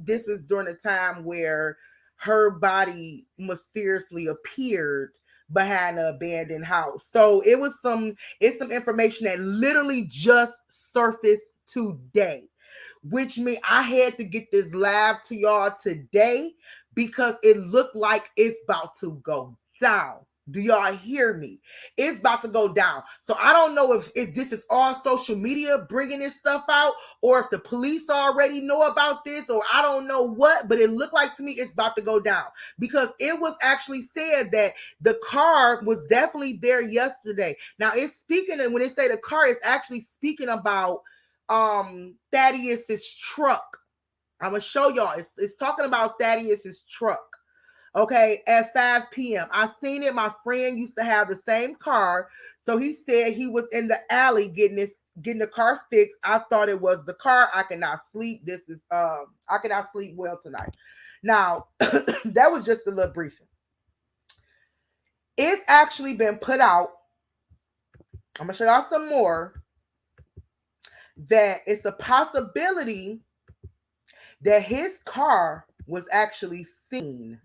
this is during the time where her body mysteriously appeared behind an abandoned house. So it's some information that literally just surfaced today, which means I had to get this live to y'all today because it looked like it's about to go down. Do y'all hear me? It's about to go down. So I don't know if this is all social media bringing this stuff out, or if the police already know about this, or I don't know what, but it looked like to me it's about to go down, because it was actually said that the car was definitely there yesterday. Now it's speaking, and when they say the car, it's actually speaking about Thaddeus's truck. I'm gonna show y'all. It's talking about Thaddeus's truck. Okay, at 5 p.m. I seen it. My friend used to have the same car. So he said he was in the alley getting the car fixed. I thought it was the car. I cannot sleep. I cannot sleep well tonight. Now, that was just a little briefing. It's actually been put out. I'm gonna show y'all some more. That it's a possibility that his car was actually seen.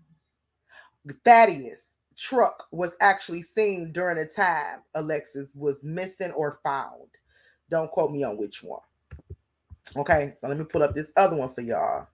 Thaddeus truck was actually seen during the time Alexis was missing or found. Don't quote me on which one. Okay, so let me pull up this other one for y'all.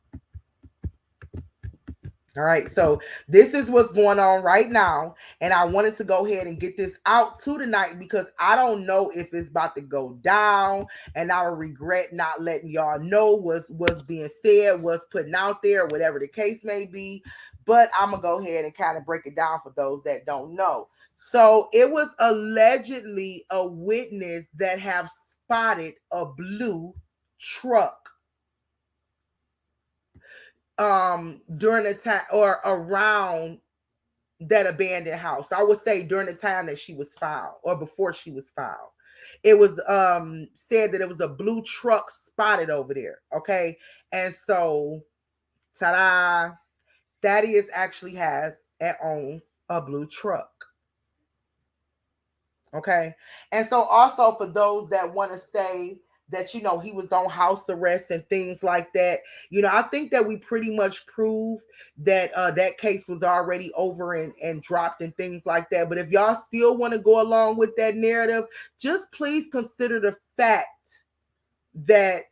All right, so this is what's going on right now, and I wanted to go ahead and get this out to tonight because I don't know if it's about to go down, and I will regret not letting y'all know what's being said, what's putting out there, whatever the case may be. But I'm gonna go ahead and kind of break it down for those that don't know. So it was allegedly a witness that have spotted a blue truck during the time or around that abandoned house. I would say during the time that she was found or before she was found. It was said that it was a blue truck spotted over there. Okay. And so ta-da, Thaddeus actually has and owns a blue truck. Okay. And so also for those that want to say that, he was on house arrest and things like that, I think that we pretty much proved that that case was already over and dropped and things like that. But if y'all still want to go along with that narrative, just please consider the fact that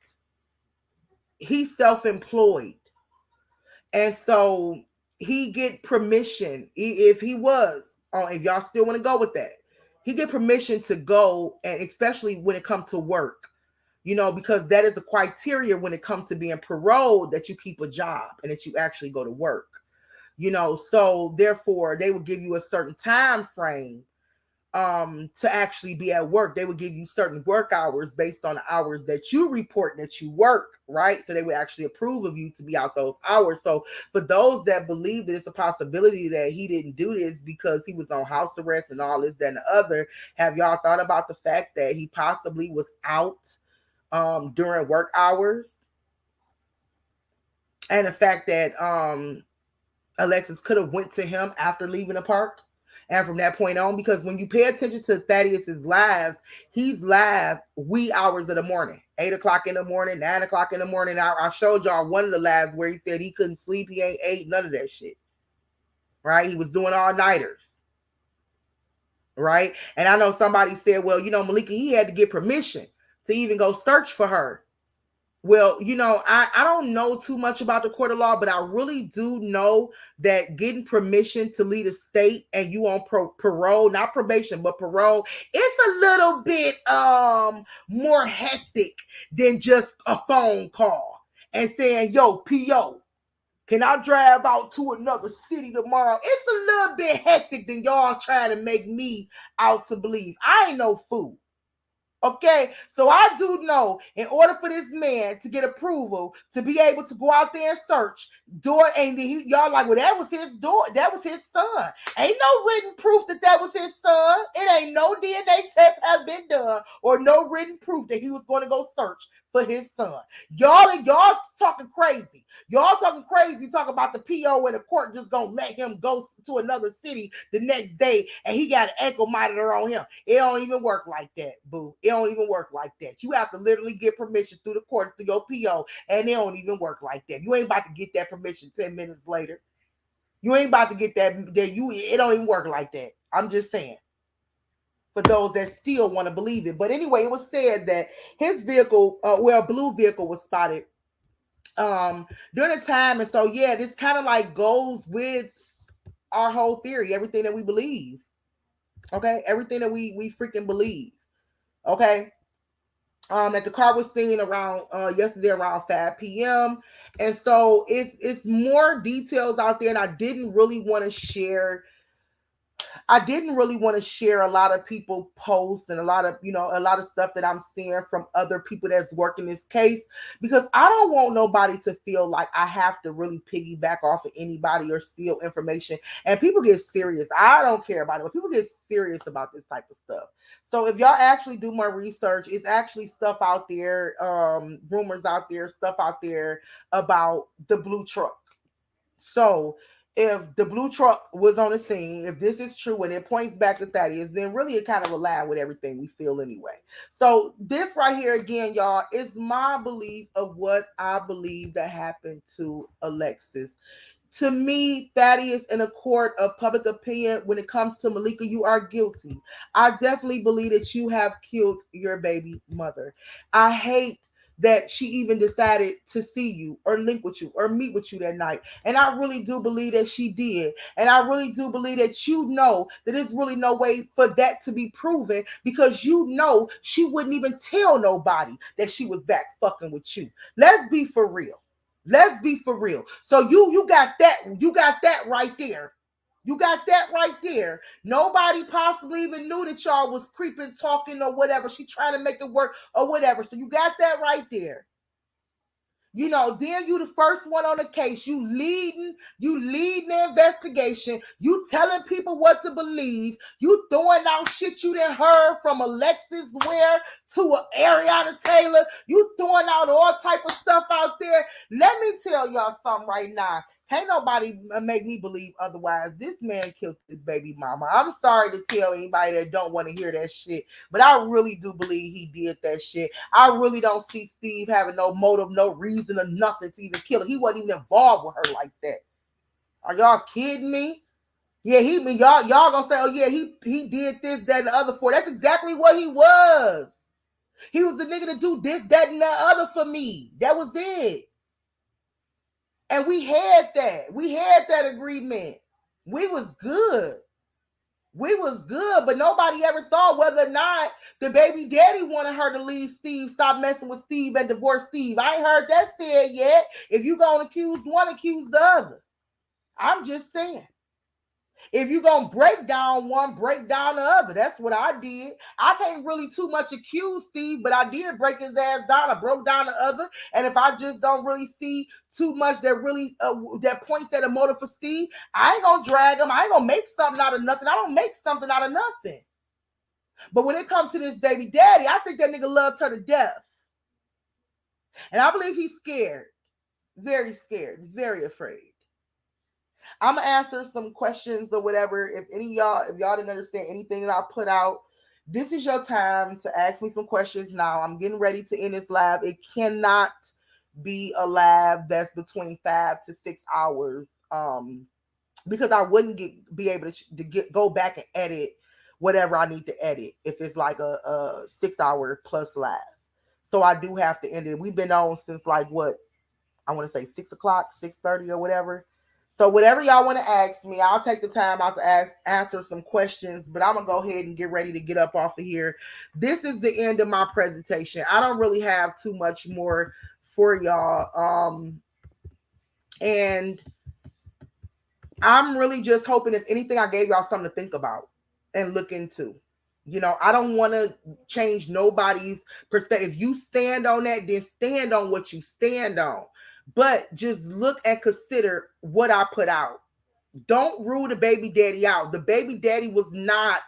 he's self-employed. And so he get permission if he was if y'all still want to go with that, he get permission to go, and especially when it comes to work, because that is a criteria when it comes to being paroled, that you keep a job and that you actually go to work, so therefore they will give you a certain time frame to actually be at work. They would give you certain work hours based on the hours that you report that you work, right? So they would actually approve of you to be out those hours. So for those that believe that it's a possibility that he didn't do this because he was on house arrest and all this, that, and the other, have y'all thought about the fact that he possibly was out during work hours? And the fact that Alexis could have went to him after leaving the park. And from that point on, because when you pay attention to Thaddeus's lives, he's live wee hours of the morning, 8 o'clock in the morning, 9 o'clock in the morning. I showed y'all one of the lives where he said he couldn't sleep. He ain't ate none of that shit. Right. He was doing all nighters. Right. And I know somebody said, well, Malika, he had to get permission to even go search for her. Well, I don't know too much about the court of law, but I really do know that getting permission to leave a state and you on parole, not probation, but parole, it's a little bit more hectic than just a phone call and saying, yo, PO, can I drive out to another city tomorrow? It's a little bit hectic than y'all trying to make me out to believe. I ain't no fool. Okay, so I do know in order for this man to get approval to be able to go out there and search, and y'all like, well, that was his door, that was his son. Ain't no written proof that was his son. It ain't no DNA test has been done or no written proof that he was going to go search for his son. Y'all talking crazy. Y'all talking crazy. Talk about the PO and the court just gonna let him go to another city the next day and he got an ankle monitor on him. It don't even work like that, boo. It don't even work like that. You have to literally get permission through the court, through your PO, and it don't even work like that. You ain't about to get that permission 10 minutes later. You ain't about to get that. It don't even work like that. I'm just saying. For those that still want to believe it. But anyway, it was said that his vehicle, a blue vehicle was spotted during the time. And so, yeah, this kind of like goes with our whole theory, everything that we believe. Okay, everything that we freaking believe. Okay. That the car was seen around yesterday around 5 p.m. And so it's more details out there, and I didn't really want to share a lot of people posts and a lot of, a lot of stuff that I'm seeing from other people that's working this case, because I don't want nobody to feel like I have to really piggyback off of anybody or steal information. And people get serious. I don't care about it, but people get serious about this type of stuff. So if y'all actually do more research, it's actually stuff out there, rumors out there, stuff out there about the blue truck. So if the blue truck was on the scene, if this is true and it points back to Thaddeus, then really it kind of aligns with everything we feel anyway. So this right here again, y'all, is my belief of what I believe that happened to Alexis. To me, Thaddeus, in a court of public opinion, when it comes to Malika, you are guilty. I definitely believe that you have killed your baby mother. I hate that she even decided to see you or link with you or meet with you that night. And I really do believe that she did. And I really do believe that you know that there's really no way for that to be proven, because you know she wouldn't even tell nobody that she was back fucking with you. Let's be for real. Let's be for real. So you got that right there. You got that right there. Nobody possibly even knew that y'all was creeping, talking, or whatever. She trying to make it work or whatever. So you got that right there. Then you the first one on the case. You leading the investigation. You telling people what to believe. You throwing out shit you done heard from Alexis Ware to Ariana Taylor. You throwing out all type of stuff out there. Let me tell y'all something right now. Can't nobody make me believe otherwise. This man killed his baby mama. I'm sorry to tell anybody that don't want to hear that shit, but I really do believe he did that shit. I really don't see Steve having no motive, no reason, or nothing to even kill her. He wasn't even involved with her like that. Are y'all kidding me? Yeah, y'all gonna say, oh yeah, he did this, that, and the other for. That's exactly what he was. He was the nigga to do this, that, and the other for me. That was it. And we had that. We had that agreement. We was good. We was good, but nobody ever thought whether or not the baby daddy wanted her to leave Steve, stop messing with Steve, and divorce Steve. I ain't heard that said yet. If you gonna accuse one, accuse the other. I'm just saying. If you gonna break down one, break down the other. That's what I did. I can't really too much accuse Steve, but I did break his ass down. I broke down the other. And if I just don't really see too much that really that points at a motive for Steve, I ain't gonna drag him. I ain't gonna make something out of nothing. I don't make something out of nothing. But when it comes to this baby daddy, I think that nigga loved her to death. And I believe he's scared. Very scared. Very afraid. I'm gonna answer some questions or whatever. If y'all didn't understand anything that I put out, this is your time to ask me some questions now. I'm getting ready to end this live. It cannot be a live that's between 5 to 6 hours. Because I wouldn't be able to go back and edit whatever I need to edit if it's like a 6 hour plus live. So I do have to end it. We've been on since like what I want to say 6 o'clock, 6:30 or whatever. So whatever y'all want to ask me, I'll take the time out to answer some questions, but I'm going to go ahead and get ready to get up off of here. This is the end of my presentation. I don't really have too much more for y'all. And I'm really just hoping, if anything, I gave y'all something to think about and look into. I don't want to change nobody's perspective. If you stand on that, then stand on what you stand on. But just look and consider what I put out. Don't rule the baby daddy out. The baby daddy was not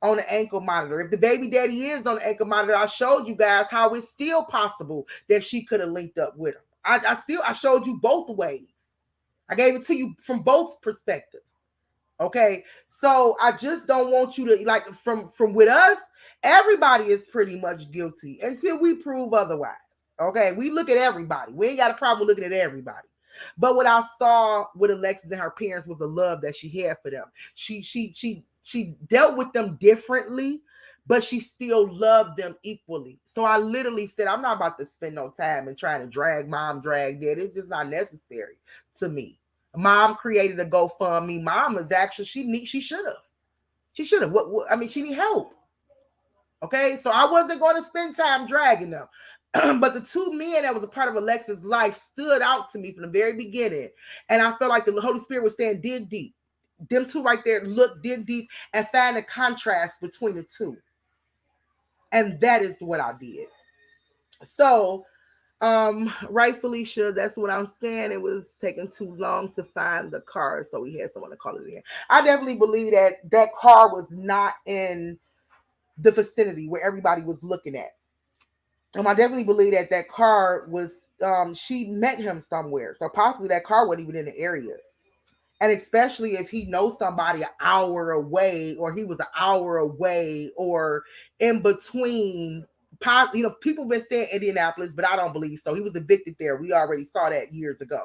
on the ankle monitor. If the baby daddy is on the ankle monitor, I showed you guys how it's still possible that she could have linked up with him. I showed you both ways. I gave it to you from both perspectives. Okay. So I just don't want you to, like, from with us, everybody is pretty much guilty until we prove otherwise. Okay. We look at everybody. We ain't got a problem looking at everybody. But what I saw with Alexis and her parents was the love that she had for them. She dealt with them differently, but she still loved them equally. So I literally said, I'm not about to spend no time and trying to drag mom, drag dad. It's just not necessary to me. Mom created a GoFundMe. Mom is actually, she should have. She should have. What? I mean, she need help. Okay, so I wasn't going to spend time dragging them. But the two men that was a part of Alexis' life stood out to me from the very beginning. And I felt like the Holy Spirit was saying, dig deep. Them two right there, look, dig deep, and find the contrast between the two. And that is what I did. So, right, Felicia, that's what I'm saying. It was taking too long to find the car, so we had someone to call it in. I definitely believe that that car was not in the vicinity where everybody was looking at. I definitely believe that that car was, she met him somewhere. So possibly that car wasn't even in the area. And especially if he knows somebody an hour away, or he was an hour away, or in between. You know, people been saying Indianapolis, but I don't believe so. He was evicted there. We already saw that years ago.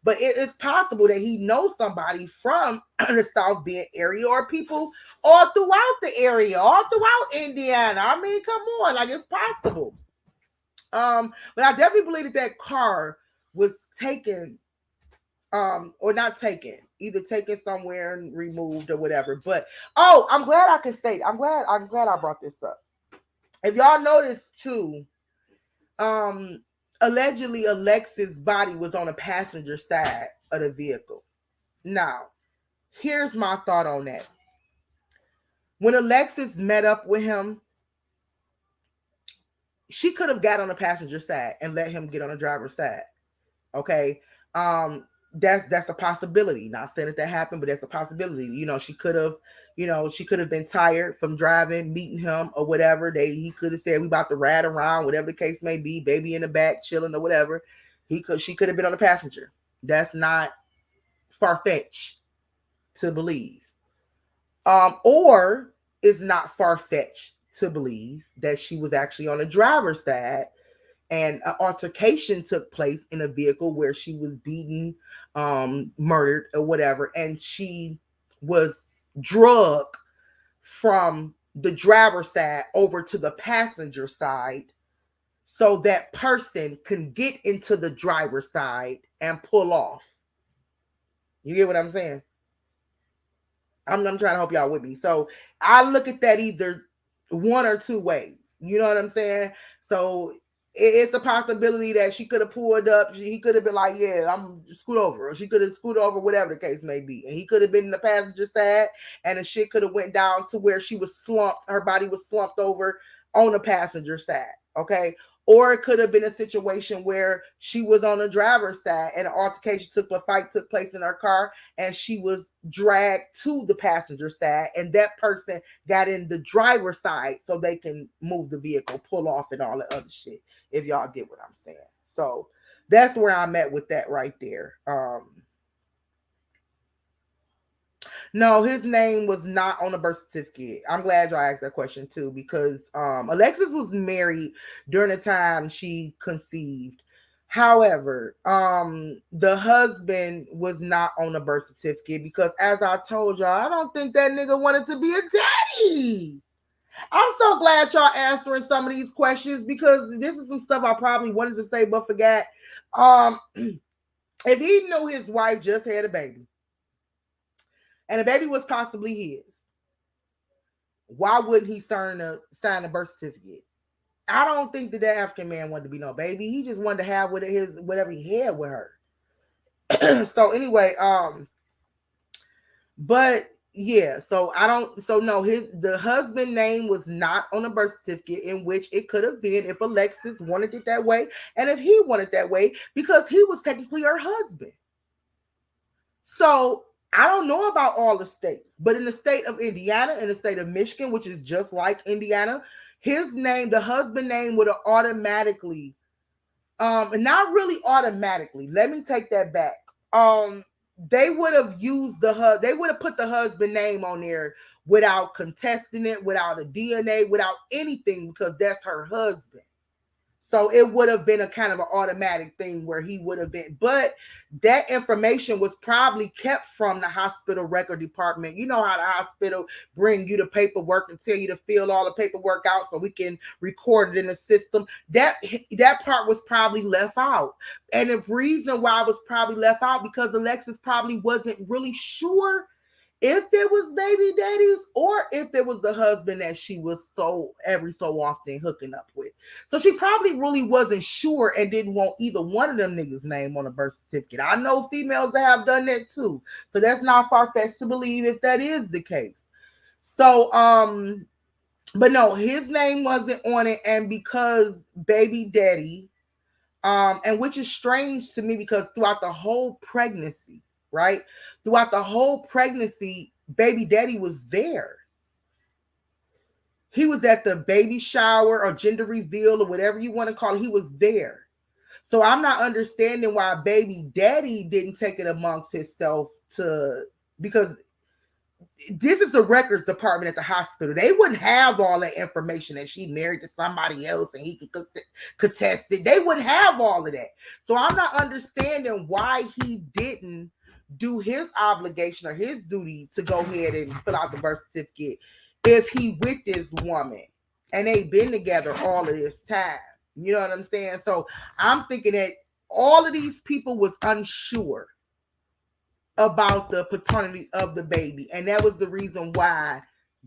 But it's possible that he knows somebody from the South Bend area, or people all throughout the area, all throughout Indiana. I mean, come on, like it's possible. But I definitely believe that that car was taken, or not taken, either taken somewhere and removed or whatever. But I'm glad I can say, I'm glad I brought this up. If y'all noticed too, um, allegedly Alexis' body was on the passenger side of the vehicle. Now, here's my thought on that. When Alexis met up with him, she could have got on the passenger side and let him get on the driver's side. Okay. That's a possibility. Not saying that happened, but that's a possibility. You know, she could have been tired from driving, meeting him or whatever. He could have said, we about to ride around, whatever the case may be, baby in the back, chilling or whatever. She could have been on the passenger. That's not far-fetched to believe. Or it's not far-fetched to believe that she was actually on the driver's side, and an altercation took place in a vehicle where she was beaten, murdered, or whatever, and she was drugged from the driver's side over to the passenger side so that person can get into the driver's side and pull off. You get what I'm saying? I'm trying to help y'all with me. So I look at that either one or two ways. You know what I'm saying? So it's a possibility that she could have pulled up. He could have been like, yeah, I'm scoot over. Or she could have scooted over, whatever the case may be. And he could have been in the passenger side, and the shit could have went down to where she was slumped. Her body was slumped over on the passenger side. Okay. Or it could have been a situation where she was on the driver's side and an altercation fight took place in her car, and she was dragged to the passenger side, and that person got in the driver's side so they can move the vehicle, pull off, and all the other shit, if y'all get what I'm saying. So that's where I'm at with that right there. No, his name was not on the birth certificate. I'm glad y'all asked that question too, because Alexis was married during the time she conceived. However, the husband was not on the birth certificate because, as I told y'all, I don't think that nigga wanted to be a daddy. I'm so glad y'all answering some of these questions, because this is some stuff I probably wanted to say but forgot. If he knew his wife just had a baby, and the baby was possibly his, why wouldn't he sign a birth certificate? I don't think that African man wanted to be no baby. He just wanted to have whatever he had with her. So anyway, but yeah, so no, the husband name was not on the birth certificate, in which it could have been if Alexis wanted it that way, and if he wanted that way, because he was technically her husband. So I don't know about all the states, but in the state of Indiana and the state of Michigan, which is just like Indiana, his name, the husband name, would have automatically, not really automatically. Let me take that back. They would have they would have put the husband name on there without contesting it, without a DNA, without anything, because that's her husband. So it would have been a kind of an automatic thing where he would have been, but that information was probably kept from the hospital record department. You know how the hospital bring you the paperwork and tell you to fill all the paperwork out so we can record it in the system. That part was probably left out. And the reason why it was probably left out, because Alexis probably wasn't really sure if it was baby daddies or if it was the husband that she was so every so often hooking up with. So she probably really wasn't sure and didn't want either one of them niggas' name on a birth certificate. I know females that have done that too. So that's not far-fetched to believe if that is the case. So but no, his name wasn't on it, and because baby daddy, and which is strange to me because throughout the whole pregnancy, right? Throughout the whole pregnancy, baby daddy was there. He was at the baby shower or gender reveal or whatever you want to call it. He was there. So I'm not understanding why baby daddy didn't take it amongst himself to, because this is the records department at the hospital. They wouldn't have all that information that she married to somebody else and he could contest it. They wouldn't have all of that. So I'm not understanding why he didn't do his obligation or his duty to go ahead and fill out the birth certificate if he with this woman and they've been together all of this time. You know what I'm saying? So I'm thinking that all of these people was unsure about the paternity of the baby, and that was the reason why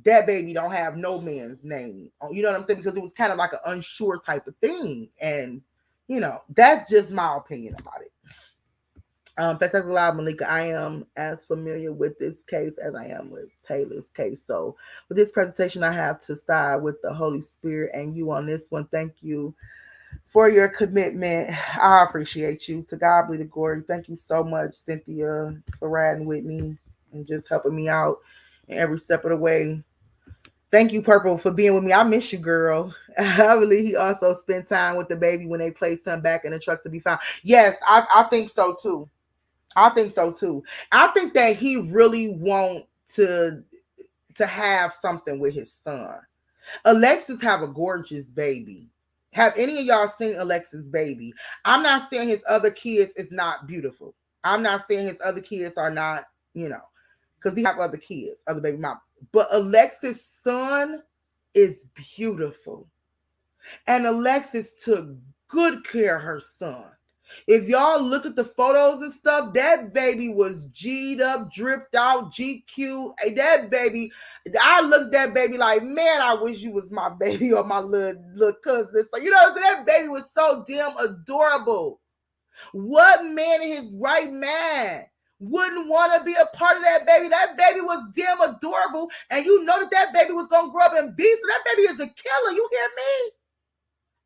that baby don't have no man's name. You know what I'm saying? Because it was kind of like an unsure type of thing, and you know that's just my opinion about it. That's a lot, Malika. I am as familiar with this case as I am with Taylor's case. So with this presentation, I have to side with the Holy Spirit and you on this one. Thank you for your commitment. I appreciate you. To God be the glory. Thank you so much, Cynthia, for riding with me and just helping me out in every step of the way. Thank you, Purple, for being with me. I miss you, girl. I believe he also spent time with the baby when they placed him back in the truck to be found. Yes, I think so too. I think so too. I think that he really want to have something with his son. Alexis have a gorgeous baby. Have any of y'all seen Alexis' baby? I'm not saying his other kids is not beautiful. I'm not saying his other kids are not, you know, because he have other kids, other baby mom. But Alexis' son is beautiful. And Alexis took good care of her son. If y'all look at the photos and stuff, that baby was G'd up, dripped out, GQ. Hey, that baby, I looked at that baby like, man, I wish you was my baby or my little cousin. So, you know what I'm saying? That baby was so damn adorable. What man in his right mind wouldn't want to be a part of that baby? That baby was damn adorable. And you know that baby was going to grow up and be. So that baby is a killer. You hear me?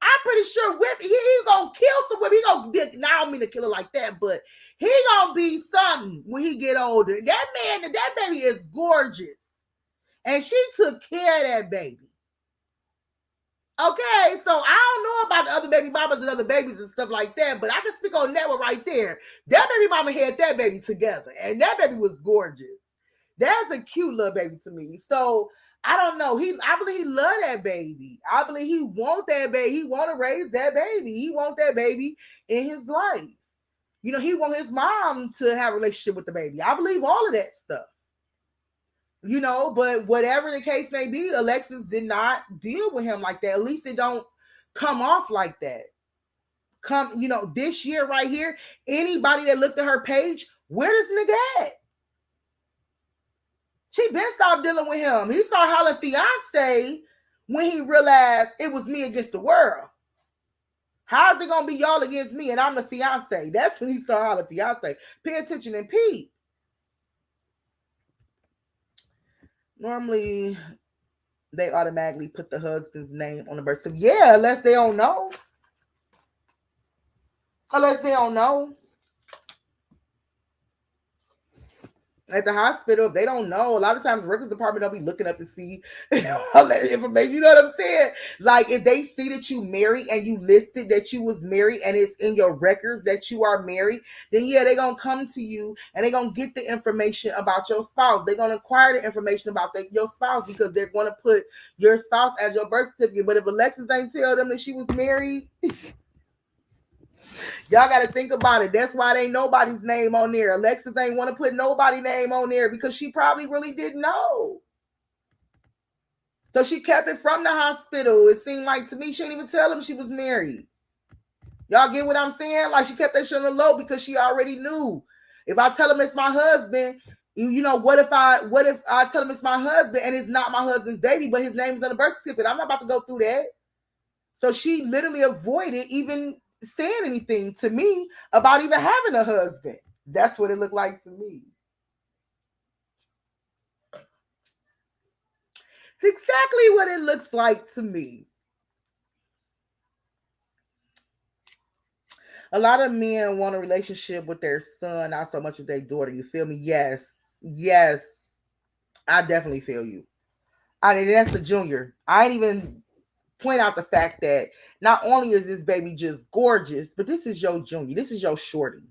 I'm pretty sure he's gonna kill some women. He gonna, now I don't mean to kill her like that, but he gonna be something when he get older. That baby is gorgeous, and she took care of that baby. Okay, so I don't know about the other baby mamas and other babies and stuff like that, but I can speak on that one right there. That baby mama had that baby together, and that baby was gorgeous. That's a cute little baby to me. So I don't know. I believe he love that baby. I believe he want that baby. He want to raise that baby. He want that baby in his life. You know, he want his mom to have a relationship with the baby. I believe all of that stuff. You know, but whatever the case may be, Alexis did not deal with him like that. At least it don't come off like that. You know, this year right here, anybody that looked at her page, where does nigga at? She been stopped dealing with him. He started hollering fiance when he realized it was me against the world. How's it gonna be y'all against me and I'm the fiance? That's when he started hollering fiance. Pay attention and peep. Normally, they automatically put the husband's name on the birth certificate. Yeah, unless they don't know. Unless they don't know. At the hospital, if they don't know, a lot of times the records department don't be looking up to see all that information. You know what I'm saying? Like if they see that you married and you listed that you was married and it's in your records that you are married, then yeah, they're gonna come to you and they're gonna get the information about your spouse. They're gonna acquire the information about your spouse because they're gonna put your spouse as your birth certificate. But if Alexis ain't tell them that she was married, y'all got to think about it. That's why there ain't nobody's name on there. Alexis ain't want to put nobody's name on there because she probably really didn't know. So she kept it from the hospital. It seemed like to me she didn't even tell him she was married. Y'all get what I'm saying? Like she kept that shit on the low because she already knew. If I tell him it's my husband, What if I tell him it's my husband and it's not my husband's baby, but his name's on the birth certificate? I'm not about to go through that. So she literally avoided even saying anything to me about even having a husband. That's what it looked like to me. It's exactly what it looks like to me. A lot of men want a relationship with their son, not so much with their daughter. You feel me? Yes. Yes. I definitely feel you. I mean, that's the junior. I ain't even point out the fact that not only is this baby just gorgeous, but this is your junior. This is your shorty.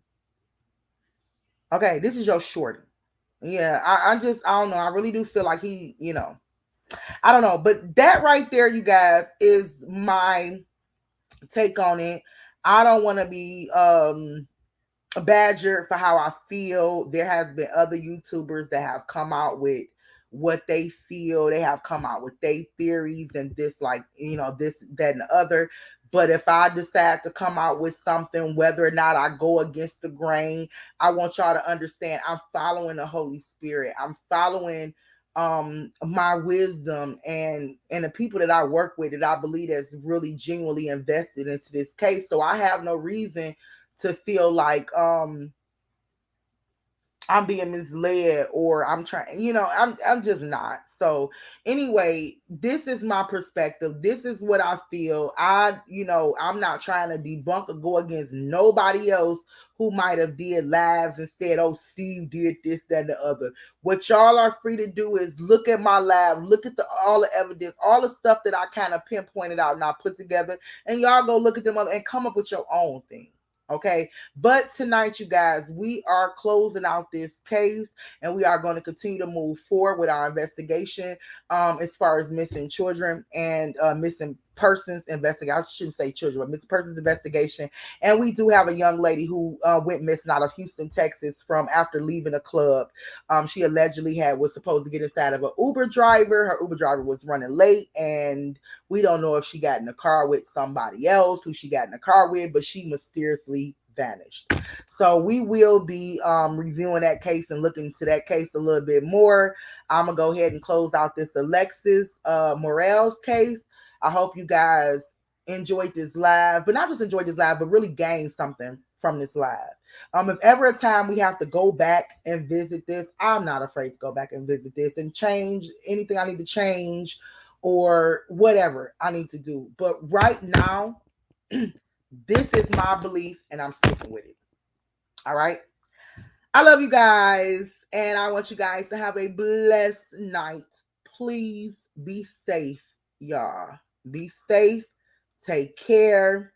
Okay, this is your shorty. Yeah, I don't know. I really do feel like I don't know. But that right there, you guys, is my take on it. I don't want to be badgered for how I feel. There has been other YouTubers that have come out with what they feel. They have come out with their theories and this, like, this, that, and the other. But if I decide to come out with something, whether or not I go against the grain, I want y'all to understand I'm following the Holy Spirit. I'm following my wisdom and the people that I work with that I believe that's really genuinely invested into this case. So I have no reason to feel like I'm being misled or I'm trying, I'm just not. So anyway, this is my perspective. This is what I feel. I'm not trying to debunk or go against nobody else who might have did lives and said, oh, Steve did this, that, and the other. What y'all are free to do is look at my lab, look at all the evidence, all the stuff that I kind of pinpointed out and I put together, and y'all go look at them and come up with your own thing. Okay. But tonight, you guys, we are closing out this case and we are going to continue to move forward with our investigation as far as missing children and missing persons investigation. I shouldn't say children, but missing persons investigation. And we do have a young lady who went missing out of Houston, Texas from after leaving a club. She allegedly was supposed to get inside of an Uber driver. Her Uber driver was running late, and we don't know if she got in the car with somebody else, who she got in the car with, but she mysteriously vanished. So we will be reviewing that case and looking into that case a little bit more. I'm going to go ahead and close out this Alexis Morales case. I hope you guys enjoyed this live, but not just enjoyed this live, but really gained something from this live. If ever a time we have to go back and visit this, I'm not afraid to go back and visit this and change anything I need to change or whatever I need to do. But right now, this is my belief and I'm sticking with it. All right. I love you guys and I want you guys to have a blessed night. Please be safe, y'all. Be safe. Take care.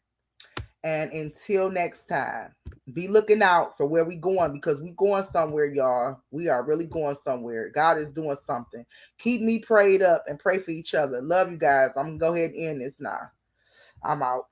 And until next time, be looking out for where we going because we going somewhere, y'all. We are really going somewhere. God is doing something. Keep me prayed up and pray for each other. Love you guys. I'm going to go ahead and end this now. I'm out.